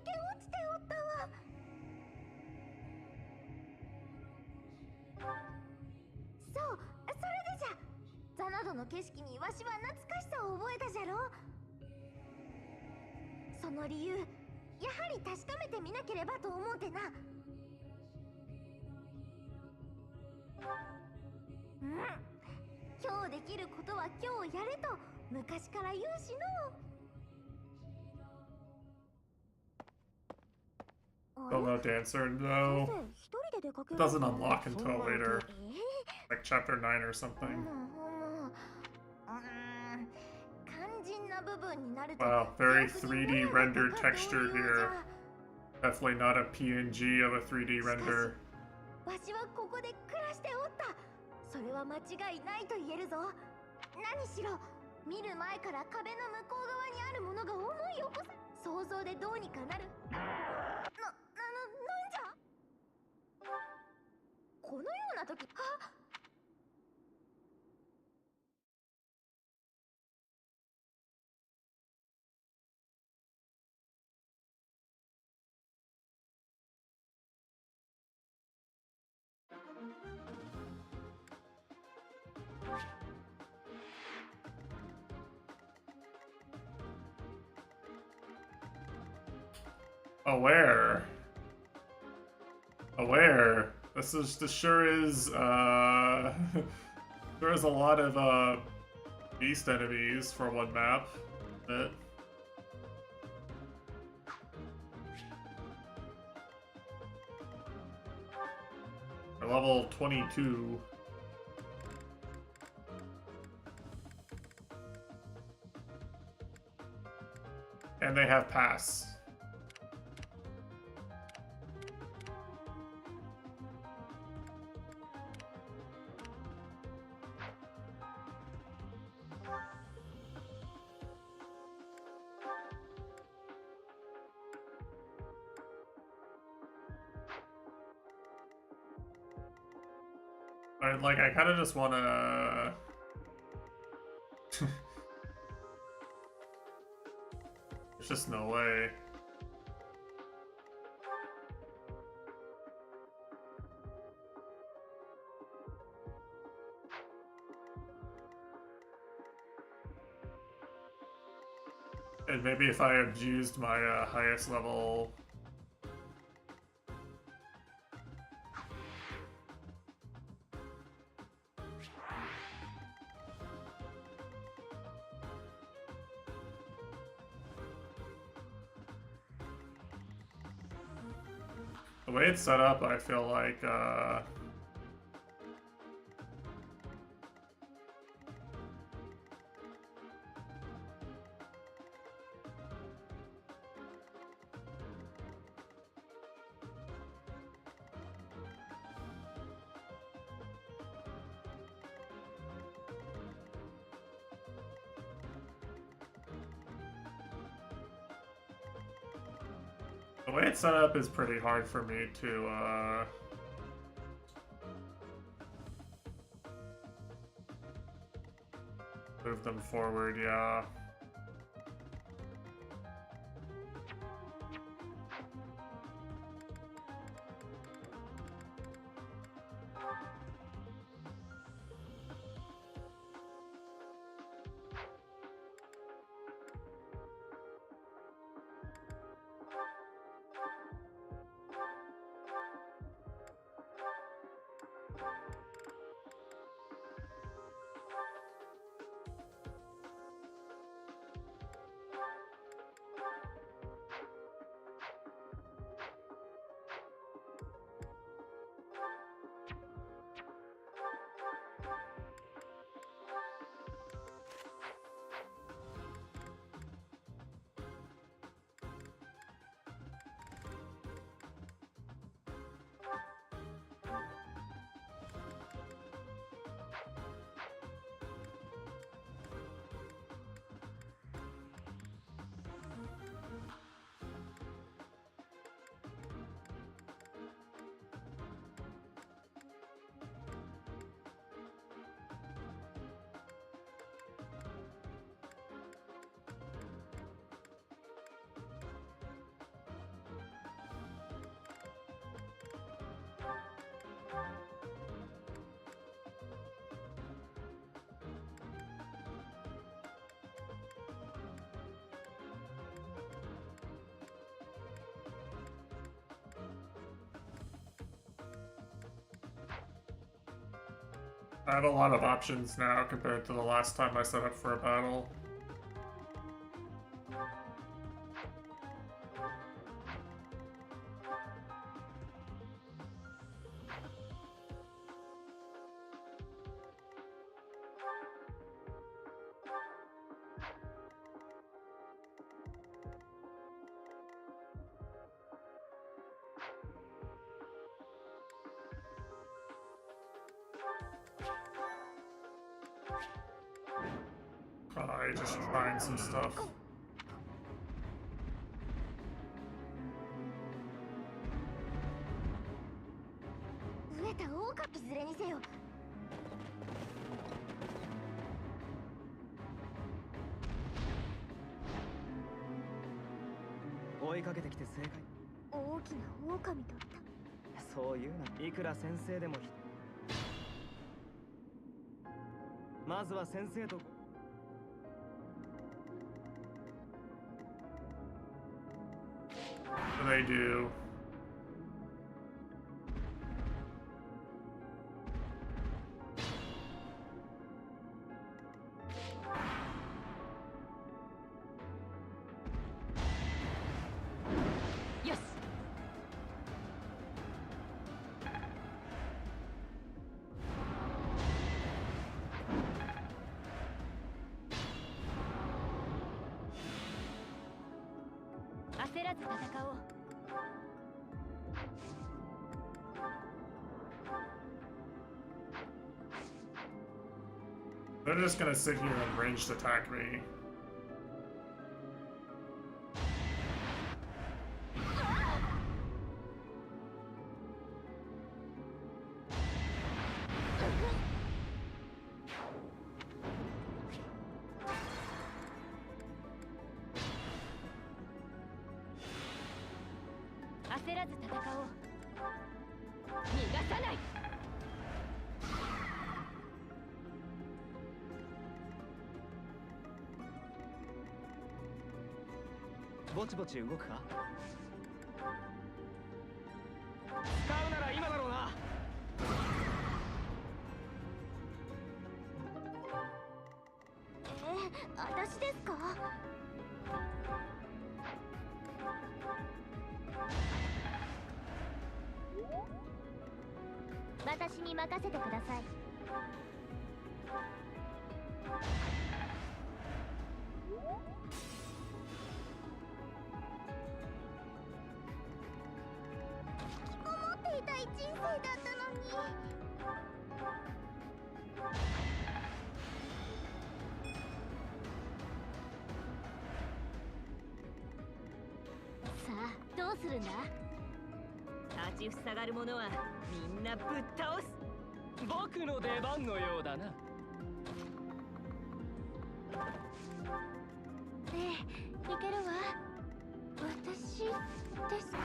け落ちておったわ。そう、それでじゃ。ザなどの景色にわしは懐かしさを覚えたじゃろ。その理由、やはり確かめてみなければと思うてな。うん。今日できることは今日やれと昔から言うしの。 Still no dancer? No. 先生、一人で出かけ It る doesn't の？ unlock until later. え Like chapter 9 or something. 肝心な部分になると Wow, very 記憶に 3D 無理が rendered かかってお texture るようじ here. ゃ。 Definitely not a PNG of a 3D render. わしはここで暮らしておった。それは間違いないと言えるぞ。何しろ見る前から壁の向こう側にあるものが思い起こせ、想像でどうにかなる。なんじゃ。このような時、あ。Aware. Aware. This sure is there is a lot of beast enemies for one map. We're level 22. And they have pass. I kind of just want to... There's just no way. And maybe if I abused my highest level... The way it's set up, I feel like, the way it's set up is pretty hard for me to, move them forward, yeah. I have a lot of options now compared to the last time I set up for a battle. Just trying some stuff. 飢えた狼いずれにせよ。追いかけてきて正解。大きな狼だった。そういうな。いくら先生でもまずは先生と。They do. Yes. 焦らず戦おう。They're just gonna sit here and ranged attack me.ぼちぼち動くか。使うなら今だろうな。私ですか？私に任せてください。人生だったのに。さあどうするんだ。立ちふさがる者はみんなぶっ倒す。僕の出番のようだな。いけるわ。私ですか。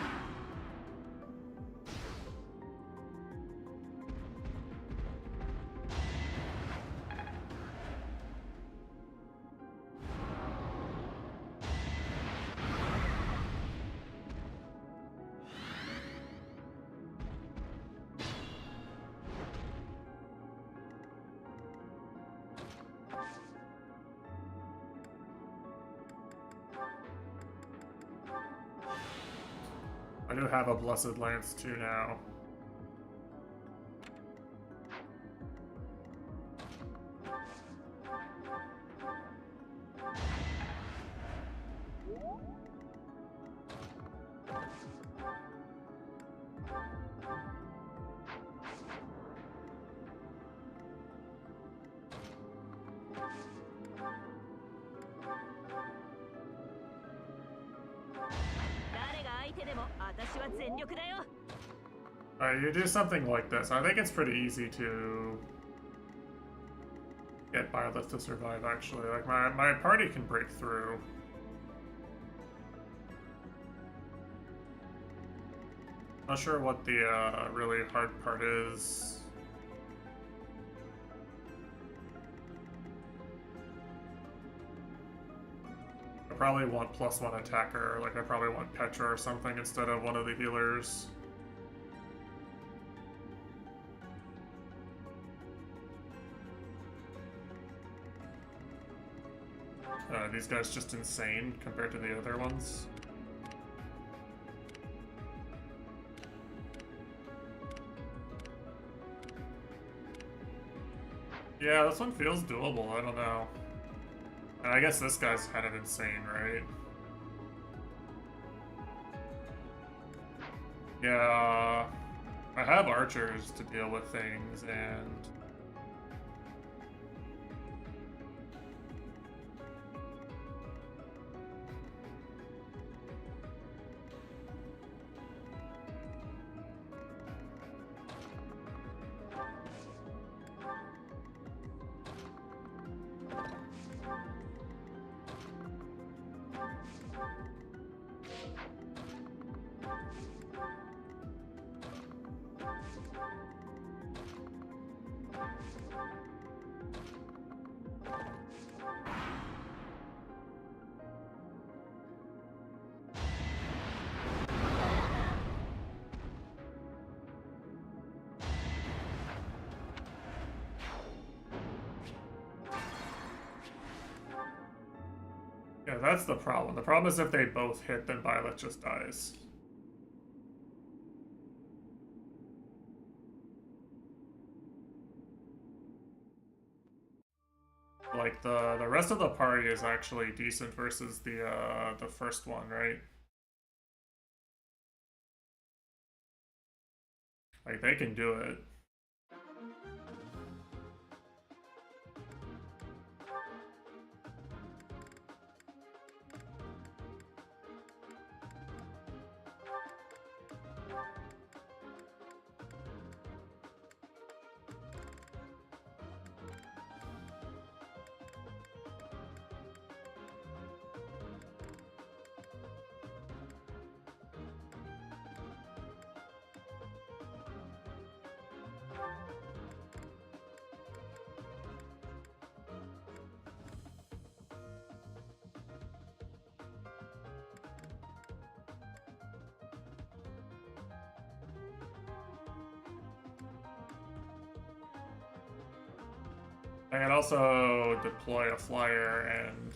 I do have a Blessed Lance too now. You do something like this. I think it's pretty easy to get Byleth to survive, actually. Like, my party can break through. Not sure what the really hard part is. I probably want +1 attacker. Like, I probably want Petra or something instead of one of the healers. these guys just insane compared to the other ones? Yeah, this one feels doable, I don't know. And I guess this guy's kind of insane, right? Yeah, I have archers to deal with things, and... Yeah, that's the problem. The problem is if they both hit, then Violet just dies. Like, the rest of the party is actually decent versus the first one, right? Like, they can do it. I can also deploy a flyer and...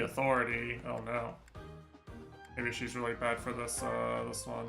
authority. Oh no. Maybe she's really bad for this this one.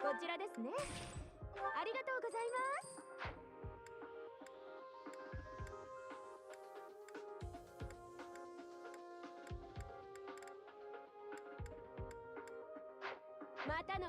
こちらですね。ありがとうございます。またの。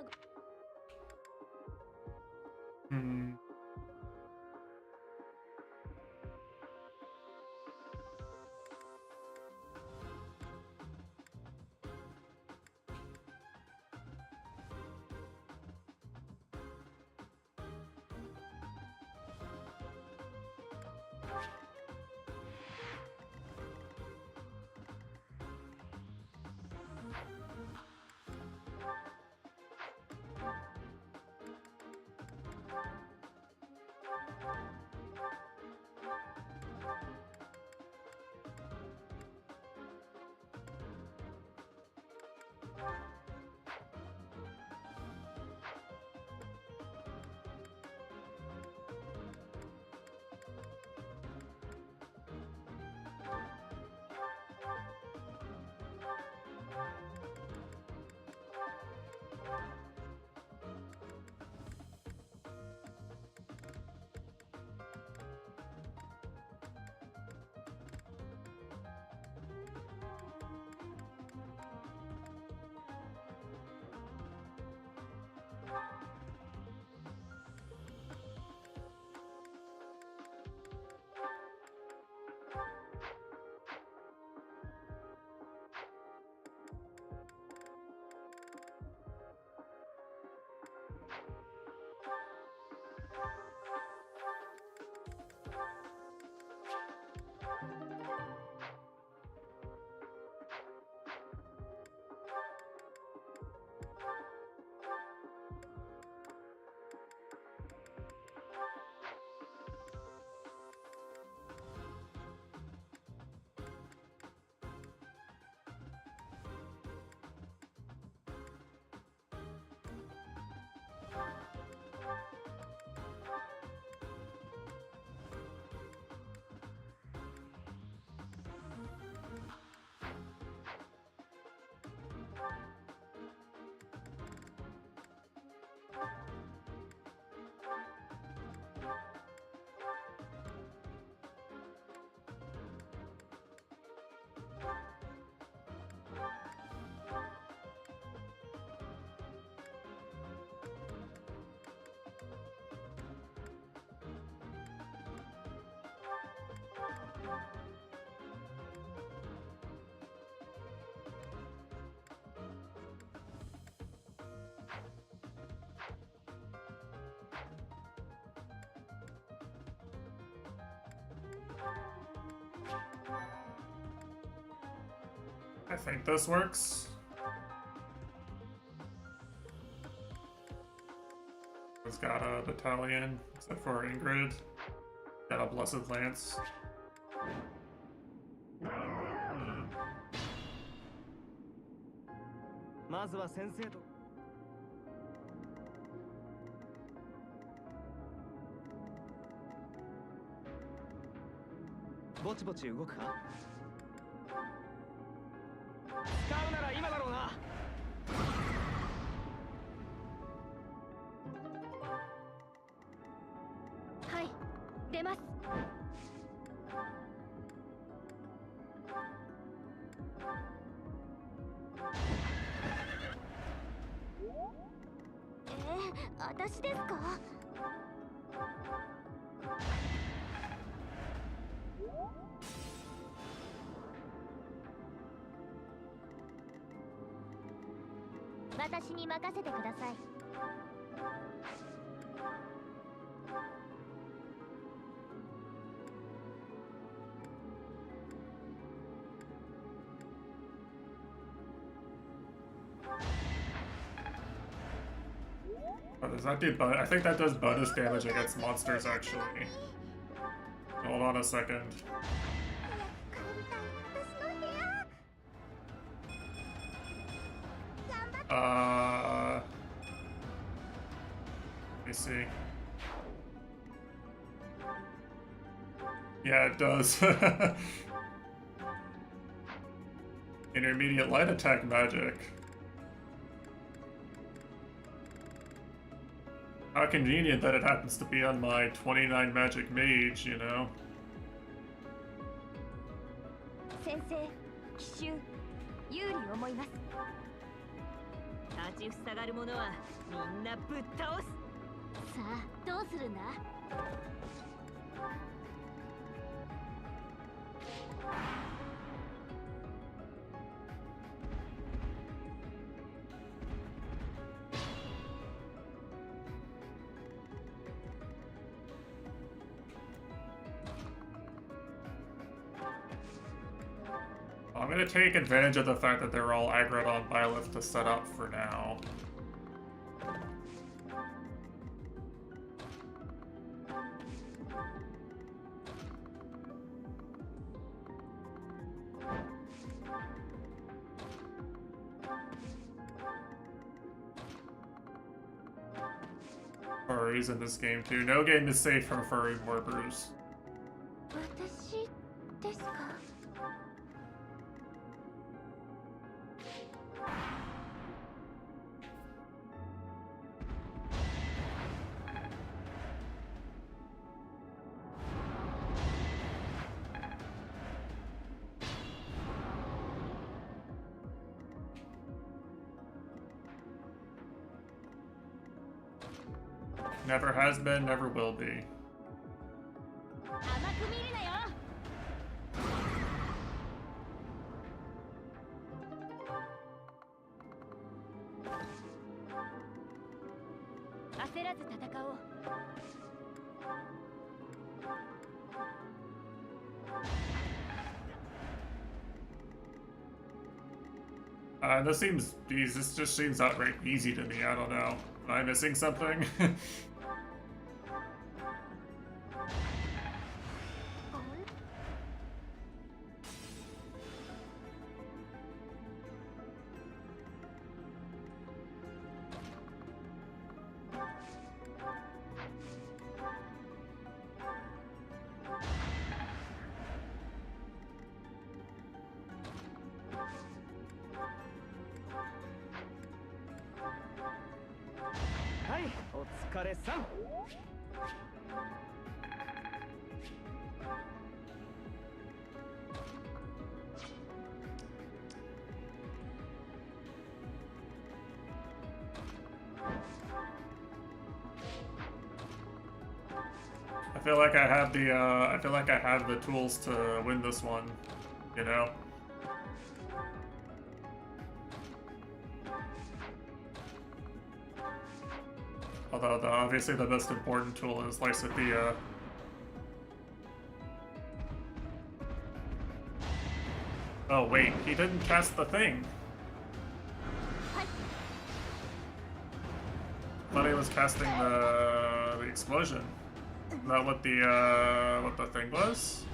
I think this works. It's got a battalion, except for Ingrid. Got a Blessed Lance.私ですか？私に任せてください。Oh, does that do I think that does bonus damage against monsters, actually. Hold on a second. Let me see. Yeah, it does. Intermediate light attack magic. How convenient that it happens to be on my 29 magic mage, you know? 先生、奇襲、有利思います。立ちふさがる者はみんなぶっ倒す。さあ、どうするんだI'm gonna take advantage of the fact that they're all aggroed on Byleth to set up for now. furries in this game too. No game is safe from furry morbers. 私ですか？ Never has been, never will be. 甘く見るなよ。焦らず戦おう。This just seems outright easy to me. I don't know. Am I missing something? I feel like I have the tools to win this one, you know? Although obviously the most important tool is Lysothea. Oh wait, he didn't cast the thing. I thought he was casting the explosion. Is that what the thing was?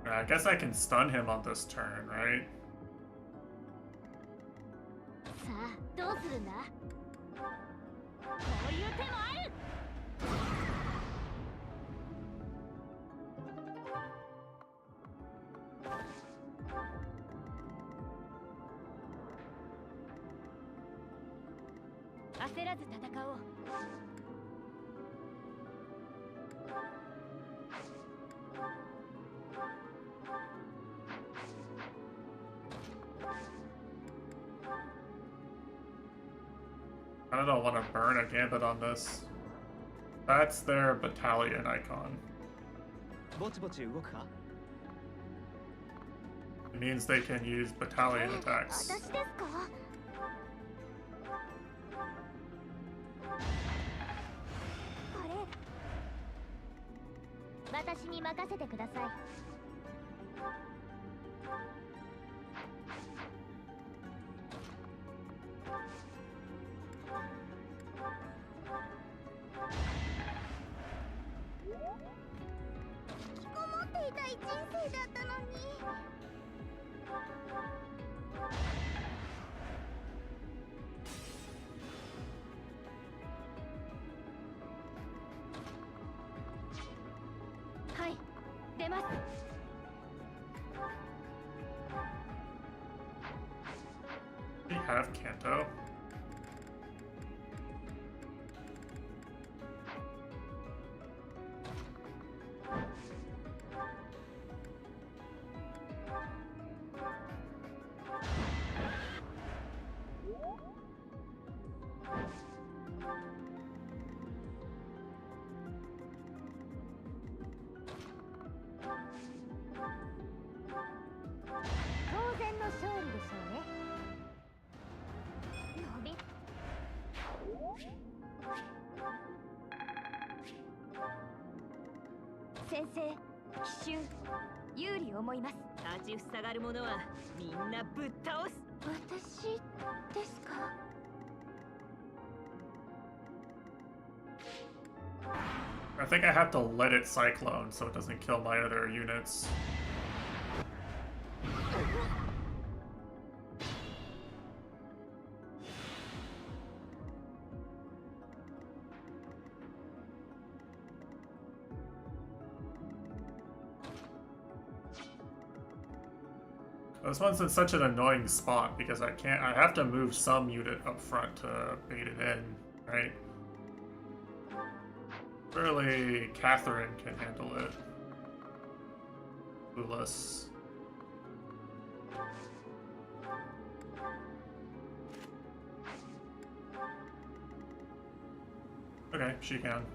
I guess I can stun him on this turn, right? さあ、どうするんだ？こういう手もある。焦らず戦おう。I don't want to burn a gambit on this. That's their battalion icon. It means they can use battalion attacks. 私ですか？これ、私に任せてください。引きこもっていたい人生だったのに。はい、出ます。Do you have Kanto? 先生、奇襲有利思います。立ちふさがる者はみんなぶっ倒す。私ですか？ I think I have to let it cyclone so it doesn't kill my other units. This one's in such an annoying spot because I have to move some unit up front to bait it in, right? Surely Catherine can handle it. Clueless. Okay, she can.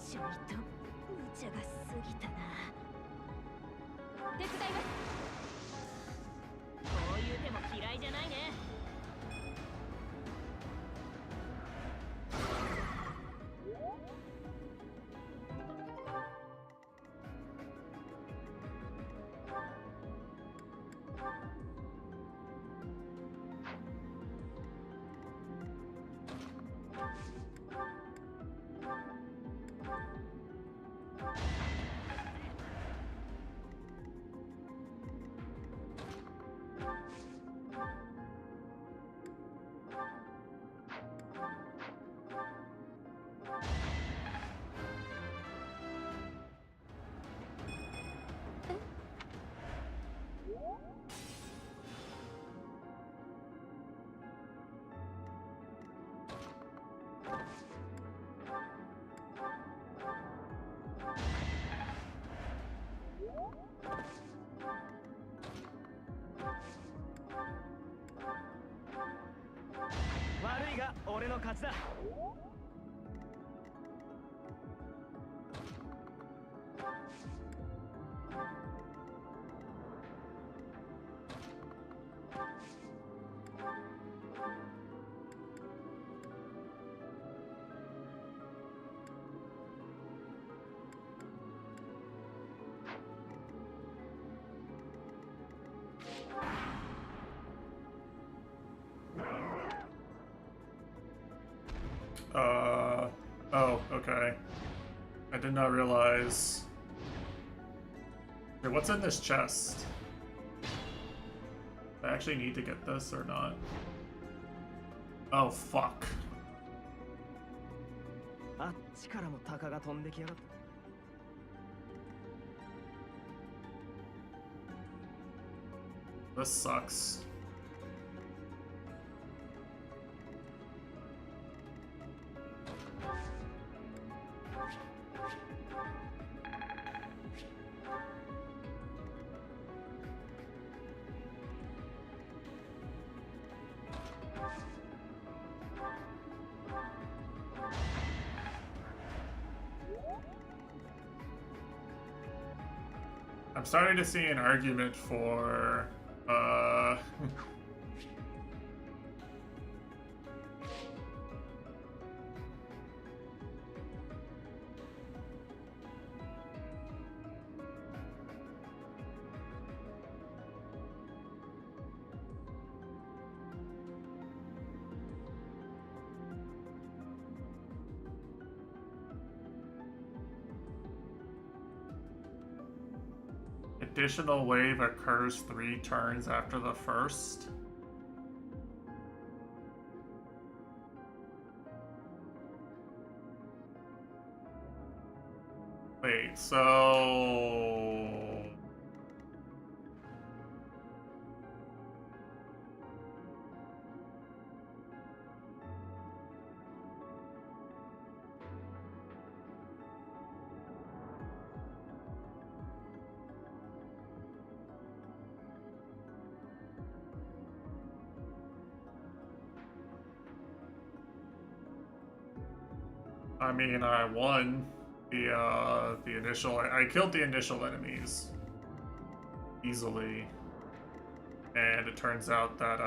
ちょいと無茶が過ぎたな。手伝います。こういう手も嫌いじゃないね。悪いが俺の勝ちだ。Oh, okay. I did not realize. Okay, what's in this chest? Do I actually need to get this or not? Oh, fuck. あっちからも鷹が飛んできやがった。 This sucks. I'm starting to see an argument for, additional wave occurs 3 turns after the first. Wait, so... I mean, I won the initial. I killed the initial enemies easily, and it turns out that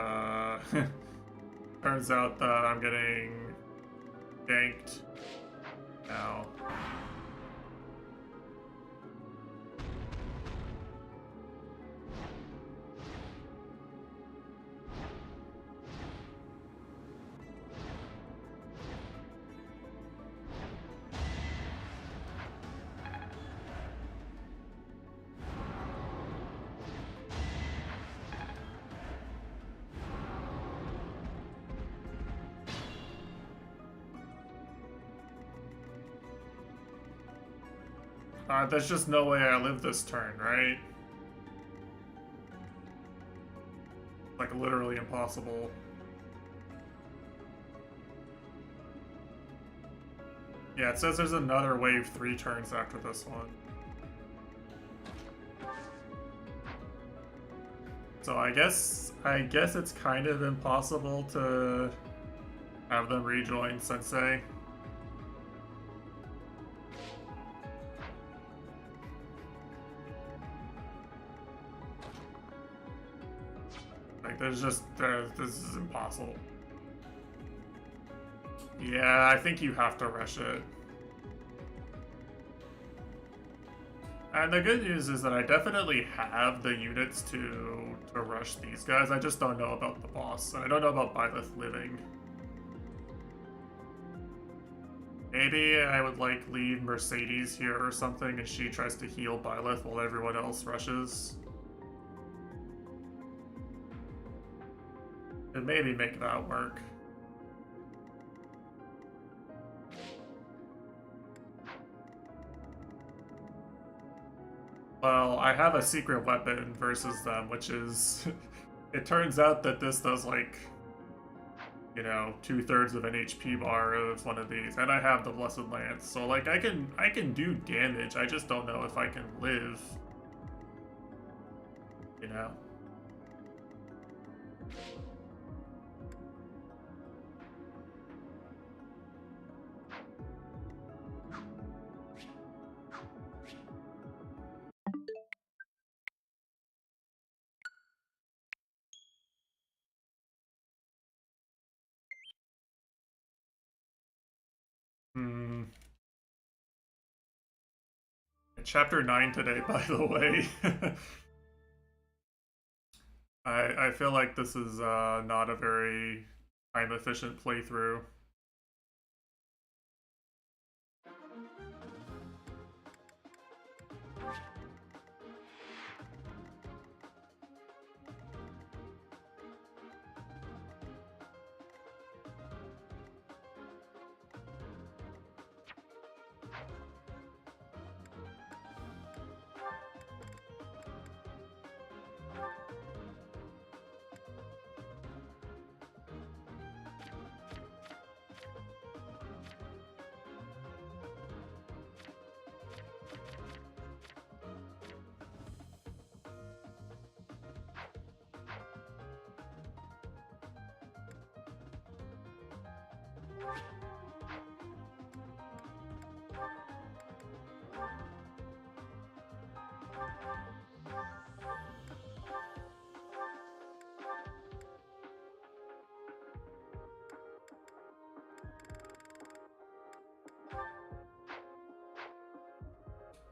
I'm getting ganked now. There's just no way I live this turn, right? Like, literally impossible. Yeah, it says there's another wave 3 turns after this one. So I guess it's kind of impossible to have them rejoin Sensei. Like, this is impossible. Yeah, I think you have to rush it. And the good news is that I definitely have the units to rush these guys. I just don't know about the boss, and I don't know about Byleth living. Maybe I would, like, leave Mercedes here or something, and she tries to heal Byleth while everyone else rushes. And maybe make that work. Well, I have a secret weapon versus them, which is... It turns out that this does, like, you know, 2/3 of an HP bar of one of these, and I have the Blessed Lance, so, like, I can do damage, I just don't know if I can live. You know? Chapter 9 today, by the way. I feel like this is not a very time-efficient playthrough.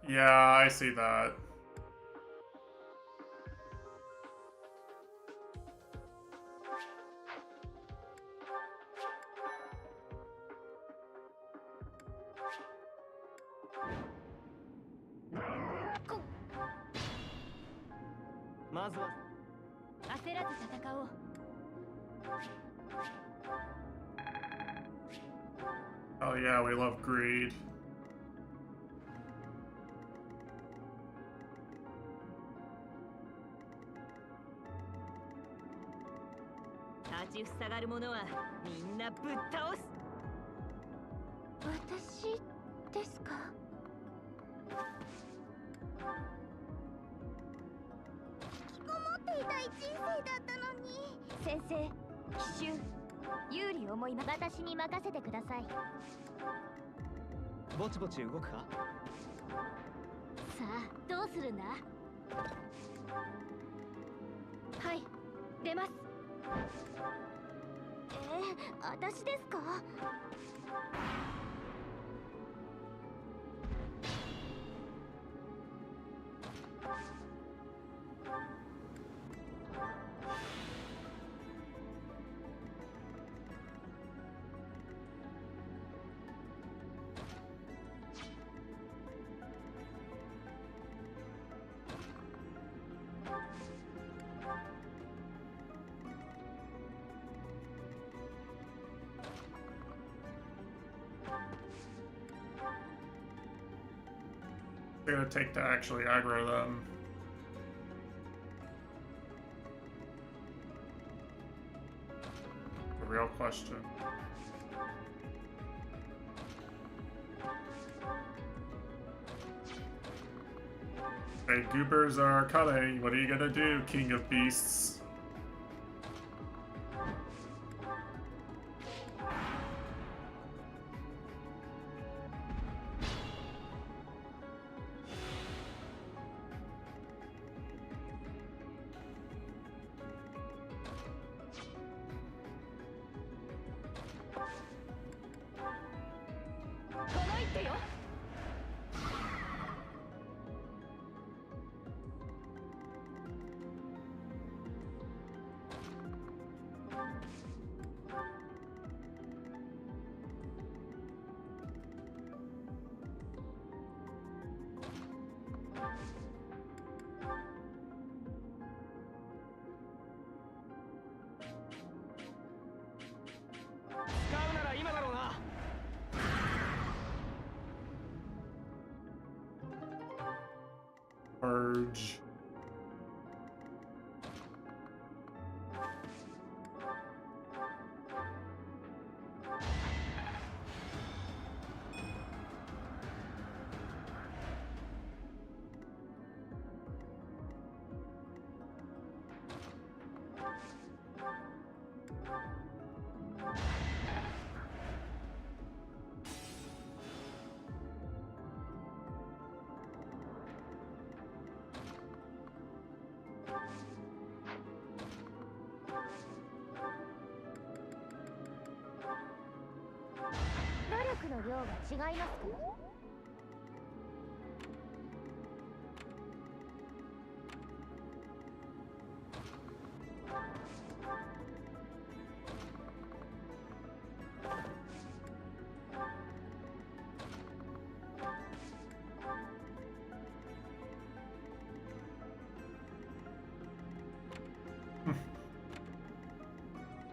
Yeah, I see that. Oh yeah, we love greed. 立ちふさがる者はみんなぶっ倒す。私ですか？引きこもっていたい人生だったのに。先生、奇襲有利思いま私に任せてください。ぼちぼち動くか？さあ、どうするんだ？はい、出ます。私ですか？It's gonna take to actually aggro them. The real question. Hey, goobers are coming. What are you gonna do, King of Beasts? Purge.の量が違いますか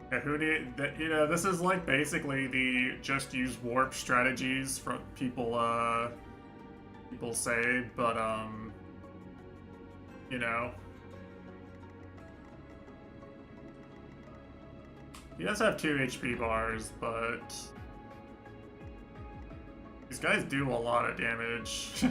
？Yeah, who need that? You know, this is like basically the just use warp strategies from people. People say, but you know, he does have 2 HP bars, but these guys do a lot of damage.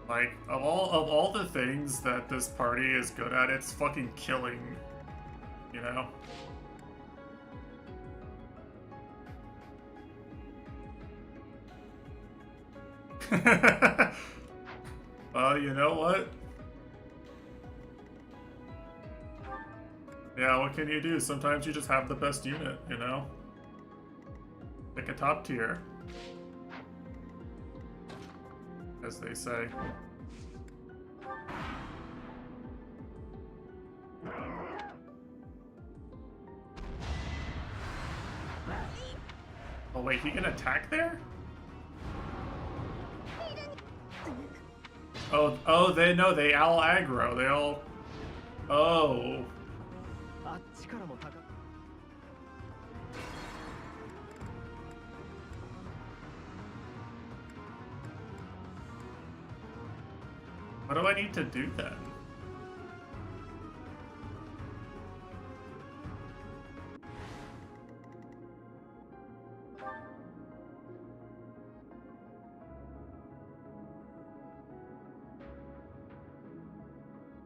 Like, of all the things that this party is good at, it's fucking killing, you know? Well, you know what? Yeah, what can you do? Sometimes you just have the best unit, you know? Pick a top tier, as they say. Oh wait, he can attack there? Oh, they all aggro. They all. Oh. What do I need to do then?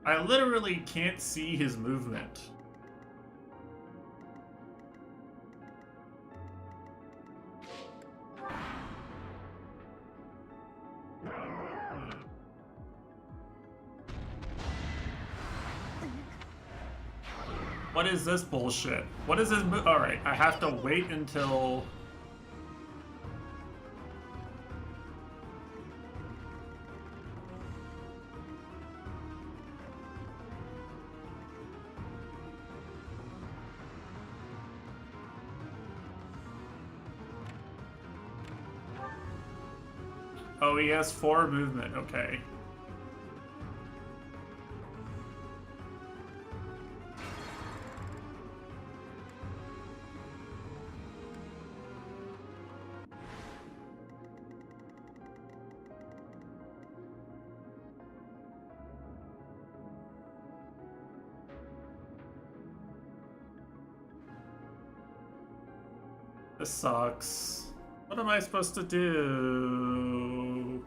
I literally can't see his movement. What is this bullshit? What is this move? Alright, I have to wait until... Oh, he has 4 movement, okay. This sucks. What am I supposed to do?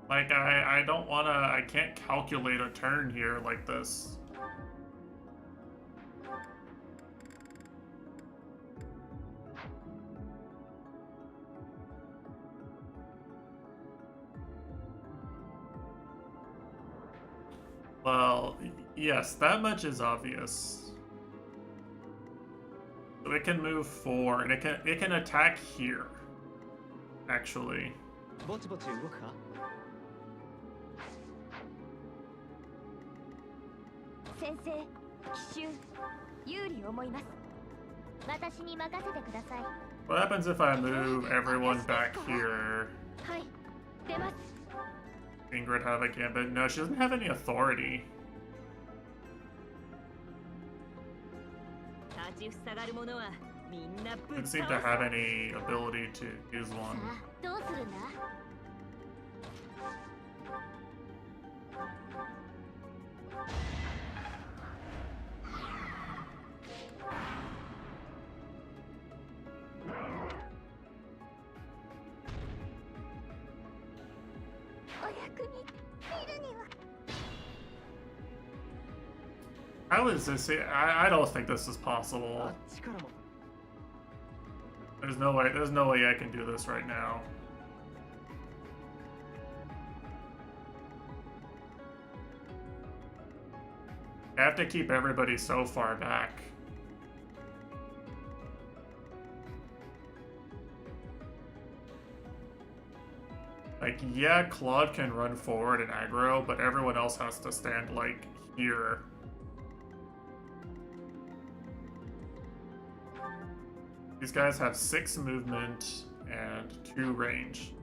Like, I don't wanna... I can't calculate a turn here like this. Well, yes, that much is obvious. So it can move 4, and it can attack here. Actually. ぼちぼち動くか? 先生、奇襲、有利思います。私に任せてください。 What happens if I move everyone back here? はい、出ます。 Ingrid have a gambit? No, she doesn't have any authority. 立ちふさがる者はみんなぶっ Doesn't seem to 倒す。 have any ability to use one. さあ、どうするんだ? How is this? I don't think this is possible. There's no way I can do this right now. I have to keep everybody so far back. Like, yeah, Claude can run forward and aggro, but everyone else has to stand, like, here. These guys have 6 movement and 2 range.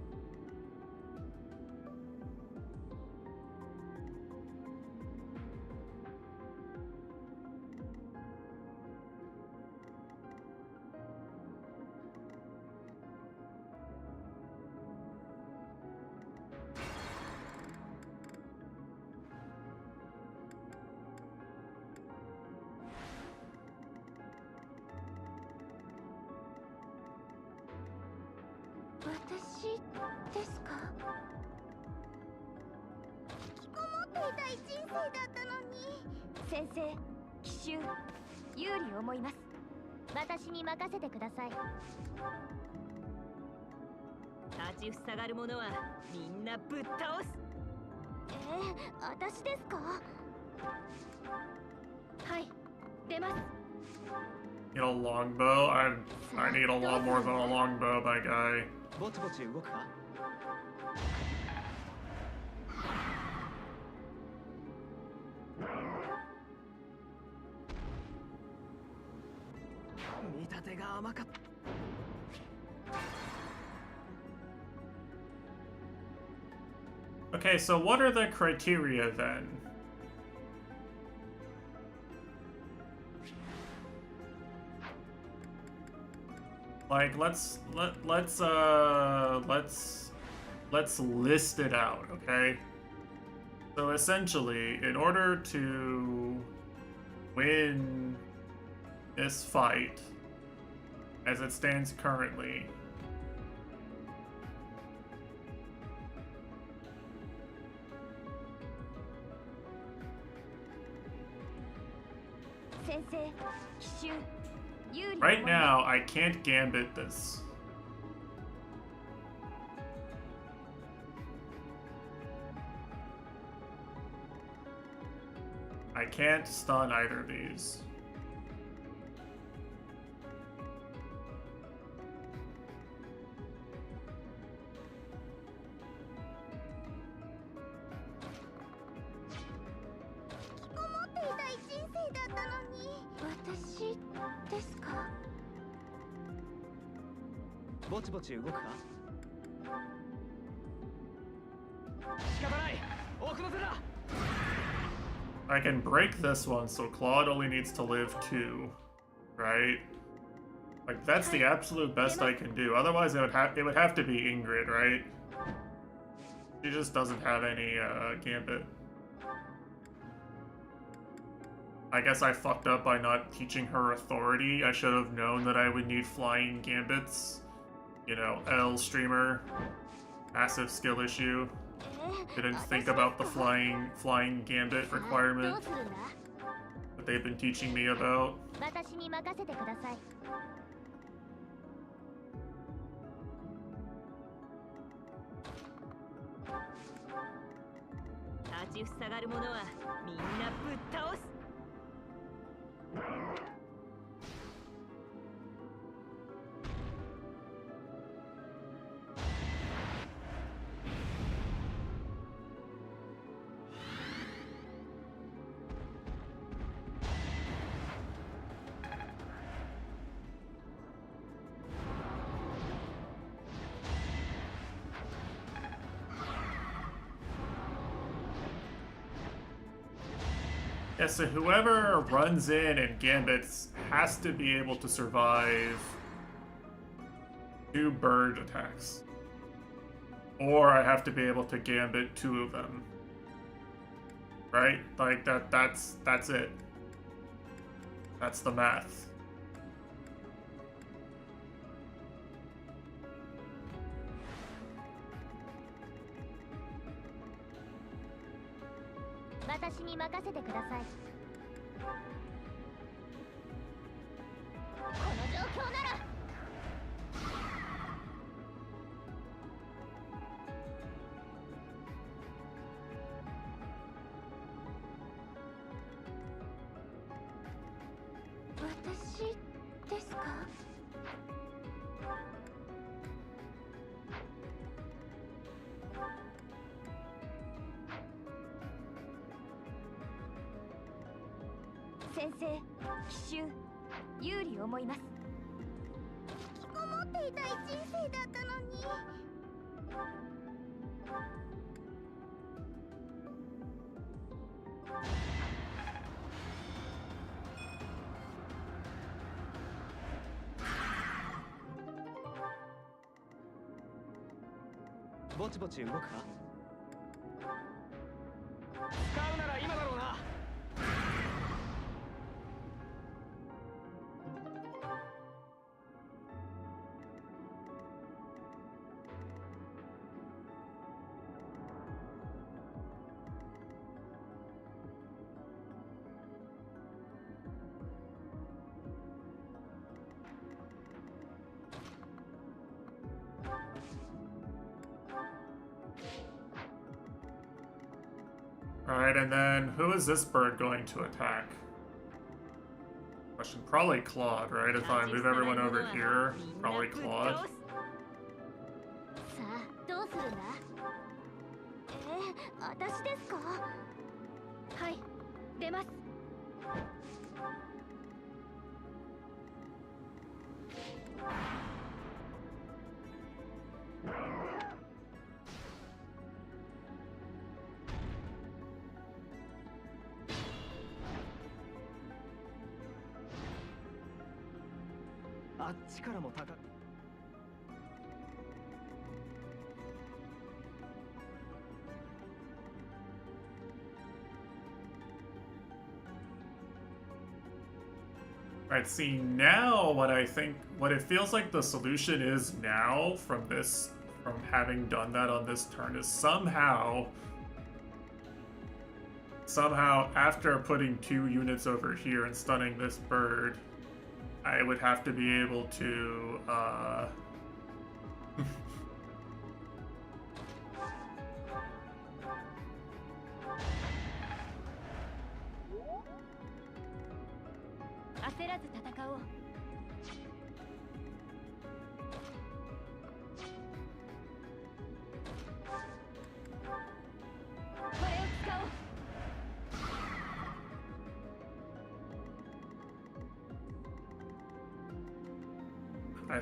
Need a longbow? I need a lot more than a longbow, my guy. ぼちぼち動くか? 見立てが甘かった。 Okay, so what are the criteria then? Like, let's list it out, okay? So essentially, in order to win this fight, as it stands currently, right now, I can't gambit this. I can't stun either of these. I can break this one, so Claude only needs to live 2, right? Like, that's the absolute best I can do. Otherwise, it would have to be Ingrid, right? She just doesn't have any gambit. I guess I fucked up by not teaching her authority. I should have known that I would need flying gambits. You know, L streamer, massive skill issue. Didn't think about the flying gambit requirement that they've been teaching me about. Yeah, so whoever runs in and gambits has to be able to survive 2 bird attacks. Or I have to be able to gambit 2 of them. Right? Like, that's it. That's the math.ぼちぼち動くか？使うなら今だろうな。Alright, and then who is this bird going to attack? Question, probably Claude, right? If I move everyone over here, probably Claude. Right, see, now what it feels like the solution is now from having done that on this turn is somehow after putting 2 units over here and stunning this bird, I would have to be able to,焦らず戦おう。これを使おう。I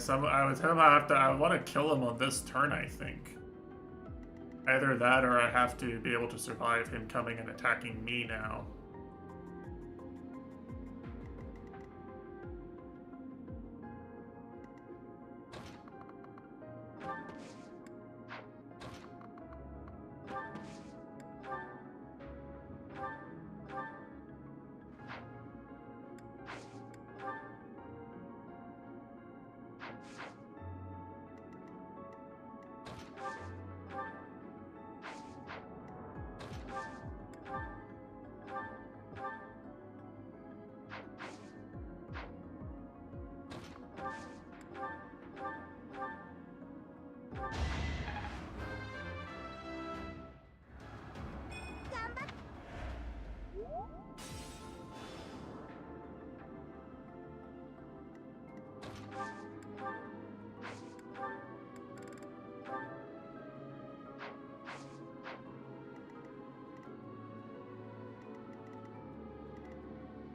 want to kill him on this turn, I think. Either that or I have to be able to survive him coming and attacking me now.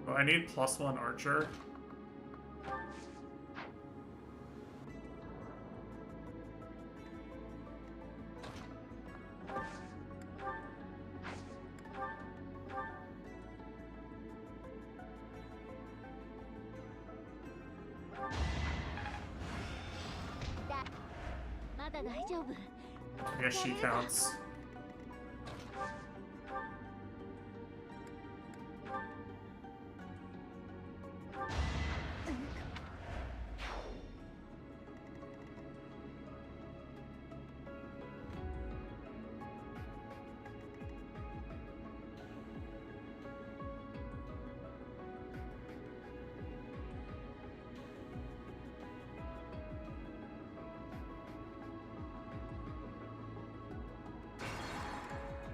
Oh, I need +1 archer. I guess she counts.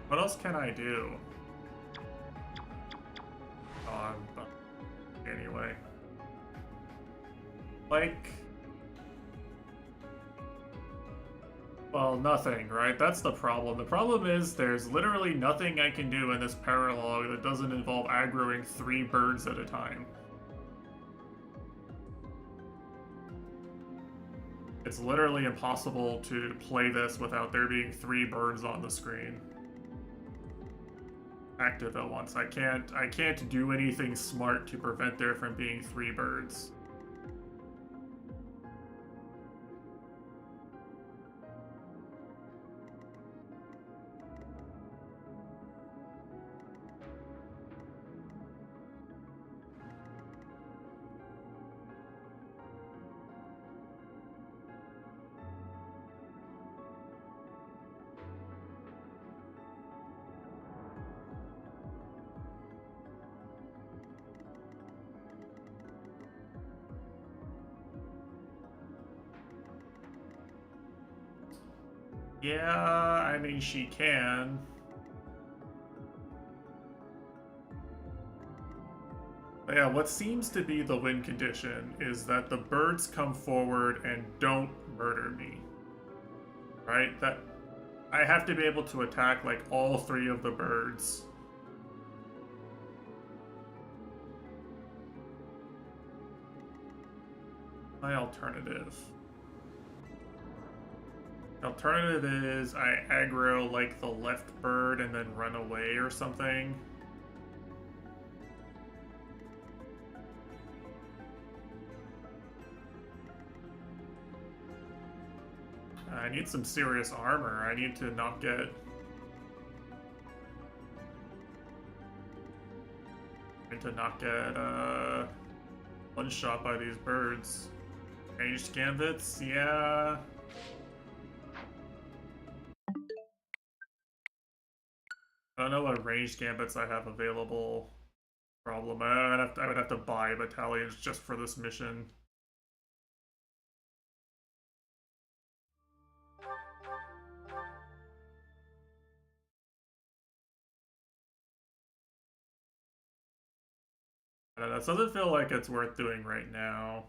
What else can I do? Anyway. Like... Well, nothing, right? That's the problem. The problem is there's literally nothing I can do in this paralogue that doesn't involve aggroing 3 birds at a time. It's literally impossible to play this without there being 3 birds on the screen. Active at once. I can't do anything smart to prevent there from being 3 birds. Yeah, I mean, she can. But yeah, what seems to be the win condition is that the birds come forward and don't murder me. Right? That I have to be able to attack, like, all 3 of the birds. My alternative. Alternative is I aggro like the left bird and then run away or something. I need some serious armor. I need to not get... one shot by these birds. Ranged gambits, yeah. I don't know what ranged gambits I have available. Problem. I would have to buy battalions just for this mission. I don't know, it doesn't feel like it's worth doing right now.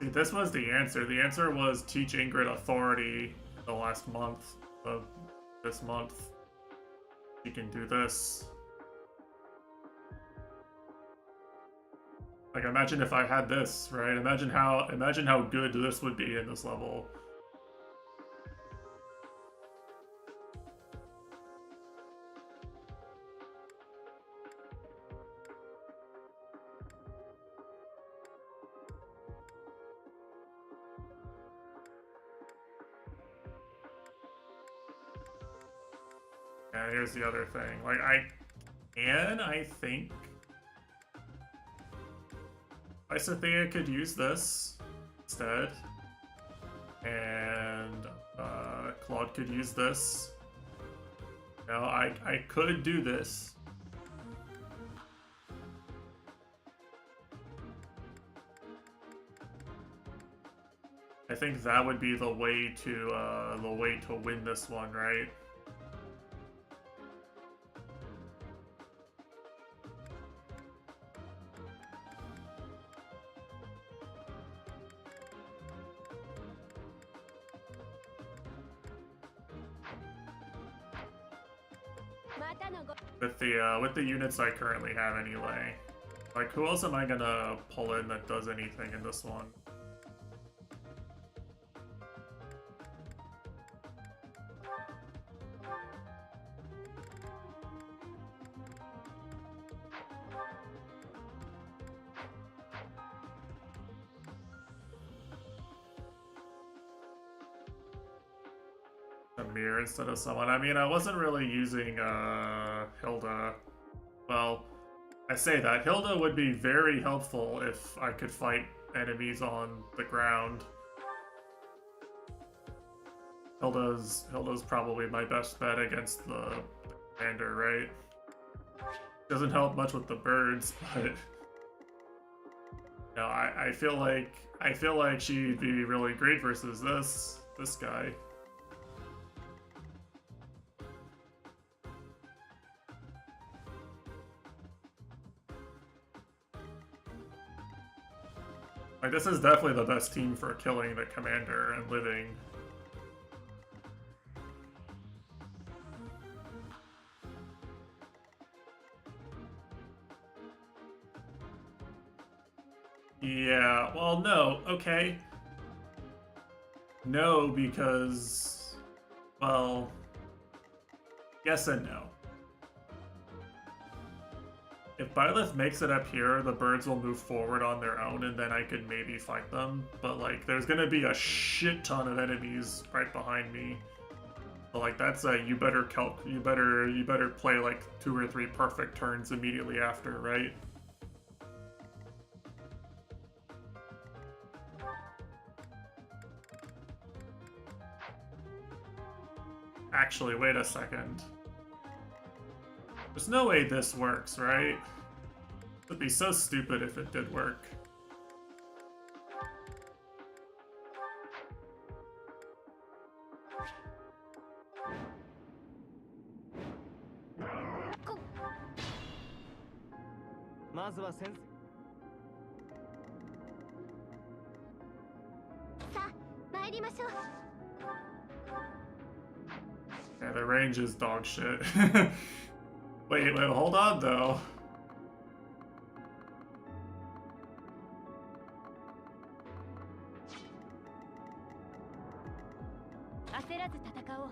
See, this was the answer. The answer was teach Ingrid authority the last month of this month. You can do this. Like, imagine if I had this, right? Imagine how good this would be in this level. Yeah, here's the other thing. Like, I think fe3h could use this instead. And Claude could use this. You know, I could do this. I think that would be the way to win this one, right? With the units I currently have anyway. Like, who else am I gonna pull in that does anything in this one? Amir instead of someone. I mean, I wasn't really using Hilda. Well, I say that. Hilda would be very helpful if I could fight enemies on the ground. Hilda's probably my best bet against the commander, right? Doesn't help much with the birds, but no, I feel like she'd be really great versus this guy. Like, this is definitely the best team for killing the commander and living. Yeah, well, no, okay. No, because, well, yes and no. If Byleth makes it up here, the birds will move forward on their own, and then I could maybe fight them. But, like, there's gonna be a shit ton of enemies right behind me. But, like, that's a you better play like 2 or 3 perfect turns immediately after, right? Actually, wait a second. There's no way this works, right? It would be so stupid if it did work. まずは先生。さあ、参りましょう。Yeah, the range is dog shit. wait, hold on though. 焦らず戦おう。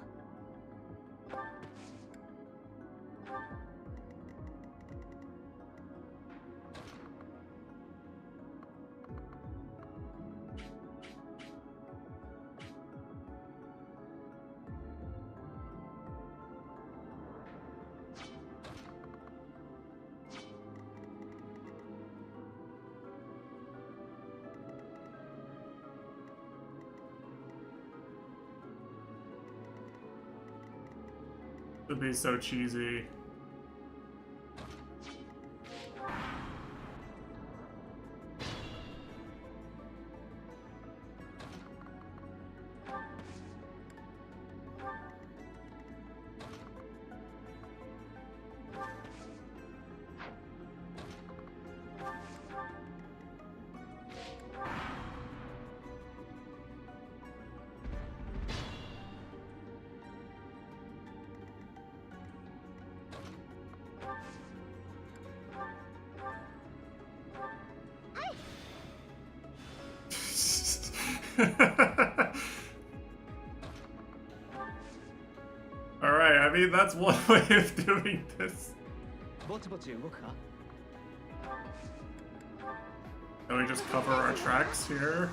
It'd be so cheesy. Alright, I mean, that's one way of doing this. Can we just cover our tracks here?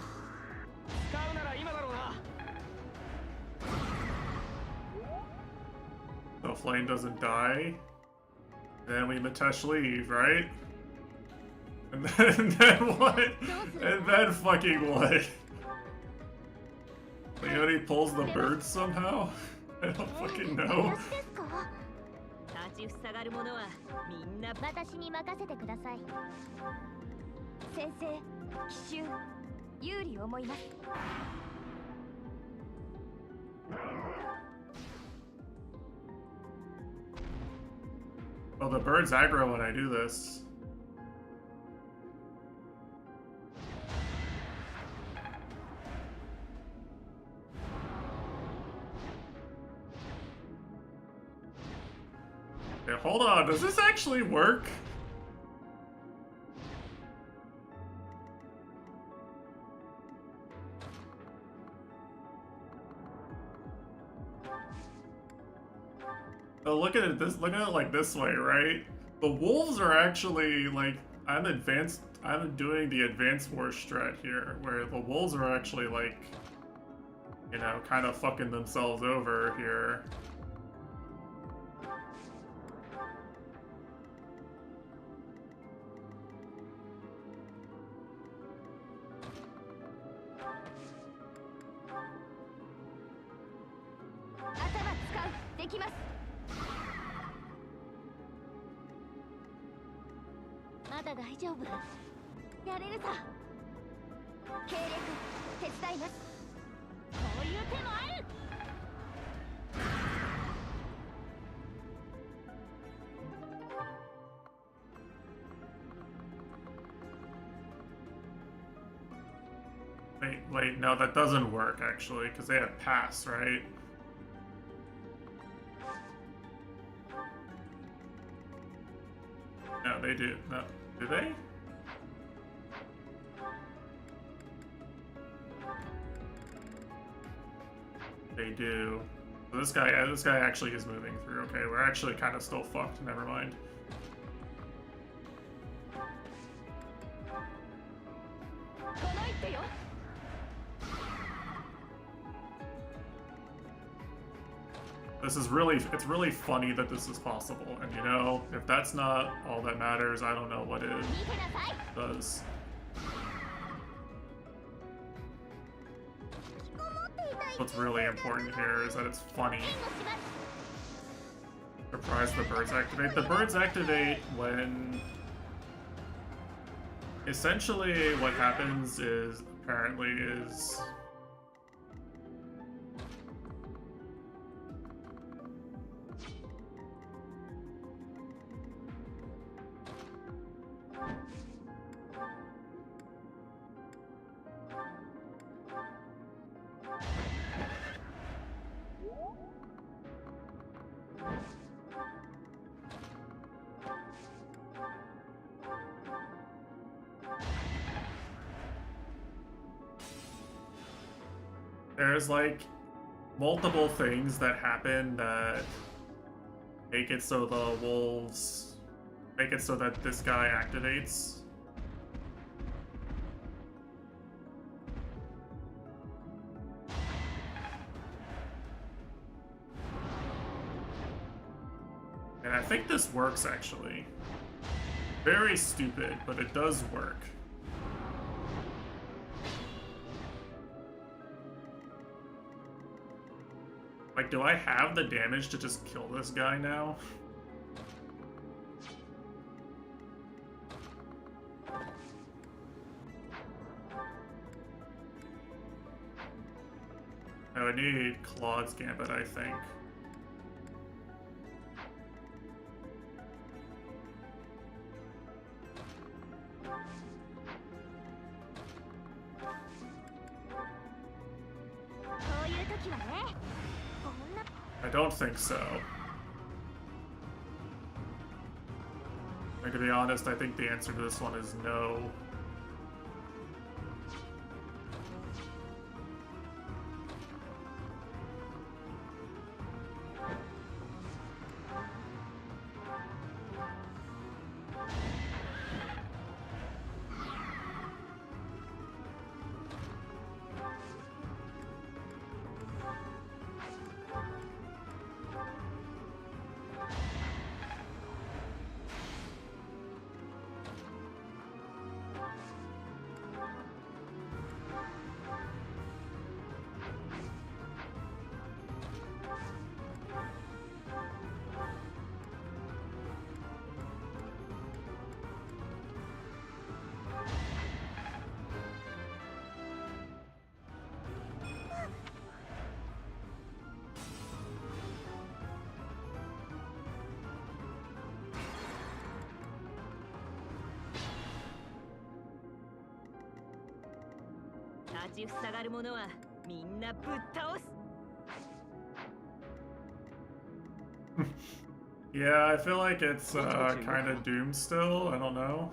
So Flame doesn't die. Then we Matesh leave, right? And then what? And then fucking what? Leone pulls the bird somehow? I don't fucking know. 立ちふさがる者はみんな私に任せてください。先生、奇襲有利を思います。Well, the birds aggro when I do this. Okay, hold on, does this actually work? Oh, look at it like this way, right? The wolves are actually like I'm doing the advanced war strat here, where the wolves are actually like, you know, kind of fucking themselves over here. Wait, no, that doesn't work actually, because they have pass, right? No, they do. No, do they? They do. So this guy actually is moving through. Okay, we're actually kind of still fucked. Never mind. It's really funny that this is possible, and you know, if that's not all that matters, I don't know what it does. What's really important here is that it's funny. Surprise, the birds activate. The birds activate when... Essentially, what happens is, apparently, is... there's like multiple things that happen that make it so the wolves make it so that this guy activates. And I think this works actually. Very stupid, but it does work. Like, do I have the damage to just kill this guy now? I would need Claude's Gambit, I think. I don't think so. Like, to be honest, I think the answer to this one is no. Yeah, I feel like it's kind of doomed still. I don't know.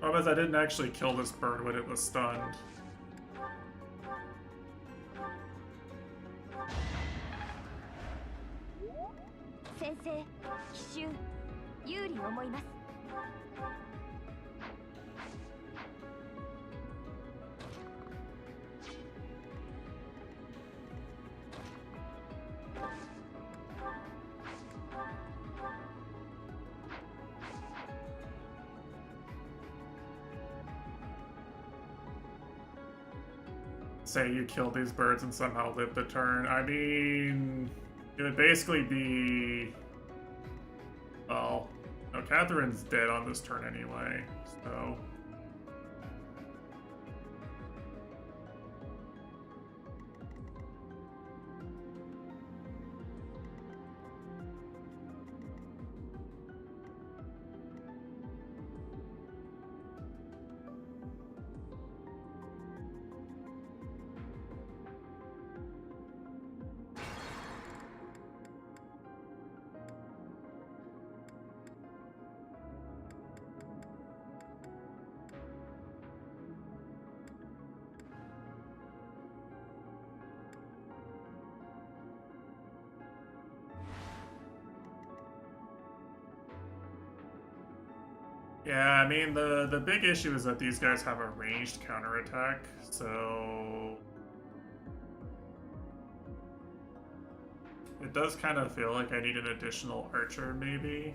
Problem is, I didn't actually kill this bird when it was stunned. Say you kill these birds and somehow live the turn. I mean, it would basically be... Well, no, Catherine's dead on this turn anyway, so... Yeah, I mean, the big issue is that these guys have a ranged counterattack, so it does kind of feel like I need an additional archer, maybe.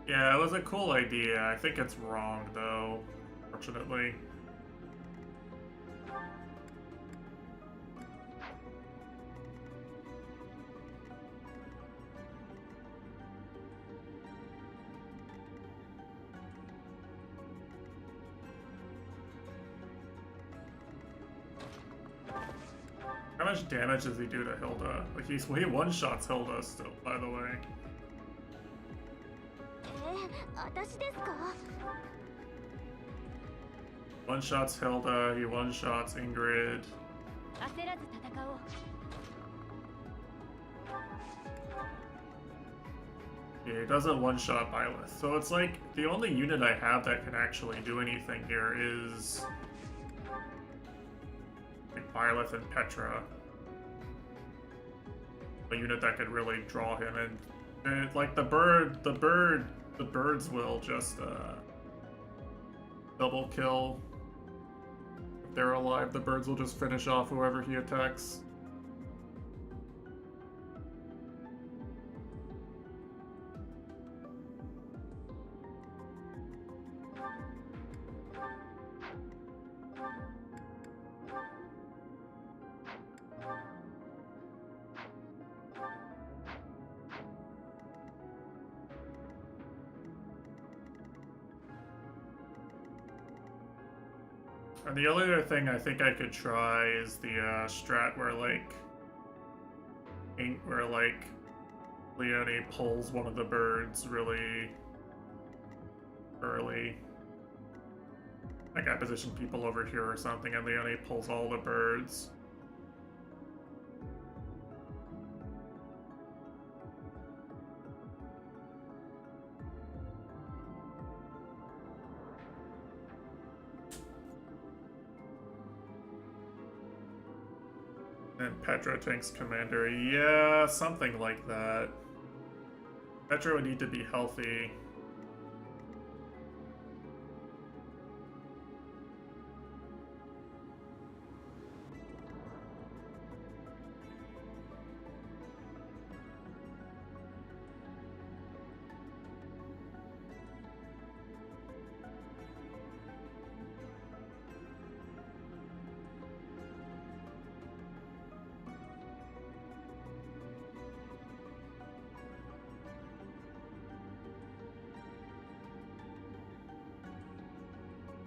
Yeah, it was a cool idea. I think it's wrong, though, fortunately. How much damage does he do to Hilda? Like, he one-shots Hilda still, by the way. 私ですか? One-shots Hilda, he one-shots Ingrid. 焦らず戦おう。 Yeah, he doesn't one-shot Byleth. So it's like, the only unit I have that can actually do anything here is like Byleth and Petra. A unit that could really draw him, and like the birds will just double kill. If they're alive, the birds will just finish off whoever he attacks. And the only other thing I think I could try is the strat where Leone pulls one of the birds really early. Like I position people over here or something, and Leone pulls all the birds. And Petra tanks commander. Yeah, something like that. Petra would need to be healthy.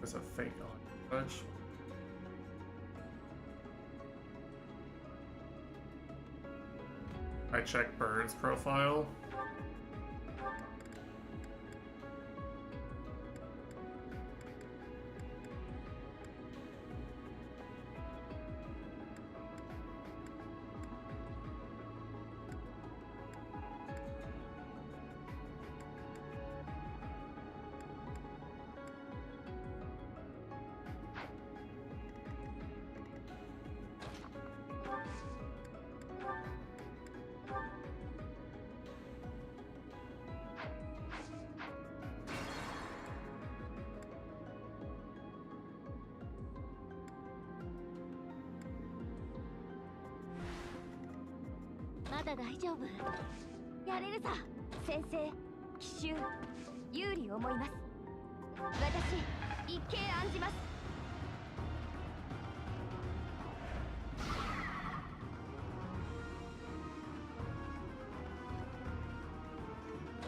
There's a fake on touch. I check Bird's profile.まだ大丈夫。やれるさ。先生、奇襲、有利思います。私、一計案じます。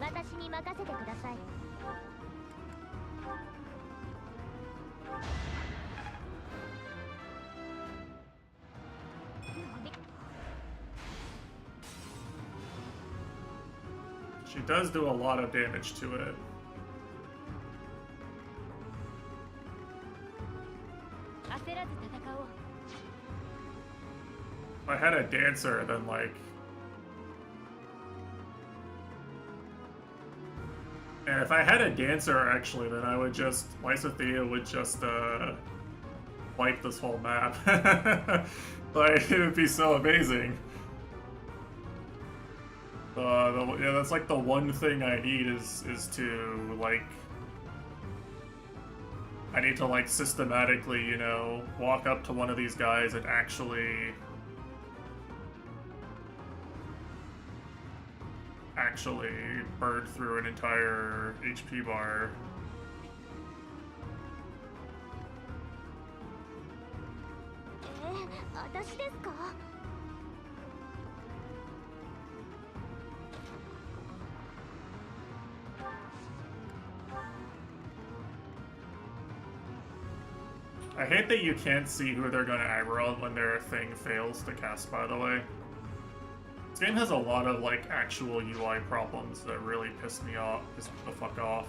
私に任せてください。She does do a lot of damage to it. If I had a dancer, then like... And if I had a dancer, actually, then I would just... fe3h would just, wipe this whole map. Like, it would be so amazing. Yeah, that's like the one thing I need is to, like... I need to, like, systematically, you know, walk up to one of these guys and actually burn through an entire HP bar. I hate that you can't see who they're gonna aggro when their thing fails to cast, by the way. This game has a lot of, like, actual UI problems that really piss me the fuck off.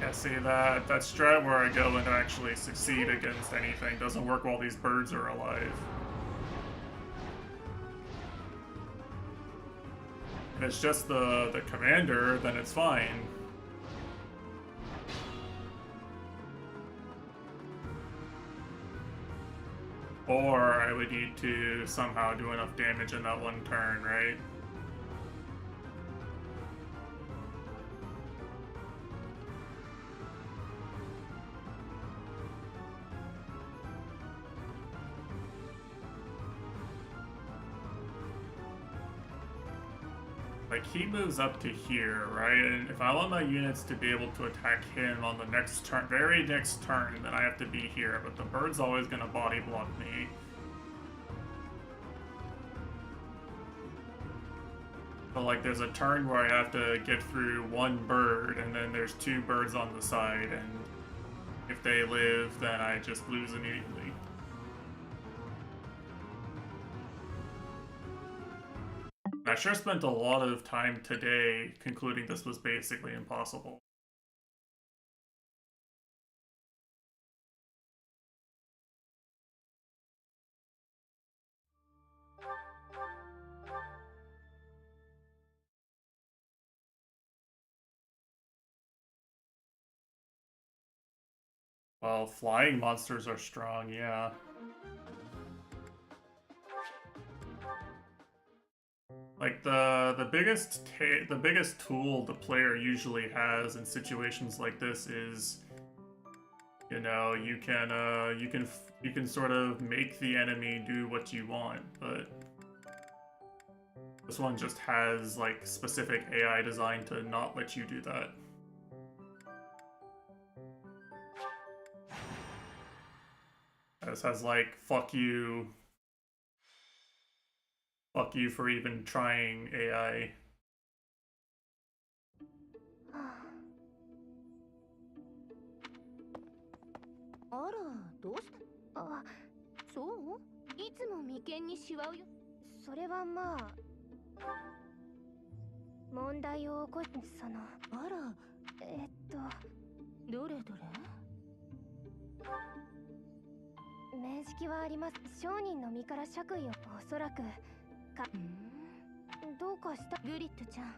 Yeah, see, that strat where I go and actually succeed against anything doesn't work while these birds are alive. If it's just the commander, then it's fine. Or I would need to somehow do enough damage in that one turn, right? Like, he moves up to here, right? And if I want my units to be able to attack him on the next turn, very next turn, then I have to be here. But the bird's always gonna body block me. So, like, there's a turn where I have to get through one bird, and then there's two birds on the side, and if they live, then I just lose immediately. I sure spent a lot of time today concluding this was basically impossible. Well, flying monsters are strong, yeah. Like the biggest tool the player usually has in situations like this is, you know, you can sort of make the enemy do what you want, but this one just has like specific AI designed to not let you do that. This has like fuck you for even trying AI. あら、どうした？あ、そう？いつも眉間にシワをよ。それはまあ問題を起こしその。あら、どれどれ？面識はあります。商人の身から爵位をおそらくどうかしたグリッドちゃん。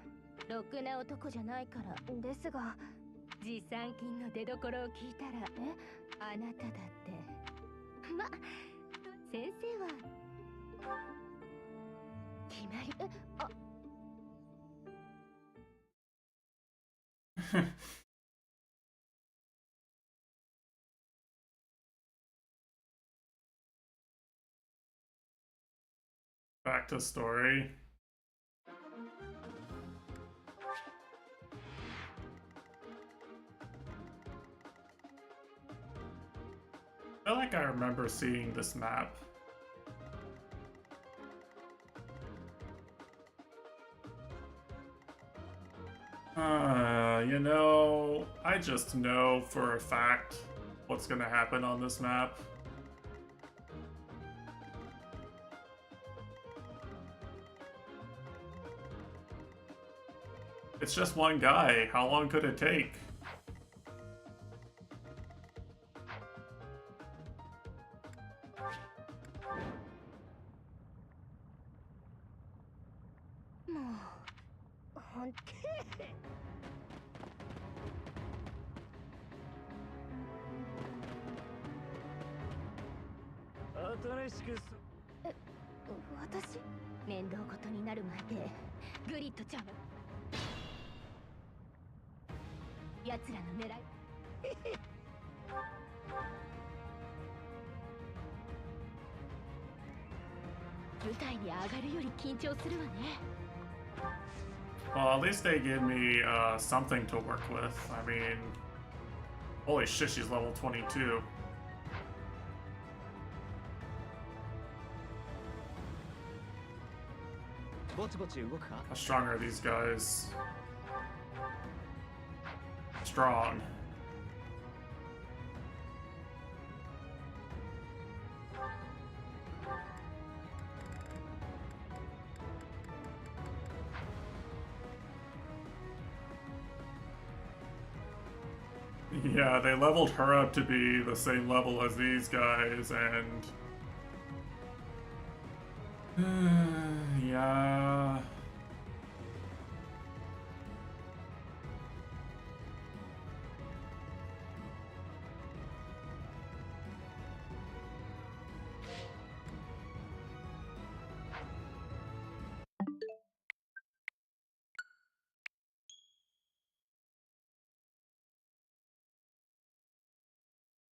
ろくな男じゃないからですが持参金の出所を聞いたら、あなただって。ま、先生は決まり。Back to story. I feel like I remember seeing this map. You know, I just know for a fact what's gonna happen on this map. It's just one guy. How long could it take?私？面倒事になる前でグリッドちゃんは奴らの狙い舞台に上がるより緊張するわね。Well, at least they give me something to work with. I mean, holy shit, she's level 22. How strong are these guys? Strong. Yeah, they leveled her up to be the same level as these guys, and... yeah...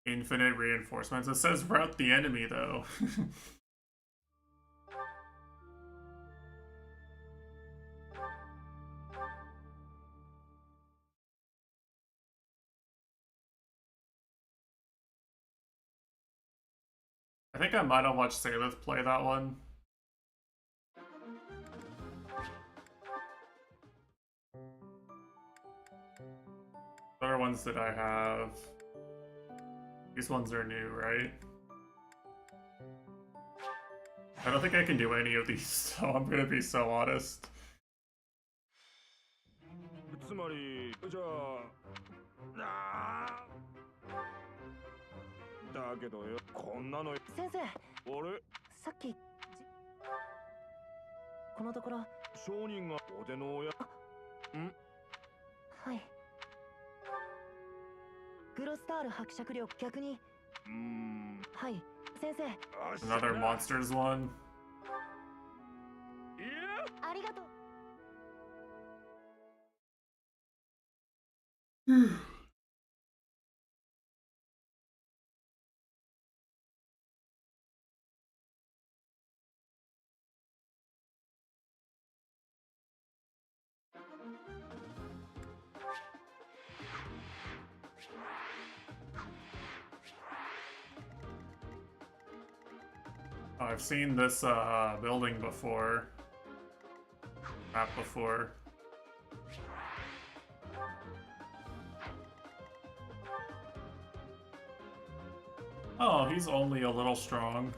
Infinite reinforcements. It says route the enemy, though. I think I might have watched fe3h play that one. What other ones did I have? These ones are new, right? I don't think I can do any of these, so I'm gonna be so honest. つまりじゃあだけどよこんなの先生俺さっきこのところ商人が俺の親んはいグロスタール伯爵領逆にはい先生 Another monsters one. ありがとうI've seen this building before. Map before. Oh, he's only a little strong.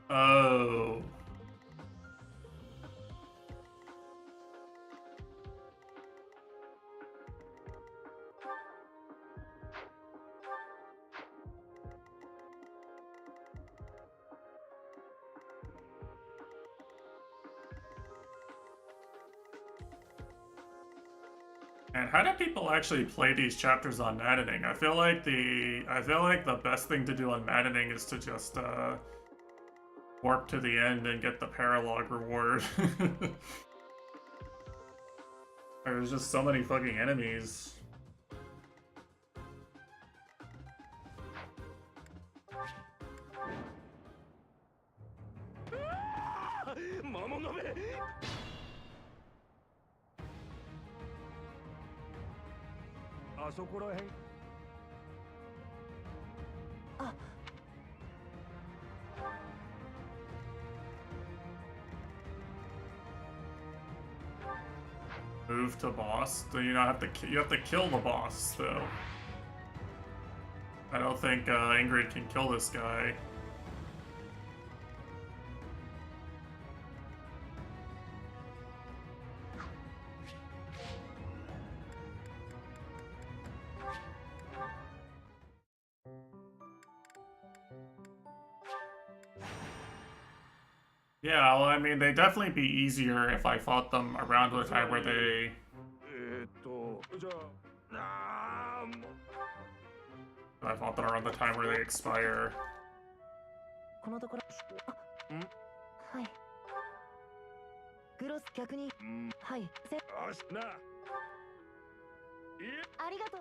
Oh. And how do people actually play these chapters on maddening? I feel like the best thing to do on maddening is to just warp to the end and get the paralog reward. There's just so many fucking enemies. Move to boss. Do you not have to? You have to kill the boss though. I don't think Ingrid can kill this guy. Yeah, well, I mean, they'd definitely be easier if I fought them around the time where they... I fought them around the time where they expire. このところはい。グロス客にはい。よしな。ありがとう。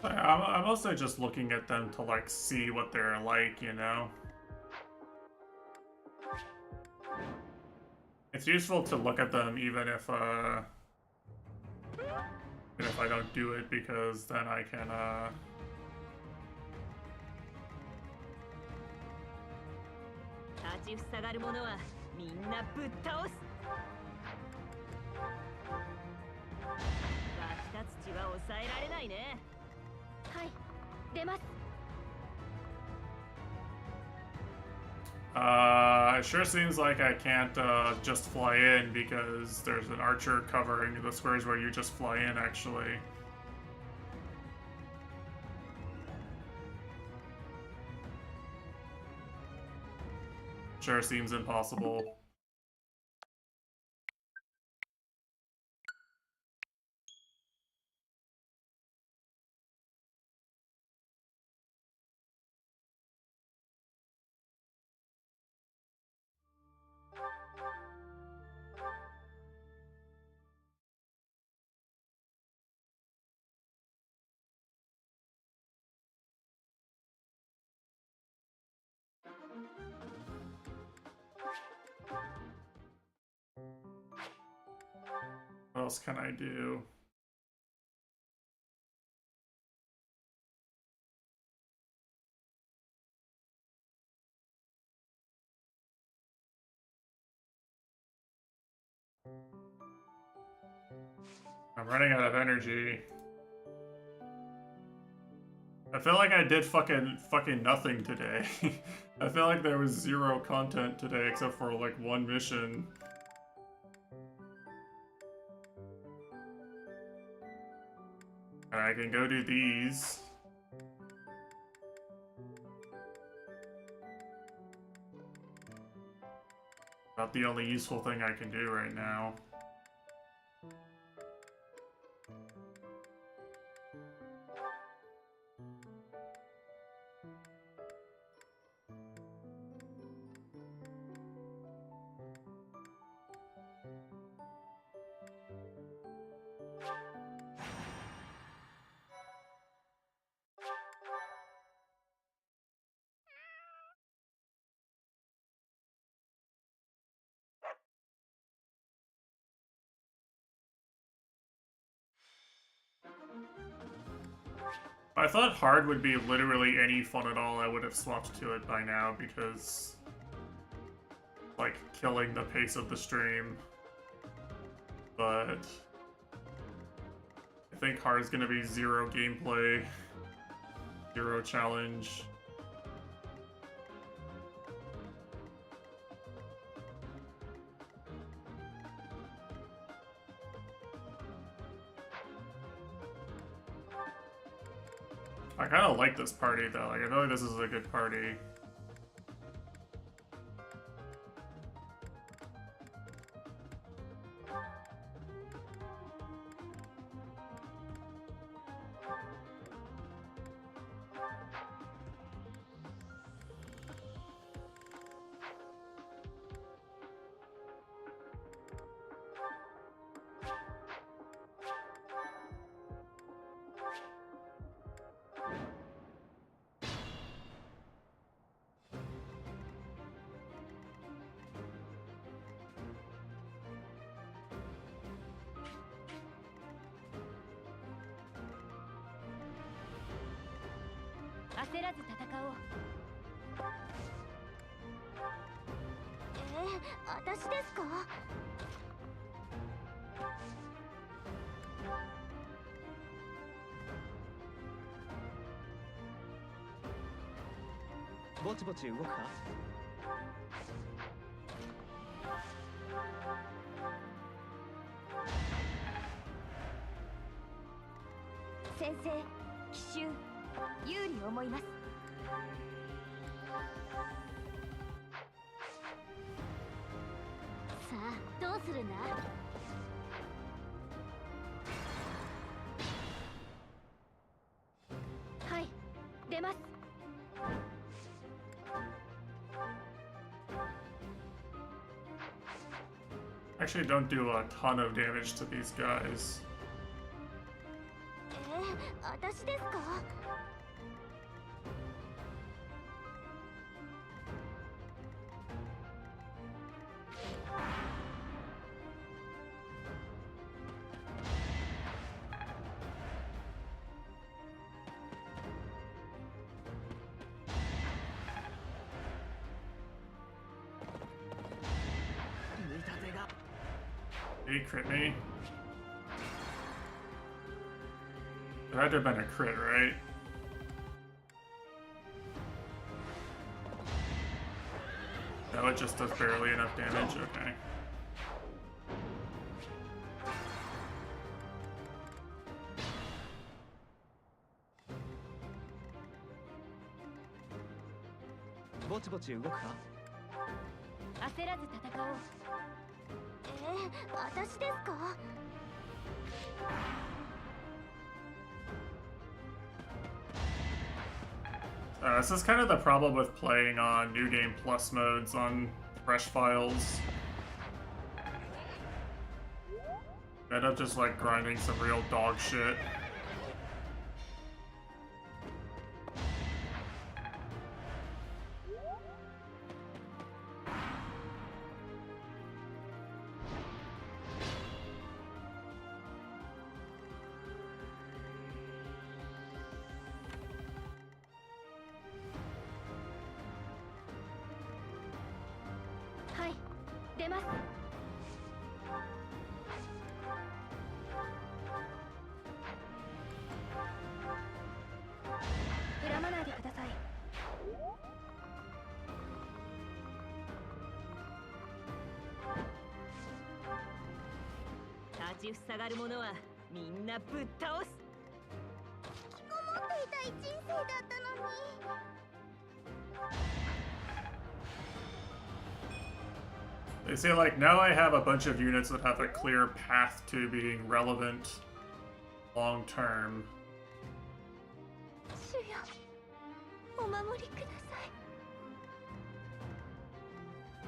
I'm also just looking at them to, like, see what they're like, you know? It's useful to look at them even if I don't do it, because then I can, 立ちふさがる者はみんなぶっ倒す。湧き立つ血は抑えられないね。はい、出ます。It sure seems like I can't just fly in because there's an archer covering the squares where you just fly in, actually. Sure seems impossible. What else can I do? I'm running out of energy. I feel like I did fucking nothing today. I feel like there was zero content today except for like one mission. I can go do these. Not the only useful thing I can do right now. If I thought hard would be literally any fun at all, I would have swapped to it by now because, like, killing the pace of the stream. But I think hard is gonna be zero gameplay, zero challenge. I kind of like this party though. Like, I feel like this is a good party.焦らず戦おう。私ですか？ぼちぼち動くか？先生、奇襲、有利思います。さあ、どうするんだ？はい、出ます。Actually, don't do a ton of damage to these guys. 私ですか？Did he crit me? It had to have been a crit, right? No, it just does barely enough damage? Okay. This is kind of the problem with playing on New Game Plus modes on fresh files. End up just like grinding some real dog shit. たい人生だったのに。 They say, like, now I have a bunch of units that have a clear path to being relevant long term. 主よ、お守りください。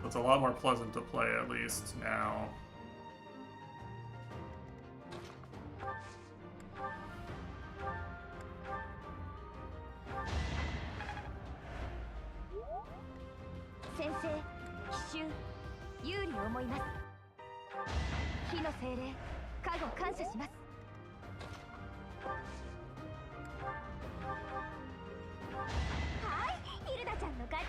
It's a lot more pleasant to play, at least now. Sensei, 奇襲、有利思います。火の精霊、加護感謝します。はい、ヒルダちゃんの勝ち。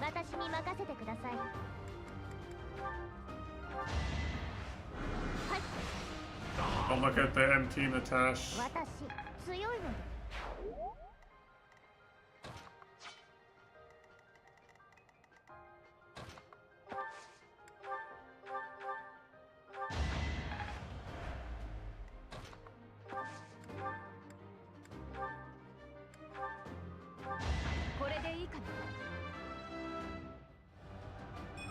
私に任せてください。はい。 Don't look at the MT Matash. 私強いので。 これでいいかな。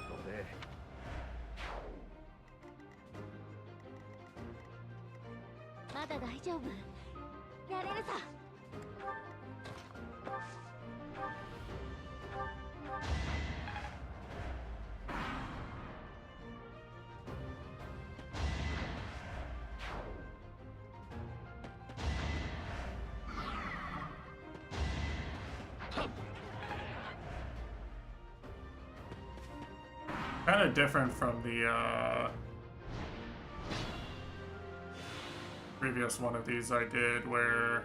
どれまだ大丈夫。やれるさ。Kind of different from the previous one of these I did, where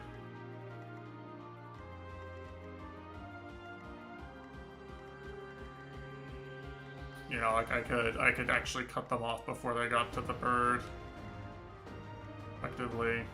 you know, like I could actually cut them off before they got to the bird, effectively.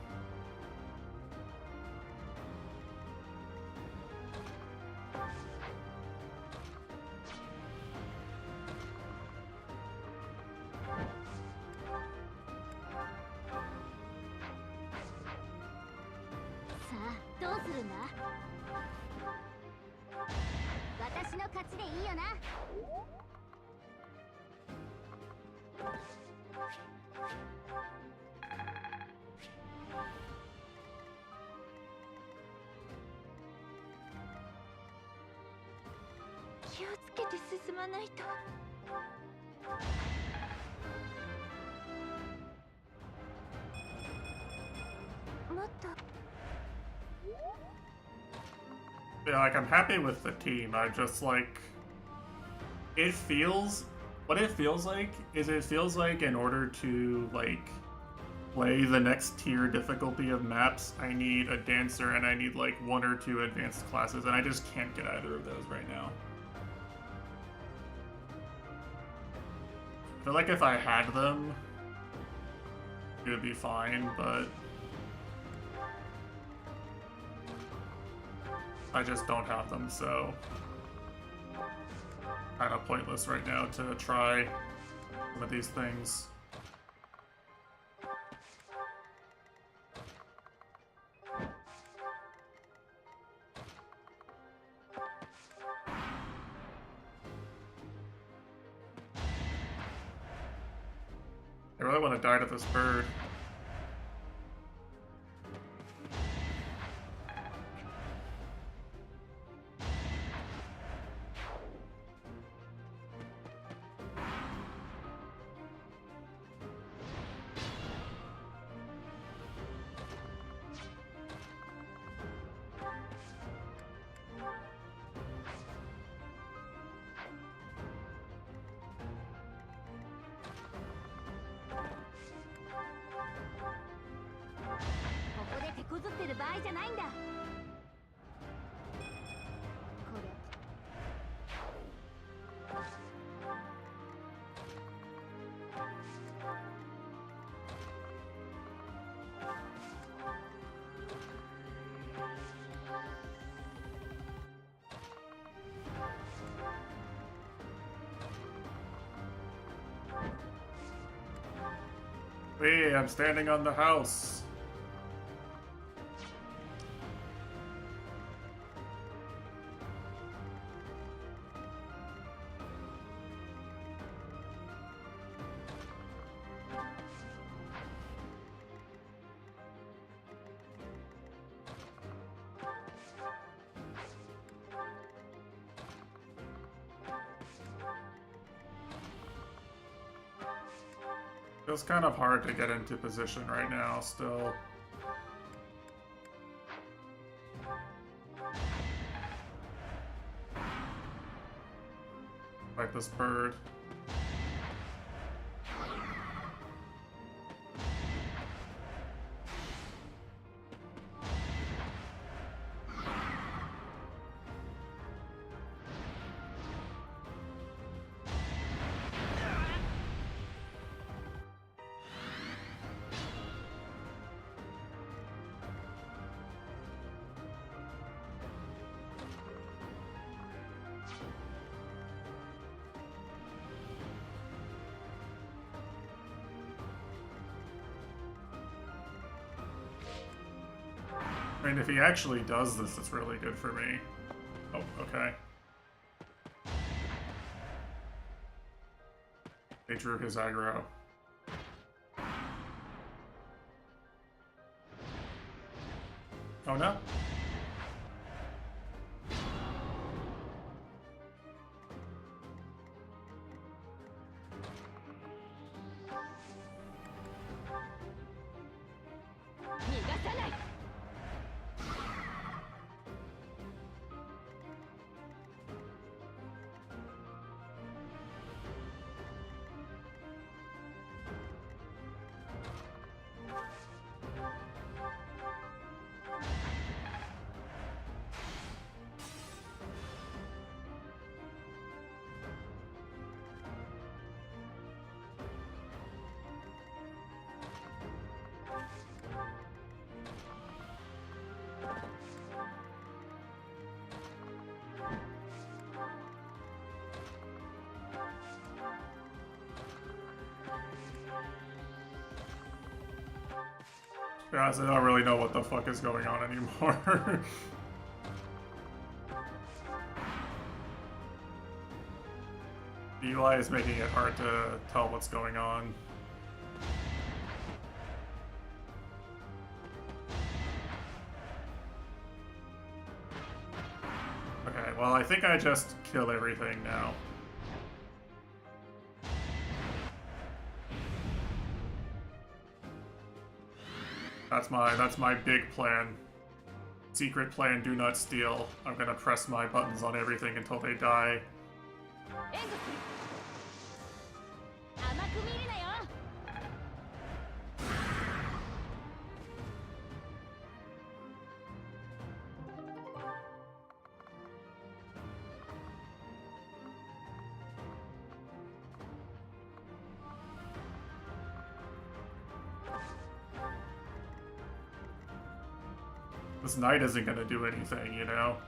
Yeah, like, I'm happy with the team. I just, like, what it feels like is it feels like in order to, like, play the next tier difficulty of maps, I need a dancer and I need, like, 1 or 2 advanced classes, and I just can't get either of those right now. I feel like if I had them, it would be fine, but I just don't have them, so kind of pointless right now to try some of these things. I really want to die to this bird. Hey, I'm standing on the house. Feels kind of hard to get into position right now, still. Like this bird. I mean, if he actually does this, it's really good for me. Oh, okay. They drew his aggro. Oh no? Guys, I don't really know what the fuck is going on anymore. Eli is making it hard to tell what's going on. Okay, well, I think I just kill everything now. That's my big plan. Secret plan, do not steal. I'm gonna press my buttons on everything until they die. This knight isn't gonna do anything, you know?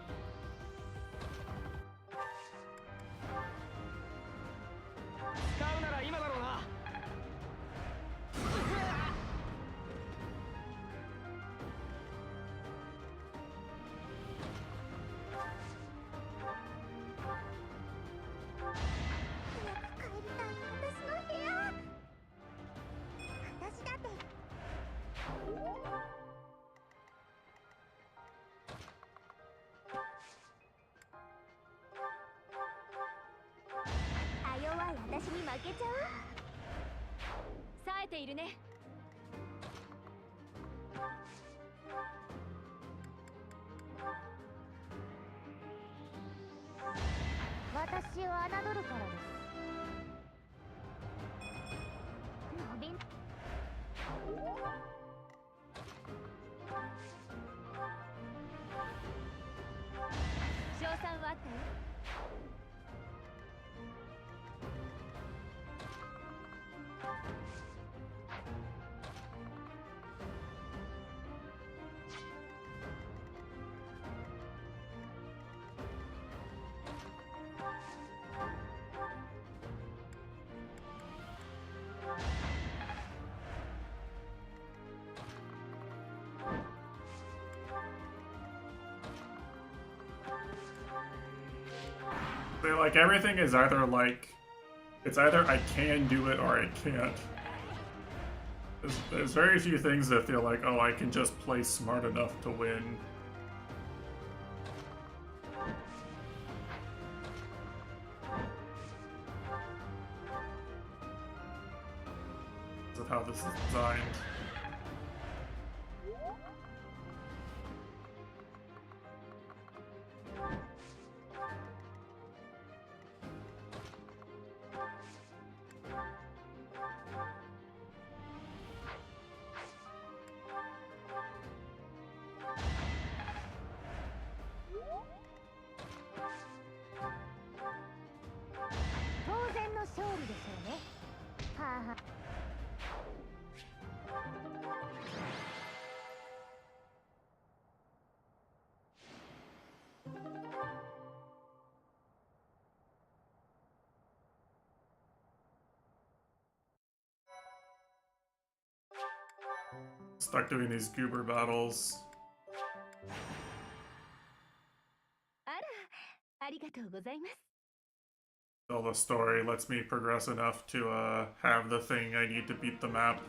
Like, everything is either like, it's either I can do it or I can't. There's very few things that feel like, oh, I can just play smart enough to win. how this is designed. Stuck doing these goober battles. あら、ありがとうございます。 Tell the story lets me progress enough to have the thing I need to beat the map.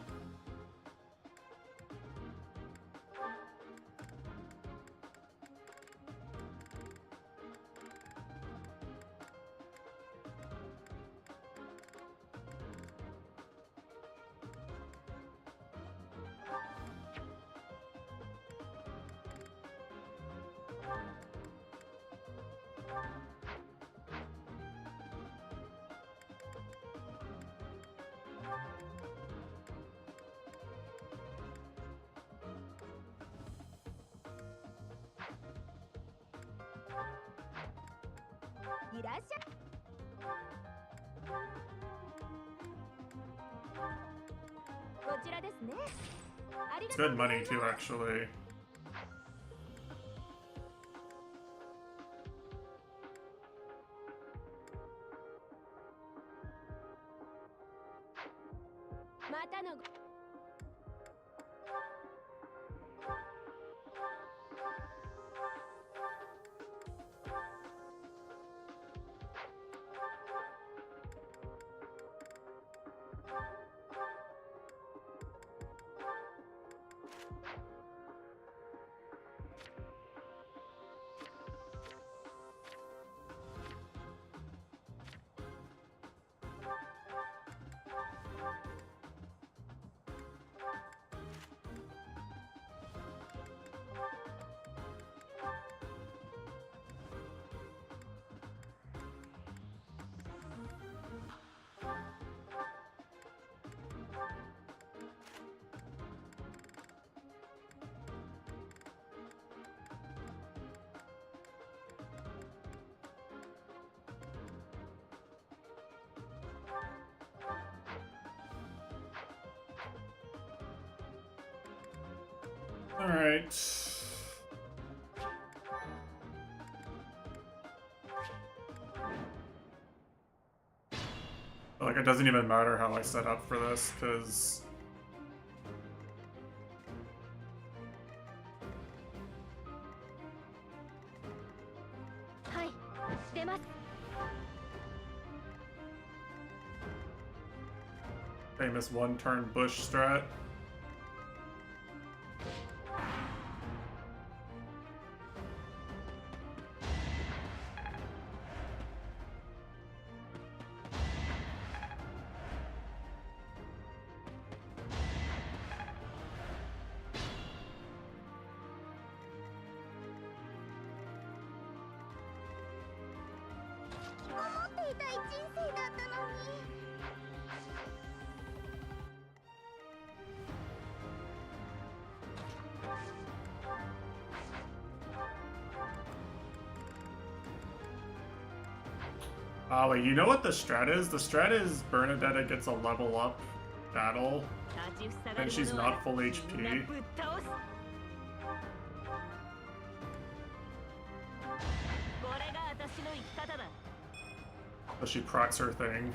It's good money too, actually. Alright. Like, it doesn't even matter how I set up for this, because... Famous one-turn bush strat. Wait, you know what the strat is? The strat is Bernadetta gets a level up battle, and she's not full HP. So she procs her thing.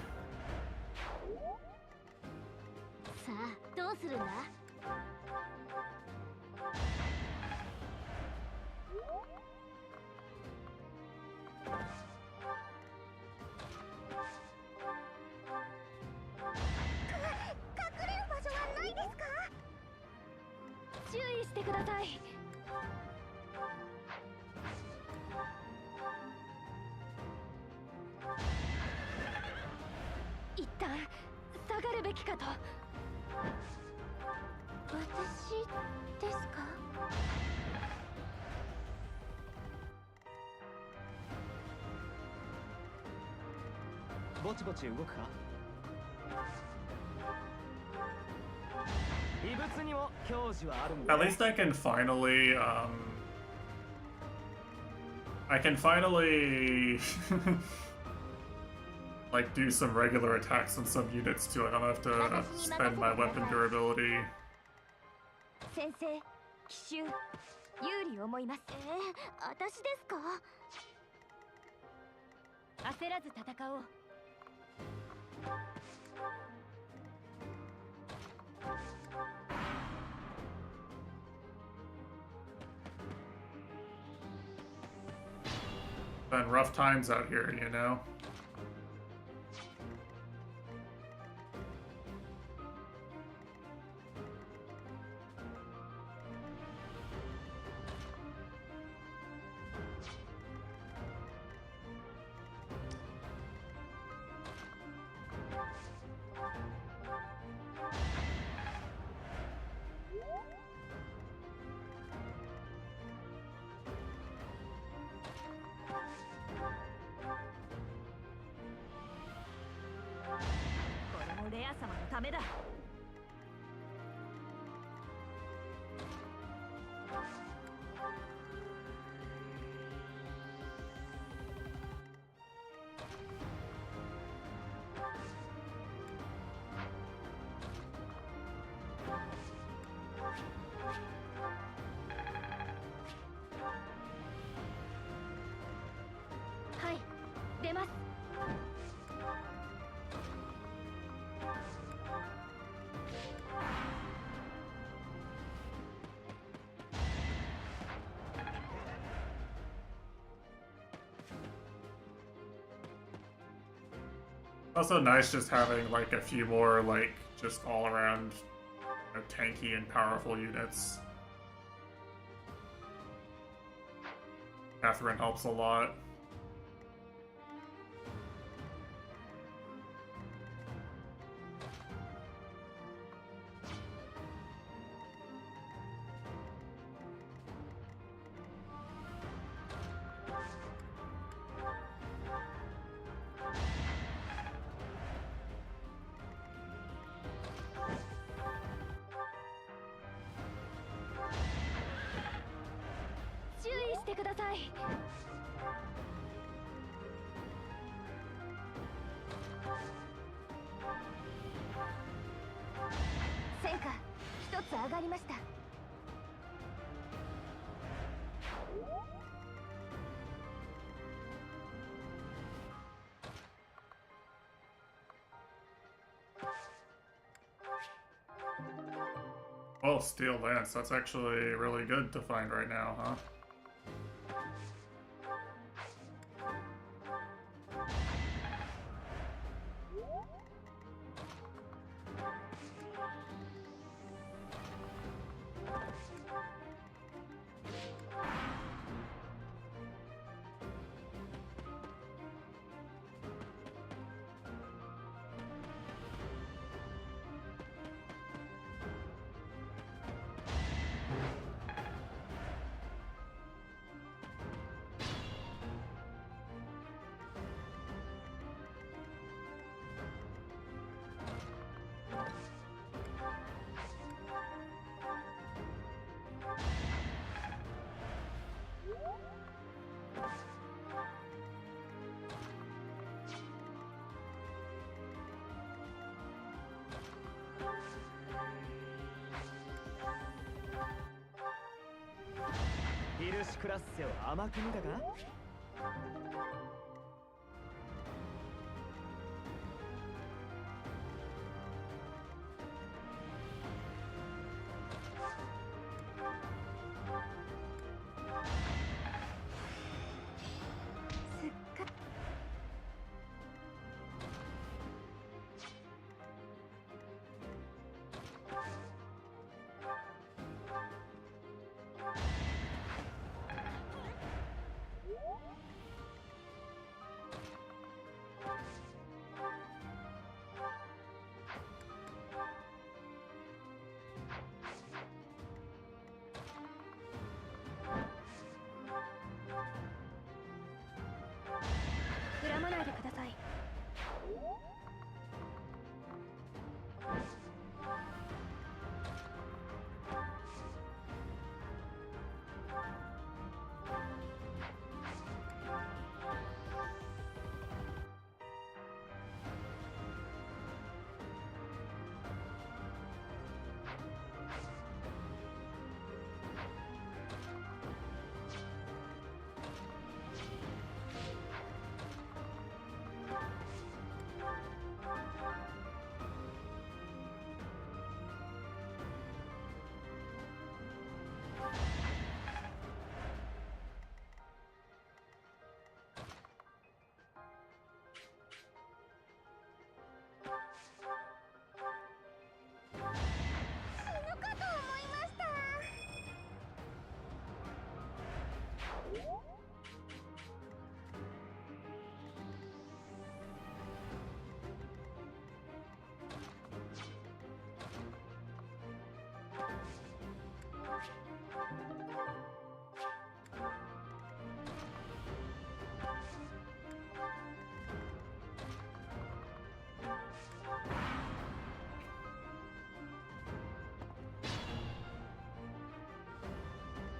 私ですか？ぼちぼち動くか？異物にも表示はあるんだ。 At least I can finally like do some regular attacks on some units too. I don't have to spend my weapon durability. 先生、奇襲有利思います。私ですか？焦らず戦おう。Been rough times out here, you know?はい、出ます。Also nice just having like a few more like just all around tanky and powerful units. Catherine helps a lot.戦果一つ上がりました。Oh, Steel Lance. That's actually really good to find right now, huh?印クラッセを甘く見たか？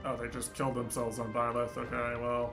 Oh, they just killed themselves on Byleth. Okay, well.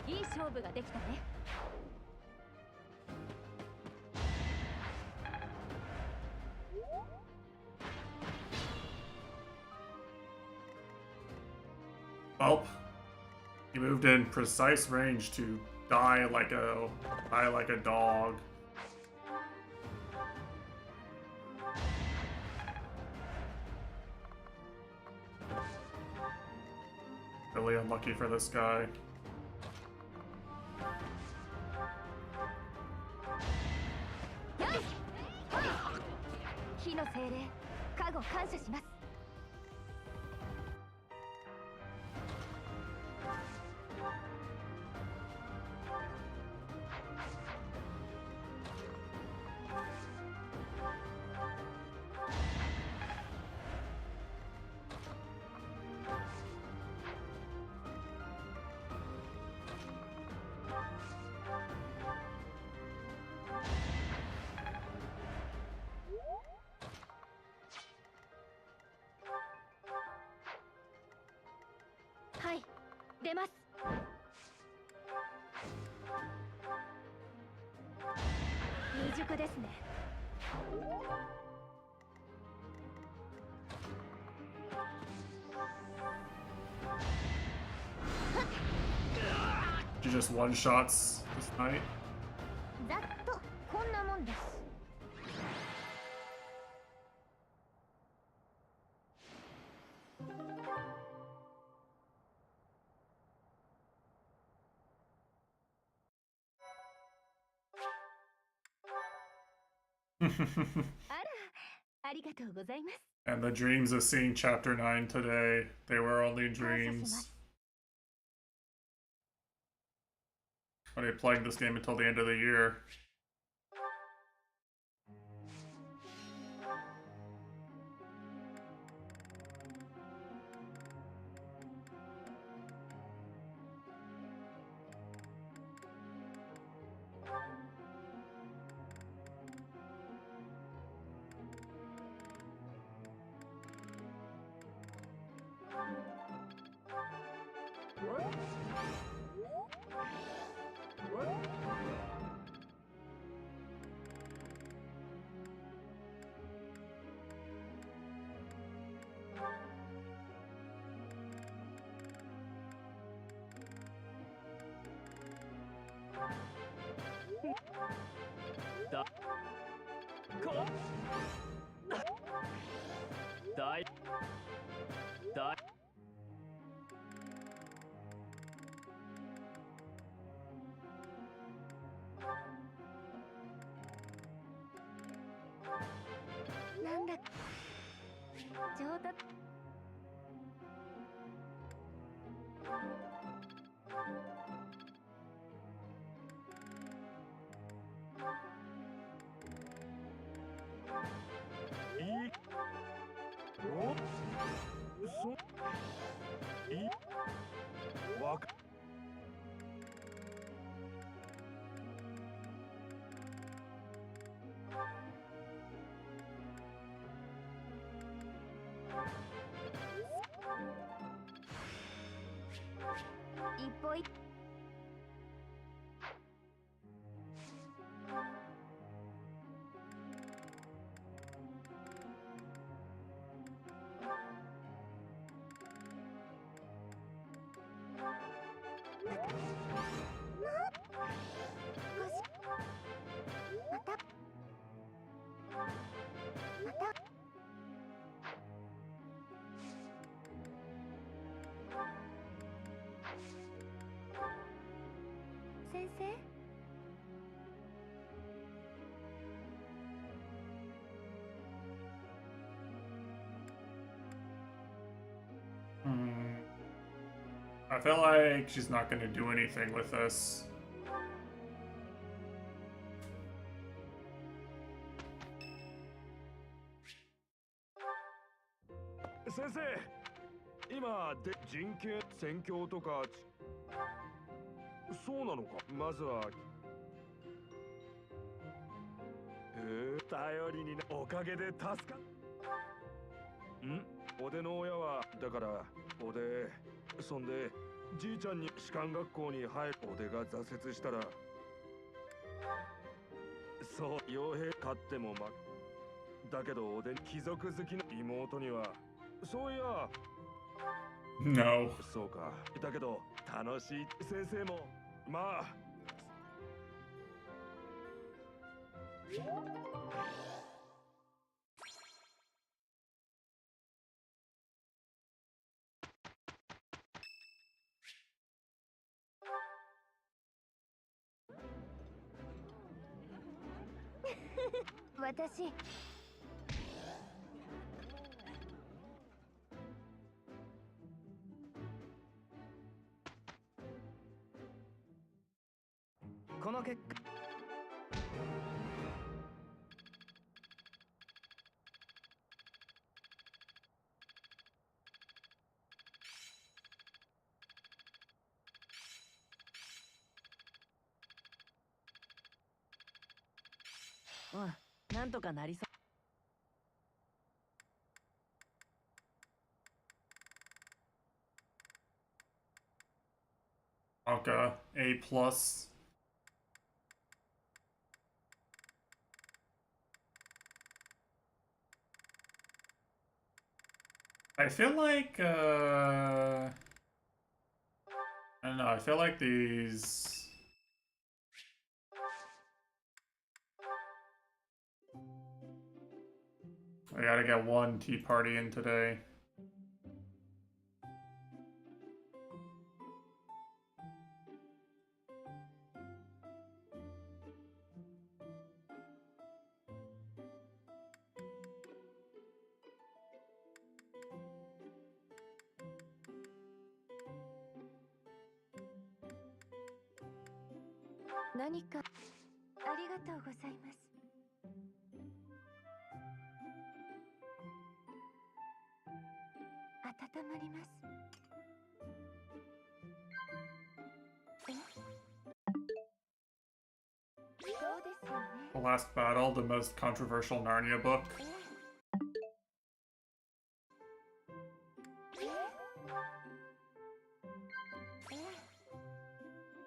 いい勝負ができたね。Well, he moved in precise range to die like a dog. Really unlucky for this guy. Yes! 火の精霊、加護感謝します。はい、出ます。未熟ですね。She just one-shots this knight. ざっとこんなもんです。あら、ありがとうございます。 And the dreams of seeing chapter 9 today, they were only dreams. I'll be playing this game until the end of the year.なんだ上達。一歩一生。I feel like she's not going to do anything with this. Sensei, 今で人権宣教とかそうなのか。まずは頼りになおかげで助かん。おでの親はだからおでそんでじいちゃんに士官学校に入る。おでが挫折したらそう傭兵勝ってもだけどおで貴族好きな妹にはそういや No. そうか。だけど楽しい。先生もまあ私この結果なんとかなりそう。Anka, A plus. I feel like, I don't know, I feel like these... I gotta get one tea party in today.何かありがとうございます。温まります。そうですよね。 The Last Battle, the most controversial Narnia book. そ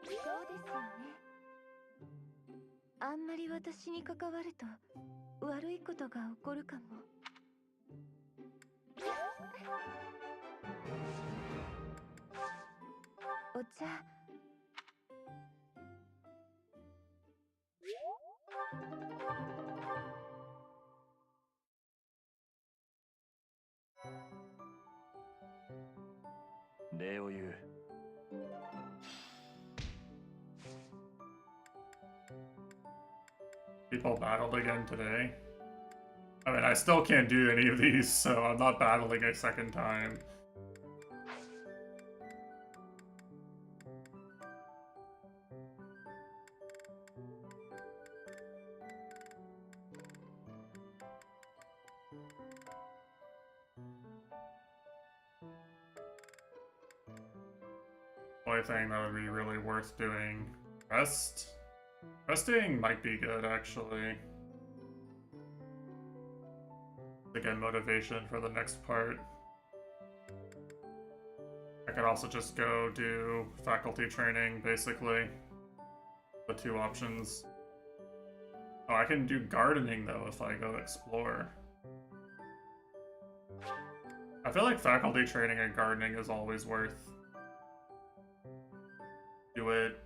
うですよね。あんまり私に関わると悪いことが起こるかも。お茶。礼を言う。People battled again today. I mean, I still can't do any of these, so I'm not battling a second time. Only thing that would be really worth doing. Resting might be good, actually. To get motivation for the next part. I could also just go do faculty training, basically. The two options. Oh, I can do gardening, though, if I go explore. I feel like faculty training and gardening is always worth.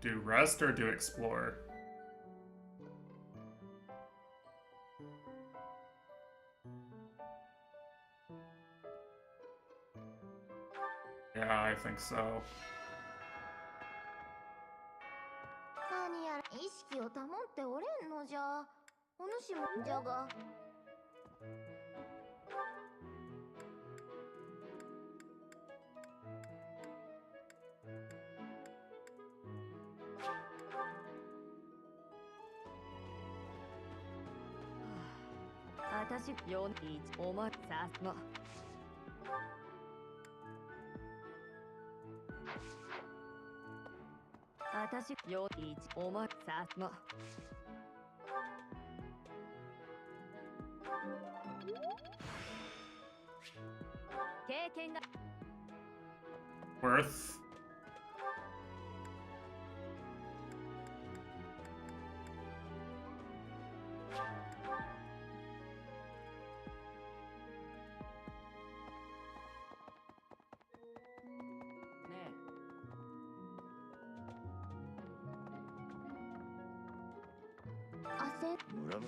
Do rest or do explore? Yeah, I think so. 何と保っておれんのじゃ。お主もじゃが。私4、1、お前さま。私4、1、お前さま。経験が Worth. Ne. 村の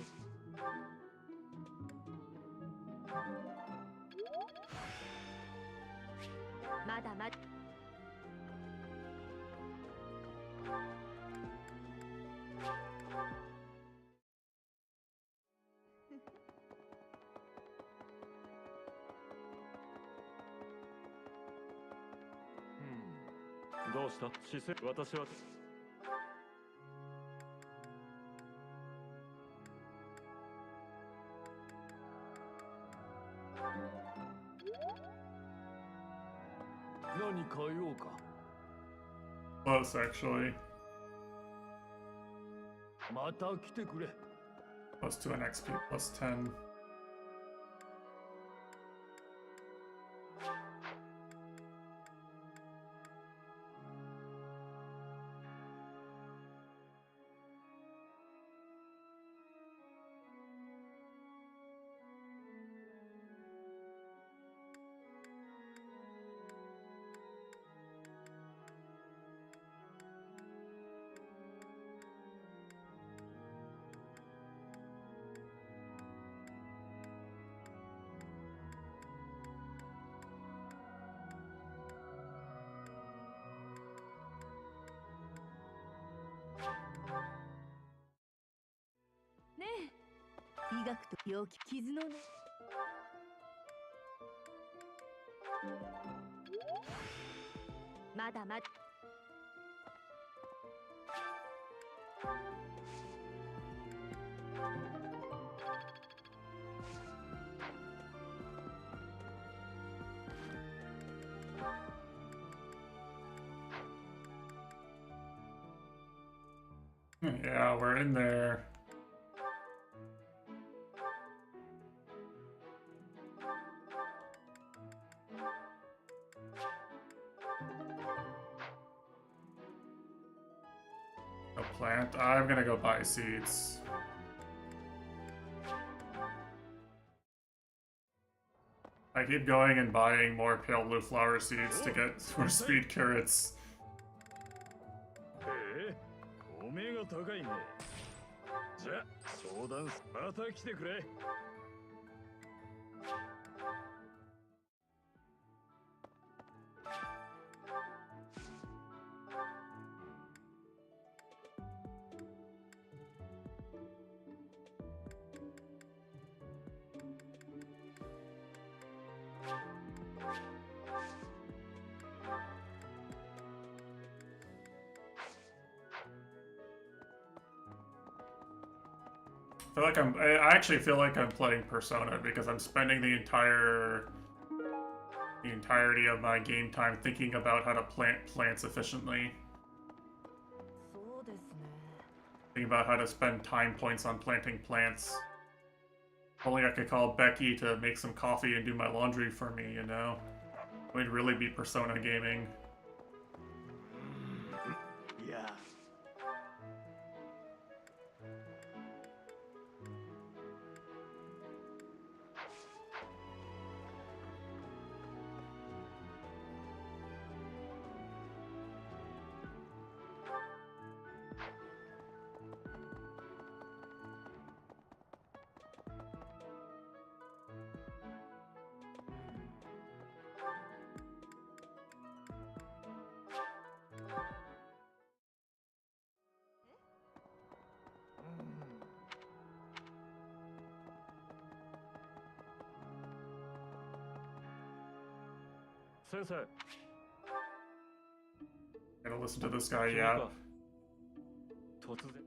まだまだどうした姿勢私は何か用か Close, actually. また来てくれ Plus 2 on XP, plus 10.ねえ、医学と病気傷のね。まだまだYeah, we're in there. A plant. I'm gonna go buy seeds. I keep going and buying more pale blue flower seeds to get more speed carrots. お目が高いねじゃ相談また来てくれ I actually feel like I'm playing Persona because I'm spending the entirety of my game time thinking about how to plant plants efficiently. そうですね。 Thinking about how to spend time points on planting plants. If only I could call Becky to make some coffee and do my laundry for me, you know? We'd really be Persona gaming. いや I 先生。 Gotta listen to this guy, yeah. 突然。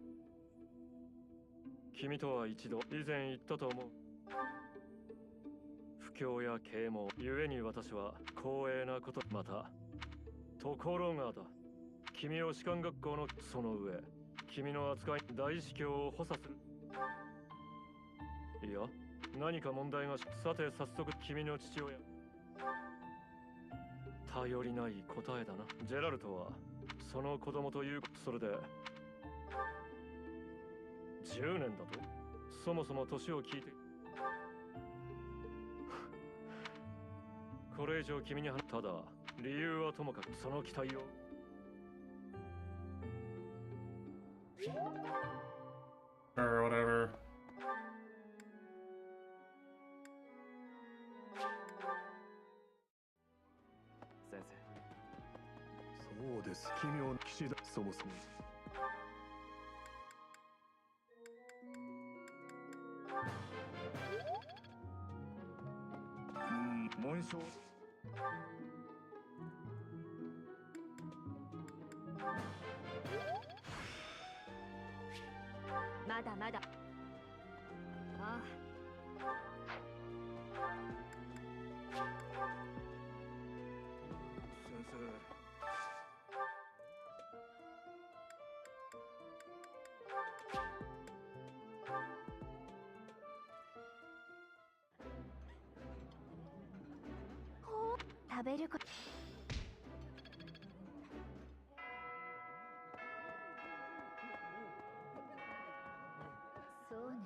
君とは一度以前言ったと思う。不況や啓蒙ゆえに私は光栄なことまた。ところがだ。君を士官学校のその上、君の扱い大司教を補佐する。いや、何か問題がさて早速君の父親。頼りない答えだな。ジェラルトはその子供というそれで10年だとそもそも年を聞いてこれ以上君にただ理由はともかくその期待をOr whatever. 先生。そうです。奇妙な騎士だ。そもそも。紋章。まだまだ。ああ。先生。食べること。そうね。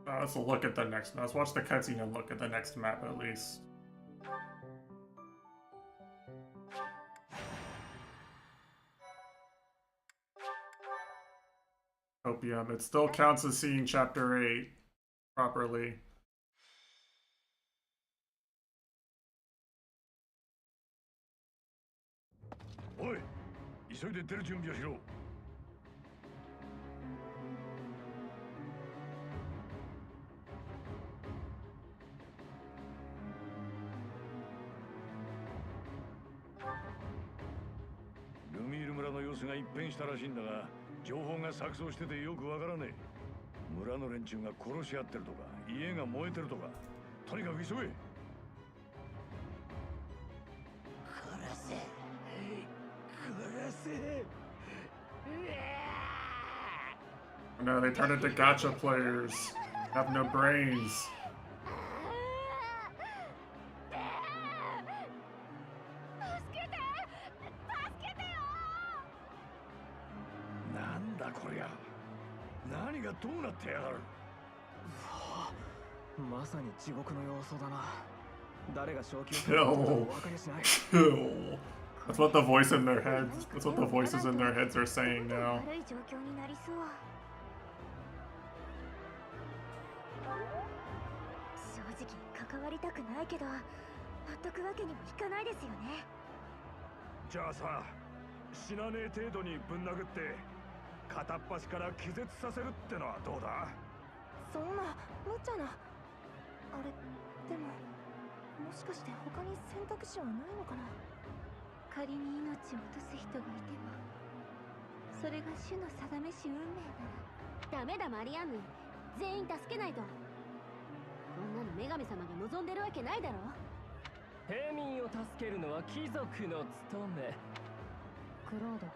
Let's look at the next. Let's watch the cutscene and look at the next map at least. Opium. It still counts as seeing chapter 8 properly. Oi! 急いで出る準備をしろ。ルミール村の様子が一変したらしいんだが、情報が錯綜しててよくわからねえ。村の連中が殺し合ってるとか、家が燃えてるとか、とにかく急げ。殺せ。殺せ。No, they turned into gacha players. Have no brains. なんだこりゃ。何がどうなってやがる。まさに地獄の様相だな。誰が正気を Kill. お分かりしない。 Kill. That's what the voice in their heads. That's what the voices in their heads are saying now. 悪い状況になりそう。正直関わりたくないけど、ほっとくわけにもいかないですよね。じゃあさ、死なねえ程度にぶん殴って片っ端から気絶させるってのはどうだ。そんな無茶な。あれでももしかして他に選択肢はないのかな。仮に命を落とす人がいても、それが主の定めし運命なら。ダメだマリアンヌ、全員助けないと。こんなの女神様が望んでるわけないだろ。平民を助けるのは貴族の務め。クロード、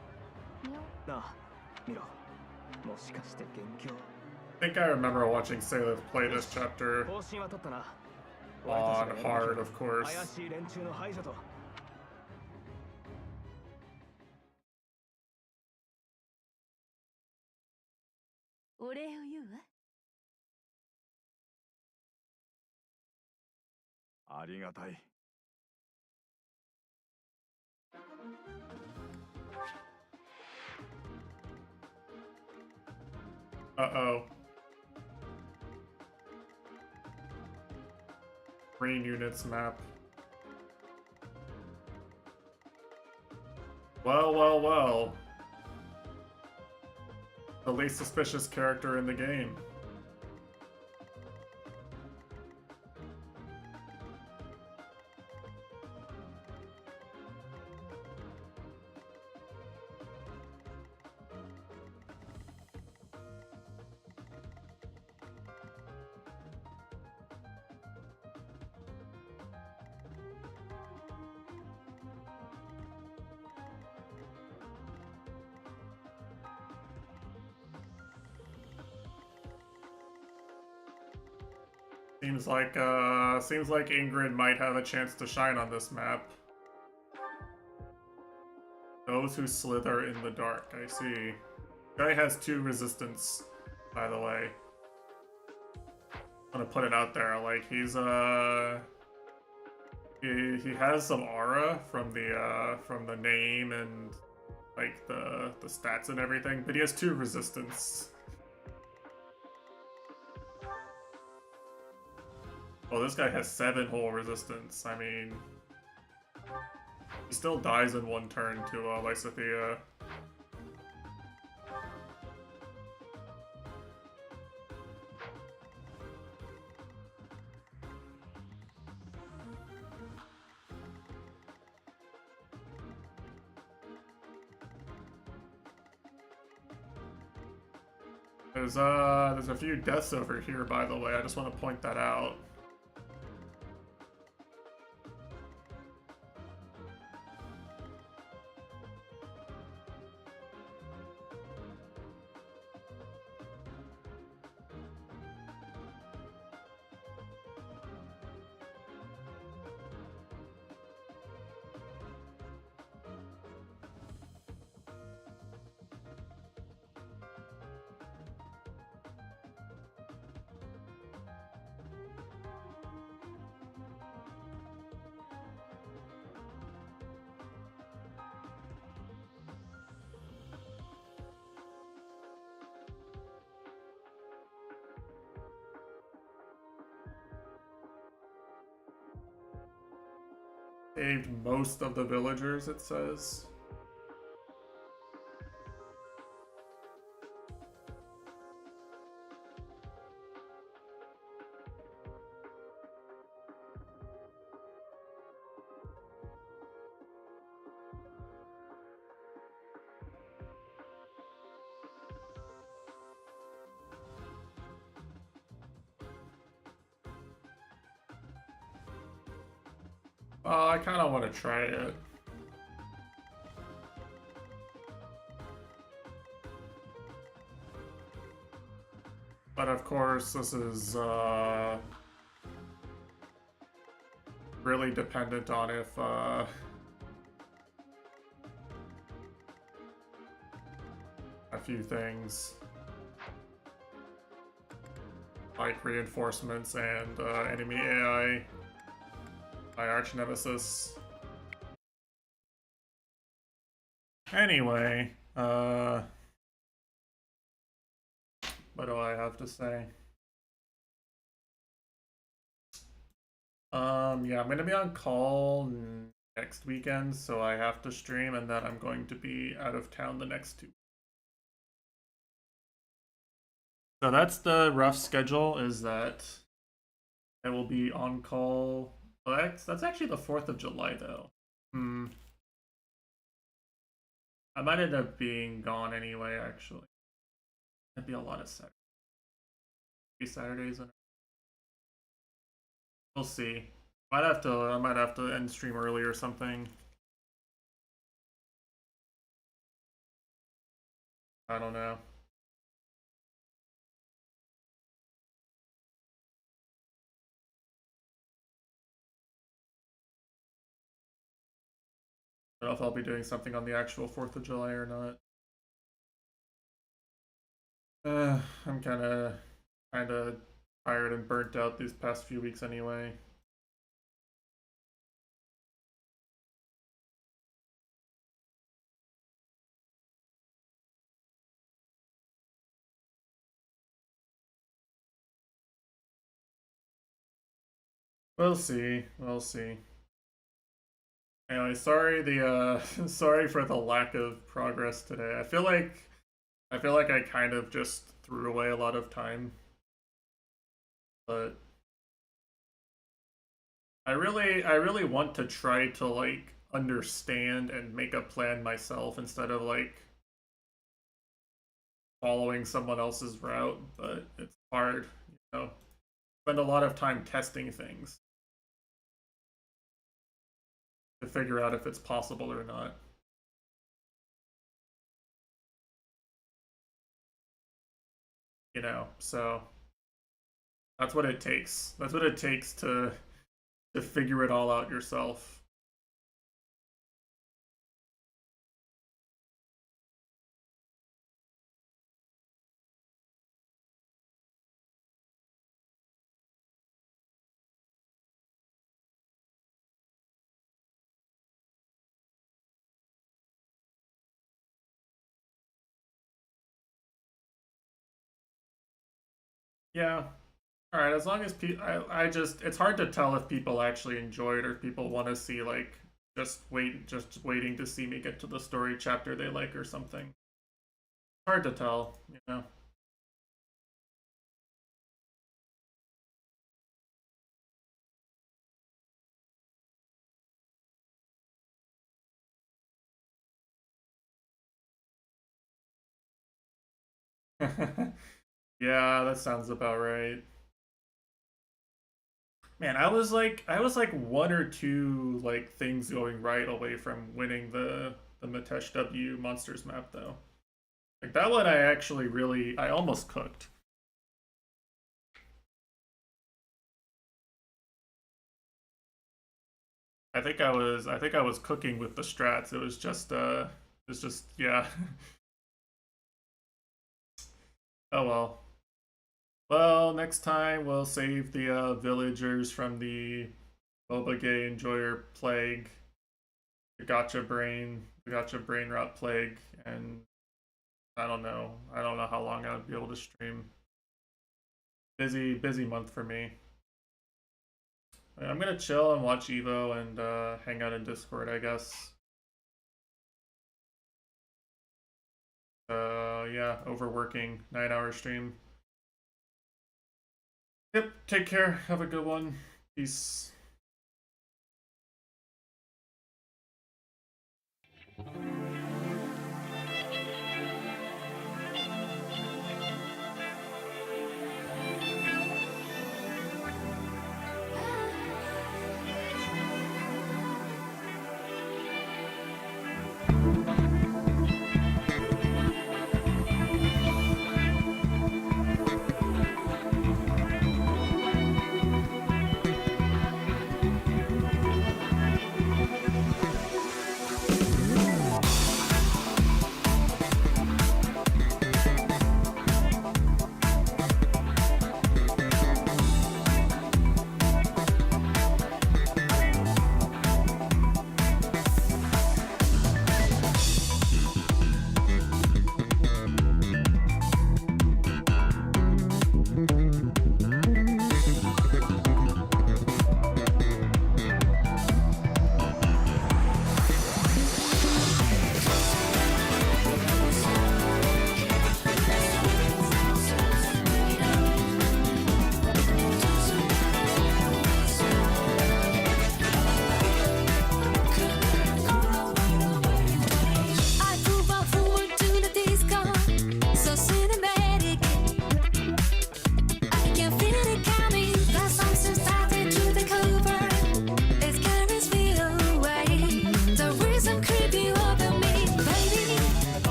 なあ、見ろ。I think I remember watching Sailor play this chapter on hard, of course. お礼を言うわ。ありがたい。Uh-oh. Green units map. Well, well, well. The least suspicious character in the game. Seems like Ingrid might have a chance to shine on this map. Those who slither in the dark, I see. Guy has 2 resistance, by the way. I'm gonna put it out there, like he's he has some aura from the name and like the stats and everything, but he has 2 resistance. Well, this guy has 7 whole resistance. I mean, he still dies in 1 turn to Lysithea. There's a few deaths over here, by the way. I just want to point that out. Saved most of the villagers, it says. I kind of want to try it. But of course, this is really dependent on if a few things like reinforcements and enemy AI. My arch nemesis. Anyway, what do I have to say? Yeah, I'm gonna be on call next weekend, so I have to stream, and then I'm going to be out of town the next 2. So that's the rough schedule, is that I will be on call. Well, that's actually the 4th of July, though. I might end up being gone anyway, actually. That'd be a lot of Saturdays. We'll see. I might have to end stream early or something. I don't know. I don't know if I'll be doing something on the actual 4th of July or not. I'm kind of tired and burnt out these past few weeks anyway. We'll see. We'll see. Anyway, sorry sorry for the lack of progress today. I feel like I kind of just threw away a lot of time. But I really want to try to like understand and make a plan myself instead of like following someone else's route, but it's hard, you know. Spend a lot of time testing things to figure out if it's possible or not. You know, so that's what it takes. That's what it takes to figure it all out yourself. Yeah. All right, as long as I just it's hard to tell if people actually enjoy it or if people want to see like just waiting to see me get to the story chapter they like or something. Hard to tell, you know. Yeah, that sounds about right. Man, I was like one or two like things going right away from winning the Matesh W Monsters map though. Like that one I almost cooked. I think I was cooking with the strats. It was just yeah. Oh well. Well, next time we'll save the villagers from the Boba Gay Enjoyer Plague, the Gotcha Brain Rot Plague, and I don't know how long I'll be able to stream. Busy month for me. I'm gonna chill and watch Evo and hang out in Discord, I guess. Yeah, overworking, 9-hour stream. Yep, take care. Have a good one. Peace.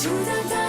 To the